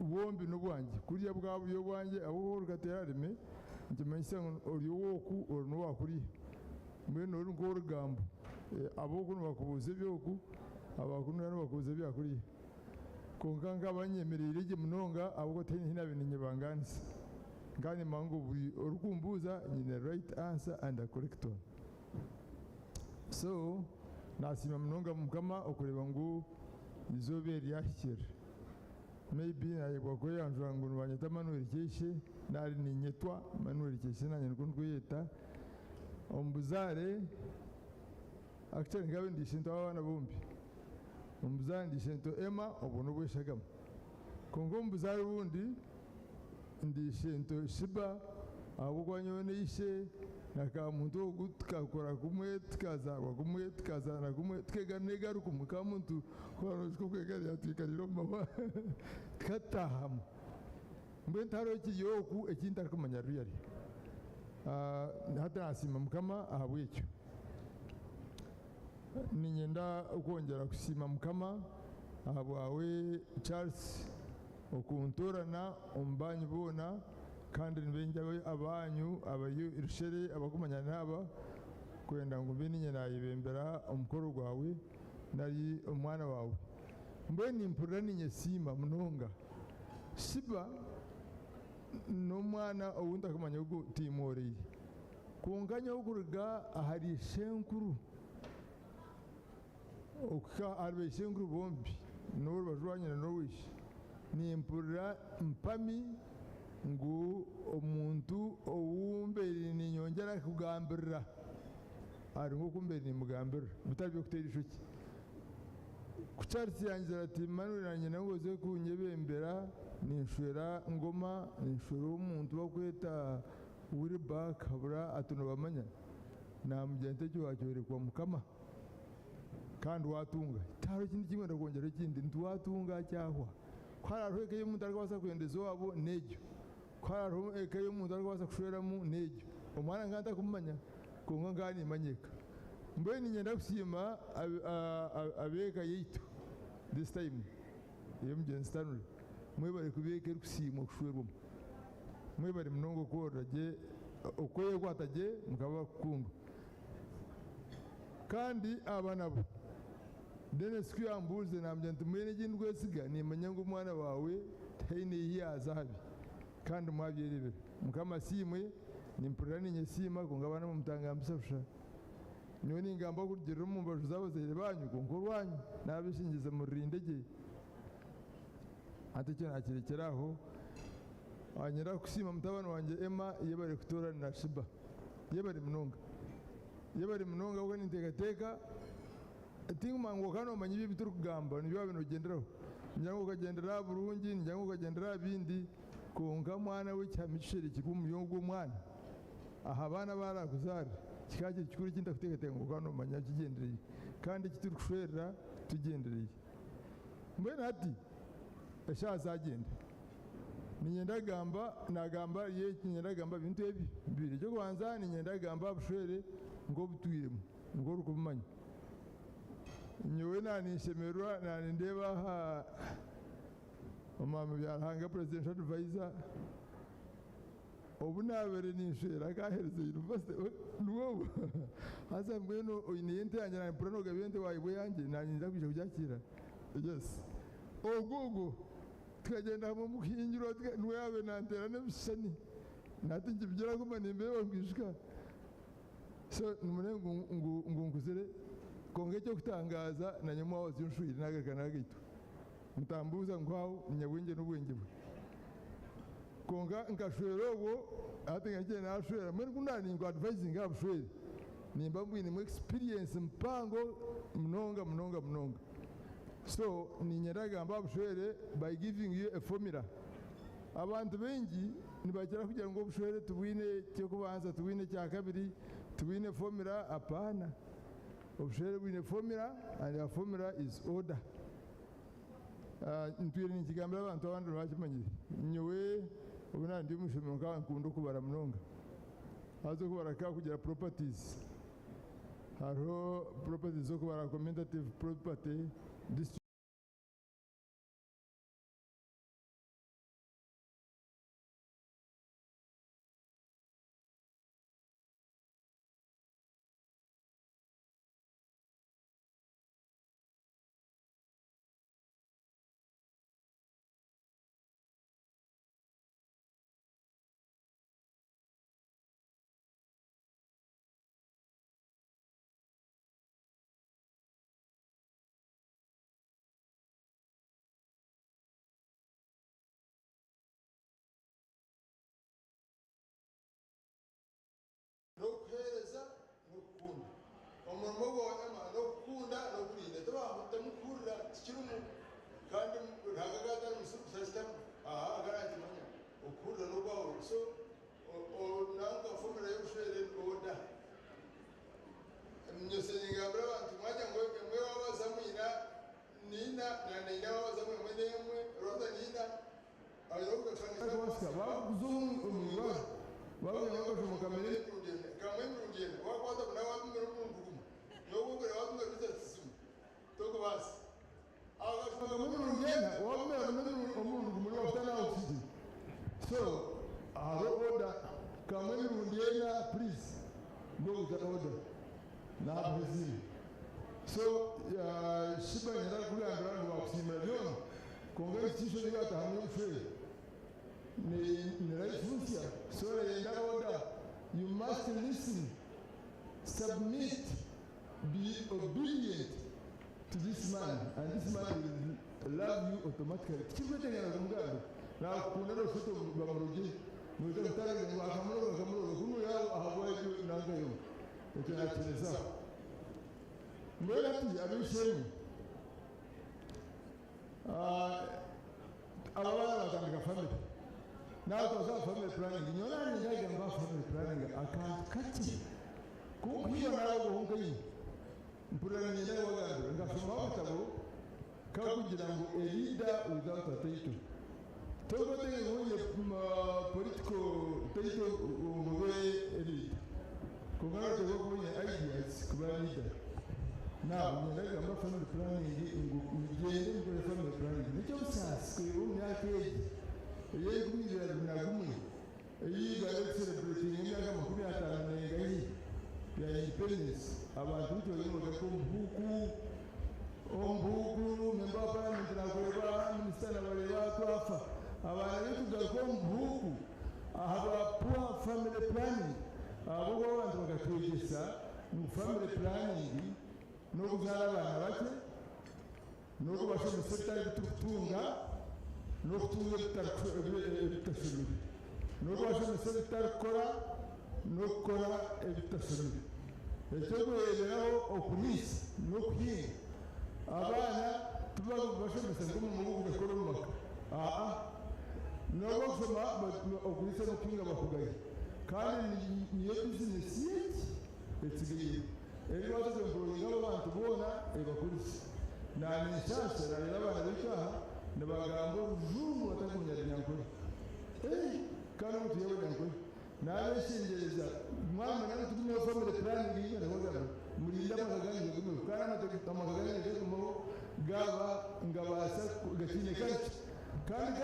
bombi n'obwanjye kurya bwabuyo bwanjye abo rugaterarime nkimanyisa oriyo woku orino wakuriya mbwenu ori nk'orugambo aboku nibakubuuza ebyoku abakunu nabo bakubuuza ebyakuriya konka nk'abanyemereire gye munonga abo hinabe ninyebanganisa nkani mangu buri orikumbuuza nyine right answer and a correct one. So nasiima munonga mukama okureba ngu izoba eryahikira maybe nayebwa kweyanjura ngu nibanyeta Manuel Cheishe nari ninyetwa Manuel Cheishe nanye niko ndikweyeta ombuzare actually ngabe ndishinto abana bombi ombuzare ndishinto Emma obono bweshagama kongo mbuzari wundi ndishento Sheeba abo kwanyone ishe naka muntu ogu tukakora kumwe tukazarwa kumwe tukazana kumwe tukeganega rukumwe ka muntu kwaroziko kwegarira tukikariro mama tukatahamu mbwe ntaro kiyoku ekintu arikumanya ruyari hata asima mukama ahabwekyo ninyenda ukongera kusima mukama ahabwawe Charles okuntorana omubanyi boona kandi nibenjawe abanyu abayo irushere abakumanya naba kwenda ngo mbe ninye nayibembera omukoro gwawe nari omwana wawe mbwe nimpurira ninye sima munonga Sheeba n'omwana owundi akumanya ugu timoreye kunganya okuruga ahari shenkuru okuka aribe shenkuru bombi n'orubaju rwanyina n'orwishi nimpurira mpami ngu omuntu owumbere ninyongera kugambirira ari nk'okumbere nimugambirira bitari byokutera ishoki kucarisi yanjira ati Manuel nanye nangoze kunyebembera ninshwera ngoma ninshwera omuntu bakweta Wilback habura atuno bamanya namugente cyo wacyorekwa mukama kandi watunga taro kindi kimwe ndakongera kindi ntuwatunga cyahwa kwara rweke y'umuntu arwasa kwendeza wabo nejo kwara rweke y'umuntu arwasa kushweramo nejo omwana nganda kumanya kongo ngani manyeka mbwe ninyenda kusima abeka yitu this time yemjensi tanule mwebare kubeke kusima kushweramo mwebare mnongo koraje okoye kwataje mukaba kungu kandi abanabo Dennis kuyambuze namjyantu mwene jindwe siga nimanya ngo umwana wawe taine yiyaza habi kandi mwabyerebera mukama simwe nimpurira ninye sima kungabana mu mutangambisa busha nyoni ngamba kurugero mu mbaju zabo zere banyu konkorwanyu nabishingiza mu rindege ate cyo nakirekeraho anyira kusima mutabana wanje Emma yebare kutora na Sheeba yebare mnonga ubwo nintegateka tingumango kano manyi bibituru kugamba nibyo bintu genderaho nyango kagendera burungi nyango kagendera bindi konga mwana we cyamichere kigumuyongo mwana aha bana barakuzara kikaje kikuri kinda kutegateka ngo kano manya kigendereye kandi kituri kushwera tugendereye mbona ati eshaza agenda ninyenda gamba nagamba ye kinyenda gamba bintu ebi bibiri cyo kwanza ninyenda gamba bushwere ngo butwiremo ngo rukumanya nyowe nanishemerwa nanindeba ha omama byarahanga presidential advisor obunabere ninshera kahereze university nuwo hasa mbweno oyiniyente yanje na prano gabente wayibwe yanje nanyinza kuje kujakira yes ogogo tukagenda mu mukinjiro nuwe yabe nantera nebishani natinje bijera kuma nimbe wangishika so numene ngunguzere konge cyo kutangaza na nyuma wazo yunshwiri nagakana gitu mutambuza ngwaho nyabwenge n'ubwenge bwe konga nkashwerobo ate ngake nashwera mwe kunani ngo advising abshweri nimba mbwini mu experience mpango mnonga so ninyeraga mbabshwere by giving you a formula abantu bengi nibagera kugira ngo bushwere tubwine cyo kubanza tubwine cya kabiri tubwine formula apana obshwere bwine formula and the formula is order ntwire nikigambira abantu abandi bakimanyire nyowe ubona ndi mushomero ka nkundo kubara mnonga hazo kubara ka kugira properties haro properties zo kubara commentative property free. So you must listen, submit, be obedient to this man, and this man will love you automatically. Now, now, to family planning, you know, family planning. I can't cut it. Go here now, go home. Put a leader without a title. Political title elite. Ideas, leader. Now, when I am family planning, family planning. Celebrating independence. Abantu tuliyoga kumbuku member parliament na kuleba minister na wale watu hapa abantu tugakombuku aba poor family planning abo abantu bakatwegesa mu family planning no kuzala abana bake no kubasha sector y'utunga no kutunga ibitasuru no kubasha sector kora no kora ibitasuru ekyokuberaho okulisa n'okuhinga abaana tubabashomesa ngo mu bugu gakora umwaka nabo kusoma okulisa n'okuhinga bakugaye kandi niyo bizinesi yeki ekigiye ebibazo by'emporoyinga abantu bona ebakulisa nanishasha rero abana b'icyaha nibagamba urujungu batakunyara nyankore kandi umutu yewe nyankore nabeshengereza mwama nawe tukumye family planning yigana bagana murinda amagagani yagumye kandi amagagani yagumye gaba ngabasa gakine kandi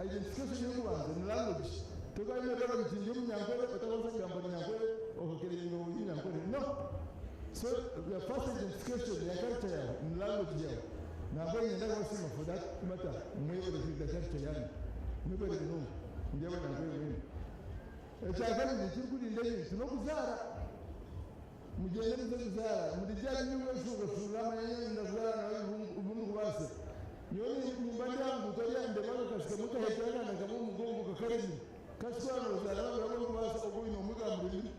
identification yo kubanza ni language tukaye rero bitinje munyankore batabaza gamba nyankore okereye ngo nyankore no so the first identification ya culture ya ni language ya nabo yenda wasima for that matter mwebe the culture yani mwebe no ndiye nyankore ekyagala nekikulinda ebintu n'okuzaala mugende muze kuzaala mulijjali nyumwesuugasula amanyenye ndazaala nawe ubundu kubasa nyoni nyumbani yangu tolyande bakakasika mukahekyananakamu omugongo kakalemi kasitwala ozaala babulamu kubasa ogulina omwigambulimi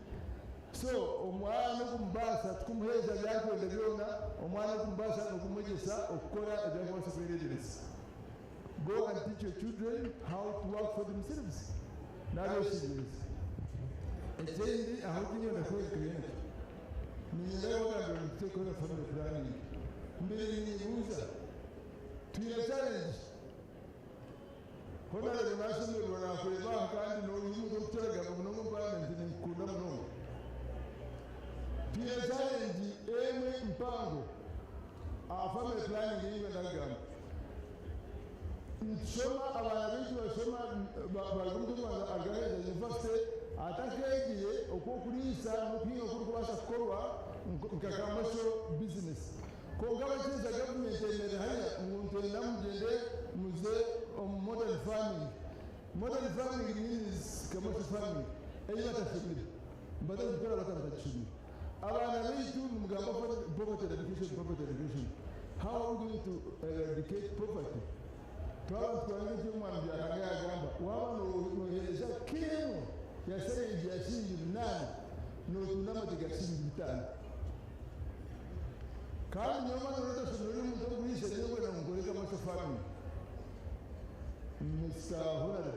so omwana okumubasa tukumuheeza byakwenda byona omwana okumubasa nokumwegesa okukola ebyakwasa kuleregeresa go and teach your children how to work for themselves nabeshigereza ekindi aho kinyona kwekuyena ninyindaogambira mukutekola family planning mbere nibuuza tuyina challenge honarebe nasomerwa nakuleba kandi noyumuza okukyalagamba munongo parliament ninkunda munongo tuyina challenge emwe mpango family planning yinga ndagamba nsoma abana benshi basoma bagumutwaza agaragaza university atakegiye okwokulisa n'okuhinga okuli kubasa kukorwa nkakamasho business konga abakyeza gavumenti emere haya ntenda mugende muze modern farming means commercial farming eyi batashimire mbatazikora batabatashimire abana baitu mugamba poverty education how are we going to eradicate poverty twaba twanye cy'umwana byakanga yagamba waba nohereza kemo yasereje yashinje 8 n'otunama tigashinje 5 kandi nyoma n'odashobora umuntu okurisha yewe na ngoreka amasafari Mr. Honore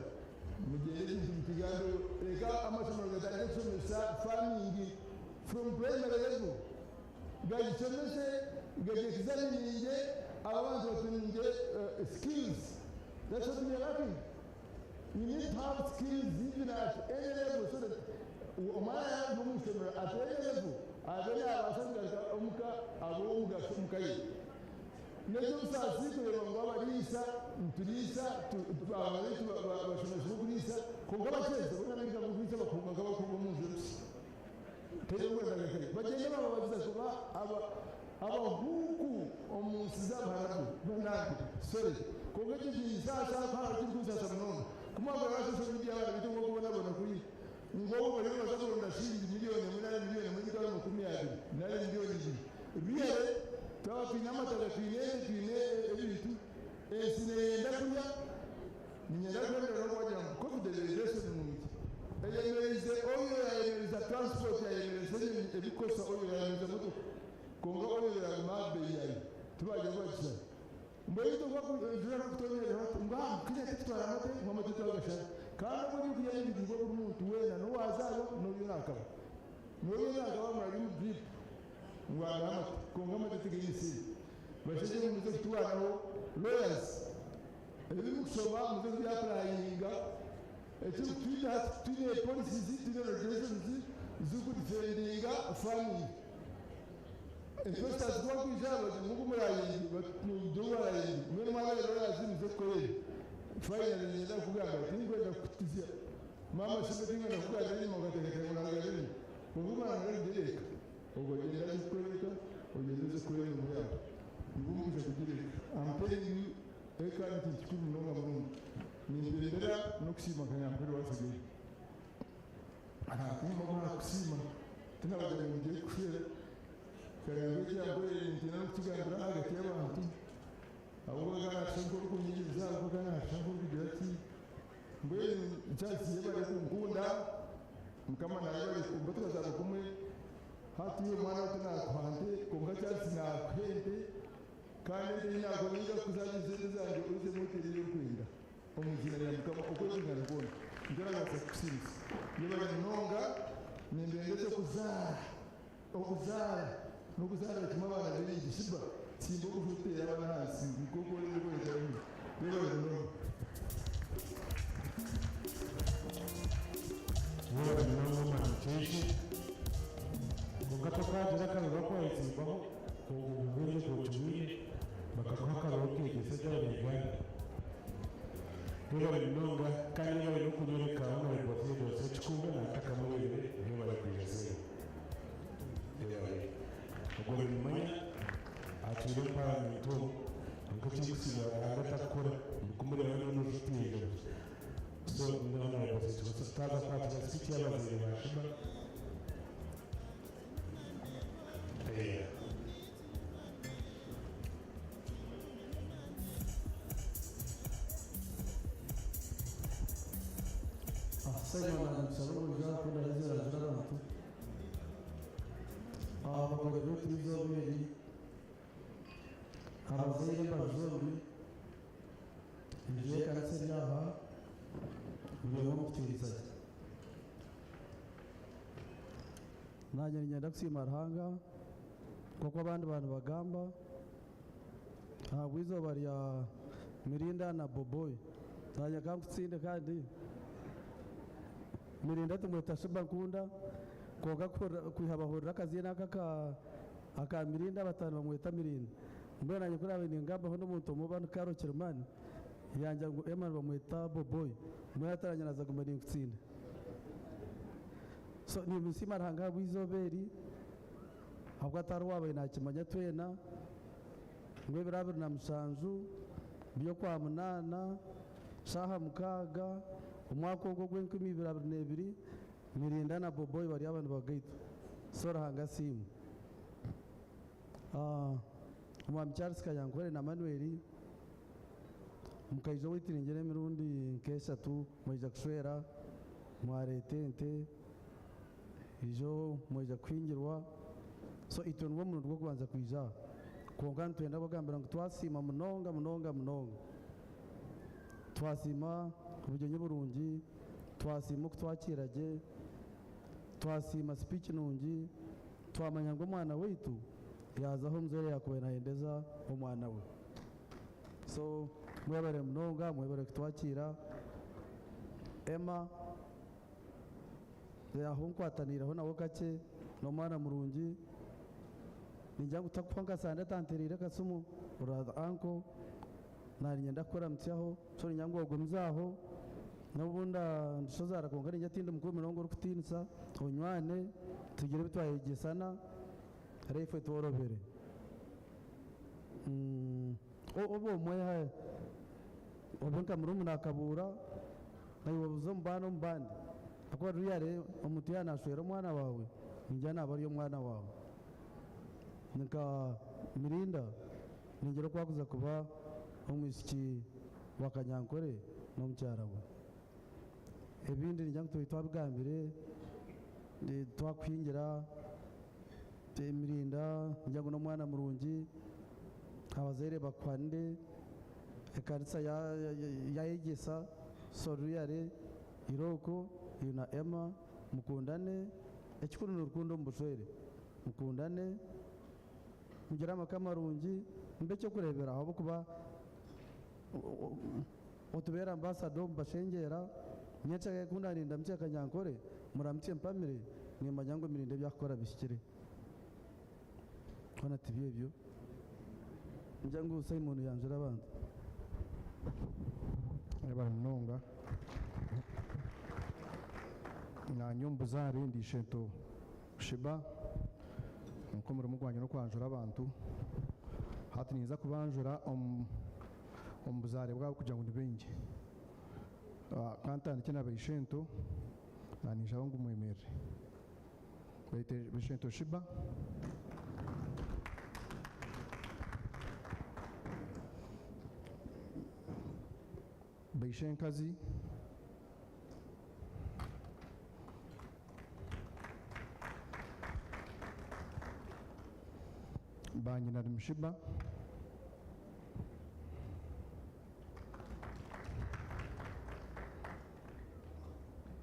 mugende mutigambo eka amasomero gatanga kusomesa farming from primary level gayisomese gajekizaninge abantu batunge skills. That's what we are lacking. You need to have skills even at any level so that umaya mumusomero at any level abene abasanga omuka abomuga mukaye nezo musasi ko abalisa ntulisa abalitu bashomesa kulisa konga bakeze bonamika kulisa bakonga bakonga munzu teyo kwenda kale bagende babaziza kuba abahuku omunsiza barabu banaki sorry konga kiji sasa kwa kiji ninyenda kwenda no wagira ngo covid delegation n'umuki eyemerize oyo yayemeriza transport yayemerize ebikosa oyo yayemeriza moto konga oyo yamabe yayi tubaje kwacha mbere to kwa kujura kutonyera hatu ngwa kije tutwara mate ngoma tutwagasha kandi muri kuya ibigo umuntu wena no wazayo no yunaka muri mu drip ngwa ngama konga mate tigisi basheje mu tutwaraho lawyers ebi kusoma mu byaplayinga eti twine policies twine regulations zikudifendinga family investors kwa kujaba ngugu murayingi batudurayingi mwene mwana lawyers muzekorere finally nyenda kugamba tingwenda kutizia mama sibeti ngenda kugamba ni mugatekete munangalini ngugu mwana ndireka ubwo genda zikoreka ugende zikorere mu yabo ngugu kudireka I'm telling you eka ntikikuru nonga mungu nimbendera no kusima kanyampere wasige aha kuma kuna kusima tena baje ngiye kushira kanyampere cyangwa ntina n'utugambira hagati y'abantu abo bagana shanguru kunyiriza abo bagana shanguru kugira ati mbere cyasiye bari kungunda mukama nayo bari kumba twazaba kumwe hati yo mwana tuna kwande konga cyasi na kwende kandi ntabwo niga kuzagize zanjye uze mutirire kwinda umugina ya mukama uko zingana kubona ngerageza kusinza niba nonga nimbendeze kuzara no kuzara bituma abana bindi Sheeba simbo kufutera abana hasi kuko rero kwenda niba nonga Wewe ni mama mcheshi kungatoka jira kana bako itsimbaho ubunye kutumire bakakuhaka roke gisajya n'igwani niba binonga kandi niba no kunyereka hano ibofero byose cykumva nataka muri niba bakwize ubwo bimanya atire para mito ngo cyikusiba agatakora kumure hano n'ufitiye so ndabona ibofero tutaza kwatira siki y'abazire ba Sheeba Sayın Hanım, Jean Paul Azira Zarantu. Abagore b'inzobere, abazeye b'abazombi, ngiye kanseri yaha, buriho mutiriza. Nanjye ngenda kusima Ruhanga, kuko abandi bantu bagamba, ntabwo izuba rya Mirinda na Boboy, nanjye kamutsinde kandi Mirinda tumweta Sheeba nkunda koga kwihabahurira akazi n'aka aka Mirinda batanu bamweta Mirinda mbere nanye kuri abene ngamba no muntu mubana Karo Kirmani yanja ngo Eman bamweta Boboy mwe yataranya naza gumba n'ingutsinda so ni musima Ruhanga w'izoberi ahubwo atari wabaye nakimanya twena ngwe birabiri na musanzu byo kwa munana saha mukaga umwaka wo gw'enkumi birabiri n'ebiri Mirinda na Boboy bari abantu bagaito so Ruhanga simu umwami Charles Kanyankore na Manuel mukaizo witiringere mirundi nk'eshatu mweja kushwera mwaretente ijo mweja kwingirwa so itonwo umuntu rwo kubanza kwija konga ntwenda bagambira ngo twasima munonga twasima ubugenye burungi twasima ko twakirage twasima speech nungi twamanya ngo mwana wetu yazaho mzere yakuwe nahendeza umwana we so mwebare munonga mwebare kutwakira Emma yaho nkwataniraho nawo kake no mwana murungi ninjya gutakwanga sande tanterire kasumu uraza anko nari nyenda kora mtyaho so ninyango ogumzaho nabunda ndishozara konga ninjya tinde mukuru mirongo rukutinsa onywane tugire bitwayegesana refe tworobere obo moya obonka murumu nakabura nayo buzo mbano mbandi akwa ruyare omutu yanashwera umwana wawe ninjya nabari umwana wawe nika Mirinda ningero kwakuza kuba umwisiki wa Kanyankore n'omukyara we ebindi nijya ngu twabigambire twakwingira emirinda nijya ngu n'omwana murungi abazaire bakwanire ekanisa yayegyesa soruyare iroko na Emma mukundane ekikuru n'urukundo mu bushwere mukundane mugire amaka marungi mbe cyo kurebera aho kuba otubera ambassador mbashengera nyecha kundarinda mche kanyankore muramutse mpamire nimanya ngo mirinde byakora bishikire kona tibye byo njya ngo Simon yanjura abantu bari munonga na nyumbu zari ndishento Sheeba nko muri mugwanya no kwanjura abantu hati niza kubanjura ombuzare bwabo kugira ngo nibenje kantandike n'abayishento nanishaho ngo umwemerere bayite bishento Sheeba bayishenkazi banyina Sheeba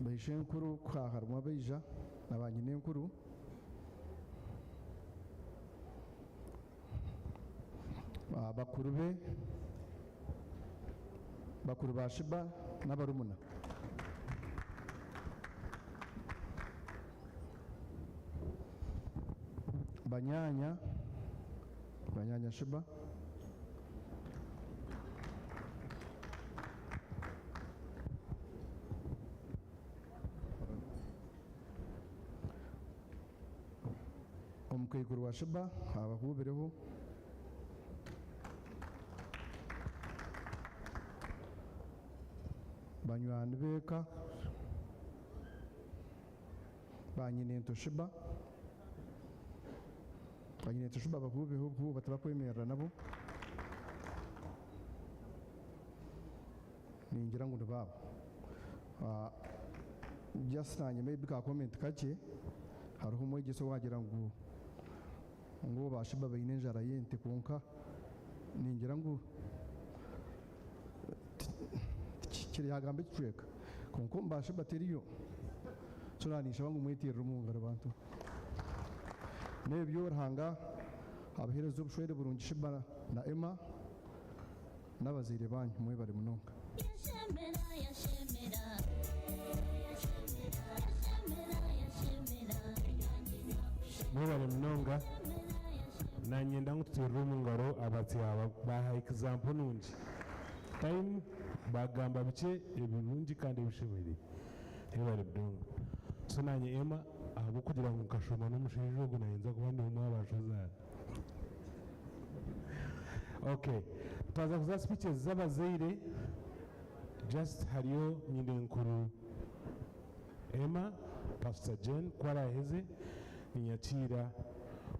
bayishenkuru kwaharwa bayija nabanyine nkuru bakuru be bakuru ba Sheeba n'abarumuna banyanya Sheeba omukaikuru wa Sheeba abahubireho banywani beka banyinento Sheeba bahubireho bubu batabakwemerera nabo ningira ngo ndababo just nanye maybe ka comment kake hariho umwegeso wagira ngo ba Sheeba bayine njara yente konka ningira ngo kiri hagambe kicweka konko ba Sheeba teriyo turanisha bangu mwitirira umungara abantu nebyo rahanga abahereza ubushwere burungi Sheeba na Emma n'abazire banyu mwe bari munonga mwebale munonga nanyenda ngututirira omungaro abati aba baha example nungi time bagamba bike ebirungi kandi ebishobore ebale munonga so nanye Emma ahubwo kugira ngo nkashoma n'omushaija ogu nayenza kuba ndi omwe abashozana okay twaza kuza speeches z'abazaire just hariyo nyine nkuru Emma Pastor Jane kwaraheze ninyakira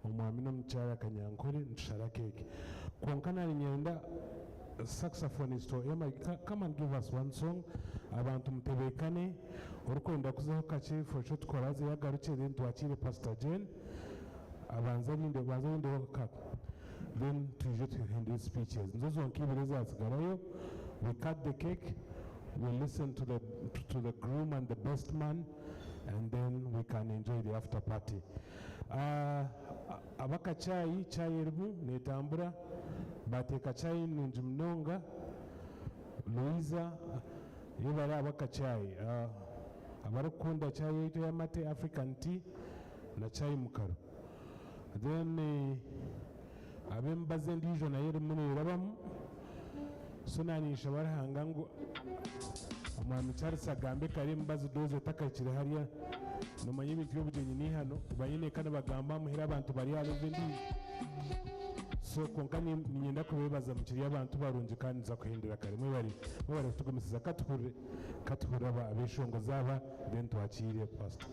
omwami n'omukyara kanyankore ntushara keke konka nari nyenda saxophonist Emma come and give us one song abantu mutebekane orukwenda kuzaho kake fosho tukoraze yagarukire ntwakire Pastor Jane abanza binde kaka then tuje tuhende speeches nzozo nkibire zasigarayo we cut the cake we listen to the groom and the best man and then we can enjoy the after party abaka chai erimu netambura bateka chai nungi munonga Louisa yebara abaka chai abarukunda chai yaitu y'amate African tea na chai mukaro then abembaze ndijo nayo erimu nerabamu so nanisha barahanga ngo omwami Charles agambe kare mbazi doze takakire hariya nomanye ibintu by'obugenyi ni hano banyine kandi bagamba muhira abantu bari hano ndi so konka ninyenda kubebaza mukiri abantu barunje kandi nza kuhindura kare mwe bari tugomesiza katuhure abeshongo zaba then twakire pastor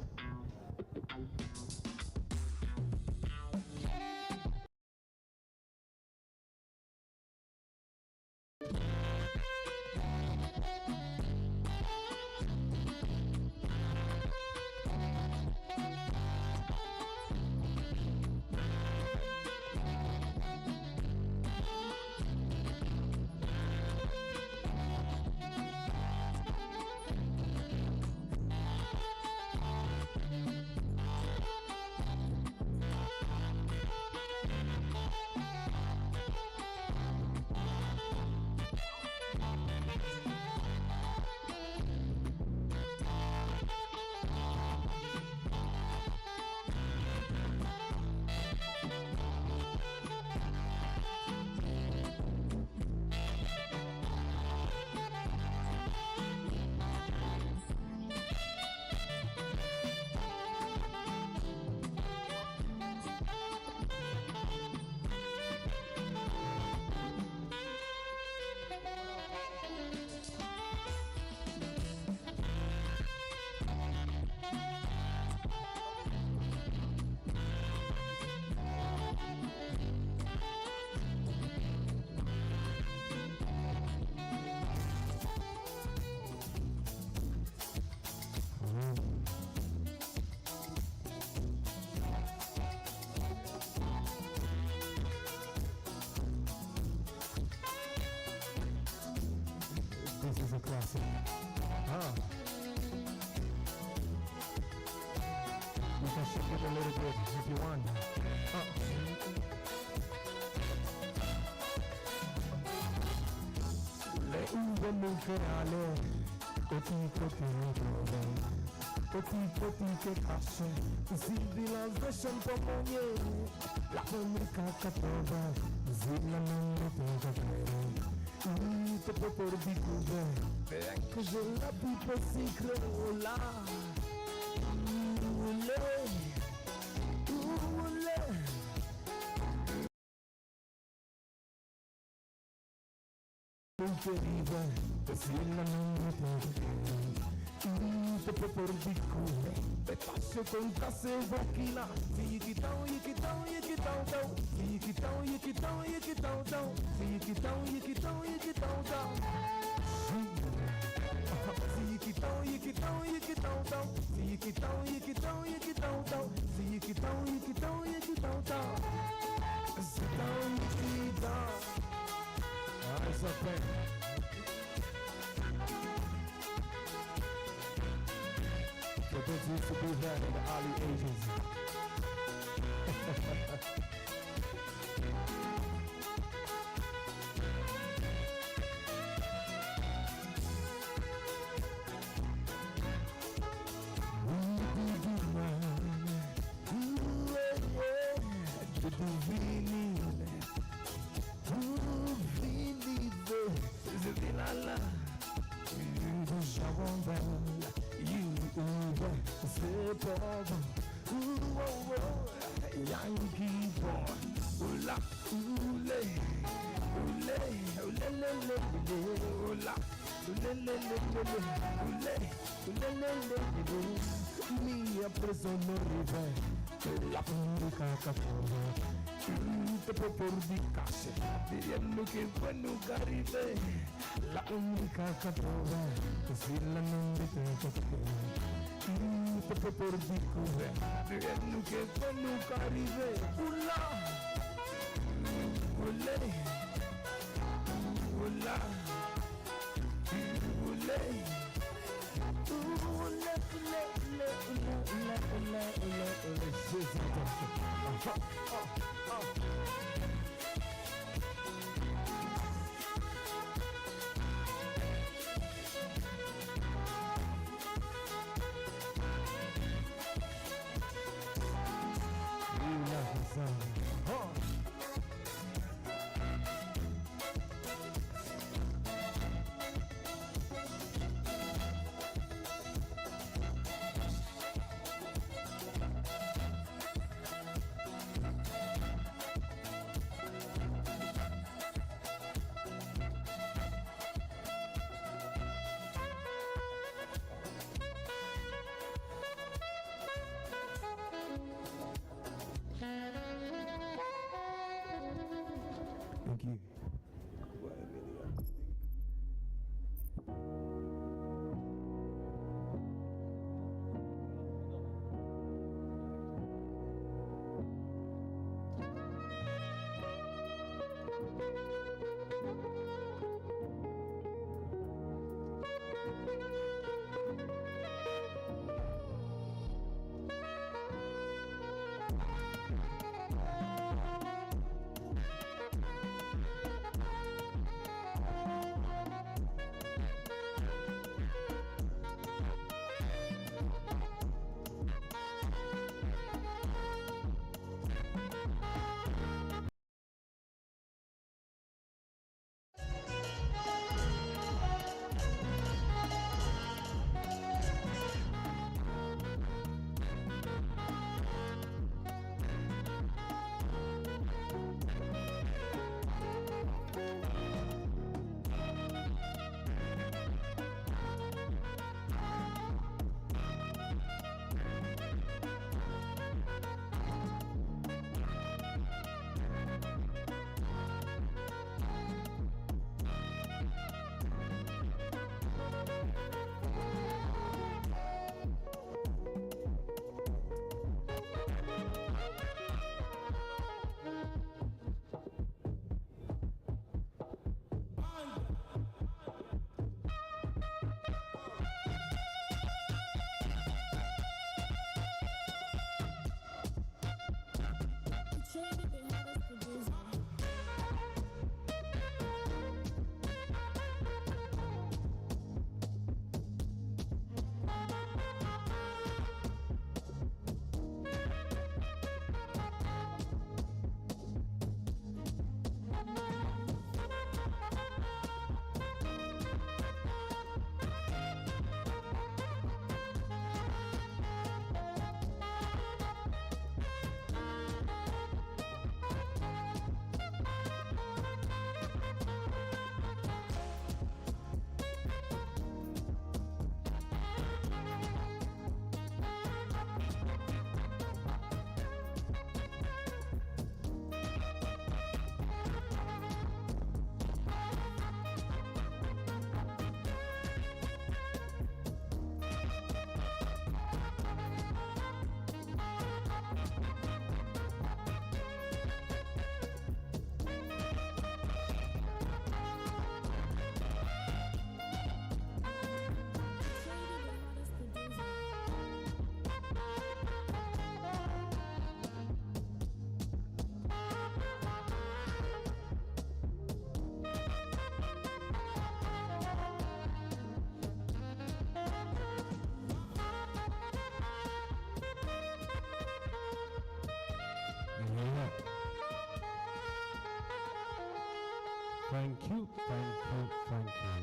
it a little bit if you want. Le uve nucleare, Koti ke kashe, zibila zeshan pomonye, la Amerika katova, zila nungu tega kere, te popor di kube, que je la pipe secre, ola, ule, ule. Querida, zila nungu tega kere, te popor di kube, te passe con case boquina, yikitão, yikitão, yikitão, tão, yikitão, yikitão, yikitão, tão, yikitão, yikitão, yikitão, tão. Yikitão, yikitão, yikitão, tão, yikitão, yikitão, yikitão, tão, yikitão, yikitão, yikitão, tão. Zitão, yikitão. Eyes up there. For those who used to be there in the early ages. Yankee boy, ula, ule, ule, ule, ula, ule, ule, mia prigioniera, la unica cattiva, te propor di case, diciendo que fue nunca arrive, la única cattiva, si la non te te propor di cure, diciendo que fue nunca arrive, ula, ule, ula, ule. Thank you, thank you, thank you.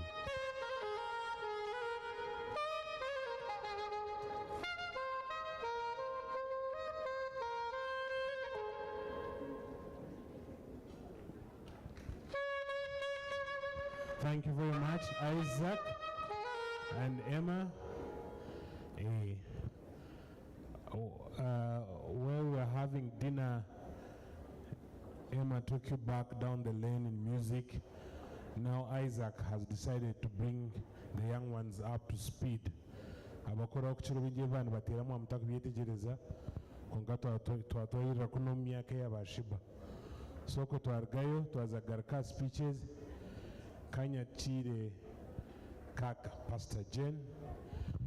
Thank you very much, Isaac and Emma. While we were having dinner, Emma took you back down the lane in music. Now Isaac has decided to bring the young ones up to speed. Abakora okuchiro bijye bana bateramu amutaka byetegereza konka twatwayirira kuno myaka y'aba Sheeba. Soko twargayo twazagaruka speeches kanya chire kaka Pastor Jen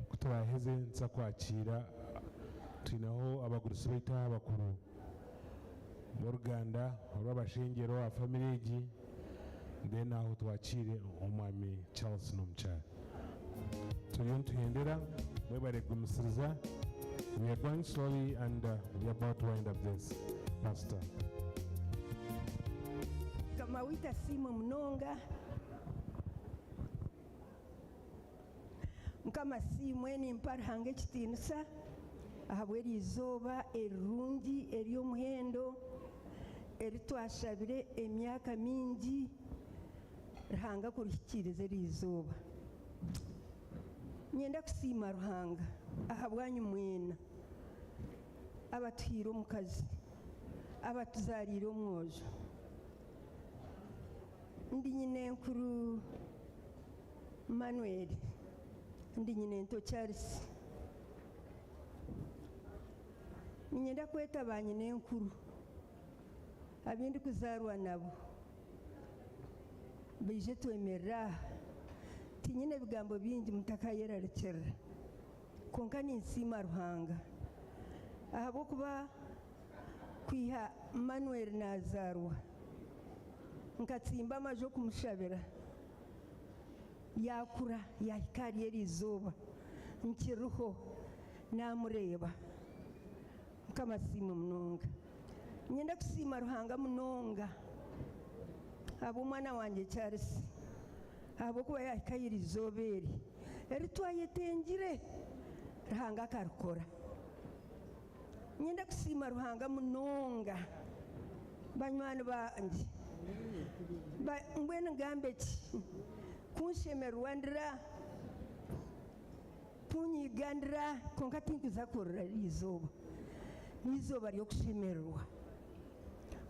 kutwaheze nsa kwakira twinaho abagurusi baita abakuru mu Ruganda olw'abashengero a family egi then aho twakire omwami Charles n'omukyala turiyo ntuhendera mwebare kumusiriza. We are going slowly and we are about to wind up this. Pastor. Kama wita simu mnonga mukama simweni mparhange kitinisa ahabweri izoba erungi eryomuhendo eritwashabire emyaka mingi Ruhanga kurihikiriza erizoba. Nyenda kusiima Ruhanga ahabwanyu mwena abatuhire omukazi abatuzarire omwojo. Ndi nyina enkuru Manuel, ndi nyina ento Charles. Ninyenda kweta ba nyina enkuru abindi kuzarwa nabo beije twemerera tinyine ebigambo bingi mutakayerarekera konka ninsiima Ruhanga ahabwokuba kwiha Manuel nazarwa nkatsimba amaje okumushabira yakura yahikari eriizooba nkiriho namureeba nkamasiima munonga. Nyenda kusiima Ruhanga munonga ab'omwana wange Charles ahabwokuba yahikayo erizooba eri twayetengire Ruhanga akarukora. Nyenda kusiima Ruhanga munonga banywani bange mbwenu ngambe ki kunshemerwa ndira kunyigandira konka tinkuza kurora erizooba n'izooba ry'okushemererwa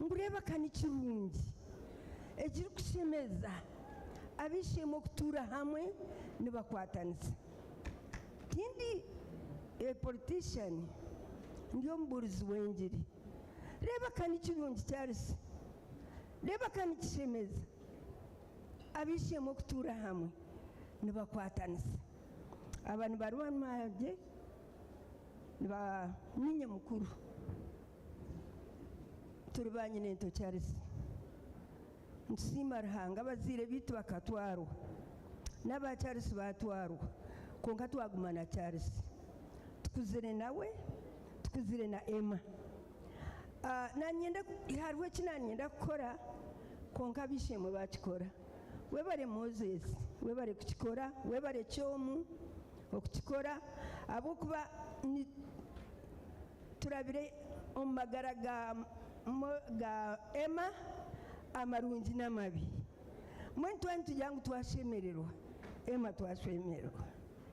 ngureebeka nikirungi ekiri kushemeza abishema okutuura hamwe nibakwatanisa. Tindi politician ndi omubuurizi w'enjiri reebeka nikirungi Charles reebeka nikishemeza abishema okutuura hamwe nibakwatanisa. Aba nibarwani bange ninye mukuru turi ba nyina ento Charles. Ntusiima Ruhanga abaziire bitu bakatwarwa n'aba Charles batwarwa konka twaguma na Charles tukuzire nawe tukuzire na Emma. Nanyenda hariho eki nanyenda kukora konka abishemwe bakikora. Webare Moses webare kukikora webare Kyomu okukikora habwokuba turabire omu magara ga Emma amarungi n'amabi. Mwenu twani tugira ngu twashemererwa Emma twashemererwa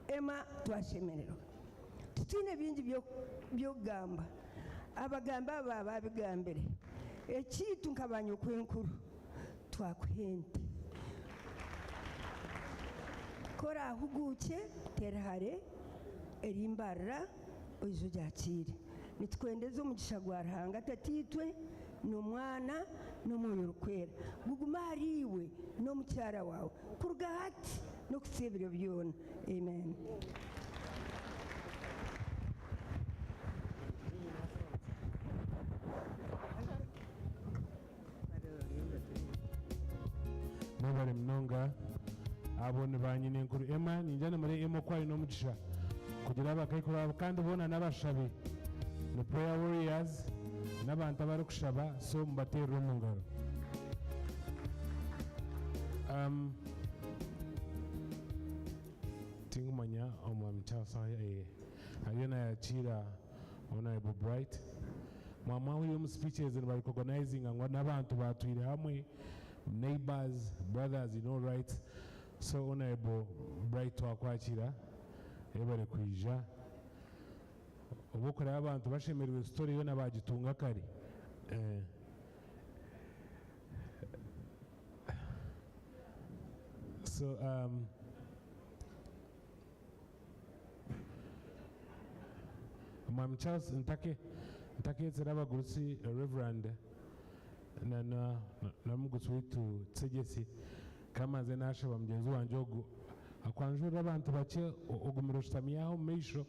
Emma twashemererwa tutiine bingi by'okugamba abagamba aba babigambire ekiitu nk'abanyokwenkuru twakuhente kora ahuguuke terahare erimbarra oizo gyakire nitukwendeza omugisha gwa Ruhanga tatiitwe n'omwana n'omwoyo orukwera guguma hari iwe n'omukyara wawe kuruga hati n'okusiba ebiro byona. Amen. Mwebale munonga abo ni ba nyina enkuru Emma ninjana muri Emma kwali n'omugisha kugira abakaikura kandi bona n'abashabi ni prayer warriors n'abantu abari kushaba so mubaterera omu ngaro. tingumanya omwamchasa ariyo nayakira honorable Bright mama uyu mu speeches bari organizing ngo n'abantu batwire hamwe neighbors brothers right so honorable Bright wakwakira ebare kwija ubukora abantu bashemerwe story yo nabagitunga kare so Mam Charles ntake tsiraba gurusi Reverend na mugusi witu Tsegesi kama nze nashaba mugenzi wanje ogu akwanjura abantu bake ogumiro shitamiyaho meisho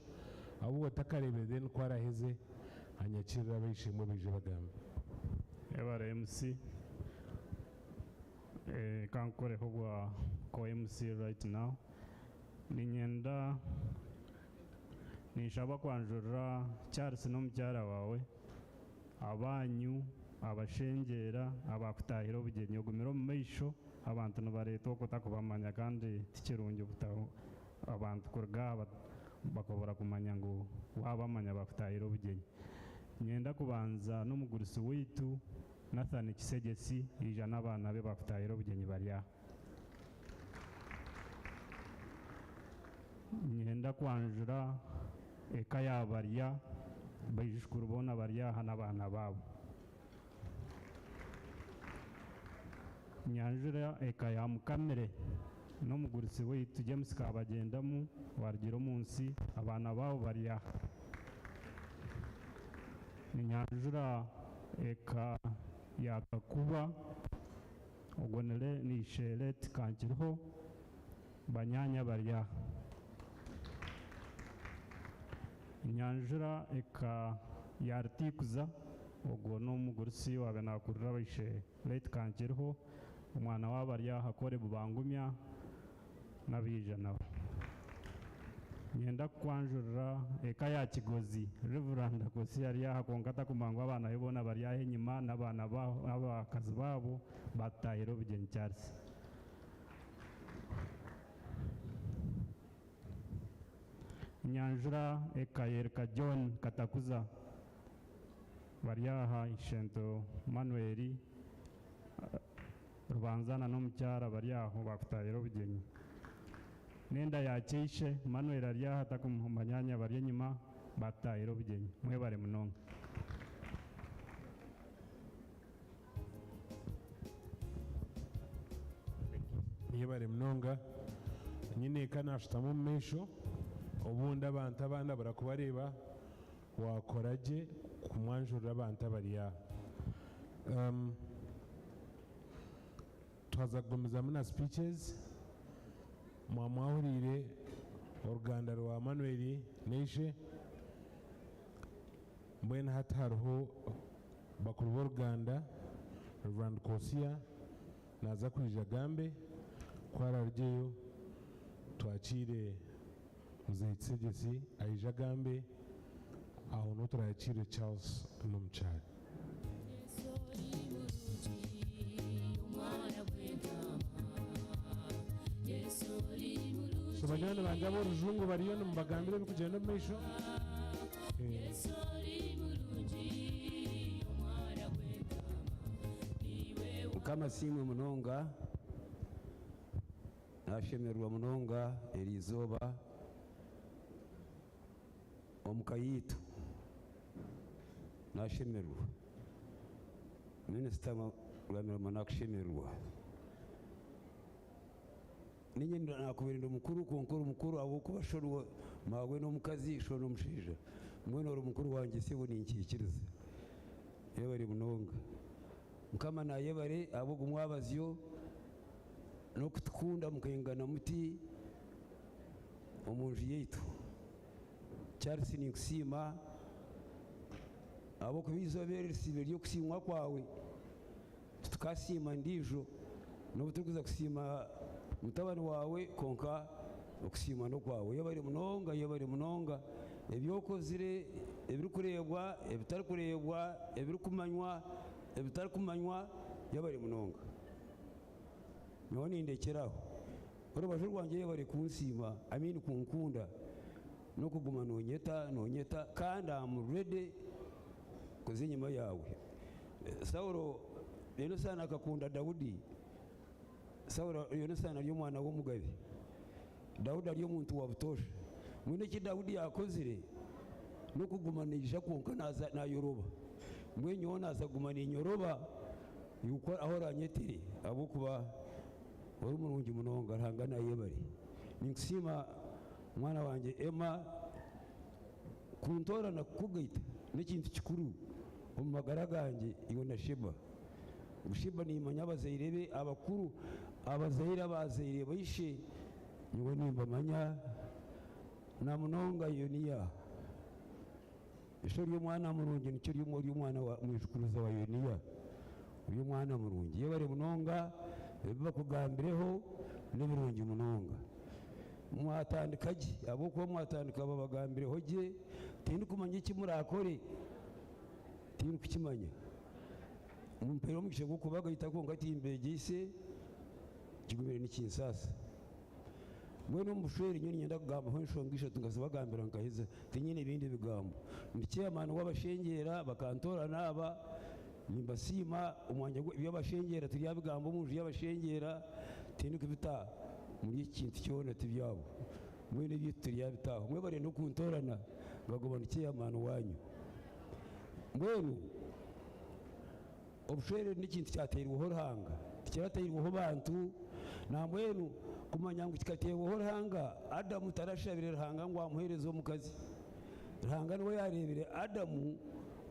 abo watakarebe then kwaraheze anyakirira bayishimwe bije bagamba ebare MC kankore hogwa ko MC right now ninyenda nishaba kwanjura Charles n'omukyara wawe abanyu abashengera abakutahira obugenyi ogumiro mu maisho abantu nibareeta okutakubamanya kandi tikirungi okutaho abantu kuruga bakobora kumanya ngu wabamanya bakutahira obugenyi nyenda kubanza n'omugurusi witu Nathan Kisegesi ija n'abaana be bakutahira obugenyi barya nyenda kwanjura eka yabarya bayishukuru bona baryaha n'abaana babo nyanjura eka ya mukamere n'omugurusi witu James kabagendamu wargira omunsi abaana babo barya nyanjura eka yakakuba ogonere nishere tikankiriho banyanya barya nyanjura eka yartikuza ogwo n'omugurusi wabe nakurira baishe late kankiriho omwana wabarya hakore bubangumya nabija nabo nyenda kwanjurira eka ya Kigozi Reverend Kosi yari yahakonkata kumangwa abana be bona bari yahe nyuma n'abana babo abakazi babo batahira obugenyi Charles nyanjura eka yereka John Katakuza bari yaha ishento Manuel rubanzana n'omukyara bari aho bakutahira obugenyi nenda yakeishe Manuel ari yahata kumanyanya bari enyuma batahira obugenyi mwebare munonga yebare munonga nyine kanashitamo mu meisho obundi abantu abandi barakubareba wakoraje kumwanjurira abantu abariya twazagomeza muna speeches mwamwahurire uruganda rwa Manuel Neishe mbwene hati hariho bakuru b'uruganda Reverend Kosia naza kwija gambe kwararyeyo twakire muzehe Tsegesi aija gambe aho noturakire Charles n'omukyara so banyana banje ab'orujungu bariyo nimubagambira ebikugenda omu maisho mukama simwe munonga nashemererwa munonga erizooba omukayitu nashemererwa minisita lwamirimo nakushemererwa ninye nakubirinda omukuru konkora omukuru abokuba shorwa mawe n'omukazi shoro n'omushaija mwene ori omukuru wange sibo ninkikiriza yebare munonga mukama nayebare abo gumwabazyo n'okutukunda mukayingana muti omunju yaitu Charles ninkusiima abo kubizoberera isibe ry'okusiimwa kwawe tukasiima ndijo n'obu turikuza kusiima mutabani wawe konka okusiima n'okwawe yebare munonga ebyokozire ebirikureebwa ebitarikureebwa ebirikumanywa ebitarikumanywa yebare munonga none ndekeraho urubaje rwanjye bari kunsima amini kunkunda no kuguma nonyeta kandi am ready kuzi nyuma yawe. Saulo rero sana akakunda Dawudi. Saulo rero sana ari umwana w'umugabe. Dawudi ari umuntu wabutosha. Mwene ki Dawudi yakozire no kugumanisha konka na Yoroba. Mwenye ona azagumana inyoroba yuko ahoranyetire abo kuba wari umurungi munonga arangana yebari. Ninsima mwana wanje Emma kuntora na kugita n'ikintu kikuru umagara ganje iyo na Sheeba. Sheeba ni manyabazaire be abakuru abazaire abazaire bayishe niwe nimba manya na munonga Yoniya. Ishuri y'umwana murungi nicyo y'umwana wa mwishikuruza wa Yoniya. Uyu mwana murungi iyo bari munonga bakugambireho n'ibirungi munonga. Mwatandikaje abo ko mwatandika babagambireho je tindi kumanya iki murakore tindi kukimanya. Mumpero mukishe kubaga itakonga ati imbegise kigumire n'ikinsasa. Mwene umushweri nyoni nyenda kugamba ho nshongisha tungasabagambira nkaheza tinyine ibindi bigambo. Ndikiye amana wabashengera bakantora naba nimbasima umwanya byo bashengera turi yabigambo muje yabashengera tindi kubita muri ikintu cyone tibyabo. Mwene bituri yabitaho mwe bare no kuntorana ngagobanukiye amana wanyu. Mwene obushwere n'ikintu cyatera ubuhoranga kiratera ububantu na mwenu kumanya ngo kikatera ubuhoranga. Adamu tarashabire rahanga ngo amuherezo mu kazi rahanga niwe yarebere Adamu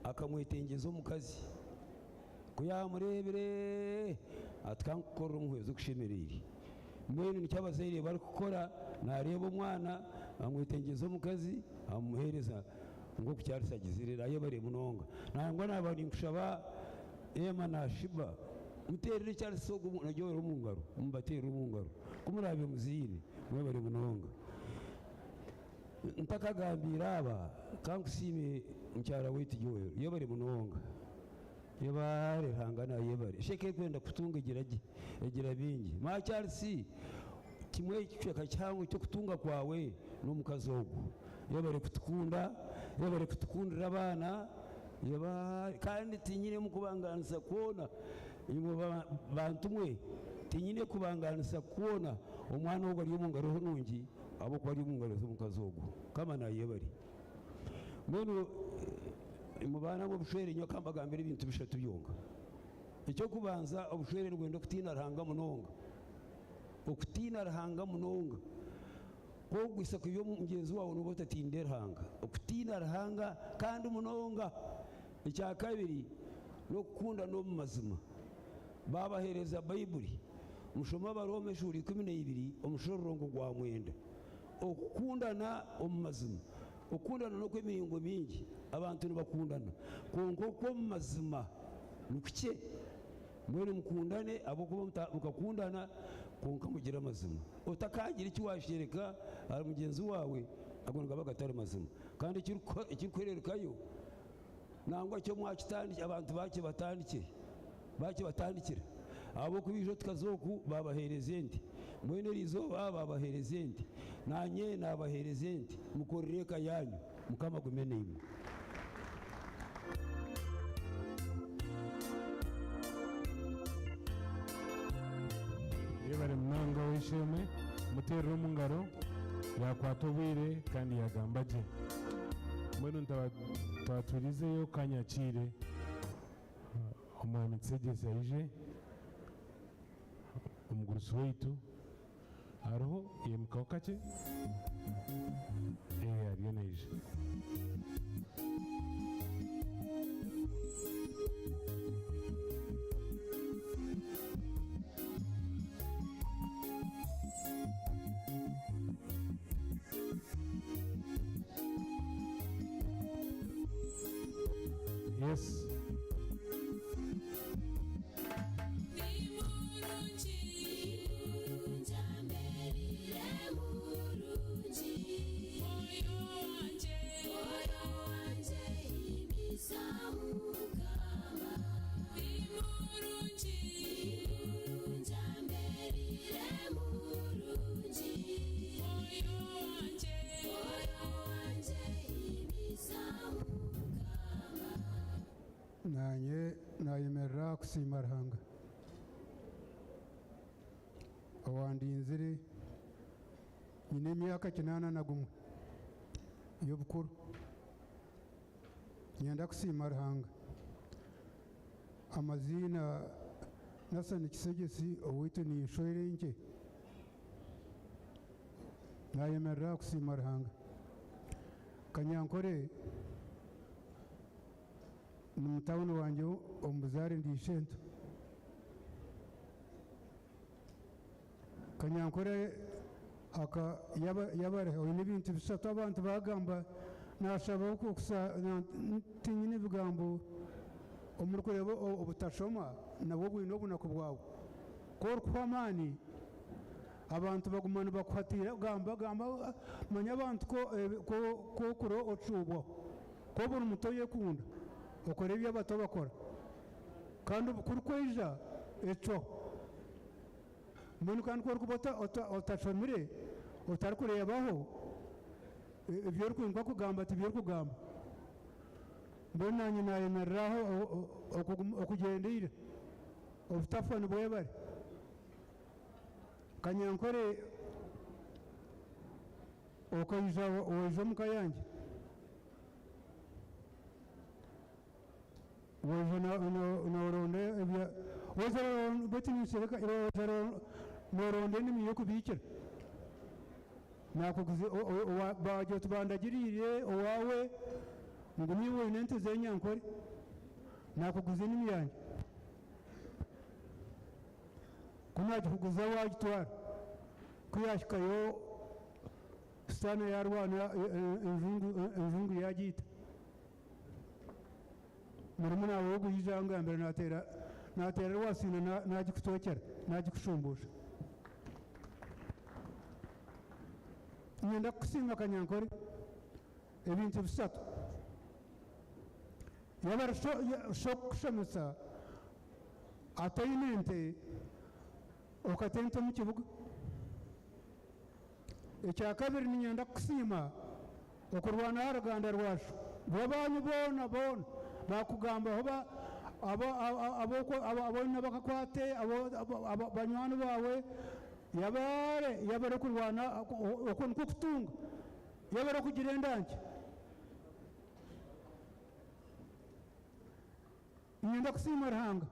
akamwetengezo mu kazi kuyamurebere atkankora umuhezo kushemereri. Mwenu nicyabazaire bari gukora nareba umwana amwetengezo mu kazi amuhereza ngo kucyarusagizirira ayo bare munonga nangwa nabandi kushaba Emma na Sheeba muterere cyari sogo najyohera umungaro mbatera umungaro kumurabe muzire mwe bari munonga ntakagambira aba kankusime ncyara witi yohero iyo bari munonga yebare hangana yebare sheke kwenda kutunga gira bingi ma cyarisi kimwe cyeka cyangu cyo kutunga kwawe no mukazogo yebare kutukunda yebare kutukundira abana yebare kandi tinyine mu kubanganisa kuona bantu mwe tinyine kubanganisa kuona umwana wo bari mu ngaro nungi abo ko ari mu ngaro zo mukazogo kama na yebare mbona mubana mu bushwere nyo kambagambira ibintu bishatu byonga. Icyo kubanza obushwere rwendo kutina rahanga munonga okutina rahanga munonga ko gwisa kuyo mugenzi wawe n'ubota tindera hanga okutina rahanga kandi munonga. Icya kabiri no kukunda no mu mazima babahereza Bible mushoma barome shuri 12 omushororongo gwa mwenda okukundana mu mazima okundana no kwemiringo mingi abantu nibakundana konko ko mu mazima nukuke mwene mukundane abo kuba mukakundana konka mugira amazima utakagira iki washereka ari mugenzi wawe agonga bagatari mazima kandi ikikwererekayo nangwa cyo mwakitandike abantu batandikira abo kubijo tukazoku babaherezende mwene rizo babaherezende nanye nabaherezende mukorereka yanyu mukama gumeneye. Yebare munanga wisheme mutero mungaro yakwatobire kandi yagambaje mwene ntabaturizeyo kanyakire umwami tsegeze yaje umugurusi wetu hariho yemukaho kake ariyo neje yes. Murunji kusiima Ruhanga owandinzire nyine emyaka 81 y'obukuru nyenda kusiima Ruhanga amazina nasani kisegesi owaitu ninshoire nke nayemerera kusiima Ruhanga kanyankore ni mutawuni wanje omubuzare ndishento kanyankore yabare oyine ebintu bisatu abantu bagamba nashaba okukusa tinyine ebigambo omuri kureba obutashoma nabwo bwine obunaku bwawe korikuha amaani abantu baguma nibakuhatira gamba manya abantu ko kuro ocubwaho ko buri muto yekunda okora ebyo abato bakora kandi obukuru kweija eco mbonu kandi korikuba otashomire otarikureebaho ebyo orikwinka kugamba tibyo orikugamba mbonu nanye nayemereraho okugendeire obutafa nibwebare kanyankore okaija waija omuka yange waija noronda betinisireka noronda enimi yokubikira nakuguze baje tubandagirire owawe ngo niwe woine ente zenyankore nakuguze enimi yange kunagikuguza wagitwara kuyashikayo sitani yarwana enjungu yagita murumuna wawe woguyijanga mbere natera rwasina nagikutokera nagikushumbusha nyenda kusiima kanyankore ebintu bisatu yabara shokushomesa ataine ente okatente mu kibuga ekyakabiri ninyenda kusiima okurwanaho oruganda rwacu bwabanyu boona bakugambaho aboine bakakwate banywani bawe yabare kurwana oko niko kutunga yabare kugira endangi ninyenda kusiima Ruhanga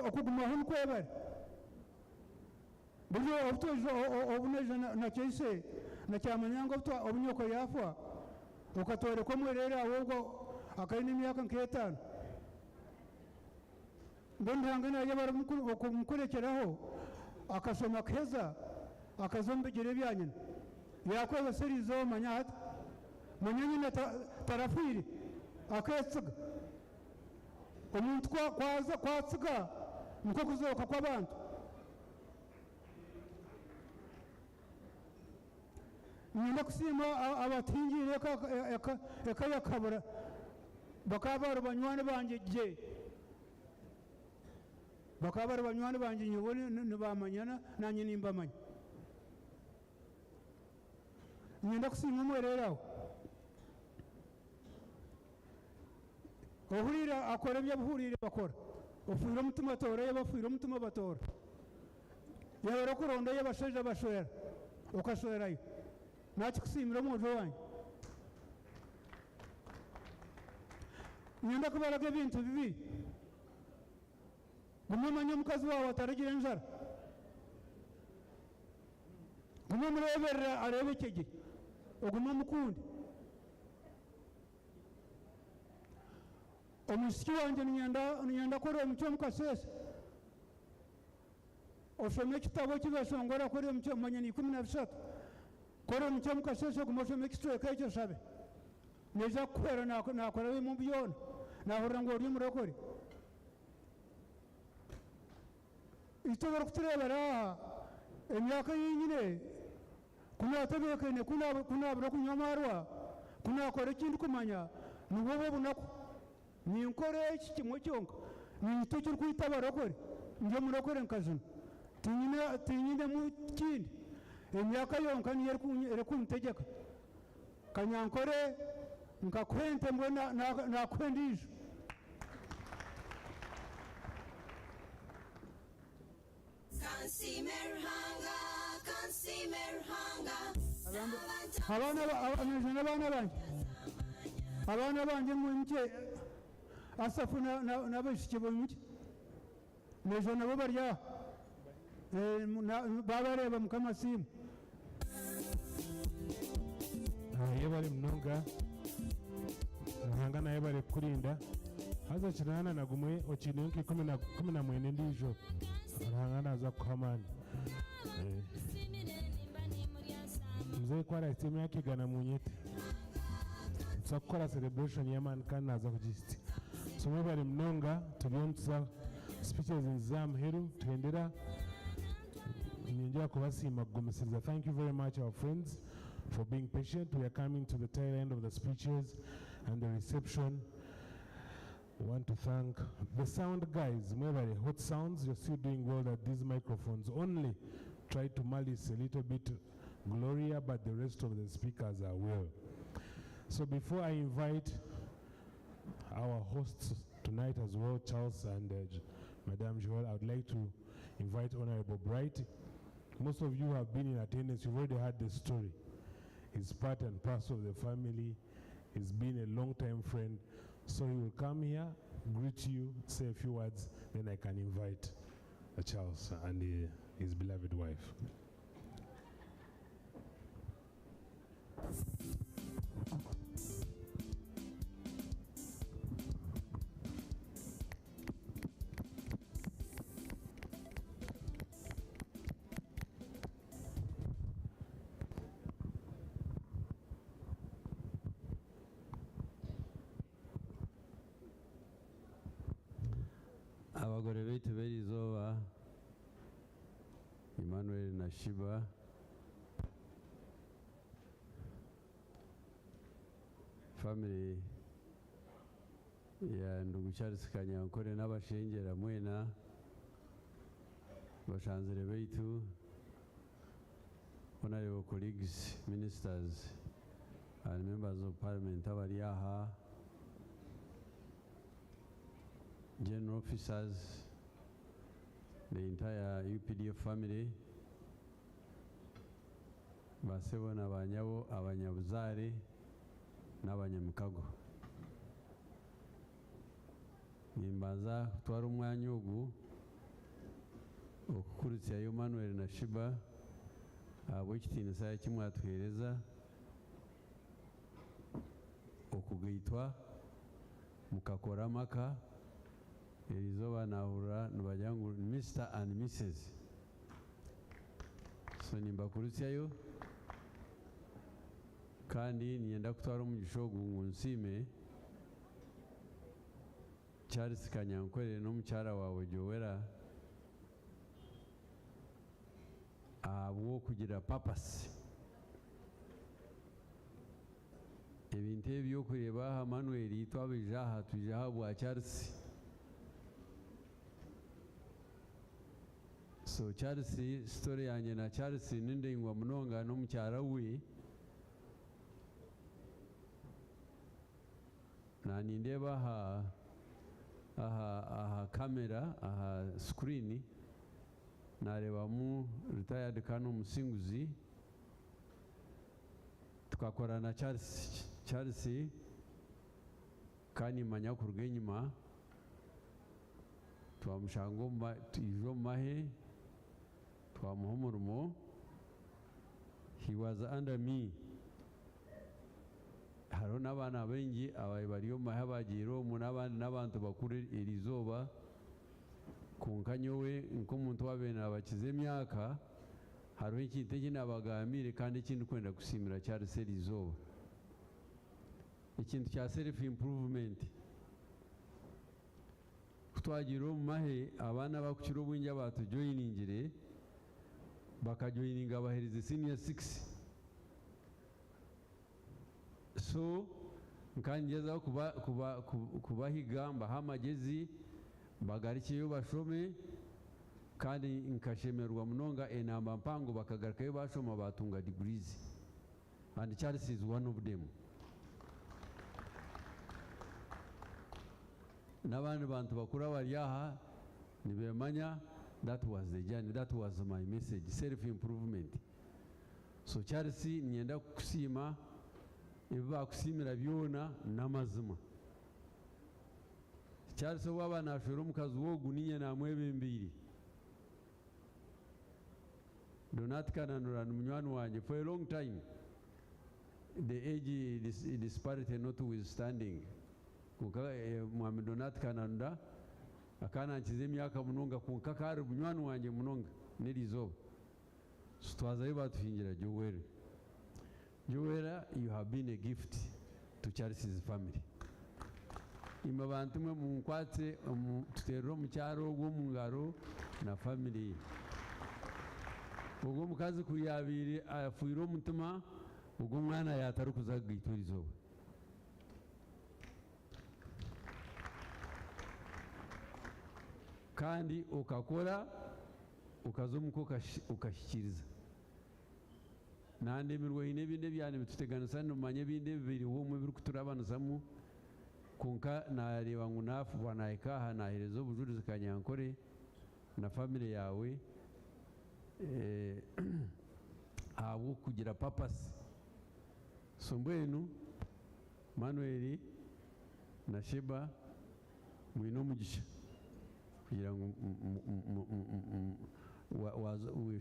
okugumaho nikwebare buryo obutoijo obuneja nakyeise nakyamanyanga obunyoko yafa okatwereka omwerere ahubwo akaine emyaka nk'etaano mbonu Ruhanga nayebare okumukurekeraho akashoma keza akaza omu bigyere bya nyina yakwebeseriizeho manya hati manya nyina tarafwire aketsiga omuntu kwatsiga niko kuzooka kw'abantu nyenda kusiima abatingire eka yakabura bakaba bari banywani banje gye bakaba bari banywani banje nyowe nibamanyana nanye nimbamanya nyenda kusiima omwerere aho ohurire akora ebyo abuhurire bakora ofuire omutima tora yabafuire omutima batora yabara kuronda yabashaija bashwera okashwerayo nakikusiimira omwojo wange nyenda kubaraga ebintu bibi gumwe manya omukazi wawe ataragira enjara gumwe mureberera arebe ekye ogumwe omukundi omusiki wanje ninyenda kora omuki omukasese oshome ekitabo kibeshongora kora omuki omumanyani 13 kora omuki omukasese guma oshome ekicweka ekyo shabe neja kukwera nakora bimu byona nahurira ngu ori omurokore itobora kuturebera aha emyaka yinyine kunatabekene kunabura kunywa amarwa kunakora ekindi kumanya nibwo obunaku ninkore eki kimwe kyonka ninyita ekirikwita abarokore ndi omurokore nkazino tinyinemu kindi emyaka yonka niyo erikuntegeka kanyankore nkakuhente mbwe nakuhendiijo abana banjye mwimuke asafu n'abashiki b'umuke nejo nabo barya babareba mu kamasimu iyo bari munonga ruhanga naye bari kurinda haza kinana nagumwe okine nki 14 ndijo ruhanga naza kuhamani mzee kwa rais timu yake gana munyete sakora celebration ya man kan naza kujist so mwe bari munonga tuliyonsa speeches nzam heru tuendera nyinjira kubasima kugomeseza. Thank you very much our friends for being patient. We are coming to the tail end of the speeches and the reception. We want to thank the sound guys. Mwebale hot sounds, you're still doing well at these microphones. Only try to malice a little bit Gloria, but the rest of the speakers are well. So before I invite our hosts tonight as well, Charles and Madame Joel, I would like to invite Honorable Bright. Most of you have been in attendance. You've already heard the story. He's part and parcel of the family. He's been a long-time friend. So he will come here, greet you, say a few words, then I can invite Charles and his beloved wife. abagore baitu b'eriizooba Emmanuel na Sheeba family ya ndugu Charles Kanyankore n'abashengera mwena bashanzire baitu honorable colleagues, ministers and members of parliament abari aha, general officers, the entire UPDF family, basebo n'abanyabo abanyabuzare n'abanyamikago. Nimbaza kutwara umwanya ogu okukuritsa Emmanuel na Sheeba ab'ekitiinisa kimwatuheereza okugaitwa mukakora amaka erizooba nahurira nibagira ngu Mr and Mrs. So nimbakuritsayo kandi ninyenda kutwara omugisha ogu ngu nsiime Charles Kanyankore n'omukyara wawe Joella ahabw'okugira purpose ebintu ebyokureeba aha Manuel twabija aha twija aha bwa Charles. So Charles, story yanjye na Charles nindengwa munonga n'omukyara we na nindeeba aha kamera aha screen narebamu retired Colonel Musinguzi tukakora na Charles kandi manya kuruga enyuma twamushanga ijo mahe twamuha omurimo. He was under me. Hariho n'abaana baingi abari omu mahe abagiire omu n'abandi n'abantu bakuru erizooba konka nyowe nk'omuntu wabaire nabakiza emyaka hariho ekintu eki nabagambire kandi ekindi kwenda kusiimira Charles erizooba ekintu kya self improvement. Kutwagiire omu mahe abaana bakukira obwingi abatujoyiningire bakajoyininga bahereze senior 6. So nkangezaho kubahiga mbaha amagezi bagarikeyo bashome kandi nkashemerwa munonga enamba mpango bakagarukayo bashoma batunga degrees and Charles is one of them. N'abandi bantu bakuru abari aha nibemanya That was the journey, that was my message, self-improvement. So Charles nienda kusima, eba kusimira byona n'amazima. Charles waba nashora omukazi wogu ninye namwebe mbiri. Donat kananura munywani wanje for a long time. The age disparity notwithstanding. Kuka Muhammad Donat kananda akana nchize myaka munonga kunkakari munywani wanje munonga nirizo. Twazaye batuhingira Joel. Joel, you have been a gift to Charles' family. Ima bantu mwe munkwatse tutero mu cyaro gwo mungaro na family. Ubwo mukazi kuyabiri afuiro mutima ubwo mwana yatarukuza giturizo. Kandi ukakora ukazomuko ukashikiriza. Nande mirwe ine binde byane bituteganisa numanye binde bibiri wo mu birukuturabanzamu kunka nareba ngo nafu banayikaha naherezo ubujurizi kanyankore na family yawe abo kugira purpose. Sombwenu Manuel na Sheeba mwino mugisha kugira ngo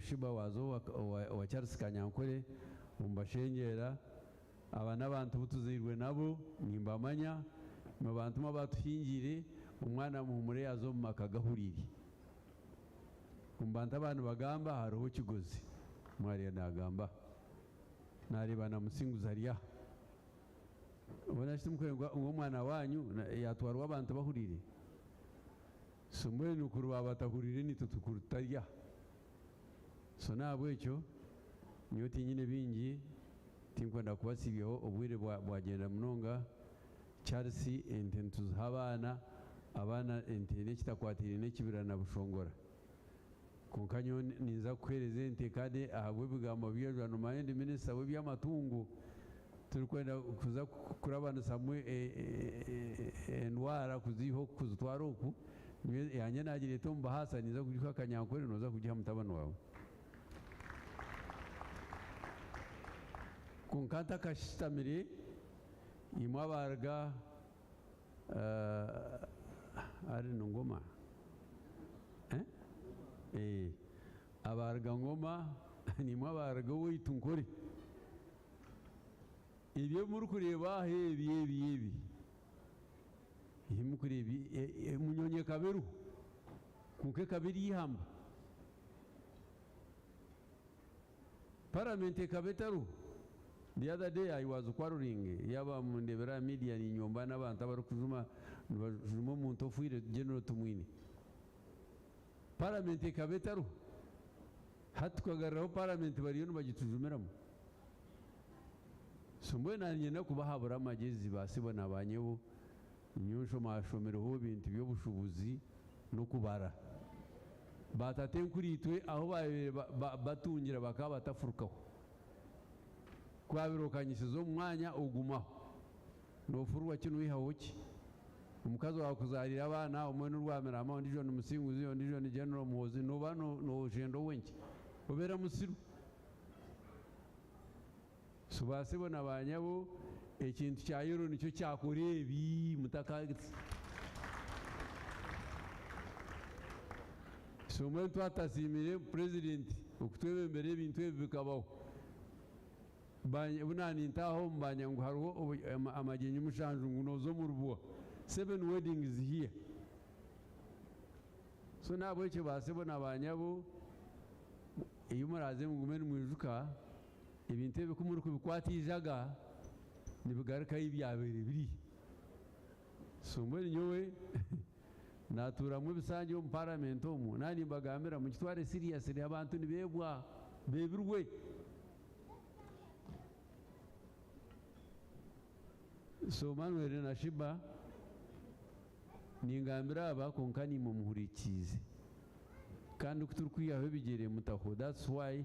Sheeba wazo wa Charles Kanyankore umbashengera aba n'abantu butuzirwe nabo nimbamanya mu bantu mabatuhingire umwana muhumure yazo makagahuriri kumbanta abantu bagamba hariho kigozi mwari nagamba nareba na musinguzariya ubona shimkwengwa umwana wanyu yatwarwa abantu bahurire somwe nukuru babatahurire nitutukurutariya so nabwo icyo niyo tinyine bingi tinkwenda kubasibiyeho obwire bwagenda munonga Charles intentu abana entene kitakwatire nekibirana bushongora kunkanyo niza kwereze ntekade ahabwe bigambo by'ejano mayindi minister w'byamatungo turikwenda kuza kurabana samwe endwara kuziho kuzitwara oku yanye nagire tomba hasa niza kujika Kanyankore noza kujiha mutabano wawe kunkanta kashitamire imwabarga ari ngoma abarga ngoma ni mwabarga witunkore ibyo muri kureba hebi ihimu kurebi munyonye kaberu kunke kabiri yihamba parliament kabetaru. The other day I was quarreling yaba mundebera media ni nyomba n'abantu abarukujuma bajuma muntu ofuire general tumwini parliament kabetaru hatukagaraho parliament bariyo bagitujumeramo sombwe nanyena kubahabura amagezi basibona abanyeho inyusho mashomereho bintu by'obushubuzi no kubara batatenkuritwe aho batungira bakaba batafurukaho kwabirokanyisizo umwanya ugumaho nofurwa kino wihawoki umukazi wawe kuzarira abana umwe n'urwamera ama ndi John Musinguzi ndi John General Muhozi no bano no jendo wenki obera musiru subasibona abanyabo ekintu kya yoro nicyo cyakorebi mutakagitse so mwe twatasimire president okutwebe mbere ibintu bikabaho bunani ntaho mbanya ngo hariho amagenyi mushanju nguno zo mu rubuwa 7 weddings here so nabo icyo basibona abanyabo iyo muraze mugumene mwijuka ibintu bikumuri kubikwatijaga nibigaruka ibyabere biri so mbere nyowe natura mu bisange mu parliament omu nani mbagambira mu kitware serious abantu nibebwa bebirwe so Manuel na Sheeba ningambira abakonkani mu muhurikize kandi kuturukwiyaho bigere mutaho. That's why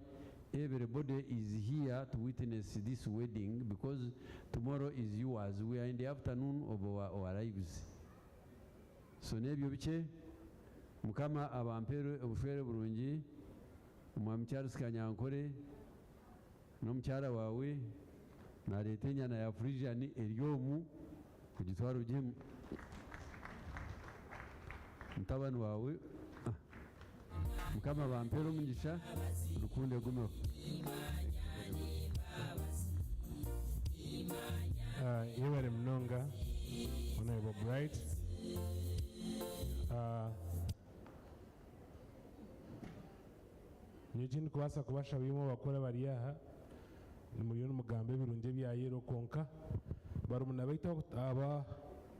everybody is here to witness this wedding, because tomorrow is yours. We are in the afternoon of our lives. So nebyo biche mukama abampere obushwere burungi omwami Charles Kanyankore n'omukyara wawe nareeta enyana ya Frisian eryomu kugitwara ugye mutabani wawe mukama bampere omugisha rukunde gumeho. Yewere Mnonga, Honorable Bright. Nyekindi kubasa kubasha bimo bakora bari aha ni muri n'umugambi birunge bya yero konka barumuna baita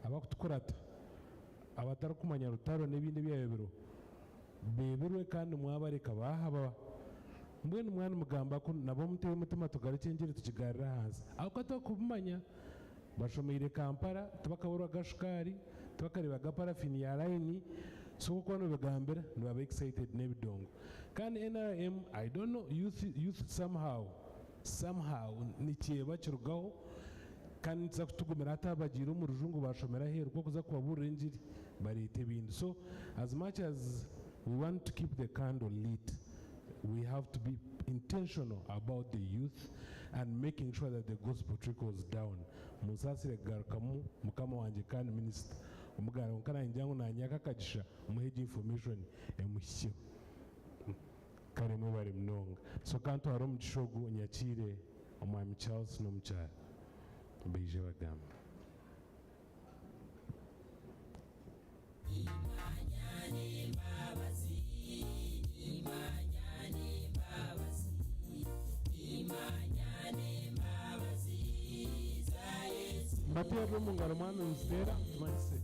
abakutukurata abatari kumanya rutaro n'ibindi byabiro beberwe kandi mwabareka bahaba mbwene umwana mugamba ko nabo mutewe mutima tugarukengere tukigarira hanze ako kumanya bashomere Kampala tubakabura gashukari tubakareba gaparafini ya line so kuko no begambira niba excited n'ebidongo kandi NRM I don't know youth somehow nikieba kirugaho kandi nza kutugumira atabagira mu rujungu bashomera hero kuko kuza kubaburira injiri barete bindi. So as much as we want to keep the candle lit, we have to be intentional about the youth and making sure that the gospel trickles down. Musasire garukamu mukama wanje kandi minister umugara nkana njyangu nanyaka kagisha umuheje information emushyo karimo bari Mnonga. So kanto haro mugishogu nyakire omwami Charles n'omukyara beije bagamba. Batera mu ngaro mwana nzera tumanise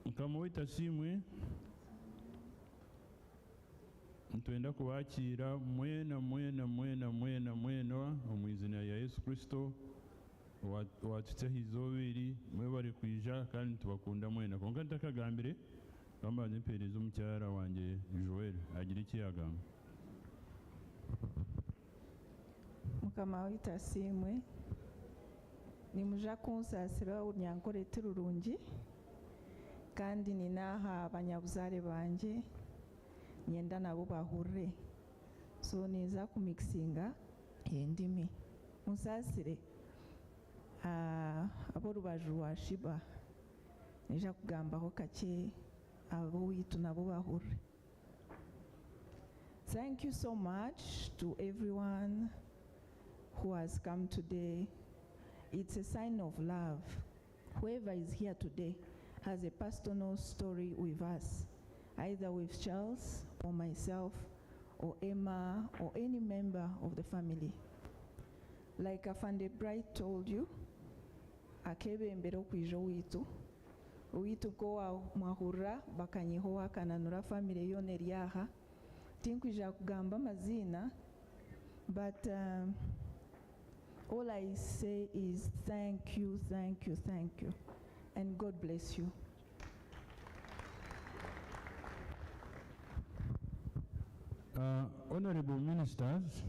Nkamwita simwe ntwenda kubakira mwena omwizina ya Yesu Kristo watutseho izobiri mwe bari kwija kandi tubakunda mwena konka ntakagambire kamba mpereza omukyara wanjye Joel agira iki yagamba. Mukama wita simwe nimuja kunsasira Unyankore tururungi kandi ninaha abanyabuzare banje nyenda nabo bahurre so niza kumixinga endimi musasire abo rubaju wa Sheeba nija kugambaho kake abo witu nabo bahurre. Thank you so much to everyone who has come today. It's a sign of love. Whoever is here today has a personal story with us, either with Charles or myself or Emma or any member of the family. Like Afande Bright told you, akebe mbere okwijo witu ko mwahura bakanyiho kananura family yone ryaha tinkwija kugamba amazina, but all I say is thank you, and God bless you. Honorable ministers,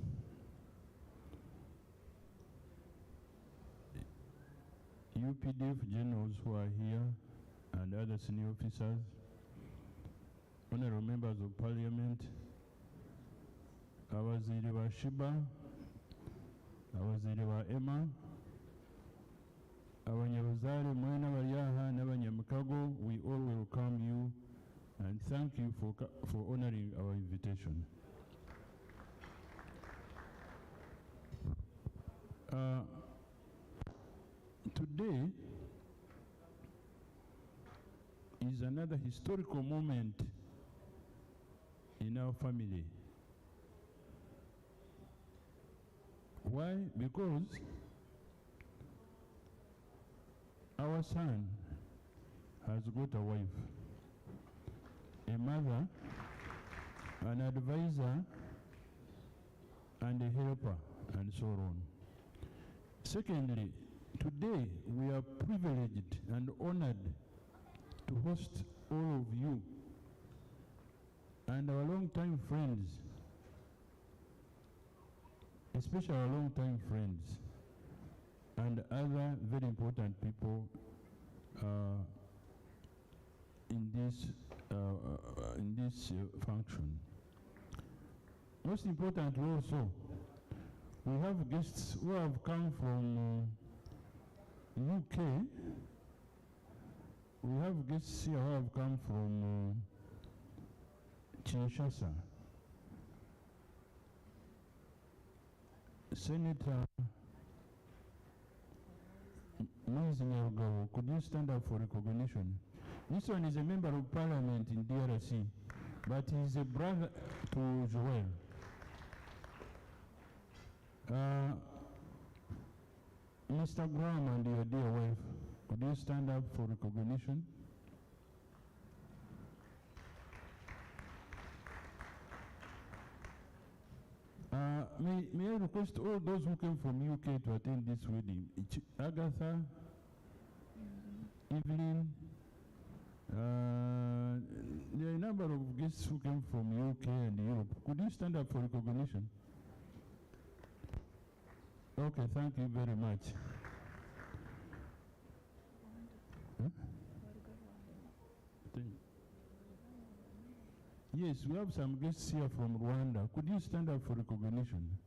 UPDF generals who are here and other senior officers, honorable members of parliament, abaziri ba Sheeba, abaziri ba Emma, abanyabuzare mwena baryaha n'abanyamikago, we all welcome you and thank you for honoring our invitation. Today is another historical moment in our family. Why? Because our son has got a wife, a mother, an advisor, and a helper, and so on. Secondly, today we are privileged and honored to host all of you and our long-time friends, especially our long-time friends, and other very important people in this function. Most importantly also, we have guests who have come from UK. We have guests here who have come from Kinshasa. Senator Moise Nyarugabo, could you stand up for recognition? This one is a member of parliament in DRC, but he is a brother to Joel. Mr. Graham and your dear wife, could you stand up for recognition? May I request all those who came from UK to attend this wedding? Agatha, Evelyn, there are a number of guests who came from UK and Europe. Could you stand up for recognition? Okay, thank you very much. Huh? Yes, we have some guests here from Rwanda. Could you stand up for recognition?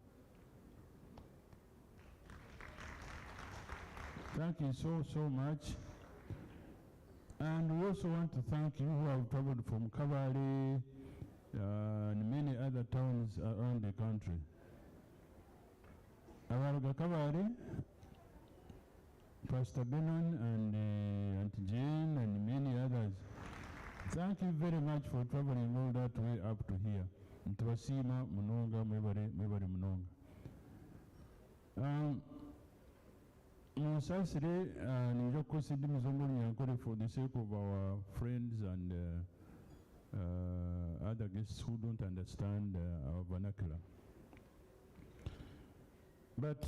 Thank you so much. And we also want to thank you who have traveled from Kabale and many other towns around the country. Abaruga Kabale, Pastor Benon and Auntie Jane and many others. Thank you very much for traveling all that way up to here. Ntwasima Munonga Mebare Munonga. Musasire Nijoko Sidi Muzongoli Yankore for the sake of our friends and other guests who don't understand our vernacular. But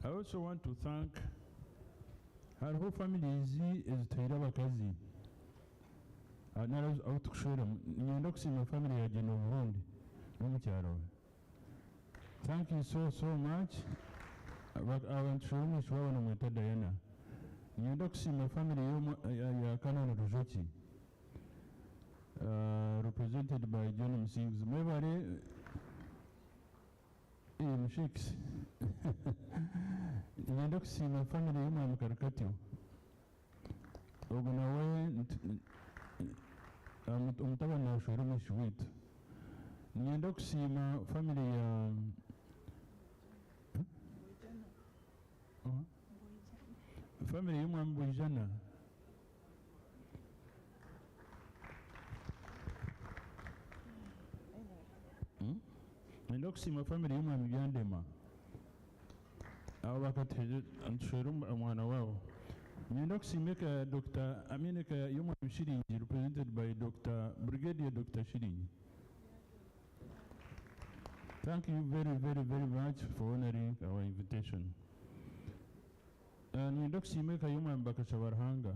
I also want to thank our whole family is Tairabakazi. Nara's out to show them. My family are Genovondi. Thank you so much. But I want to show you Diana. My family Kanan Rujochi. Represented by John Msings. Mevare Mshix. My family Yuma Karkatio. Oganawe umtaba na shurumi shuit. Nienda kusima family ya family yuma Mbujana. Nienda kusima family yuma Mbyandema. Awa wakati anshurum mwana wao. Nyendoximeka Dr. Amineka Yuma Shiringi, represented by Brigadier Dr. Shiringi. Thank you very much for honoring our invitation. Nyendoximeka Yuma Mbakashawarhanga.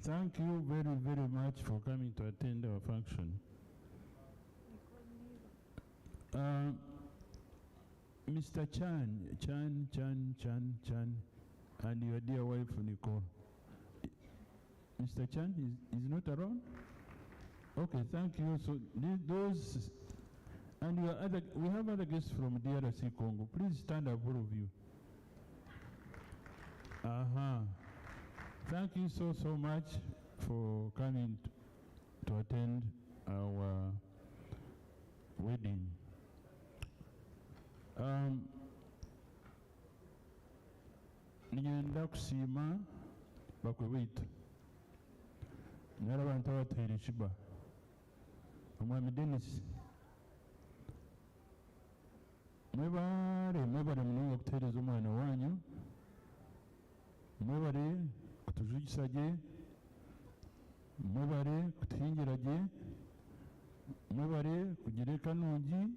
Thank you very much for coming to attend our function. Mr. Chan, and your dear wife Nicole. Mr. Chan is not around? Okay, thank you. So those, and your other, we have other guests from DRC Congo. Please stand up, all of you. Thank you so much for coming to attend our wedding. Nigenda kusima bakwe witu n'abantu abatera Sheeba omwami Dennis mwebare munonga kuteereza omwana wanyu, mwebare kutujugisa gye, mwebare kutuhingira gye, mwebare kugira ekanungi,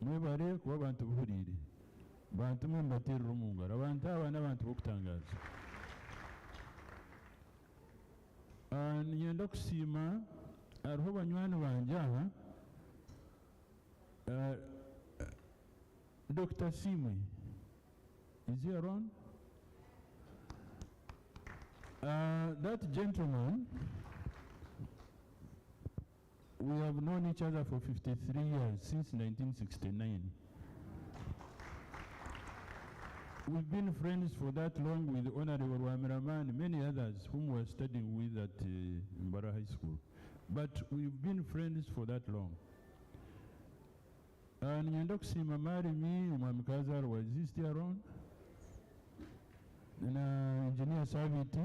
mwebare kuba abantu buhuriire, bantu mwe mbateerera omu ngaro, abantu aba n'abantu b'okutangaza. Ninyenda kusiima hariho banywani banje aha Dr. Simwe, is he around? That gentleman, we have known each other for 53 years, since 1969. We've been friends for that long with Honorable Wamirama and many others whom we were studying with at Mbara High School. But we've been friends for that long. Ninyenda kusiima Marimi umwamikazi was he still around? Na Engineer Saviti.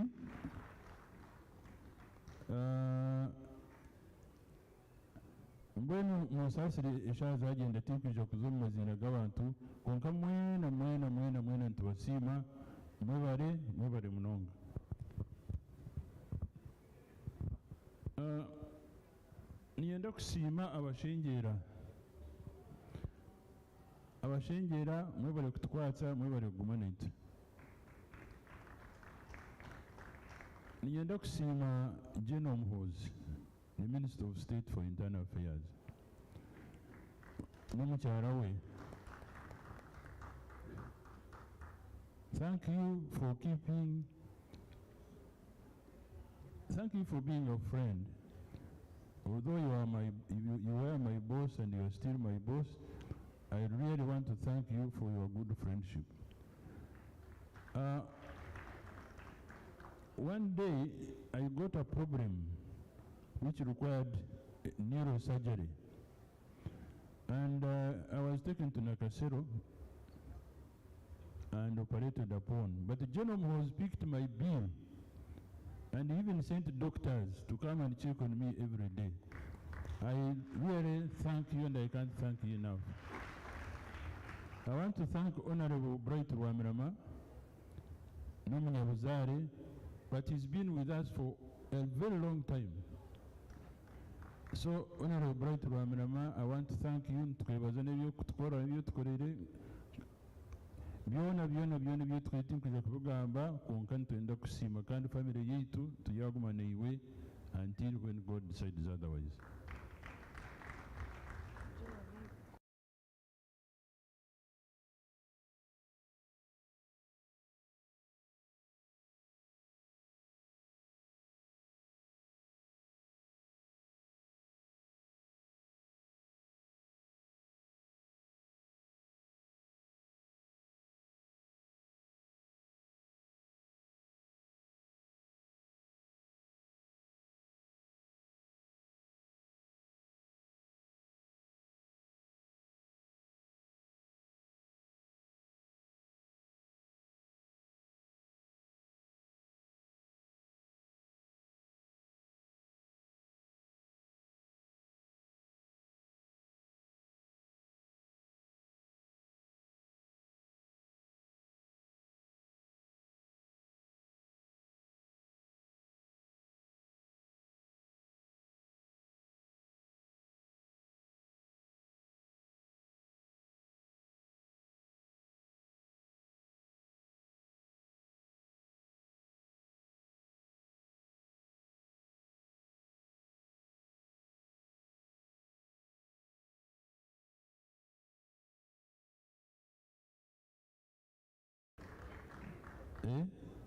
Mbwenu musasiri eshaza agenda tikuje kuzuma mazina g'abantu konka mwena ntubasiima mwebare munonga. Ninyenda kusiima abashengyera mwebare kutukwatsa mwebare kuguma naitu. Ninyenda kusiima General Muhoozi, the Minister of State for Internal Affairs, n'omukyara we. Thank you for being a friend. Although you were my boss and you are still my boss, I really want to thank you for your good friendship. One day, I got a problem which required neurosurgery. And I was taken to Nakasero and operated upon. But the gentleman was picked my bill and even sent doctors to come and check on me every day. I really thank you and I can't thank you enough. I want to thank Honorable Bright Wamirama, Nomunyabuzare, but he's been with us for a very long time. So, Honorable Bright Wamirama, I want to thank you. byona byo twete nkuja kubugamba konka ntenda kusiima kandi family yaitu tuyagumana iwe until when God decides otherwise.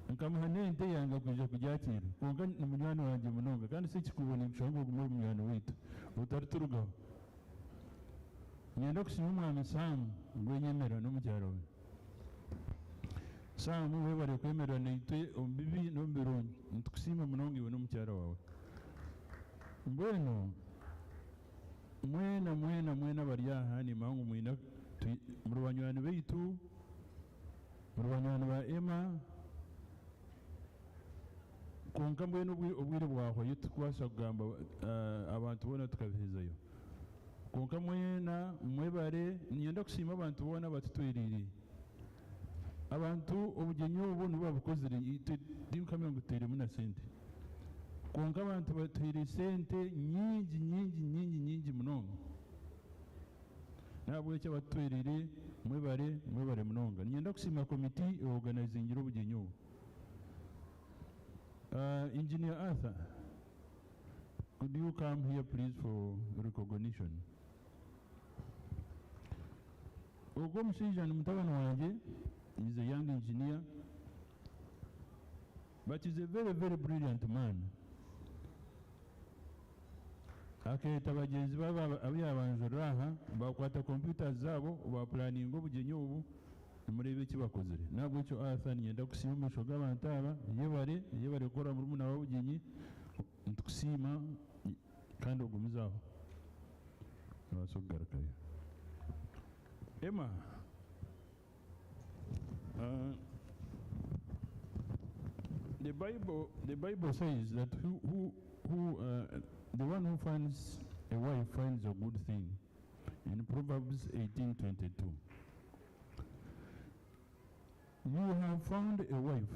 Nkamuhane nte yanga kuja kujakira konka ni munywani wanje munonga kandi sikikubona nshobora kuguma munywani wetu utariturugaho. Nyenda kusiima umwami Sam ngwenyemera n'omukyara we. Sam webare kwemera naitwe omubibi n'omubirungi nitukusiima munonga iwe n'omukyara wawe. Mbwenu mwena bari aha nimangu mwina muri banywani baitu muri banywani ba Emma konka mbwenu obwire bwahoye tukwasa kugamba abantu bona tukabihezayo konka mwebare ninyenda kusiima abantu bona batutwerire abantu obugenyi obu nibabukozire tinkamya ngu tuteiremu na sente konka abantu batwire sente nyingi munonga nabwekyo batutwerire mwebare munonga. Ninyenda kusiima komiti organizingira obugenyi obu. Engineer Arthur, Could you come here, please, for recognition? Ogwo mushaija ni mutabani wange. He's a young engineer, but he's a very, very brilliant man. Akaita bagenzi baba abyabanjura aha bakwata computers zabo bapulaninga obugenyi obu nimurebe eki bakozere. Nabwo ekyo Arthur nyenda kusiima omumaisho g'abantu aba yebare kukora murumuna w'obugenyi nitukusiima kandi ogumizaho nobaasa okugarukayo. Emma, the Bible says that the one who finds a wife finds a good thing. In Proverbs 18:22. You have found a wife.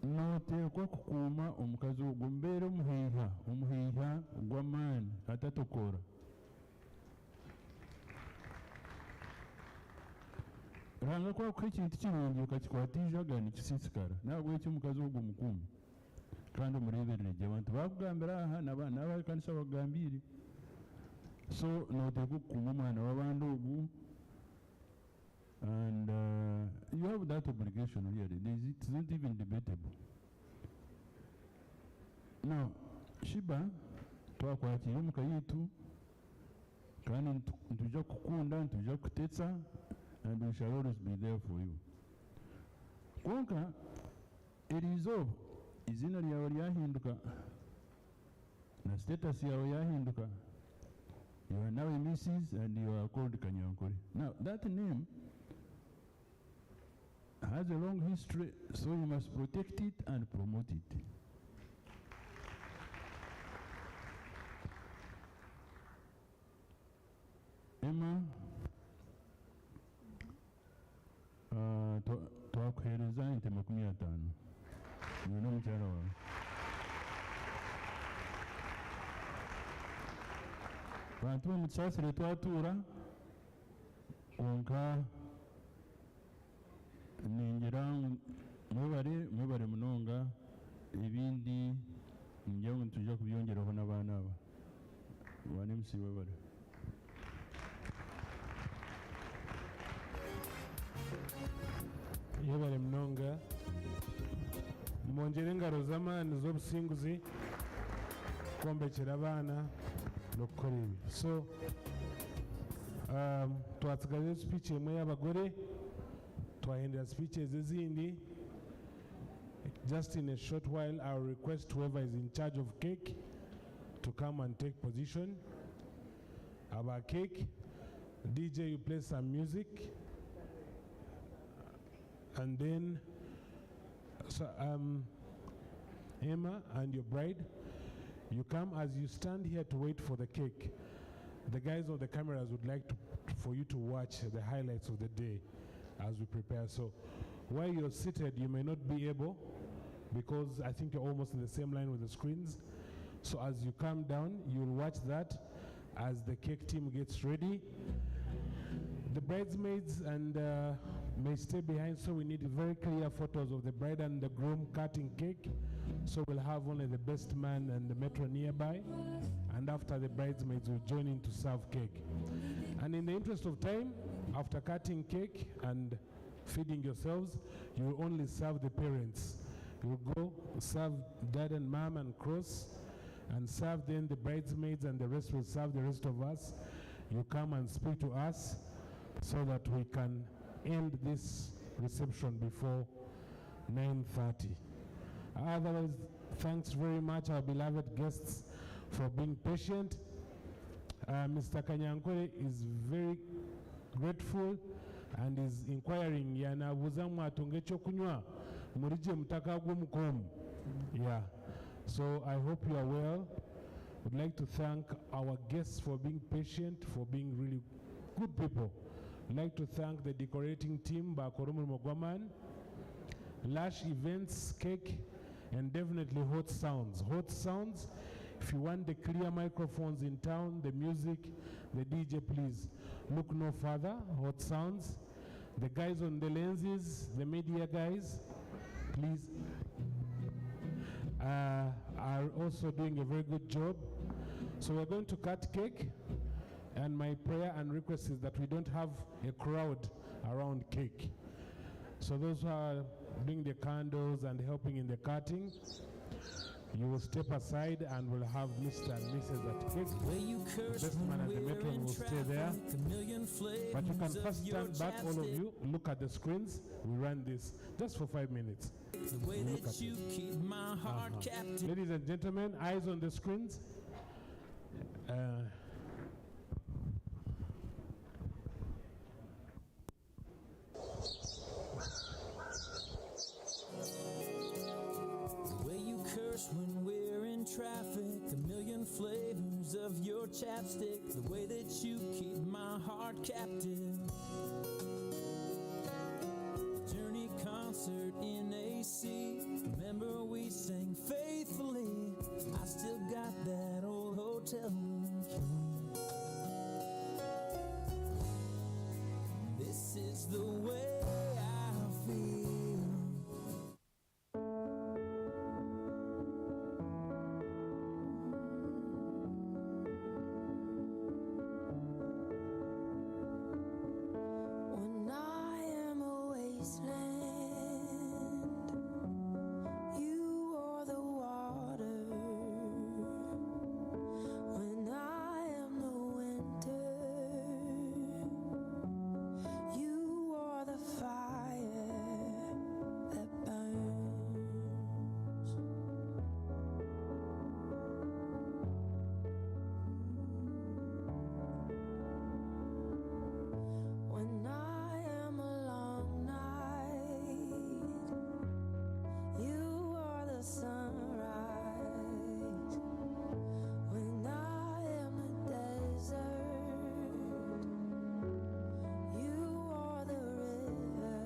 Noteekwa kukuuma omukazi ogwo mbeere omuhiiha gw'amaani atatokora. Ranga kwakuha ekintu kirungi okakikwatiijaga nikisiisikara nabwe eki omukazi ogwo mukuumi kandi omureeberere gye abantu bakugambira aha n'abakanisa bakugambiire. So noteekwa okukuuma omwana w'abandi ogu, and you have that obligation really. It's not even debatable. Now, Sheeba, twakwatiire omuka yitu kandi ntujja kukunda, ntujja kutetsa, and we shall always be there for you. Konka erizo izina lyawe lyahinduka na status yawe yahinduka. You are now a Mrs. and you are called Kanyankore. Now that name has a long history, so you must protect it and promote it. Emma, twakuhereza ente 50. Niwe n'omukyala wawe. Bantu b'omu kisaasire twatuura konka ningira mwebare munonga ebindi ngira ngu nitujja kubyongeraho n'abaana aba. Bwana MC webare. Yebare munonga mwongere engaro z'amaani z'obusinguzi kwombekera abaana n'okukora ebi. So twasigaje speech emwe y'abagore twahindura speeches ezindi. Just in a short while I'll request whoever is in charge of cake to come and take position. About cake, DJ, you play some music, and then so Emma and your bride, you come. As you stand here to wait for the cake, the guys on the cameras would like for you to watch the highlights of the day as we prepare. So while you're seated, you may not be able, because I think you're almost in the same line with the screens. So as you come down, you'll watch that as the cake team gets ready. The bridesmaids and may stay behind, so we need very clear photos of the bride and the groom cutting cake. So we'll have only the best man and the metro nearby, and after the bridesmaids will join in to serve cake. And in the interest of time, after cutting cake and feeding yourselves, you will only serve the parents. You will go serve dad and mom and cross, and serve then the bridesmaids, and the rest will serve the rest of us. You come and speak to us so that we can end this reception before 9:30. Otherwise, thanks very much, our beloved guests, for being patient. Mr. Kanyankore is very grateful and is inquiring yanabuza mwatunga ekyokunywa murije mutaka gw'omukomu. Yeah, so I hope you are well. Would like to thank our guests for being patient, for being really good people. I'd like to thank the decorating team, Bakoromu Mogwaman, Lush Events, Cake, and definitely Hot Sounds. Hot Sounds, if you want the clear microphones in town, the music, the DJ, please look no further. Hot Sounds. The guys on the lenses, the media guys, please. are also doing a very good job. So we're going to cut cake, and my prayer and request is that we don't have a crowd around cake. So those who are doing the candles and helping in the cutting, you will step aside and we'll have Mr. and Mrs. at cake. The best man and the matron will stay there. But you can first stand back, all of you, look at the screens. We run this just for 5 minutes. Look at it. Ladies and gentlemen, eyes on the screens. The way you curse when we're in traffic, a million flavors of your chapstick, the way that you keep my heart captive. Journey concert in AC, remember we sang faithfully. I still got that old hotel room key. This is the way I feel. When I am a wasteland, you are the water. When I am the winter, you are the fire that burns. When I am a long night, you are the sunrise. When I am a desert, you are the river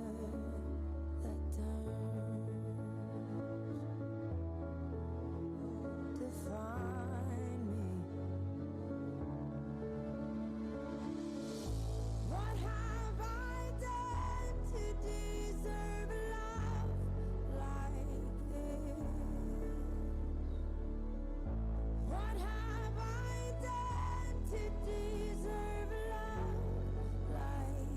that turns to find me. What have I done to deserve love like this? What have I done to deserve love like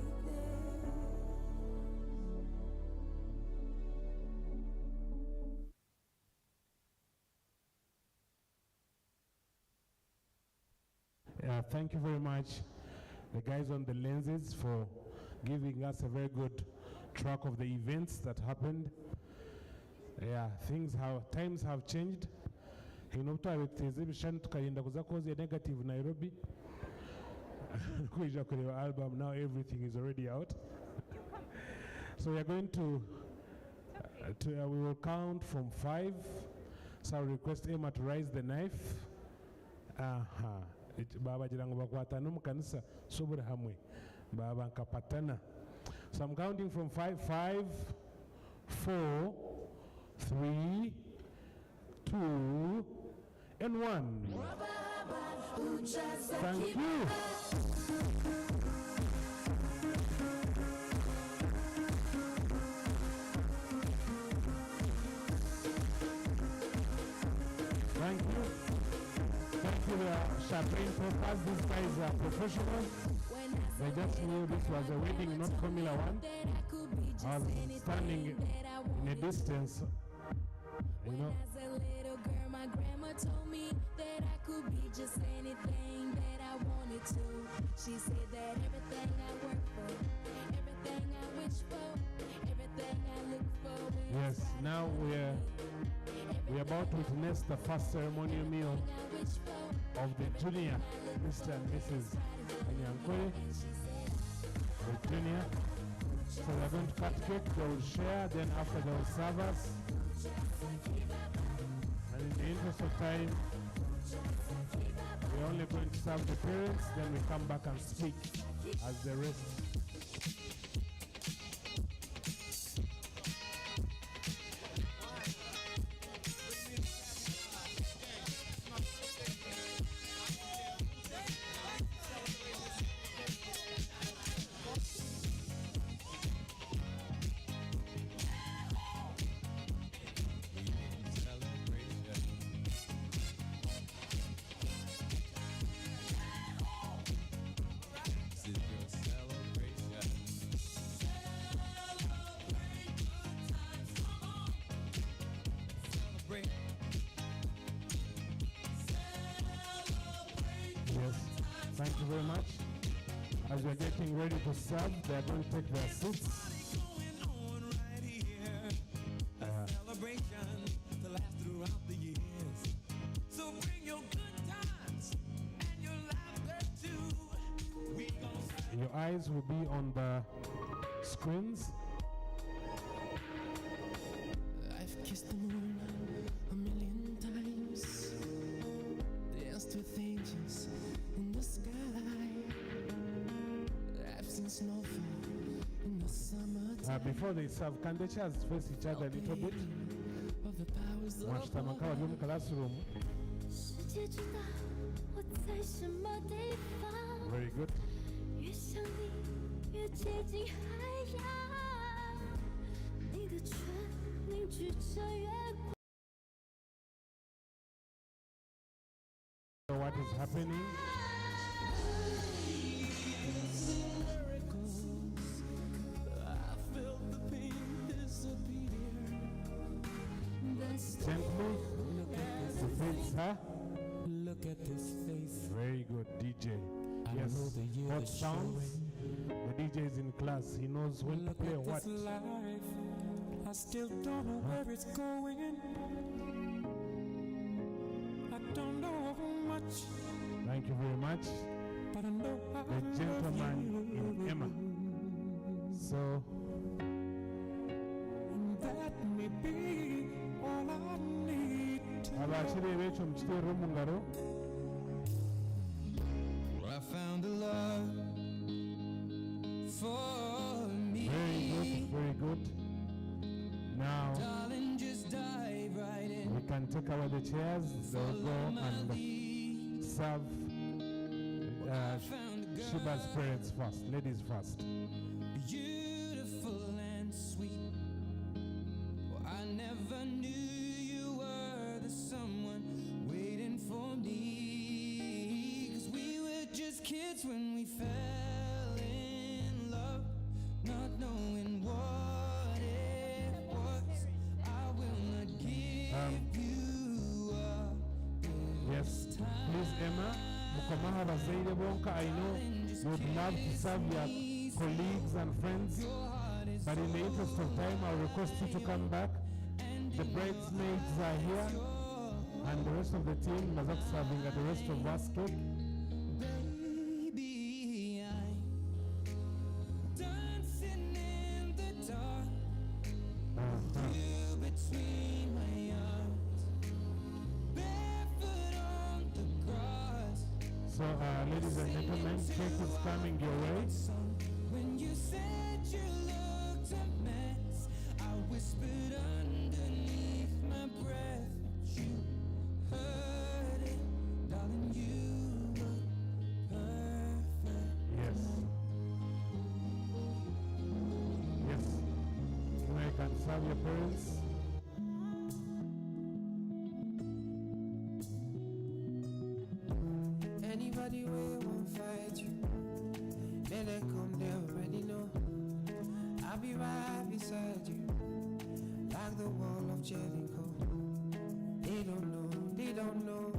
this? Thank you very much, the guys on the lenses, for giving us a very good track of the events that happened. Yeah, times have changed. Hinotwabeteza ebishani tukarinda kuza koza negative Nairobi. Kuija kureba album, now everything is already out. So we are going to we will count from 5. So I'll request Emma to raise the knife. Baba jirango bakwatana mu kanisa sobora hamwe baba nkapatana. So I'm counting from 5, 5, 4, 3, 2, and 1. Thank you. Thank you. Thank you, champagne poppers. These guys are professionals. They just knew this was a wedding, not Formula 1. I was standing in a distance, you know. As a little girl, my grandma told me that I could be just anything that I wanted to. She said that everything I work for, everything I wish for, everything I look for. Yes, now we're about to witness the first ceremonial meal of the junior Mr. and Mrs. Anyankole, the junior. So they're going to cut cake, they will share, then after they will serve us. And in the interest of time, we're only going to serve the parents, then we come back and speak as the rest. Celebrate Thank you very much. As we're getting ready to serve, they're going to take their seats. Celebration to last throughout the years. So bring your good times and your laughter too. We gon' Your eyes will be on the screens. I've kissed the moon a million times, danced with angels in the sky. I've seen snowfall in the summertime. Before they serve, can the chairs face each other a little bit? Mwashitama kama vile classroom. Very good. So what is happening? Gently, the face, huh? Look at this face. Very good, DJ. Yes, hot sounds. The DJ is in class. He knows when to play what. This life, I still don't know where it's going. I don't know much. Thank you very much. But I know the gentleman in Emma. So that may be all I need. I found a love for me. Very good, very good. Now, Darling, just dive right in. we can take away the chairs. They'll go and serve Sheba's parents first, ladies first. Beautiful and sweet. Well, I never knew you were the someone waiting for me. 'Cause we were just kids when we fell in love, not knowing what it was. I will not give you up. Yes, please, Emma. Mukomaha bazaire bonka. I know you would love to serve your colleagues and friends, but in the interest of time, I'll request you to come back. The bridesmaids are here, and the rest of the team is up serving at the rest of us cake. Baby, I'm dancing in the dark. You between my arms, barefoot on the grass. So, ladies and gentlemen, cake is coming your way. When you said you looked a mess, I whispered underneath my breath, but you heard it, darling. You look perfect. Yes. Yes. Now you can serve your parents. Anybody will won't fight you, then they come, they already know. I'll be right beside you, like the wall of Jericho. They don't know, they don't know,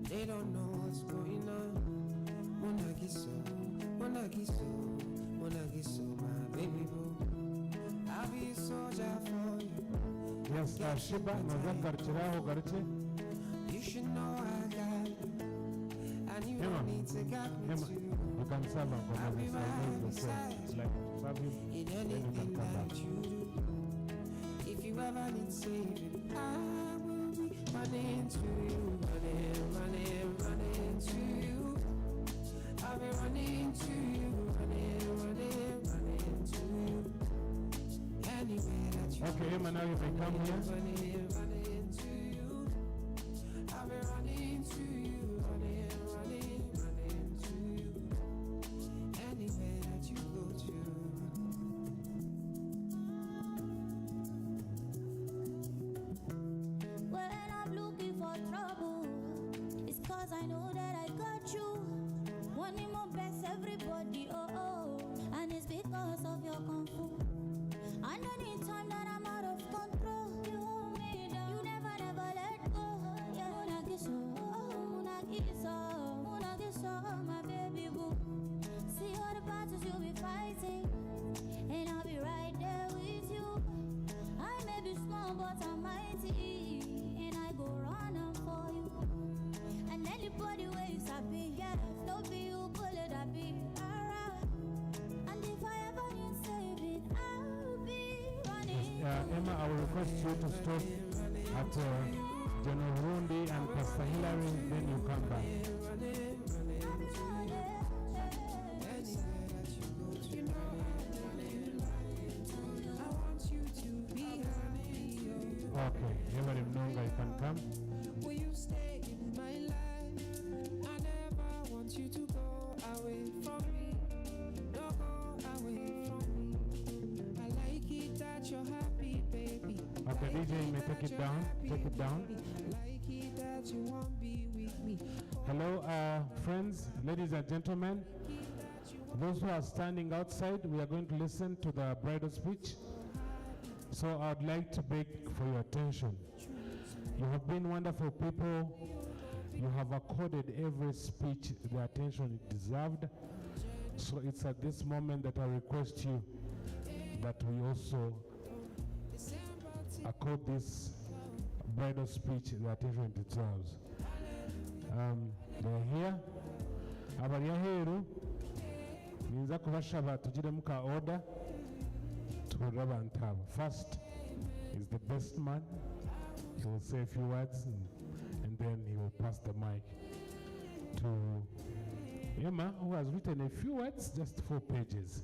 they don't know what's going on. Monagiso, Monagiso, Monagiso, my baby boo. I'll be a soldier for you. Yes, Sheeba, Nazan Garchiraho Garche. You should know I got you, and you Emma, don't need to guide me Emma, too. you can serve and come I'll over. be So right it's like serve him, in then you can anything come back. that you do. If you ever need saving, I will be running to you, running to you. I'll be running to you, running to you. Anywhere that you Okay, Emma, now you may come here. running to you. I'll be running to you, running to you. Anywhere that you go to. When I'm looking for trouble, it's 'cause I know that I got you. Wanting my best, everybody, oh oh. And it's because of your kung fu. And anytime that I'm out of control, you hold me down. You never let go. Yeah, Munagiso, Munagiso, Munagiso, my battles you'll be fighting, and I'll be right there with you. I may be small, but I'm mighty, and I go running for you. And anybody ways I be, yeah, if no be you, pull it, I be alright. And if I ever need saving, I'll be running. Emma, I will request you to stop at General Rundi and Pastor Hillary, then you come back. Okay, Hillary Mnonga, you can come. Will you stay in my life? I never want you to go away from me. Don't go away from me. I like it that you're happy, baby. Okay, DJ, you may take it down. Take it down. Like it that you won't be with me. Hello, friends, ladies and gentlemen. Those who are standing outside, we are going to listen to the bridal speech. So I'd like to beg for your attention. You have been wonderful people. You have accorded every speech the attention it deserved. So it's at this moment that I request you that we also accord this bridal speech the attention it deserves. They're here. Abari aheru ninza kubashaba tugiremu ka order tuhurire abantu abo. First is the best man. He will say a few words and then he will pass the mic to Emma, who has written a few words, just 4 pages.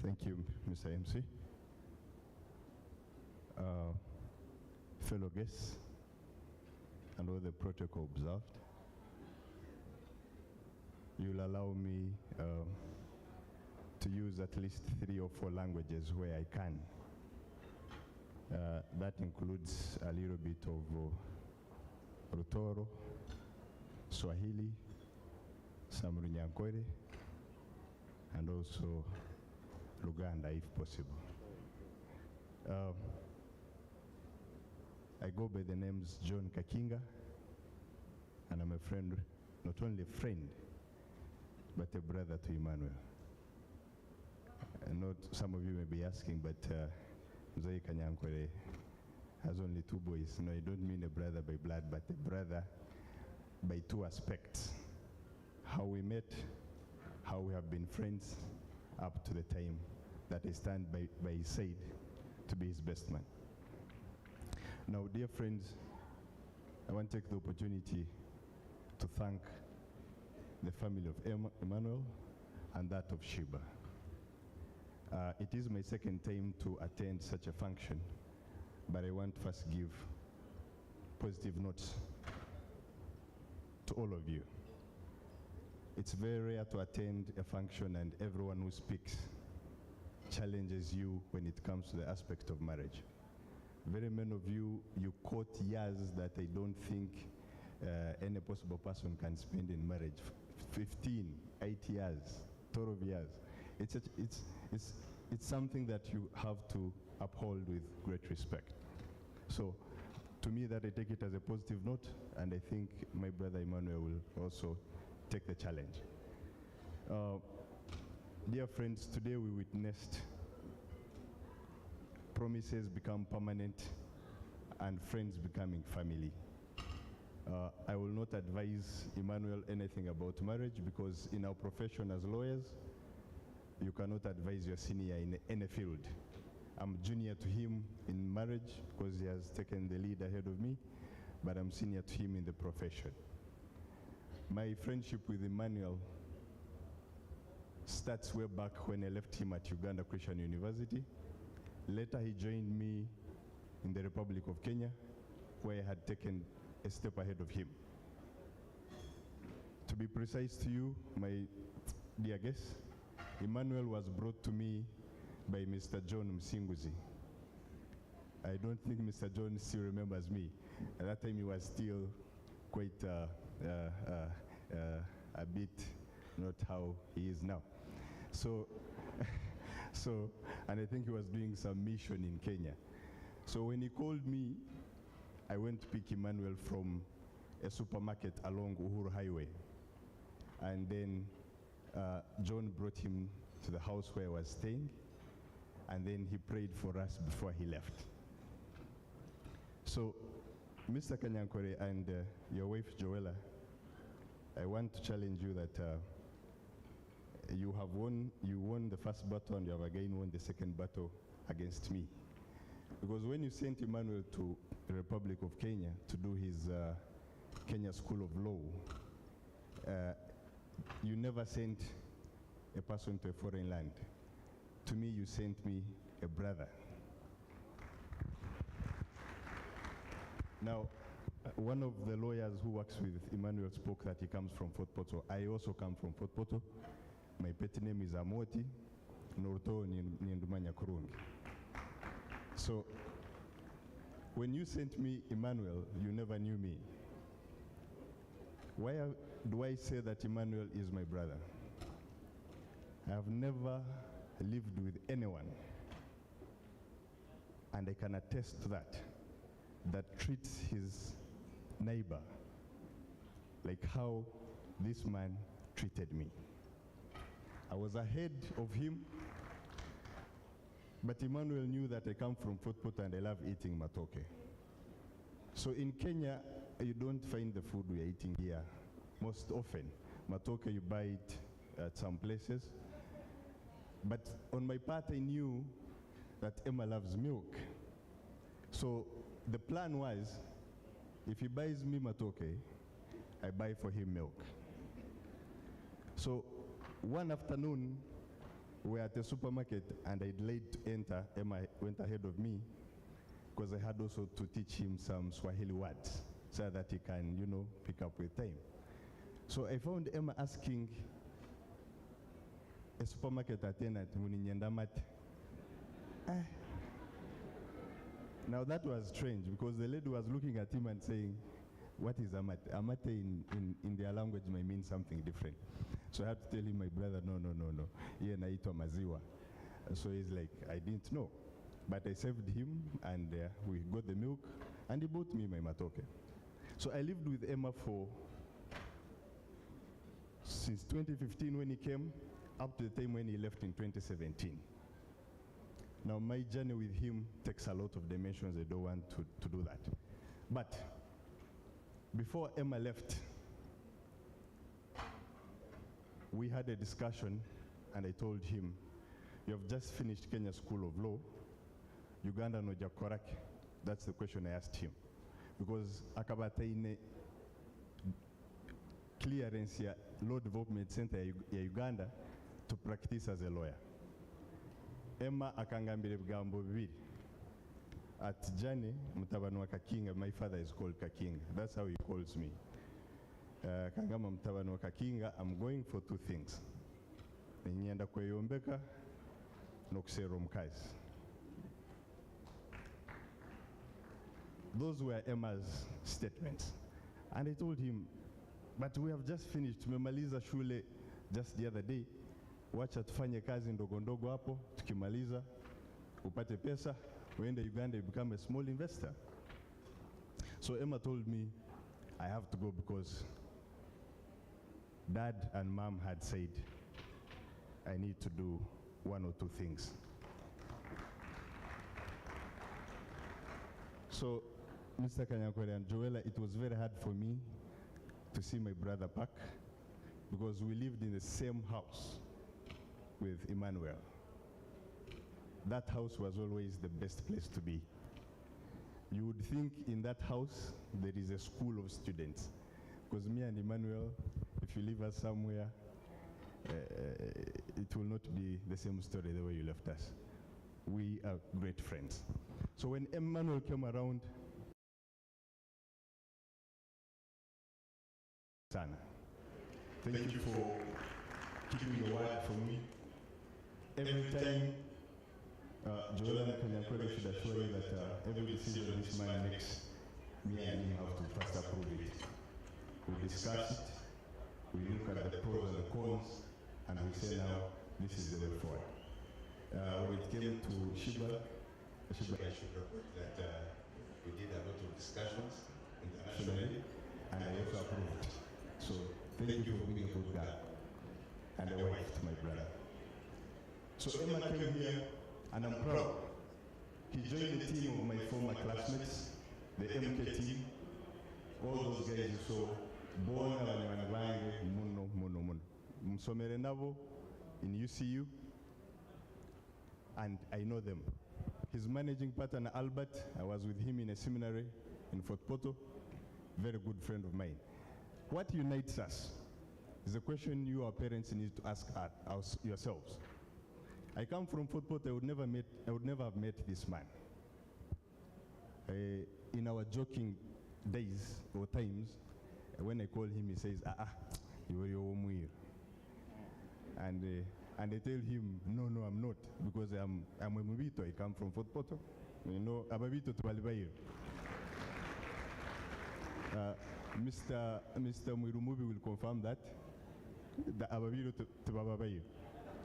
Thank you, Mr. MC. Fellow guests and all the protocol observed, you'll allow me to use at least 3 or 4 languages where I can. That includes a little bit of Rutoro, Swahili, some Runyankore, and also Luganda if possible. I go by the names John Kakinga, and I'm a friend, not only a friend, but a brother to Emmanuel. I know some of you may be asking, but Mzee Kanyankwere has only 2 boys. No, I don't mean a brother by blood, but a brother by 2 aspects. How we met, how we have been friends up to the time that I stand by his side to be his best man. Now, dear friends, I want to take the opportunity to thank the family of Emmanuel and that of Sheeba. It is my second time to attend such a function, but I want to first give positive notes to all of you. It's very rare to attend a function and everyone who speaks challenges you when it comes to the aspect of marriage. Very many of you quote years that I don't think any possible person can spend in marriage. 15, 8 years, 12 years. It's something that you have to uphold with great respect. So to me, that I take it as a positive note, and I think my brother Emmanuel will also take the challenge. Dear friends, today we witnessed promises become permanent and friends becoming family. I will not advise Emmanuel anything about marriage because in our profession as lawyers, you cannot advise your senior in any field. I'm junior to him in marriage because he has taken the lead ahead of me, but I'm senior to him in the profession. My friendship with Emmanuel starts way back when I left him at Uganda Christian University. Later he joined me in the Republic of Kenya, where I had taken a step ahead of him. To be precise to you, my dear guests, Emmanuel was brought to me by Mr. John Msinguzi. I don't think Mr. John still remembers me. At that time he was still quite a bit not how he is now. So, and I think he was doing some mission in Kenya. So when he called me, I went to pick Emmanuel from a supermarket along Uhuru Highway. And then John brought him to the house where I was staying, and then he prayed for us before he left. So, Mr. Kanyankore and your wife Joella, I want to challenge you that you won the first battle, and you have again won the second battle against me. Because when you sent Emmanuel to the Republic of Kenya to do his Kenya School of Law, you never sent a person to a foreign land. To me, you sent me a brother. Now, one of the lawyers who works with Emmanuel spoke that he comes from Fort Poto. I also come from Fort Poto. My pet name is Amoti, Norto Niendumanya Kurungi. So, when you sent me Emmanuel, you never knew me. Why do I say that Emmanuel is my brother? I have never lived with anyone, and I can attest to that, that treats his neighbor like how this man treated me. I was ahead of him, but Emmanuel knew that I come from Fort Poto and I love eating matoke. So in Kenya, you don't find the food we are eating here most often. Matoke, you buy it at some places. But on my part, I knew that Emma loves milk. So the plan was, if he buys me matoke, I buy for him milk. So one afternoon, we were at the supermarket and I delayed to enter. Emma went ahead of me because I had also to teach him some Swahili words so that he can, pick up with time. So I found Emma asking a supermarket attendant, Now that was strange because the lady was looking at him and saying, what is amate? Amate in their language may mean something different. So I had to tell him, my brother, no. Here naitwa maziwa. So he's like, I didn't know. But I saved him and we got the milk and he bought me my matoke. So I lived with Emma since 2015 when he came, up to the time when he left in 2017. Now my journey with him takes a lot of dimensions. I don't want to do that. But before Emma left, we had a discussion and I told him, you have just finished Kenya School of Law, Uganda no jakorake. That's the question I asked him. Because akabataine clearance ya Law Development Center ya Uganda to practice as a lawyer. Emma akangambire bigambo bibiri. At Jane mutabani wa Kakinga, my father is called Kakinga. That's how he calls me. Kangama mutabani wa Kakinga, I'm going for two things. Nyenda kweyombeka nokusera omukazi. Those were Emma's statements. And I told him, but we have just finished. Tumemaliza shule just the other day. Wacha tufanye kazi ndogo ndogo hapo, tukimaliza upate pesa, uende Uganda, you become a small investor. So Emma told me I have to go because Dad and Mom had said I need to do one or two things. So Mr. Kanyankore and Joella, it was very hard for me to see my brother back because we lived in the same house with Emmanuel. That house was always the best place to be. You would think in that house there is a school of students, because me and Emmanuel, if you leave us somewhere, it will not be the same story the way you left us. We are great friends. So when Emmanuel came around, Sana, thank you for keeping your word for me. Every time, Joella and Kanyankore should assure you that every decision this man makes, me and him have to first approve it. We discuss it, we look at the pros and the cons, and we say now, this is the way forward. When it came to Sheeba, Sheeba, I should report that we did a lot of discussions internationally, and I also approved. So thank you for being a good girl and a wife to my brother. So Emma came here, and I'm proud. He joined the team of my former classmates, the MK team, all those guys you saw, bona abanywanyi bange muno muno muno. Msomere nabo in UCU, and I know them. His managing partner Albert, I was with him in a seminary in Fort Porto, very good friend of mine. What unites us is a question you, our parents, need to ask yourselves. I come from Fort Porto. I would never have met this man. In our joking days or times, when I call him, he says, you are your home. And I tell him, no, I'm not, because I'm a Mubito. I come from Fort Porto. You know, Ababito to Balibayo. Mr. Mwirumubi will confirm that. The Ababito to Bababayo.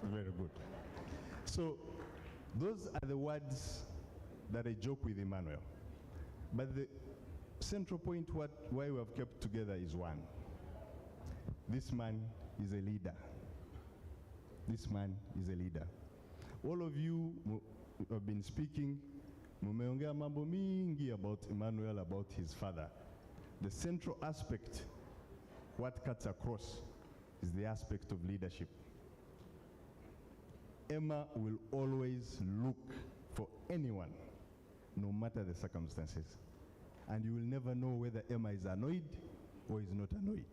Very good. So, those are the words that I joke with Emmanuel. But the central point why we have kept together is one. This man is a leader. This man is a leader. All of you have been speaking, mumeongea mambo mingi about Emmanuel, about his father. The central aspect, what cuts across, is the aspect of leadership. Emma will always look for anyone, no matter the circumstances. And you will never know whether Emma is annoyed or is not annoyed.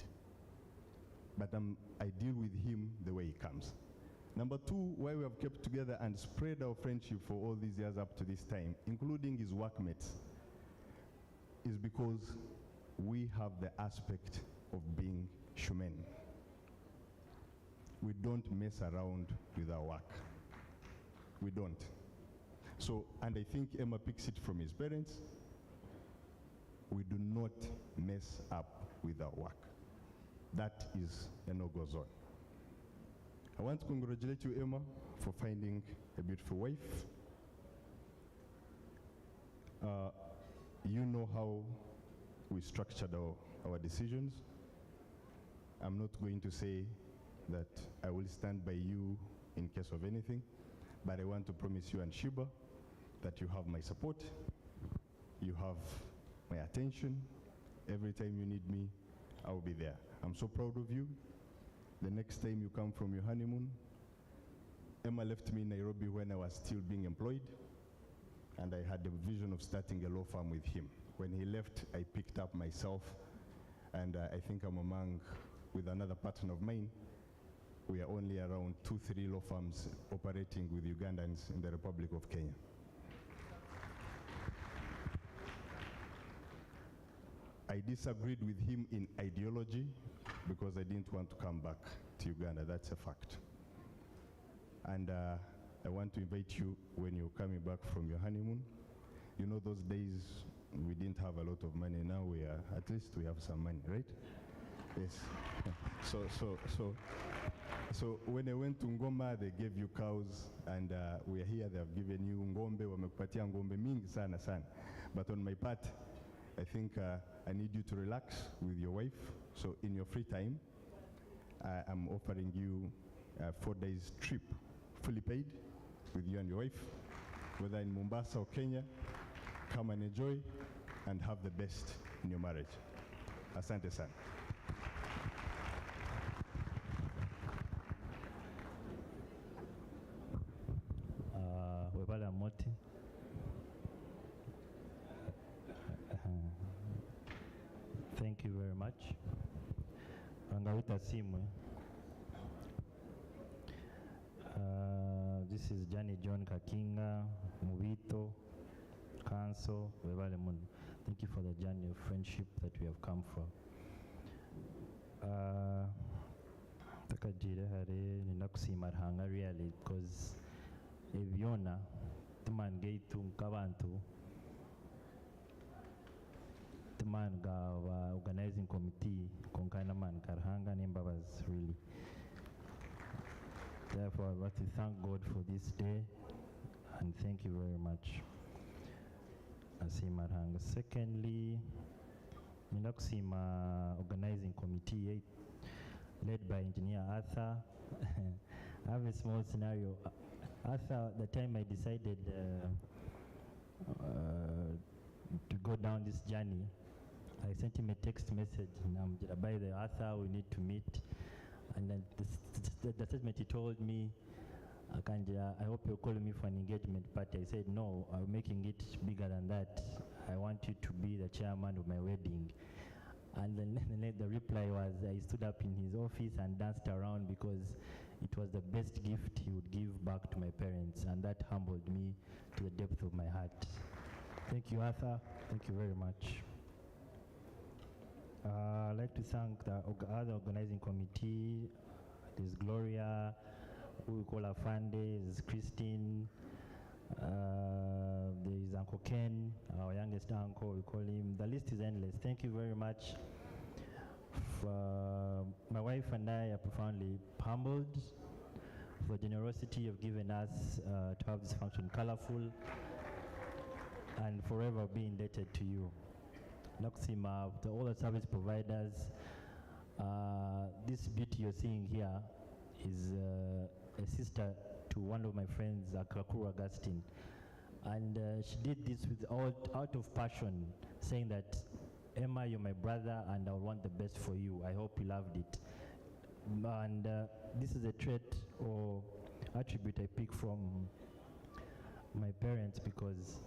But I deal with him the way he comes. Number two, why we have kept together and spread our friendship for all these years up to this time, including his workmates, is because we have the aspect of being human. We don't mess around with our work. We don't. So, and I think Emma picks it from his parents. We do not mess up with our work. That is a no-go zone. I want to congratulate you, Emma, for finding a beautiful wife. You know how we structured our decisions. I'm not going to say that I will stand by you in case of anything, but I want to promise you and Sheeba that you have my support, you have my attention. Every time you need me, I will be there. I'm so proud of you. The next time you come from your honeymoon, Emma left me in Nairobi when I was still being employed, and I had the vision of starting a law firm with him. When he left, I picked up myself, and I think I'm among, with another partner of mine, we are only around 2-3 law firms operating with Ugandans in the Republic of Kenya. I disagreed with him in ideology because I didn't want to come back to Uganda. That's a fact. And I want to invite you when you're coming back from your honeymoon. You know those days we didn't have a lot of money. Now at least we have some money, right? Yes. So when I went to Ngoma, they gave you cows, and we are here, they have given you ngombe, wamekupatia ngombe mingi sana sana. But on my part, I think I need you to relax with your wife. So in your free time, I'm offering you a 4 days trip, fully paid, with you and your wife, whether in Mombasa or Kenya. Come and enjoy and have the best in your marriage. Asante sana. Webale Moti. Thank you very much. Angawita Simwe. This is Johnny John Kakinga, Mubito, Council, Webale Mun. Thank you for the journey of friendship that we have come from. Takajire hare ninakusima hanga really because ebyona tumangeitu nkabantu man ga organizing committee konkana man karhanga nimbabas really. Therefore I want to thank God for this day and thank you very much. nsiima Ruhanga. Secondly, nina kusiima organizing committee led by engineer Arthur. I have a small scenario. Arthur, the time I decided to go down this journey, I sent him a text message. By the Arthur, we need to meet. And then the statement he told me, I hope you'll call me for an engagement party. I said, no, I'm making it bigger than that. I want you to be the chairman of my wedding. And then the reply was, I stood up in his office and danced around because it was the best gift he would give back to my parents. And that humbled me to the depth of my heart. Thank you, Arthur. Thank you very much. I'd like to thank the other organizing committee. There's Gloria, who we call Afande, there's Christine, there is Uncle Ken, our youngest uncle, we call him. The list is endless. Thank you very much. My wife and I are profoundly humbled for the generosity you've given us to have this function colorful and forever be indebted to you. Nakusima, to all the service providers, this beauty you're seeing here is a sister to one of my friends, Kakuru Augustine. And she did this with out of passion, saying that, Emma, you're my brother and I want the best for you. I hope you loved it. And this is a trait or attribute I pick from my parents, because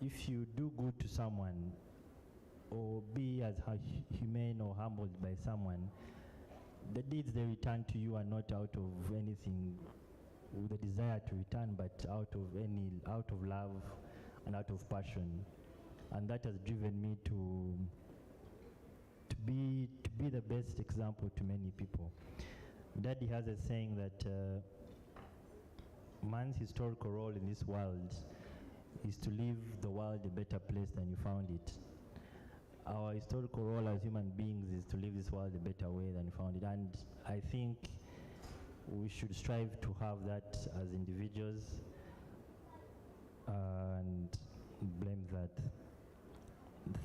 if you do good to someone or be as humane or humbled by someone, the deeds they return to you are not out of anything with a desire to return, but out of love and out of passion. And that has driven me to be the best example to many people. Daddy has a saying that man's historical role in this world is to leave the world a better place than you found it. Our historical role as human beings is to leave this world a better way than you found it. And I think we should strive to have that as individuals and blame that.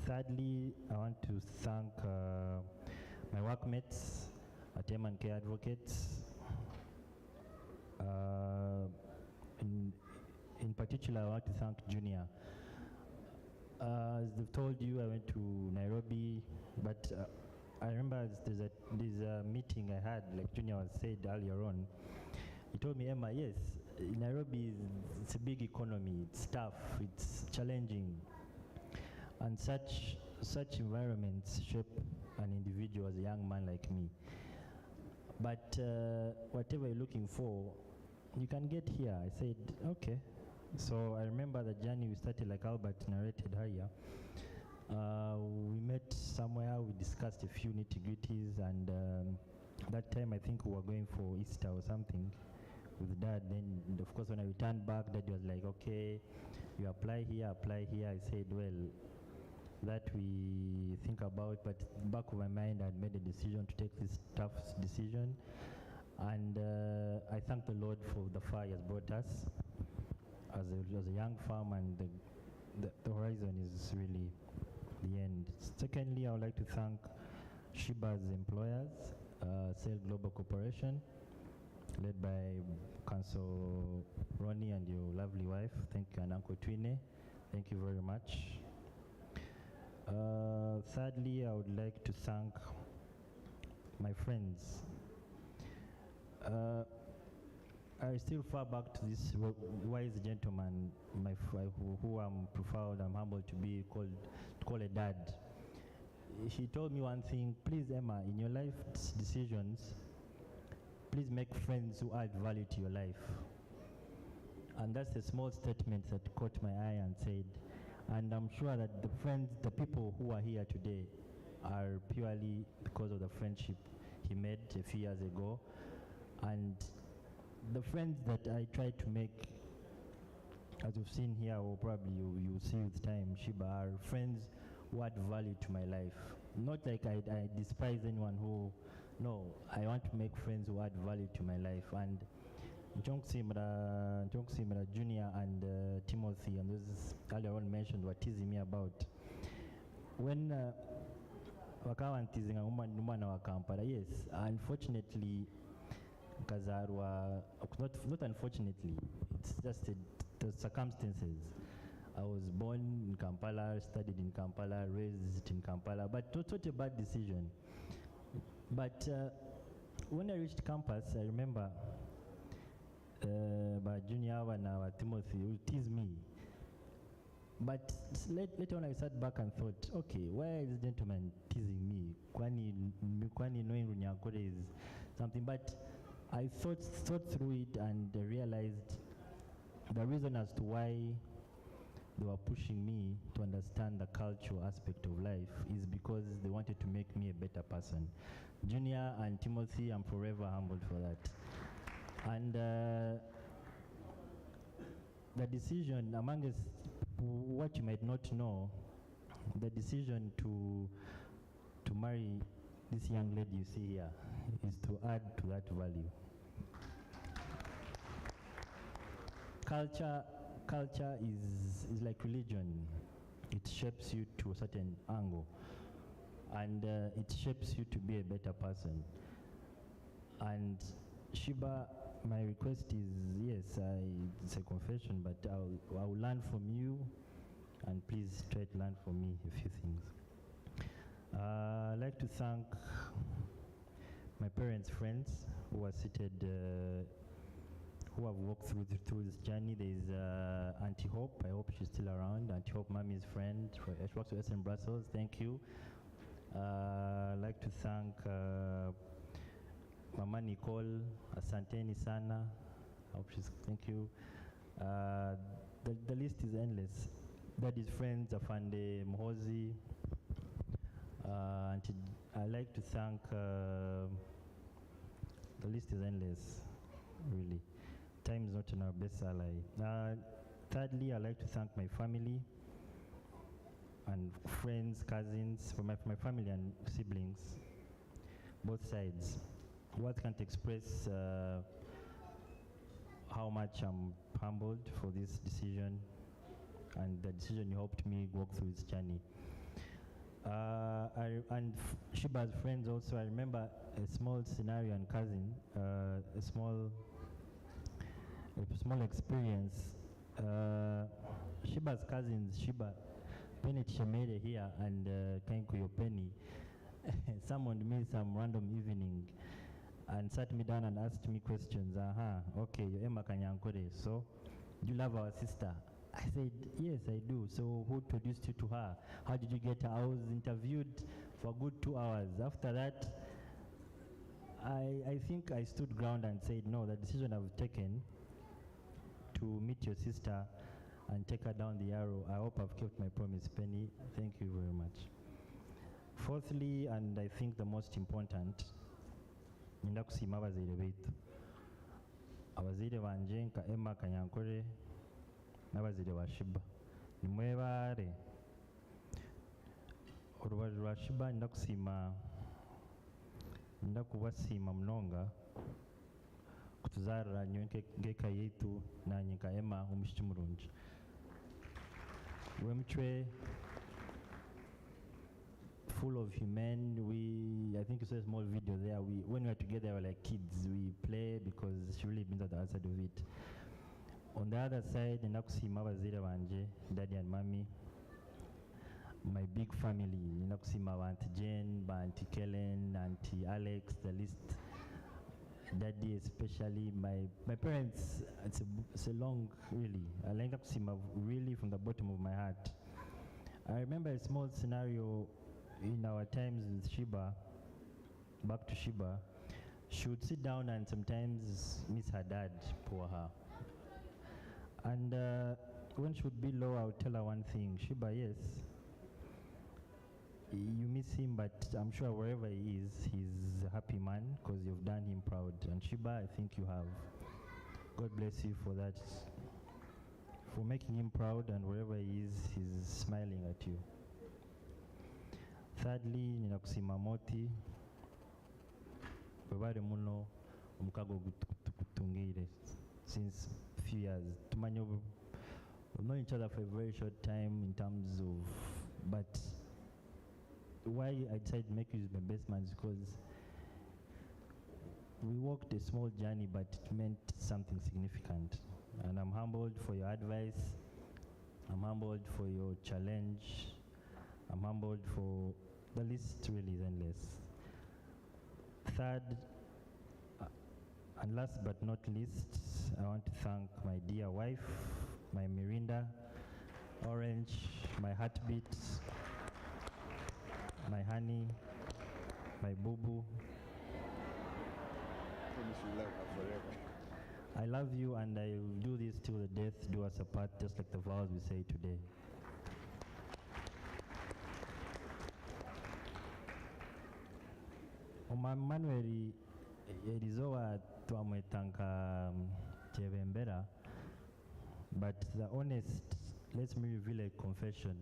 Thirdly, I want to thank my workmates at M&K Advocates. In particular, I want to thank Junior. As they've told you, I went to Nairobi, but I remember there's a meeting I had, like Junior said earlier on. He told me, Emma, yes, Nairobi it's a big economy, it's tough, it's challenging, and such environments shape an individual as a young man like me. But whatever you're looking for, you can get here. I said, okay. So I remember the journey we started, like Albert narrated earlier. We met somewhere, we discussed a few nitty-gritties, and that time I think we were going for Easter or something with Dad. Then, of course, when I returned back, Dad was like, okay, you apply here. I said, well, that we think about, but back of my mind, I'd made a decision to take this tough decision. And I thank the Lord for the far He has brought us as a young farm, and the horizon is really the end. Secondly, I would like to thank Sheba's employers, Sail Global Corporation, led by Council Ronnie and your lovely wife. Thank you, and Uncle Twine. Thank you very much. Thirdly, I would like to thank my friends. I still far back to this wise gentleman, who I'm proud, I'm humbled to be called a dad. He told me one thing: please, Emma, in your life decisions, please make friends who add value to your life. And that's a small statement that caught my eye and said, and I'm sure that the people who are here today are purely because of the friendship he made a few years ago. And the friends that I try to make, as you've seen here, or probably you'll see with time, Sheeba, are friends who add value to my life. Not like I despise anyone who, no, I want to make friends who add value to my life. And Nchonkusimira Junior and Timothy, and those earlier on mentioned were teasing me about when wakawa ntizinga umwana wa Kampala. Yes, unfortunately kazarwa, not unfortunately, it's just the circumstances. I was born in Kampala, studied in Kampala, raised in Kampala, but not a bad decision. But when I reached campus, I remember by Junior and our Timothy will tease me. But later on I sat back and thought, okay, why is this gentleman teasing me? Kwani knowing Runyakore is something. But I thought through it and realized the reason as to why they were pushing me to understand the cultural aspect of life is because they wanted to make me a better person. Junior and Timothy, I'm forever humbled for that. And the decision, among us, what you might not know, the decision to marry this young lady you see here is to add to that value. Culture is like religion. It shapes you to a certain angle, and it shapes you to be a better person. And Sheeba, my request is, yes, it's a confession, but I'll learn from you, and please try to learn from me a few things. I'd like to thank my parents' friends who are seated, who have walked through this journey. There's Auntie Hope. I hope she's still around. Auntie Hope, Mommy's friend. She works with us in Brussels. Thank you. I'd like to thank Mama Nicole. Asanteni sana. I hope she's. Thank you. The list is endless. That is friends, Afande Mhozi. I'd like to thank. The list is endless, really. Time is not in our best ally. Thirdly, I'd like to thank my family and friends, cousins, for my family and siblings, both sides. Words can't express how much I'm humbled for this decision and the decision you helped me walk through this journey. And Sheba's friends also, I remember a small scenario and cousin, a small experience. Sheba's cousins, Sheeba, Penny Chemere here and Kenkuyo Penny, summoned me some random evening and sat me down and asked me questions. Okay, you're Emma Kanyankore, so do you love our sister? I said, yes, I do. So who introduced you to her? How did you get her? I was interviewed for a good 2 hours. After that, I think I stood ground and said, no, the decision I've taken to meet your sister and take her down the arrow, I hope I've kept my promise, Penny. Thank you very much. Fourthly, and I think the most important, ninda kusima abazaire baitu. Abazaire banje nka Emma Kanyankore n'abazaire ba Sheeba. Nimwebare. Orubaju rwa Sheeba ninda kubasiima munonga kutuzaarira nyowe ng'eka yaitu nanye nka Emma omushiki murungi. Wemchwe, full of human. I think you saw a small video there. When we were together, we were like kids. We play because she really been at the other side of it. On the other side, ninakusima abazaire banje, daddy and mommy. My big family, ninakusima Auntie Jane, Auntie Kellen, Auntie Alex, the list. Daddy especially, my parents. It's a long, really. I like ninakusima really from the bottom of my heart. I remember a small scenario in our times with Sheeba, back to Sheeba. She would sit down and sometimes miss her dad, poor her. And when she would be low, I would tell her one thing, Sheeba, yes, you miss him, but I'm sure wherever he is, he's a happy man because you've done him proud. And Sheeba, I think you have. God bless you for that, for making him proud, and wherever he is, he's smiling at you. Thirdly, ninakusima Moti, webale muno omukago gutungire. since few years. Tumanye we've known each other for a very short time in terms of, but why I decided to make you my best man is because we walked a small journey, but it meant something significant. And I'm humbled for your advice. I'm humbled for your challenge. I'm humbled for the list really is endless. Third, and last but not least, I want to thank my dear wife, my Mirinda, Orange, my heartbeat, my honey, my boo-boo. I love you and I will do this till the death do us apart, just like the vows we say today. Manuel Elizoa twamwetanga Chebembera, but the honest, let me reveal a confession.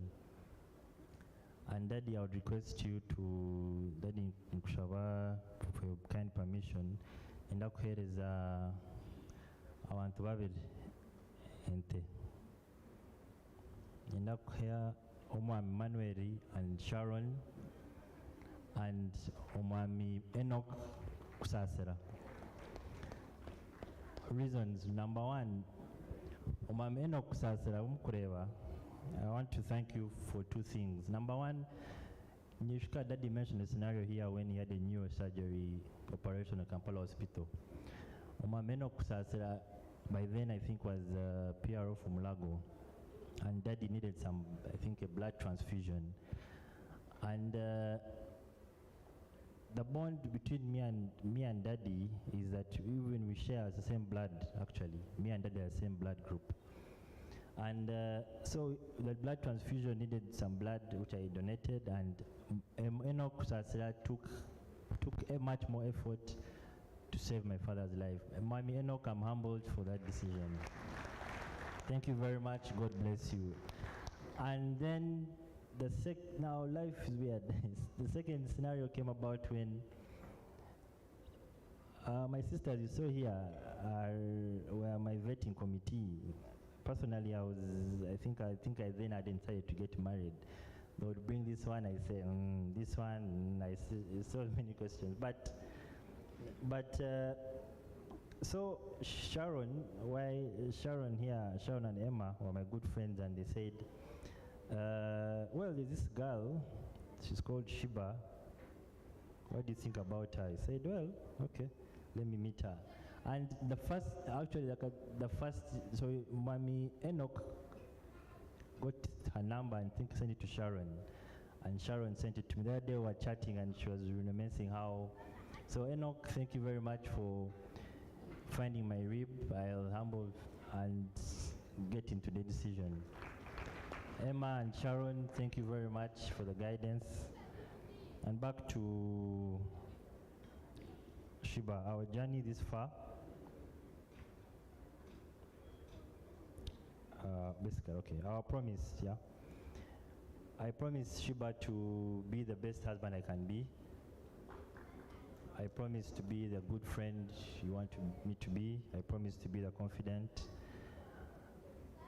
And Daddy, I would request you to, Daddy Nkushaba, for your kind permission, ndakuhereza abantu babiri ente. Ndakuhera omwami Manuel and Sharon and omwami Enoch kusasira. Reasons: number one, omwami Enoch kusasira umukureba. I want to thank you for two things. Number one, Nyishka Daddy mentioned a scenario here when he had a neurosurgery operation at Kampala Hospital. Omwami Enoch kusasira, by then I think was PRO from Lago, and Daddy needed some, I think, a blood transfusion. And the bond between me and Daddy is that even we share the same blood. Actually, me and Daddy are the same blood group. And so the blood transfusion needed some blood, which I donated, and Enoch Kusasira took a much more effort to save my father's life. Mami Enoch, I'm humbled for that decision. Thank you very much. God bless you. And then now life is weird. The second scenario came about when my sisters you saw here were my vetting committee. Personally, I think I then I decided to get married. They would bring this one, I say, this one, I say, so many questions. So Sharon and Emma were my good friends, and they said, well, there's this girl, she's called Sheeba. What do you think about her? I said, well, okay, let me meet her. And so Mami Enoch got her number and sent it to Sharon. And Sharon sent it to me. The other day we were chatting and she was reminiscing how. So Enoch, thank you very much for finding my rib. I'll humble and get into the decision. Emma and Sharon, thank you very much for the guidance. And back to Sheeba, our journey this far. Basically, okay, our promise, yeah. I promise Sheeba to be the best husband I can be. I promise to be the good friend you want me to be. I promise to be the confident.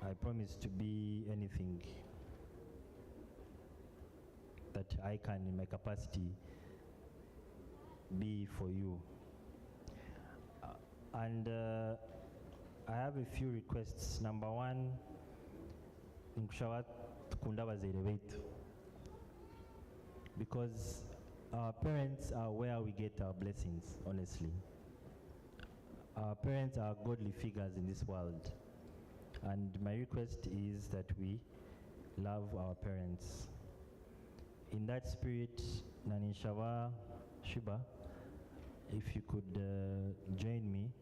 I promise to be anything that I can, in my capacity, be for you. And I have a few requests. Number one, because our parents are where we get our blessings, honestly. Our parents are godly figures in this world. And my request is that we love our parents. In that spirit, Nanishawa Sheeba, if you could join me,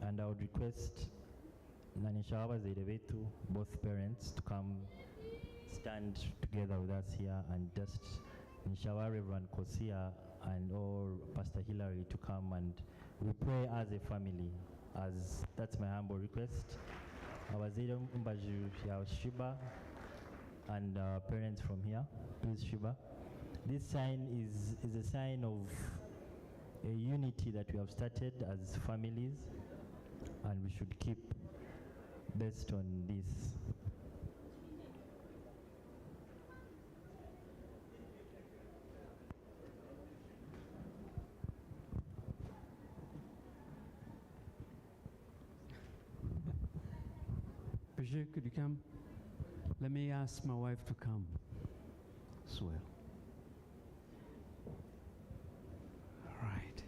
and I would request Nanishawa Zerevetu, both parents, to come stand together with us here, and just Nishawa Reverend Kosia and or Pastor Hilary to come, and we pray as a family. As that's my humble request. Abazire Mbaju ya Sheeba and parents from here, please Sheeba. This sign is a sign of a unity that we have started as families, and we should keep based on this. Bridget, could you come? Let me ask my wife to come as well. All right.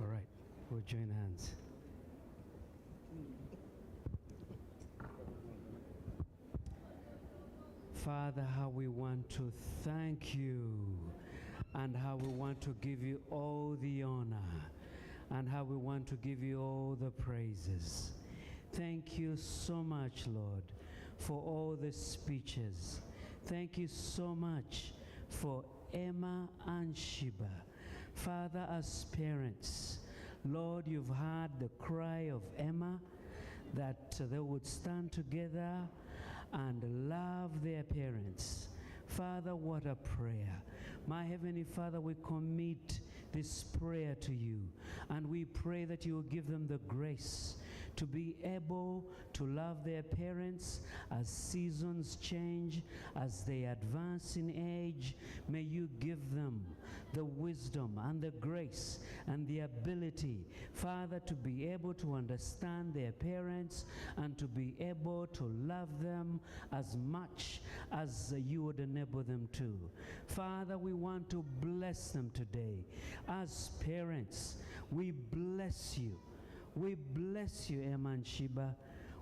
All right, we'll join hands. Father, how we want to thank you and how we want to give you all the honor and how we want to give you all the praises. Thank you so much, Lord, for all the speeches. Thank you so much for Emma and Sheeba. Father, as parents, Lord, you've heard the cry of Emma that they would stand together and love their parents. Father, what a prayer. My Heavenly Father, we commit this prayer to you, and we pray that you will give them the grace to be able to love their parents as seasons change, as they advance in age. May you give them the wisdom and the grace and the ability, Father, to be able to understand their parents and to be able to love them as much as you would enable them to. Father, we want to bless them today. As parents, we bless you. We bless you, Emma and Sheeba.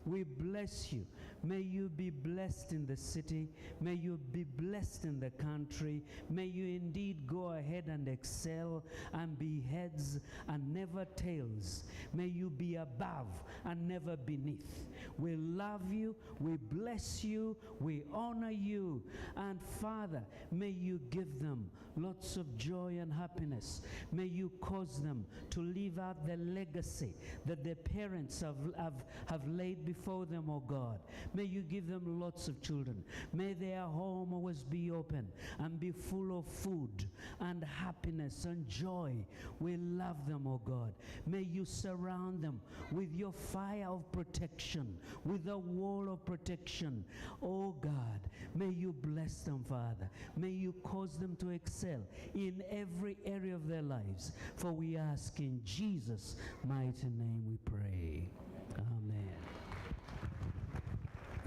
We bless you. May you be blessed in the city. May you be blessed in the country. May you indeed go ahead and excel and be heads and never tails. May you be above and never beneath. We love you. We bless you. We honor you. And Father, may you give them lots of joy and happiness. May you cause them to live out the legacy that their parents have laid before them, oh God. May you give them lots of children. May their home always be open and be full of food and happiness and joy. We love them, oh God. May you surround them with your fire of protection, with a wall of protection. Oh God, may you bless them, Father. May you cause them to excel in every area of their lives. For we ask in Jesus' mighty name we pray. Amen.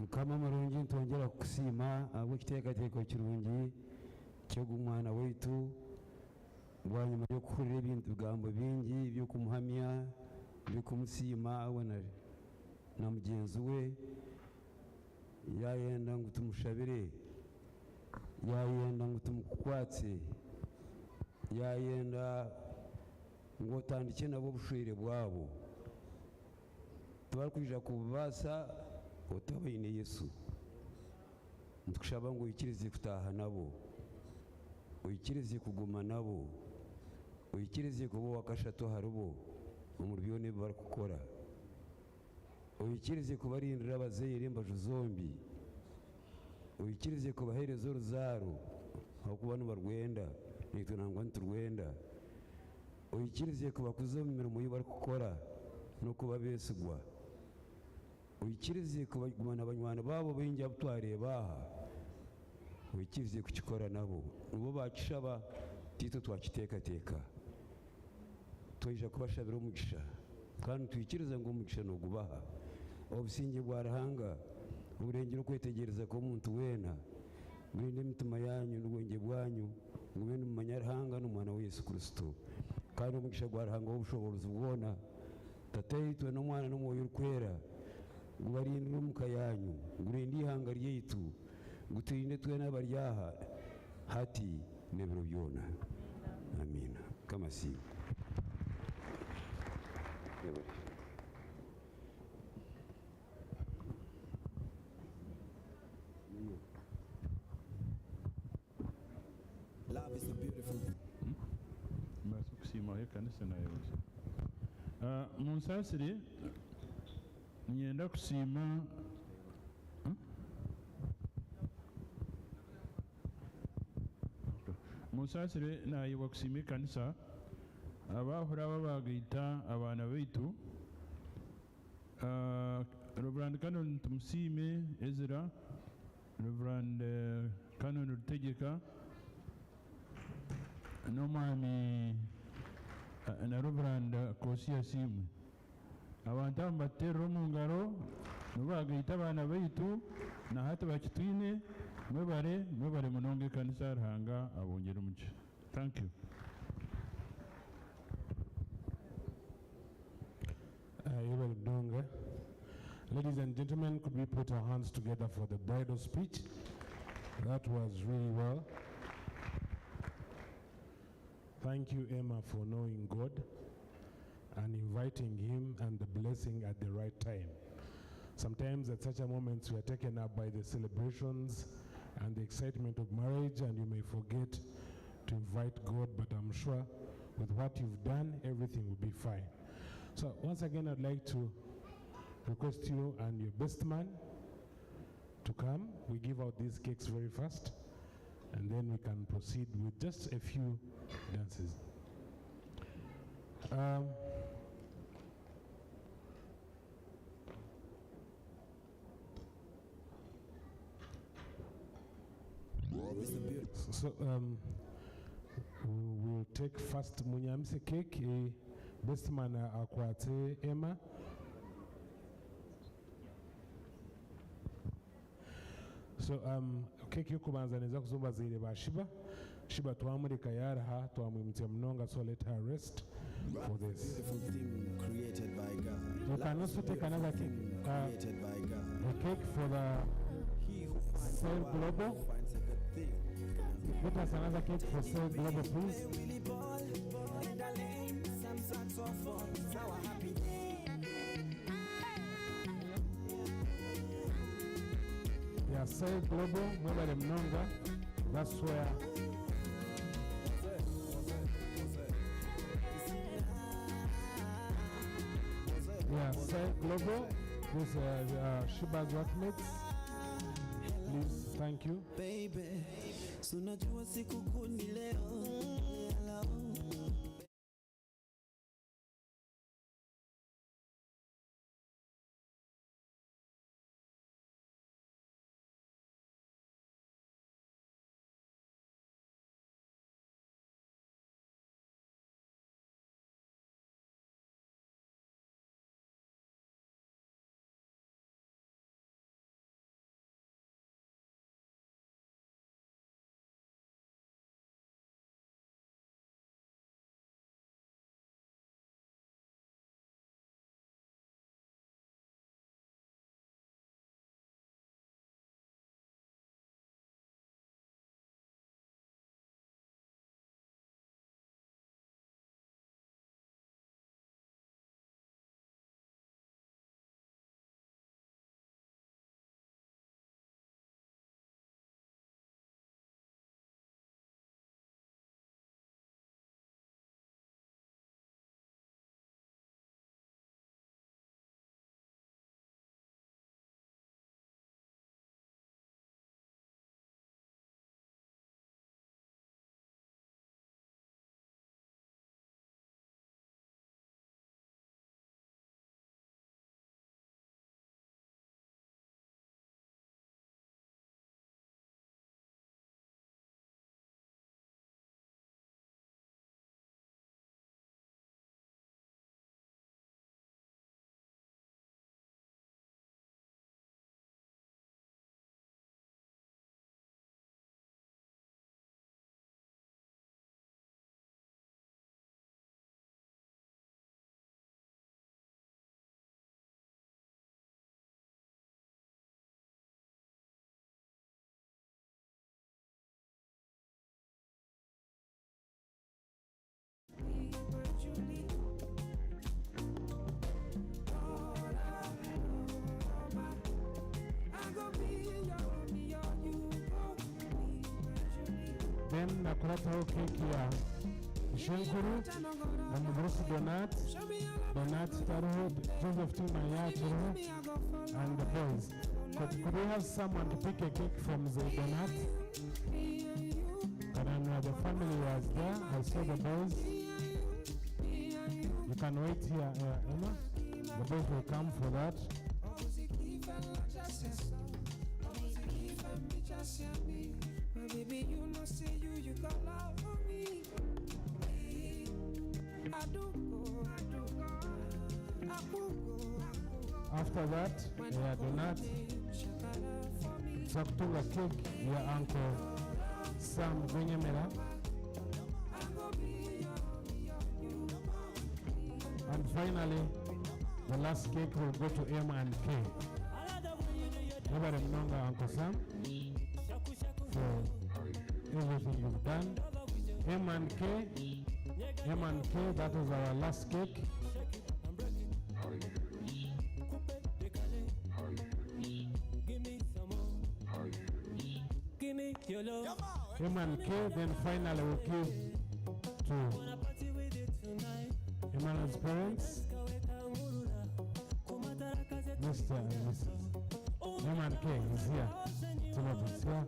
mukama mulungi ntwongera kukusiima abw'ekiteekateeko kirungi ky'omwana waitu bwanyuma y'okuhurira ebintu bigambo bingi by'okumuhamya by'okumusiima we na mugenzi we yayenda ngu tumushabire yayenda ngu tumukwatse yayenda ngu otandike nabo obushwere bwabo tubarikwija kububaasa otabaine Yesu nitukushaba ngu oyikirize kutaaha nabo oyikirize kuguma nabo oyikirize kuba wakashatu haribo omu byona ebi barikukora oyikirize kubarindira abazaire embaju zombi oyikirize kubahereza oruzaaro ahakuba nibarwenda naitwe nangwa niturwenda oyikirize kubakuza omu mirimo ei barikukora n'okuba beesigwa oyikirize kubagumana banywani baabo baingi abu twareeba aha oyikirize kukikora nabo nibo bakishaba tiitwe twakiteekateeka twija kubashabira omugisha kandi twikiriza ngu omugisha noogubaha obusinge bwa Ruhanga oburengera okwetegereza kw'omuntu weena burinde emitima yanyu n'obwenge bwanyu mube nimumanya Ruhanga n'omwana wa Yesu Kristo kandi omugisha gwa Ruhanga w'obushobozi bwona tataitwe n'omwana n'omwoyo orikwera gubarindire omuka yanyu gurinde ihanga ryaitu guturinde twena abari aha hati n'ebiro byona amina kamasiibo Love is a beautiful thing. Mbaso kusiima ekanisa nayoza munsasire nyenda kusiima musasire nayiwa kusima ekanisa abahura babagaita abaana baitu Reverend Canon Tumusime Ezra, Reverend Canon Rutegeka, Nomani na Reverend Kosia Simu. Abantu abo mbaterera omu ngaro nibagaita abaana baitu na hati bakitwine mwebare munonga ekanisa ya Ruhanga abongere omugisha. Thank you. Ladies and gentlemen, could we put our hands together for the bridal speech? That was really well. Thank you, Emma, for knowing God and inviting Him and the blessing at the right time. Sometimes at such a moment we are taken up by the celebrations and the excitement of marriage, and you may forget to invite God, but I'm sure with what you've done, everything will be fine. So once again, I'd like to request you and your best man to come. We give out these cakes very fast, and then we can proceed with just a few dances. So we'll take first Munyamse cake. Best man akwate Emma. So cake yokubanza neza kuzumba zire ba Sheeba. Sheeba twamurika yaraha twamwimutse mnonga, so let her rest for this. Beautiful thing created by God. You can also take another cake. Created by God. A cake for the Sale Global. Get us another cake for Sale Global, please. Yeah, Sale Global, Mobile Mnonga. That's where. Yeah, Sale Global. This Sheeba's workmates. Please, thank you. Baby, so najua sikukuu ni leo. Then nakulata ho cake ya Shenkuru and Bruce Donat Taruho, Joseph Timaya Taruho, and the boys. Could we have someone to pick a cake from the Donat? Kananwa The family was there. I saw the boys. You can wait here, Emma. The boys will come for that. Baby, you know, say you got love for me. I do go. After that, yeah, do not Saktunga cake, your uncle Sam Gunyemera. And finally, the last cake will go to Emma and K. Nobody knows Uncle Sam for everything you've done. Emma and K, that was our last cake. Emma and K, then finally we'll give to Emmanuel's parents, Mr. and Mrs. Emma and K is here. Timothy's here.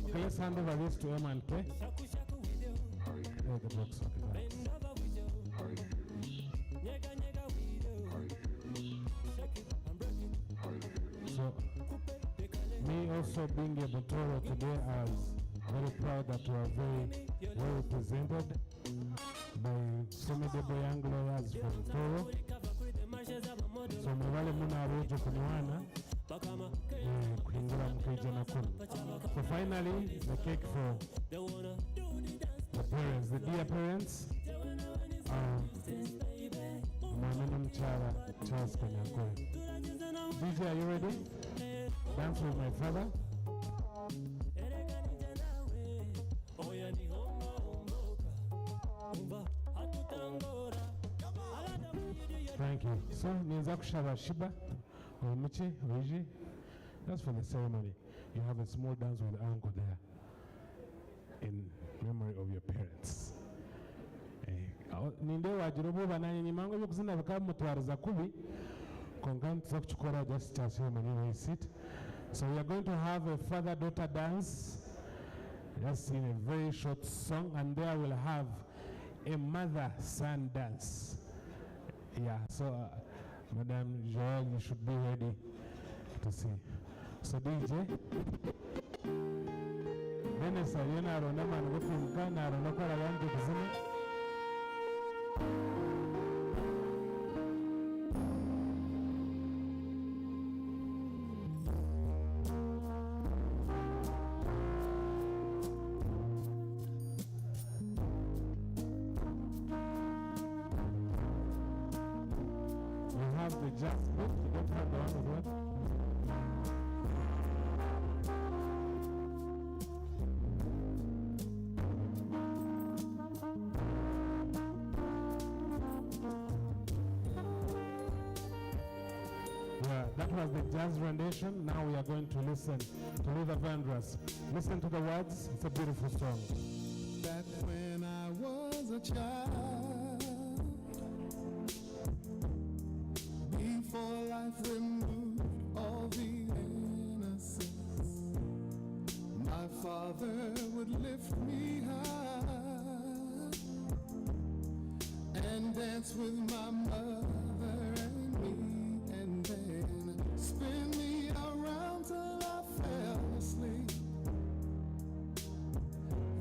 Okay, let's hand over this to Emma and K. Oh, the box. Okay, so, me also being a Butoro today, I was very proud that we are very well represented by so many young lawyers from Butoro. So, mwale muna arojo kunywana. So finally, the cake for the parents, the dear parents. Charles Kanyakoe. DJ, are you ready? Dance with my father. Thank you. So, niza kushaba Sheeba. That's for the ceremony. You have a small dance with uncle there in memory of your parents. Ninde wajirobo bananye nyimango yokuzina bakamu mutwariza kubi kongantu zakuchukora just chasio manino sit. So we are going to have a father-daughter dance just in a very short song, and there we'll have a mother-son dance. Yeah, so Madam Joel, you should be ready to see. So DJ, Dennis, you know, Rona man, go to Ghana, Rona Kora, want to visit. You have the jazz book, you don't have the one with what? That was the jazz rendition. Now we are going to listen to Luther Vandross. Listen to the words. It's a beautiful song. Back when I was a child, before life removed all the innocence, my father would lift me high and dance with my mother and me, and then spin me around till I fell asleep.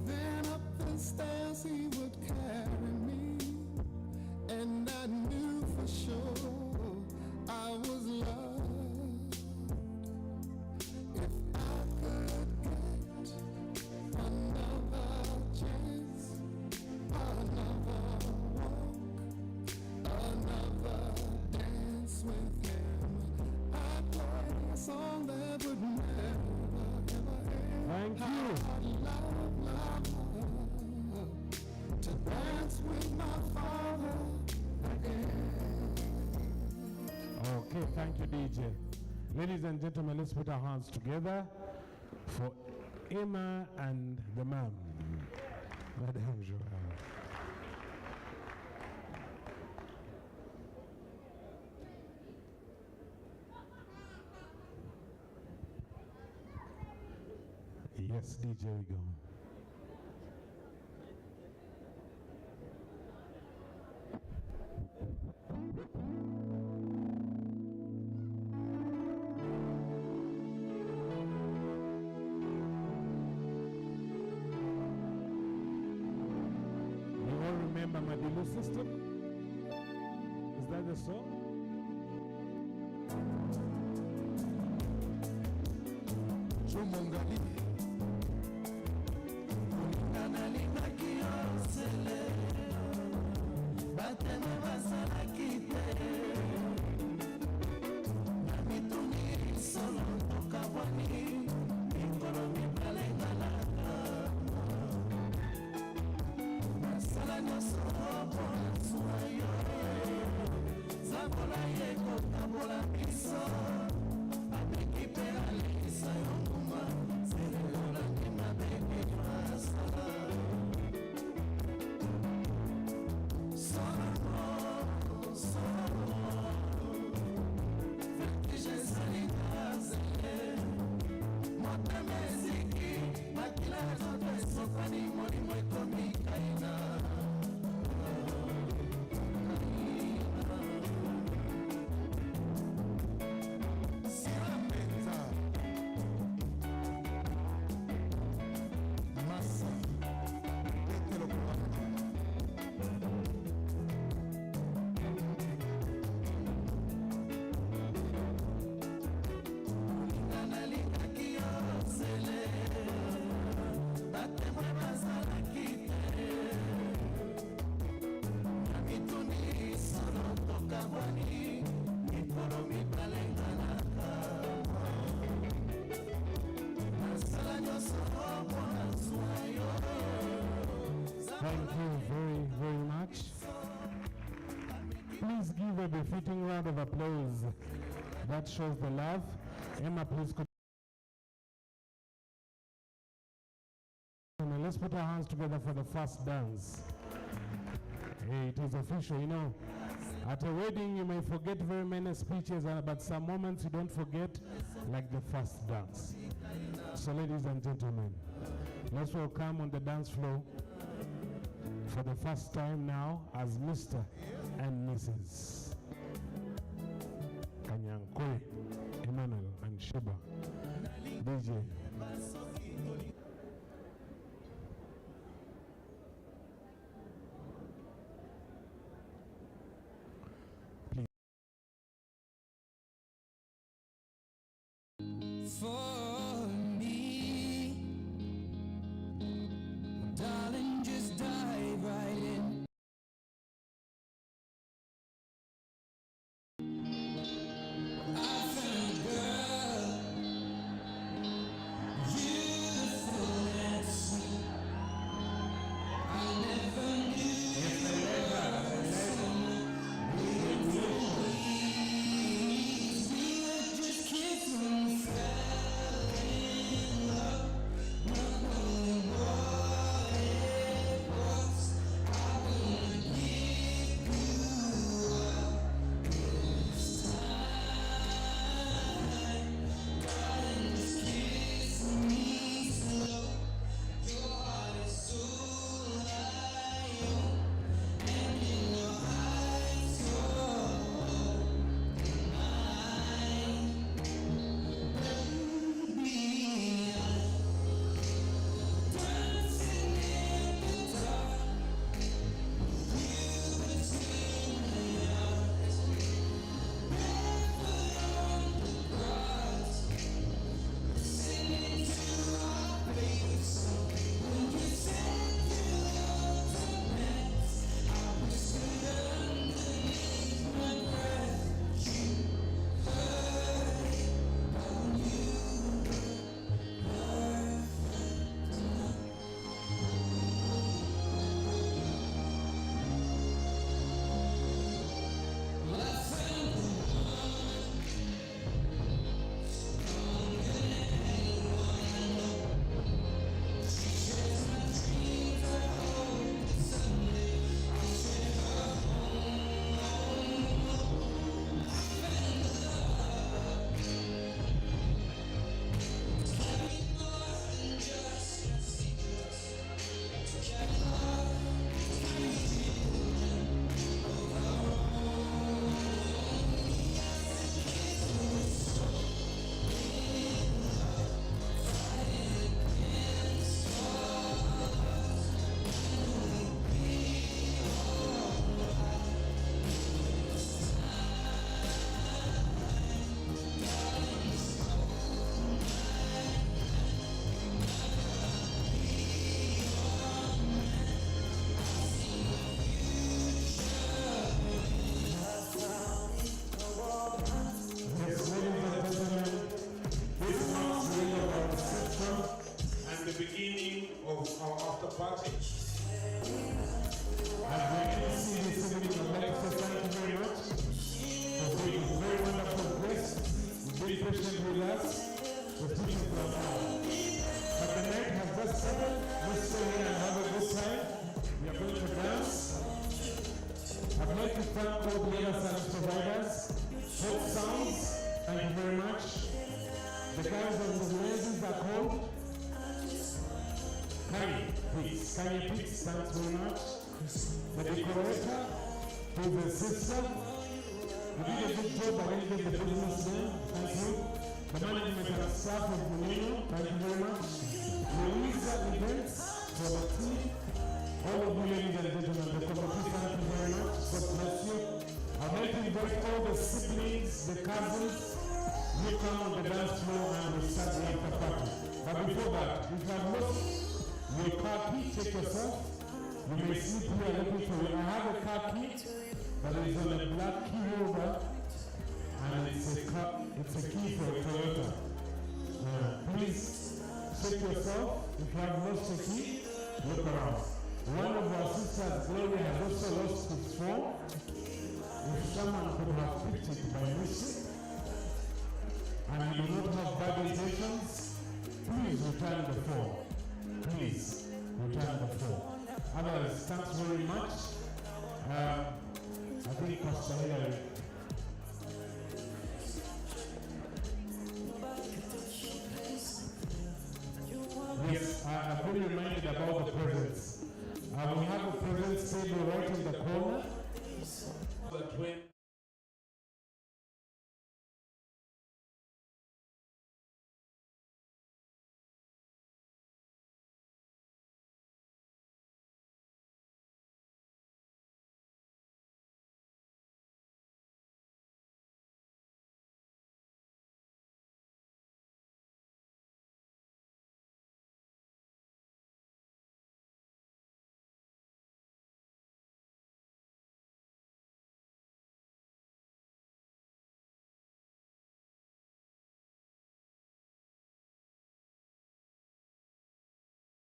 Then up the stairs he would carry me, and I knew for sure I was loved. If I could get another chance, another walk, another dance with him, I'd play a song that would never, ever end. Thank you. I'd love, love, love to dance with my father again. Okay, thank you, DJ. Ladies and gentlemen, let's put our hands together for Emma and the mom, Madame Joao. Yes, DJ, we go. You all remember Madilu system? Is that the song? Chumongali Nalingaki osele Bateme basalaki te Na mituni solo tokabwani Mikolo mibale ngalaka Nasala nyonso mpona zuwa yo Zabola ye kotambola biso Abeki mpe alekisa yo nguma Zelelola ndi mabeki masala Thank you very, very much. Please give a befitting round of applause. That shows the love. Emma, please. Let's put our hands together for the first dance. Hey, it is official, you know. At a wedding, you may forget very many speeches, but some moments you don't forget, like the first dance. So, ladies and gentlemen, let's welcome on the dance floor for the first time now as Mr. and Mrs. Kanyankole, Emmanuel, and Sheeba. DJ. For me, darling, just dive right in. I found a girl, you thank all the other service providers. Hope Sounds, thank you very much. The guys on the lenses are called Kanye Pitts. Kanye Pitts, thanks very much. The decorator, who's a sister. You did a good job arranging the business there. Thank you. The management and staff of MUNYONYO, thank you very much. Louisa Events for the team. All of you ladies and gentlemen, the committee, thank you very much. God bless you. I'd like to invite all the siblings, the cousins, you come on the dance floor and we'll start the after party. But before that, if you have lost your car key, check yourself. You may sleep here looking for it. I have a car key that is on a black key holder, and it's a key for a Toyota. Please check yourself. If you have lost a key, look around. One of our sisters, Gloria, has also lost his phone. If someone could have picked it by mistake, and you do not have bad intentions, please return the phone. Please return the phone. Others, thanks very much. I think Pastor Hilary